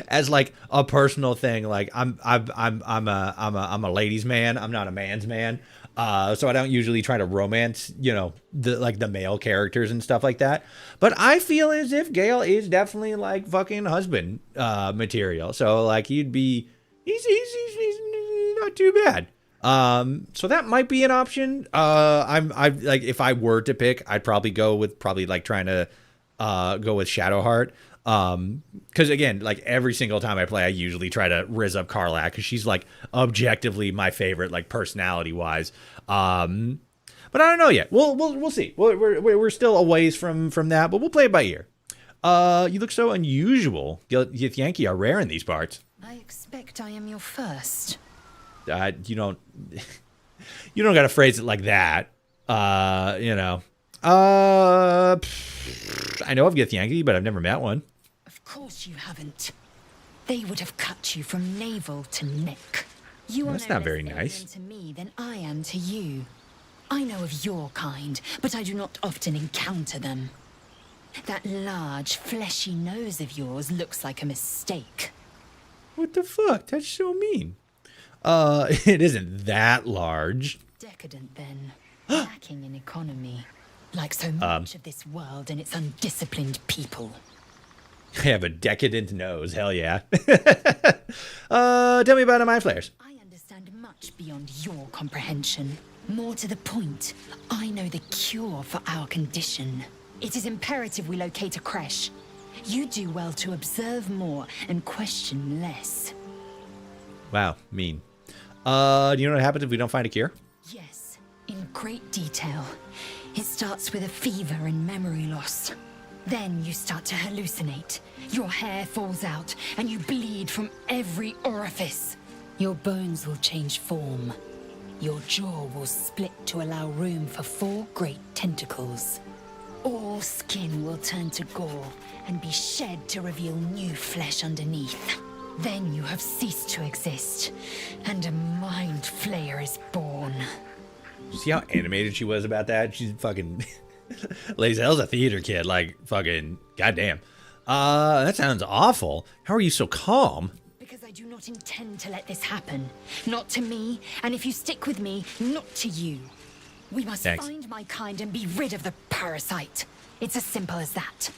as like a personal thing, like I'm a ladies' man. I'm not a man's man. So I don't usually try to romance, you know, the male characters and stuff like that. But I feel as if Gale is definitely like fucking husband material. So like he's not too bad. So that might be an option. I like if I were to pick, I'd probably go with like trying to go with Shadowheart. Because again, like every single time I play, I usually try to rizz up Karlach because she's like objectively my favorite, like personality wise. But I don't know yet. We'll see. We're still a ways from that, but we'll play it by ear. You look so unusual. Githyanki are rare in these parts. I expect I am your first. You don't gotta phrase it like that. You know. I know of Githyanki, but I've never met one. Of course you haven't. They would have cut you from navel to neck. You That's are no not very less nice. alien to me than I am to you. I know of your kind, but I do not often encounter them. That large, fleshy nose of yours looks like a mistake. What the fuck? That's so mean. It isn't that large. Decadent, then. Lacking in economy. Like so much of this world and its undisciplined people. I have a decadent nose. Hell yeah. Tell me about my flares. I understand much beyond your comprehension. More to the point, I know the cure for our condition. It is imperative we locate a creche. You do well to observe more and question less. Wow, mean. Do you know what happens if we don't find a cure? Yes, in great detail. It starts with a fever and memory loss. Then you start to hallucinate. Your hair falls out, and you bleed from every orifice. Your bones will change form. Your jaw will split to allow room for 4 great tentacles. All skin will turn to gore and be shed to reveal new flesh underneath. Then you have ceased to exist, and a mind flayer is born. You see how animated she was about that? She's fucking... Lae'zel's a theater kid, like, fucking... Goddamn. That sounds awful. How are you so calm? Because I do not intend to let this happen. Not to me, and if you stick with me, not to you. We must find my kind and be rid of the parasite. It's as simple as that.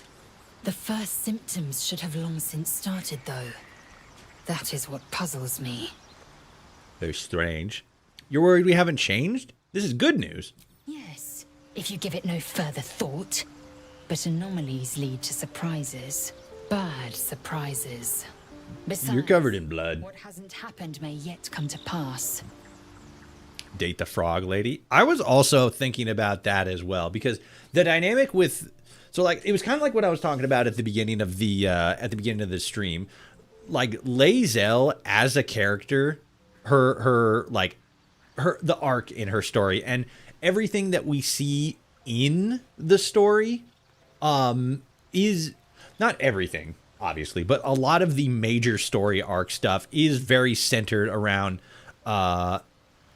The first symptoms should have long since started, though. That is what puzzles me. Very strange. You're worried we haven't changed? This is good news. Yes, if you give it no further thought. But anomalies lead to surprises. Bad surprises. Besides, you're covered in blood. What hasn't happened may yet come to pass. Date the frog lady. I was also thinking about that as well, because the dynamic with... So, like, it was kind of like what I was talking about at the beginning of the stream. Like, Lae'zel as a character, the arc in her story, and everything that we see in the story, is not everything, obviously, but a lot of the major story arc stuff is very centered around, not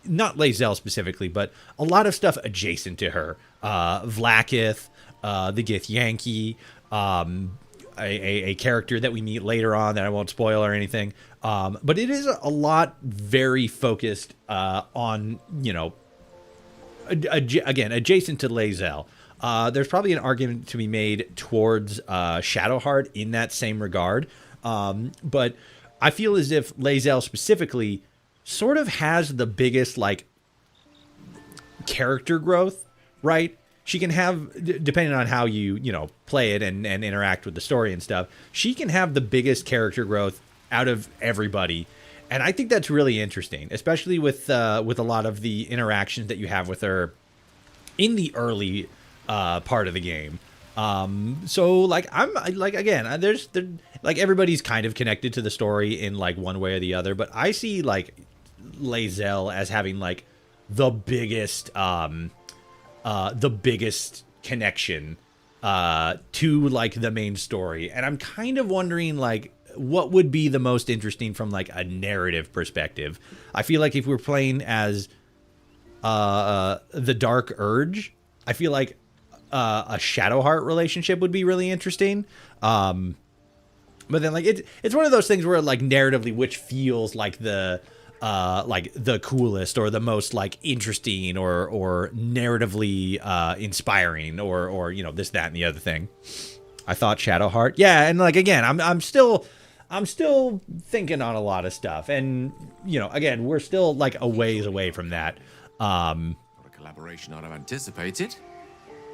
Lae'zel specifically, but a lot of stuff adjacent to her. Vlaakith, the Githyanki, a character that we meet later on that I won't spoil or anything. But it is a lot very focused on, you know, again, adjacent to Lae'zel. There's probably an argument to be made towards Shadowheart in that same regard. But I feel as if Lae'zel specifically sort of has the biggest, like, character growth, right? She can have, depending on how you play it and interact with the story and stuff, she can have the biggest character growth out of everybody. And I think that's really interesting, especially with a lot of the interactions that you have with her in the early part of the game. So like again, there's like everybody's kind of connected to the story in like one way or the other, but I see like Lae'zel as having like the biggest connection to like the main story. And I'm kind of wondering like what would be the most interesting from like a narrative perspective. I feel like if we're playing as the Dark Urge, I feel like a Shadowheart relationship would be really interesting. But then like it's one of those things where like narratively, which feels like the like the coolest or the most like interesting or narratively inspiring or you know, this, that, and the other thing. I thought Shadowheart. Yeah, and like again, I'm still thinking on a lot of stuff, and you know, again, we're still like a ways away from that. Not a collaboration I'd have anticipated,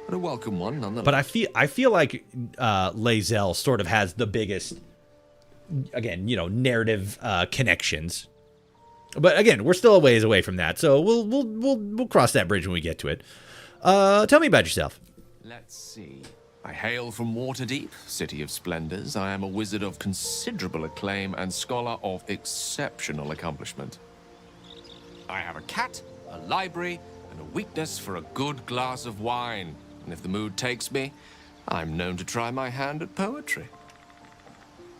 but a welcome one nonetheless. But I feel like Lae'zel sort of has the biggest, again, you know, narrative connections. But again, we're still a ways away from that, so we'll cross that bridge when we get to it. Tell me about yourself. Let's see. I hail from Waterdeep, city of splendors. I am a wizard of considerable acclaim and scholar of exceptional accomplishment. I have a cat, a library, and a weakness for a good glass of wine. And if the mood takes me, I'm known to try my hand at poetry.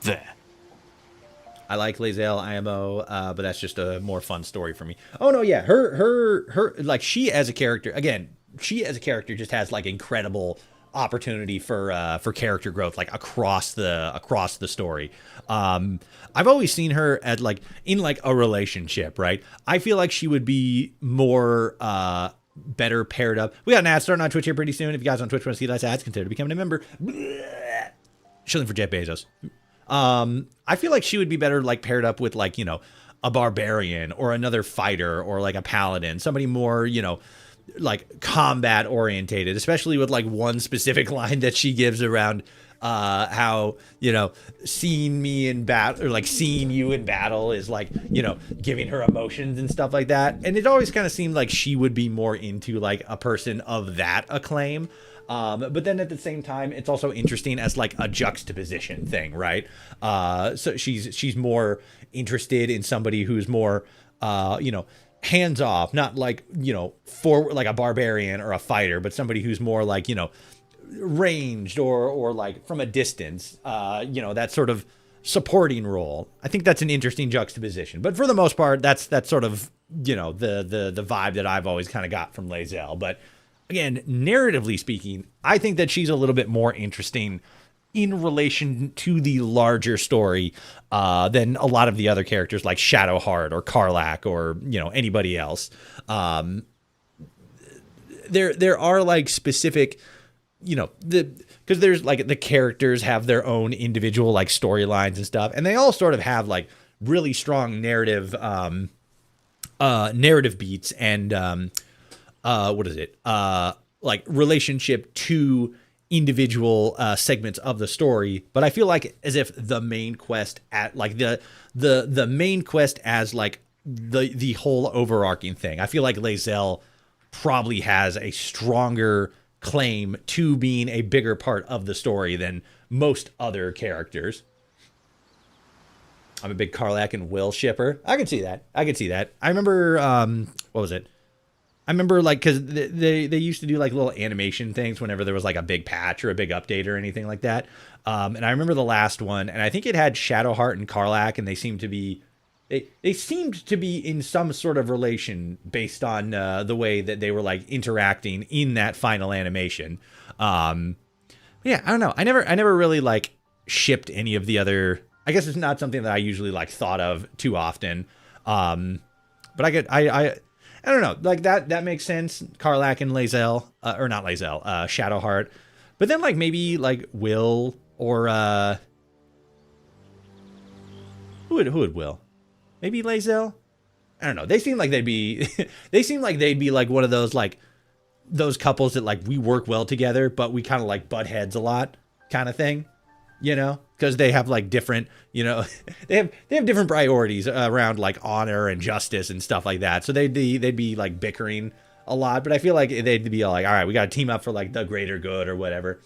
There. I like Lae'zel IMO, but that's just a more fun story for me. Oh no, yeah, her, like she as a character, again, she as a character just has like incredible opportunity for character growth, like across the story. I've always seen her at like in like a relationship, right? I feel like she would be more better paired up. We got an ad starting on Twitch here pretty soon. If you guys on Twitch want to see less ads, consider becoming a member. Shilling for Jeff Bezos. I feel like she would be better like paired up with like, you know, a barbarian or another fighter or like a paladin, somebody more, you know, like combat orientated, especially with like one specific line that she gives around how, you know, seeing me in battle or like seeing you in battle is like, you know, giving her emotions and stuff like that. And it always kind of seemed like she would be more into like a person of that acclaim. But then at the same time, it's also interesting as like a juxtaposition thing, right? So she's more interested in somebody who's more, you know, hands off, not like, you know, for like a barbarian or a fighter, but somebody who's more like, you know, ranged or like from a distance, you know, that sort of supporting role. I think that's an interesting juxtaposition, but for the most part, that's sort of, you know, the vibe that I've always kind of got from Lae'zel. But again, narratively speaking, I think that she's a little bit more interesting in relation to the larger story than a lot of the other characters like Shadowheart or Karlach or, you know, anybody else. There are like specific, you know, because there's like the characters have their own individual like storylines and stuff, and they all sort of have like really strong narrative beats and what is it? Like relationship to individual segments of the story. But I feel like as if the main quest at like the main quest as like the whole overarching thing. I feel like Lae'zel probably has a stronger claim to being a bigger part of the story than most other characters. I'm a big Karlach and Will shipper. I can see that. I remember, what was it? I remember like, cause they used to do like little animation things whenever there was like a big patch or a big update or anything like that. And I remember the last one, and I think it had Shadowheart and Karlach, and they seemed to be in some sort of relation based on the way that they were like interacting in that final animation. Yeah, I don't know. I never really like shipped any of the other. I guess it's not something that I usually like thought of too often. But I don't know, like that makes sense. Karlach and Lae'zel, or not Lae'zel, Shadowheart. But then like maybe like Will or who would Will? Maybe Lae'zel? I don't know. They seem like they'd be like one of those like those couples that like we work well together, but we kind of like butt heads a lot kind of thing, you know? Because they have like different, you know, they have different priorities around like honor and justice and stuff like that. So they'd be like bickering a lot, but I feel like they'd be like, all right, we got to team up for like the greater good or whatever.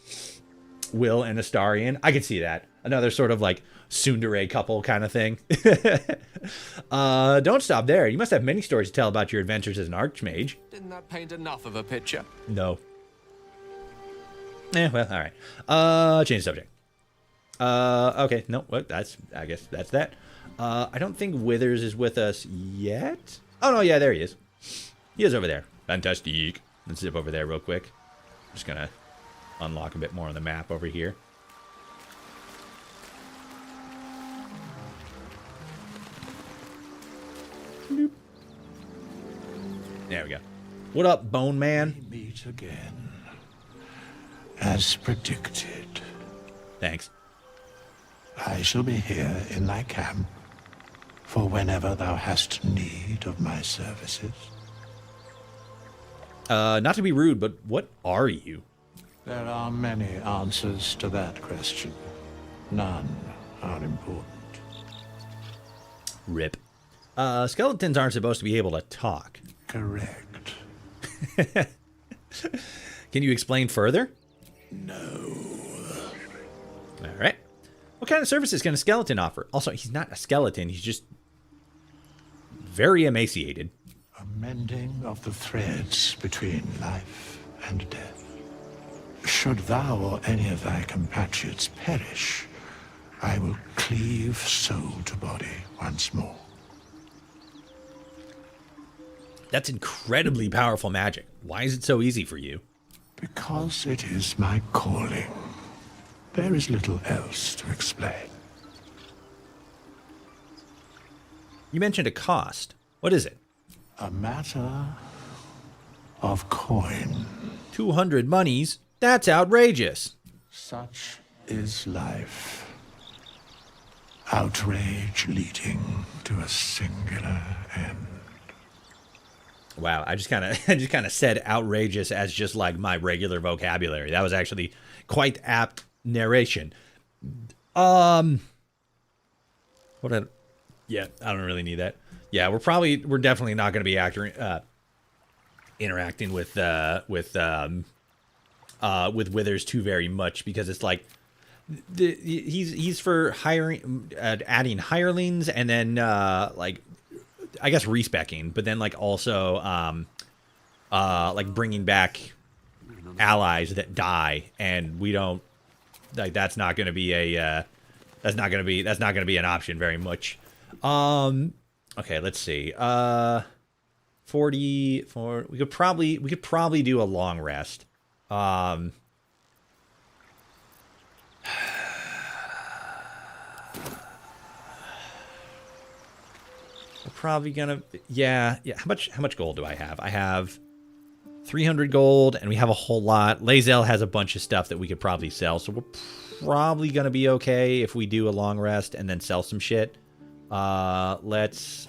Will and Astarion, I could see that. Another sort of like tsundere couple kind of thing. Don't stop there. You must have many stories to tell about your adventures as an archmage. Didn't that paint enough of a picture? No. Well, all right. Change the subject. Okay, no, well, I guess that's that. I don't think Withers is with us yet. Oh, no, yeah, there he is. He is over there. Fantastic. Let's zip over there real quick. Just gonna unlock a bit more on the map over here. There we go. What up, Bone Man? We meet again, as predicted. Thanks. I shall be here in thy camp for whenever thou hast need of my services. Not to be rude, but what are you? There are many answers to that question. None are important. Rip. Skeletons aren't supposed to be able to talk. Correct. Can you explain further? No. All right. What kind of services can a skeleton offer? Also, he's not a skeleton. He's just very emaciated. A mending of the threads between life and death. Should thou or any of thy compatriots perish, I will cleave soul to body once more. That's incredibly powerful magic. Why is it so easy for you? Because it is my calling. There is little else to explain. You mentioned a cost. What is it? A matter of coin. 200 monies? That's outrageous. Such is life. Outrage leading to a singular end. Wow, I just kind of said outrageous as just like my regular vocabulary. That was actually quite apt narration. Yeah, I don't really need that. Yeah, we're definitely not going to be interacting with Withers too very much, because it's like he's for hiring, adding hirelings, and then like, I guess respecking, but then like also like bringing back allies that die, and we don't like, that's not going to be a that's not going to be an option very much. Okay, let's see. 44. We could probably do a long rest. We're probably gonna, yeah. How much gold do I have? I have 300 gold, and we have a whole lot. Lae'zel has a bunch of stuff that we could probably sell, so we're probably gonna be okay if we do a long rest and then sell some shit. Let's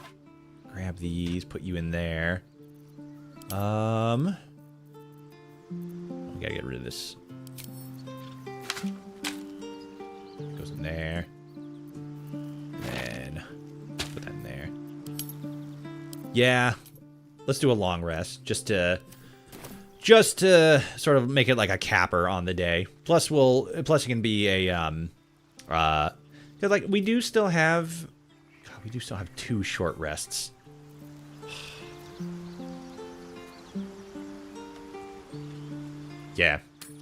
grab these, put you in there. We gotta get rid of this. Goes in there. Then put that in there. Yeah, let's do a long rest just to sort of make it like a capper on the day. Plus it can be a cause like we do still have 2 short rests. Yeah,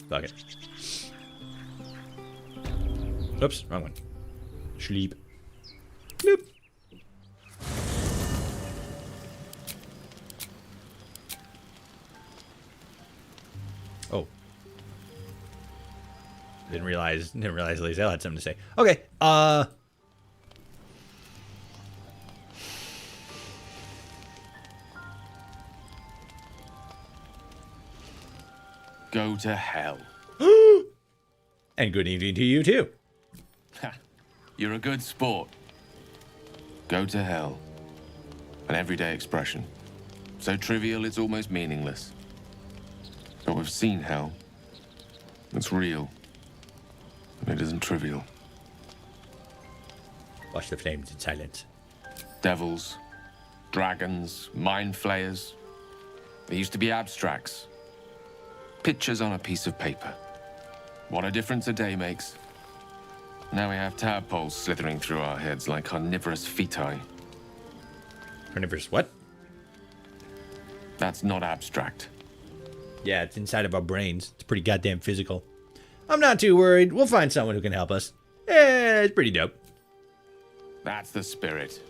fuck it. Oops, wrong one. Sleep. Bloop. Oh. Didn't realize Lae'zel had something to say. Okay, Go to hell. And good evening to you, too. You're a good sport. Go to hell. An everyday expression. So trivial it's almost meaningless. But we've seen hell. It's real. And it isn't trivial. Watch the flames in silence. Devils, dragons, mind flayers. They used to be abstracts. Pictures on a piece of paper. What a difference a day makes. Now we have tadpoles slithering through our heads like carnivorous feti. Carnivorous what? That's not abstract. Yeah, it's inside of our brains. It's pretty goddamn physical. I'm not too worried. We'll find someone who can help us. Yeah, it's pretty dope. That's the spirit.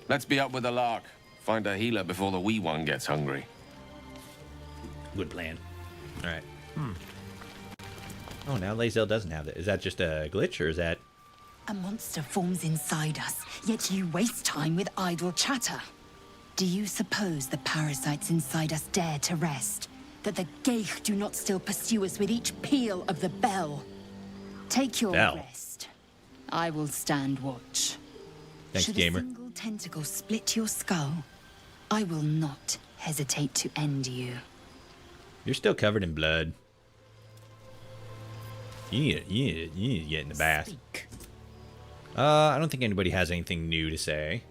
Let's be up with the lark. Find a healer before the wee one gets hungry. Good plan. All right. Oh, now Lae'zel doesn't have that. Is that just a glitch, or is that... A monster forms inside us, yet you waste time with idle chatter. Do you suppose the parasites inside us dare to rest? That the Geich do not still pursue us with each peal of the bell? Take your rest. I will stand watch. Thanks, Should gamer. a single tentacle split your skull, I will not hesitate to end you. You're still covered in blood. You need to get in the bath. I don't think anybody has anything new to say.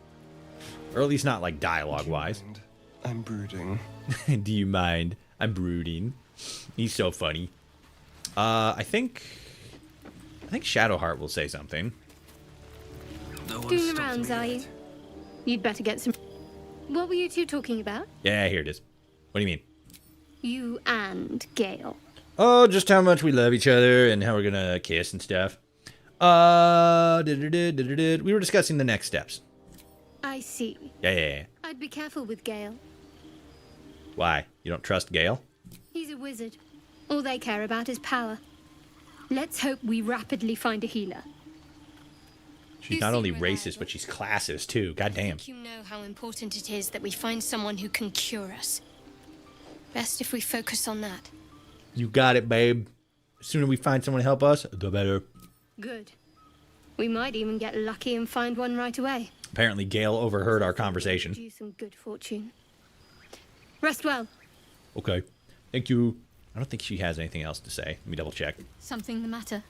Or at least not like dialogue-wise. I'm brooding. Do you mind? I'm brooding. He's so funny. I think Shadowheart will say something. Doing the rounds, are you? You'd better get some... What were you two talking about? Yeah, here it is. What do you mean? You and Gale. Oh, just how much we love each other and how we're gonna kiss and stuff. We were discussing the next steps. I see. Yeah. I'd be careful with Gale. Why? You don't trust Gale? He's a wizard. All they care about is power. Let's hope we rapidly find a healer. She's not only racist, but she's classist too. Goddamn. You know how important it is that we find someone who can cure us. Best if we focus on that. You got it, babe. The sooner we find someone to help us, the better. Good. We might even get lucky and find one right away. Apparently, Gale overheard our conversation. Do some good fortune. Rest well. Okay. Thank you. I don't think she has anything else to say. Let me double check. Something the matter?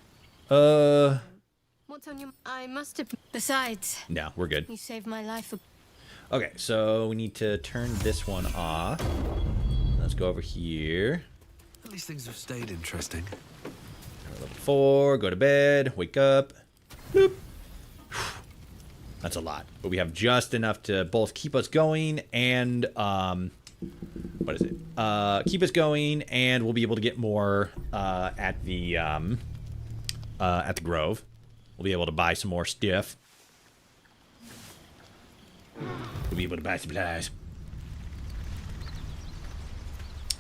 What's on your... I must have... Besides... No, we're good. You saved my life. Okay, so we need to turn this one off. Let's go over here. At least things have stayed interesting. Level 4, go to bed, wake up. Bloop. That's a lot. But we have just enough to both keep us going and... what is it? Keep us going, and we'll be able to get more at the Grove. We'll be able to buy some more stuff. We'll be able to buy supplies.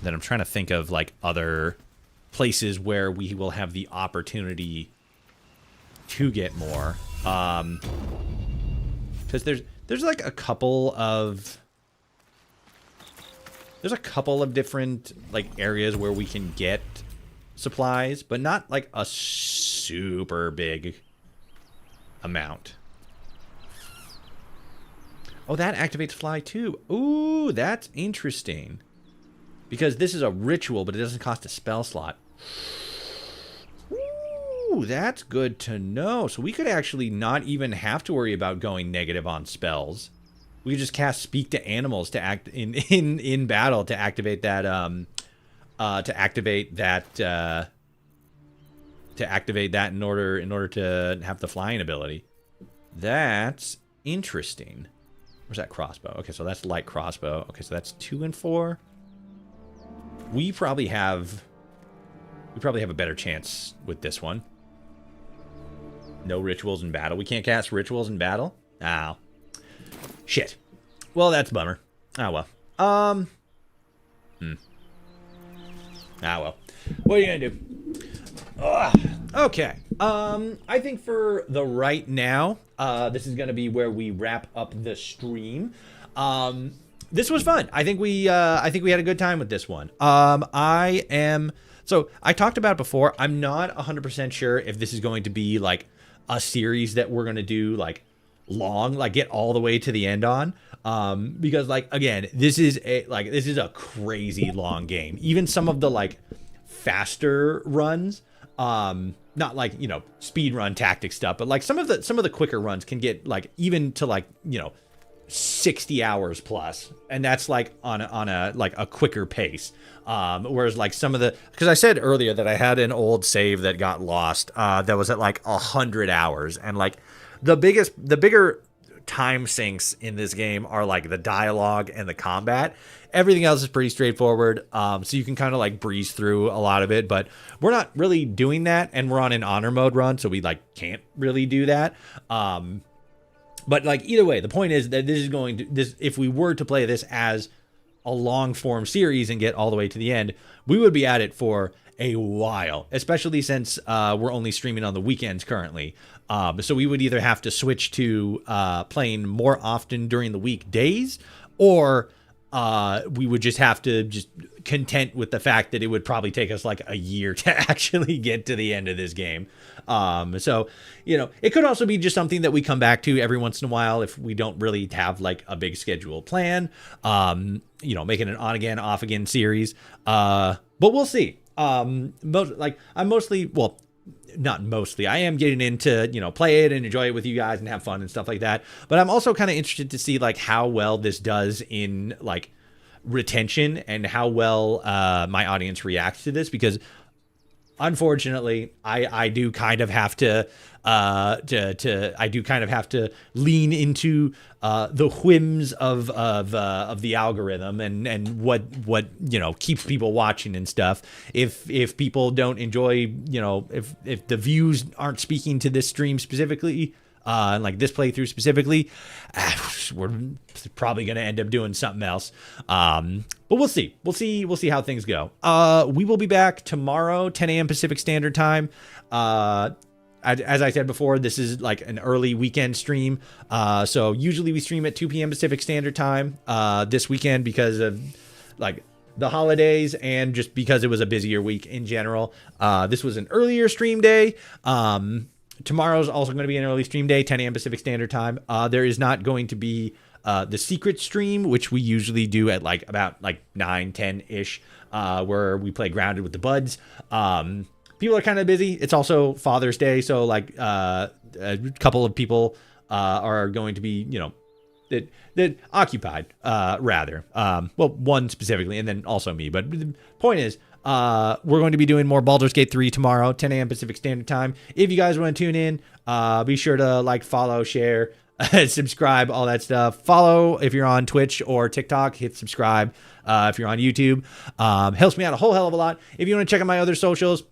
Then I'm trying to think of like other places where we will have the opportunity to get more. Because there's like a couple of different like areas where we can get supplies, but not like a super big amount. Oh, that activates fly too. Ooh, that's interesting. Because this is a ritual, but it doesn't cost a spell slot. Ooh, that's good to know. So we could actually not even have to worry about going negative on spells. We could just cast Speak to Animals to act in battle to activate that in order to have the flying ability. That's interesting. Where's that crossbow? Okay, so that's light crossbow. Okay, so that's 2 and 4. We probably have a better chance with this one. No rituals in battle. We can't cast rituals in battle? Oh. Shit. Well, that's a bummer. Oh well. Ah well. What are you gonna do? Ugh. Okay. I think for the right now, this is gonna be where we wrap up the stream. This was fun. I think we had a good time with this one. So I talked about it before. I'm not 100% sure if this is going to be like a series that we're gonna do like long, like get all the way to the end on. Because like again, this is a crazy long game. Even some of the like faster runs, not like, you know, speed run tactic stuff, but like some of the quicker runs can get like even to like, you know, 60 hours plus, and that's like on a like a quicker pace. Whereas like some of the, because I said earlier that I had an old save that got lost that was at like 100 hours, and like the bigger time sinks in this game are like the dialogue and the combat. Everything else is pretty straightforward, so you can kind of like breeze through a lot of it, but we're not really doing that, and we're on an honor mode run, so we like can't really do that. But like either way, the point is that if we were to play this as a long form series and get all the way to the end, we would be at it for a while, especially since we're only streaming on the weekends currently. So we would either have to switch to playing more often during the weekdays, or we would just have to just content with the fact that it would probably take us like a year to actually get to the end of this game. So, it could also be just something that we come back to every once in a while if we don't really have like a big schedule plan, making an on again, off again series. But we'll see. I am getting into, play it and enjoy it with you guys and have fun and stuff like that. But I'm also kind of interested to see like how well this does in like retention and how well my audience reacts to this, because unfortunately I do kind of have to lean into the whims of the algorithm and what keeps people watching and stuff. If people don't enjoy, if the views aren't speaking to this stream specifically, and like this playthrough specifically, we're probably going to end up doing something else. But we'll see. We'll see how things go. We will be back tomorrow, 10 a.m. Pacific Standard Time. As I said before, this is like an early weekend stream. So usually we stream at 2 p.m. Pacific Standard Time. This weekend, because of like the holidays and just because it was a busier week in general, this was an earlier stream day. Tomorrow's also going to be an early stream day, 10 a.m. Pacific Standard Time. There is not going to be the secret stream, which we usually do at about 9, 10-ish, where we play Grounded with the buds. People are kind of busy. It's also Father's Day, so a couple of people are going to be, that occupied, rather. One specifically, and then also me. But the point is, we're going to be doing more Baldur's Gate 3 tomorrow, 10 a.m. Pacific Standard Time. If you guys want to tune in, be sure to follow, share, subscribe, all that stuff. Follow if you're on Twitch or TikTok. Hit subscribe if you're on YouTube. Helps me out a whole hell of a lot. If you want to check out my other socials,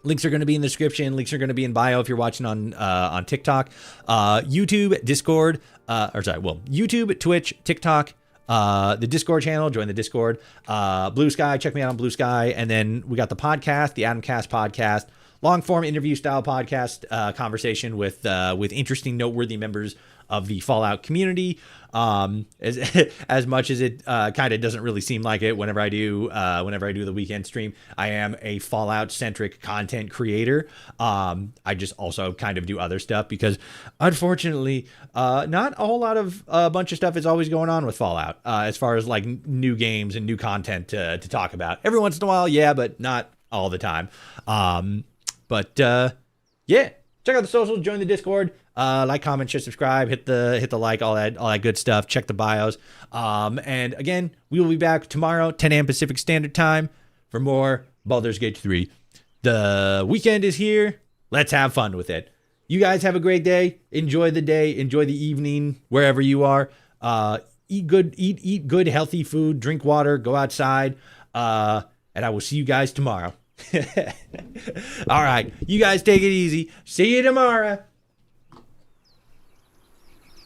links are going to be in the description. Links are going to be in bio if you're watching on TikTok. YouTube, Discord, YouTube, Twitch, TikTok. The Discord channel, join the Discord. Blue Sky, check me out on Blue Sky. And then we got the podcast, the Adamcast podcast, long form interview style podcast, conversation with interesting, noteworthy members of the Fallout community. As much as it kind of doesn't really seem like it whenever I do the weekend stream, I am a Fallout centric content creator. I just also kind of do other stuff because unfortunately, not a whole lot of a bunch of stuff is always going on with Fallout, as far as new games and new content to talk about. Every once in a while, yeah, but not all the time. Yeah, check out the socials, join the Discord. Like, comment, share, subscribe, hit the like, all that good stuff. Check the bios. And again, we will be back tomorrow, 10 a.m. Pacific Standard Time, for more Baldur's Gate 3. The weekend is here. Let's have fun with it. You guys have a great day. Enjoy the day. Enjoy the evening, wherever you are. Eat good, healthy food. Drink water. Go outside. And I will see you guys tomorrow. All right. You guys take it easy. See you tomorrow.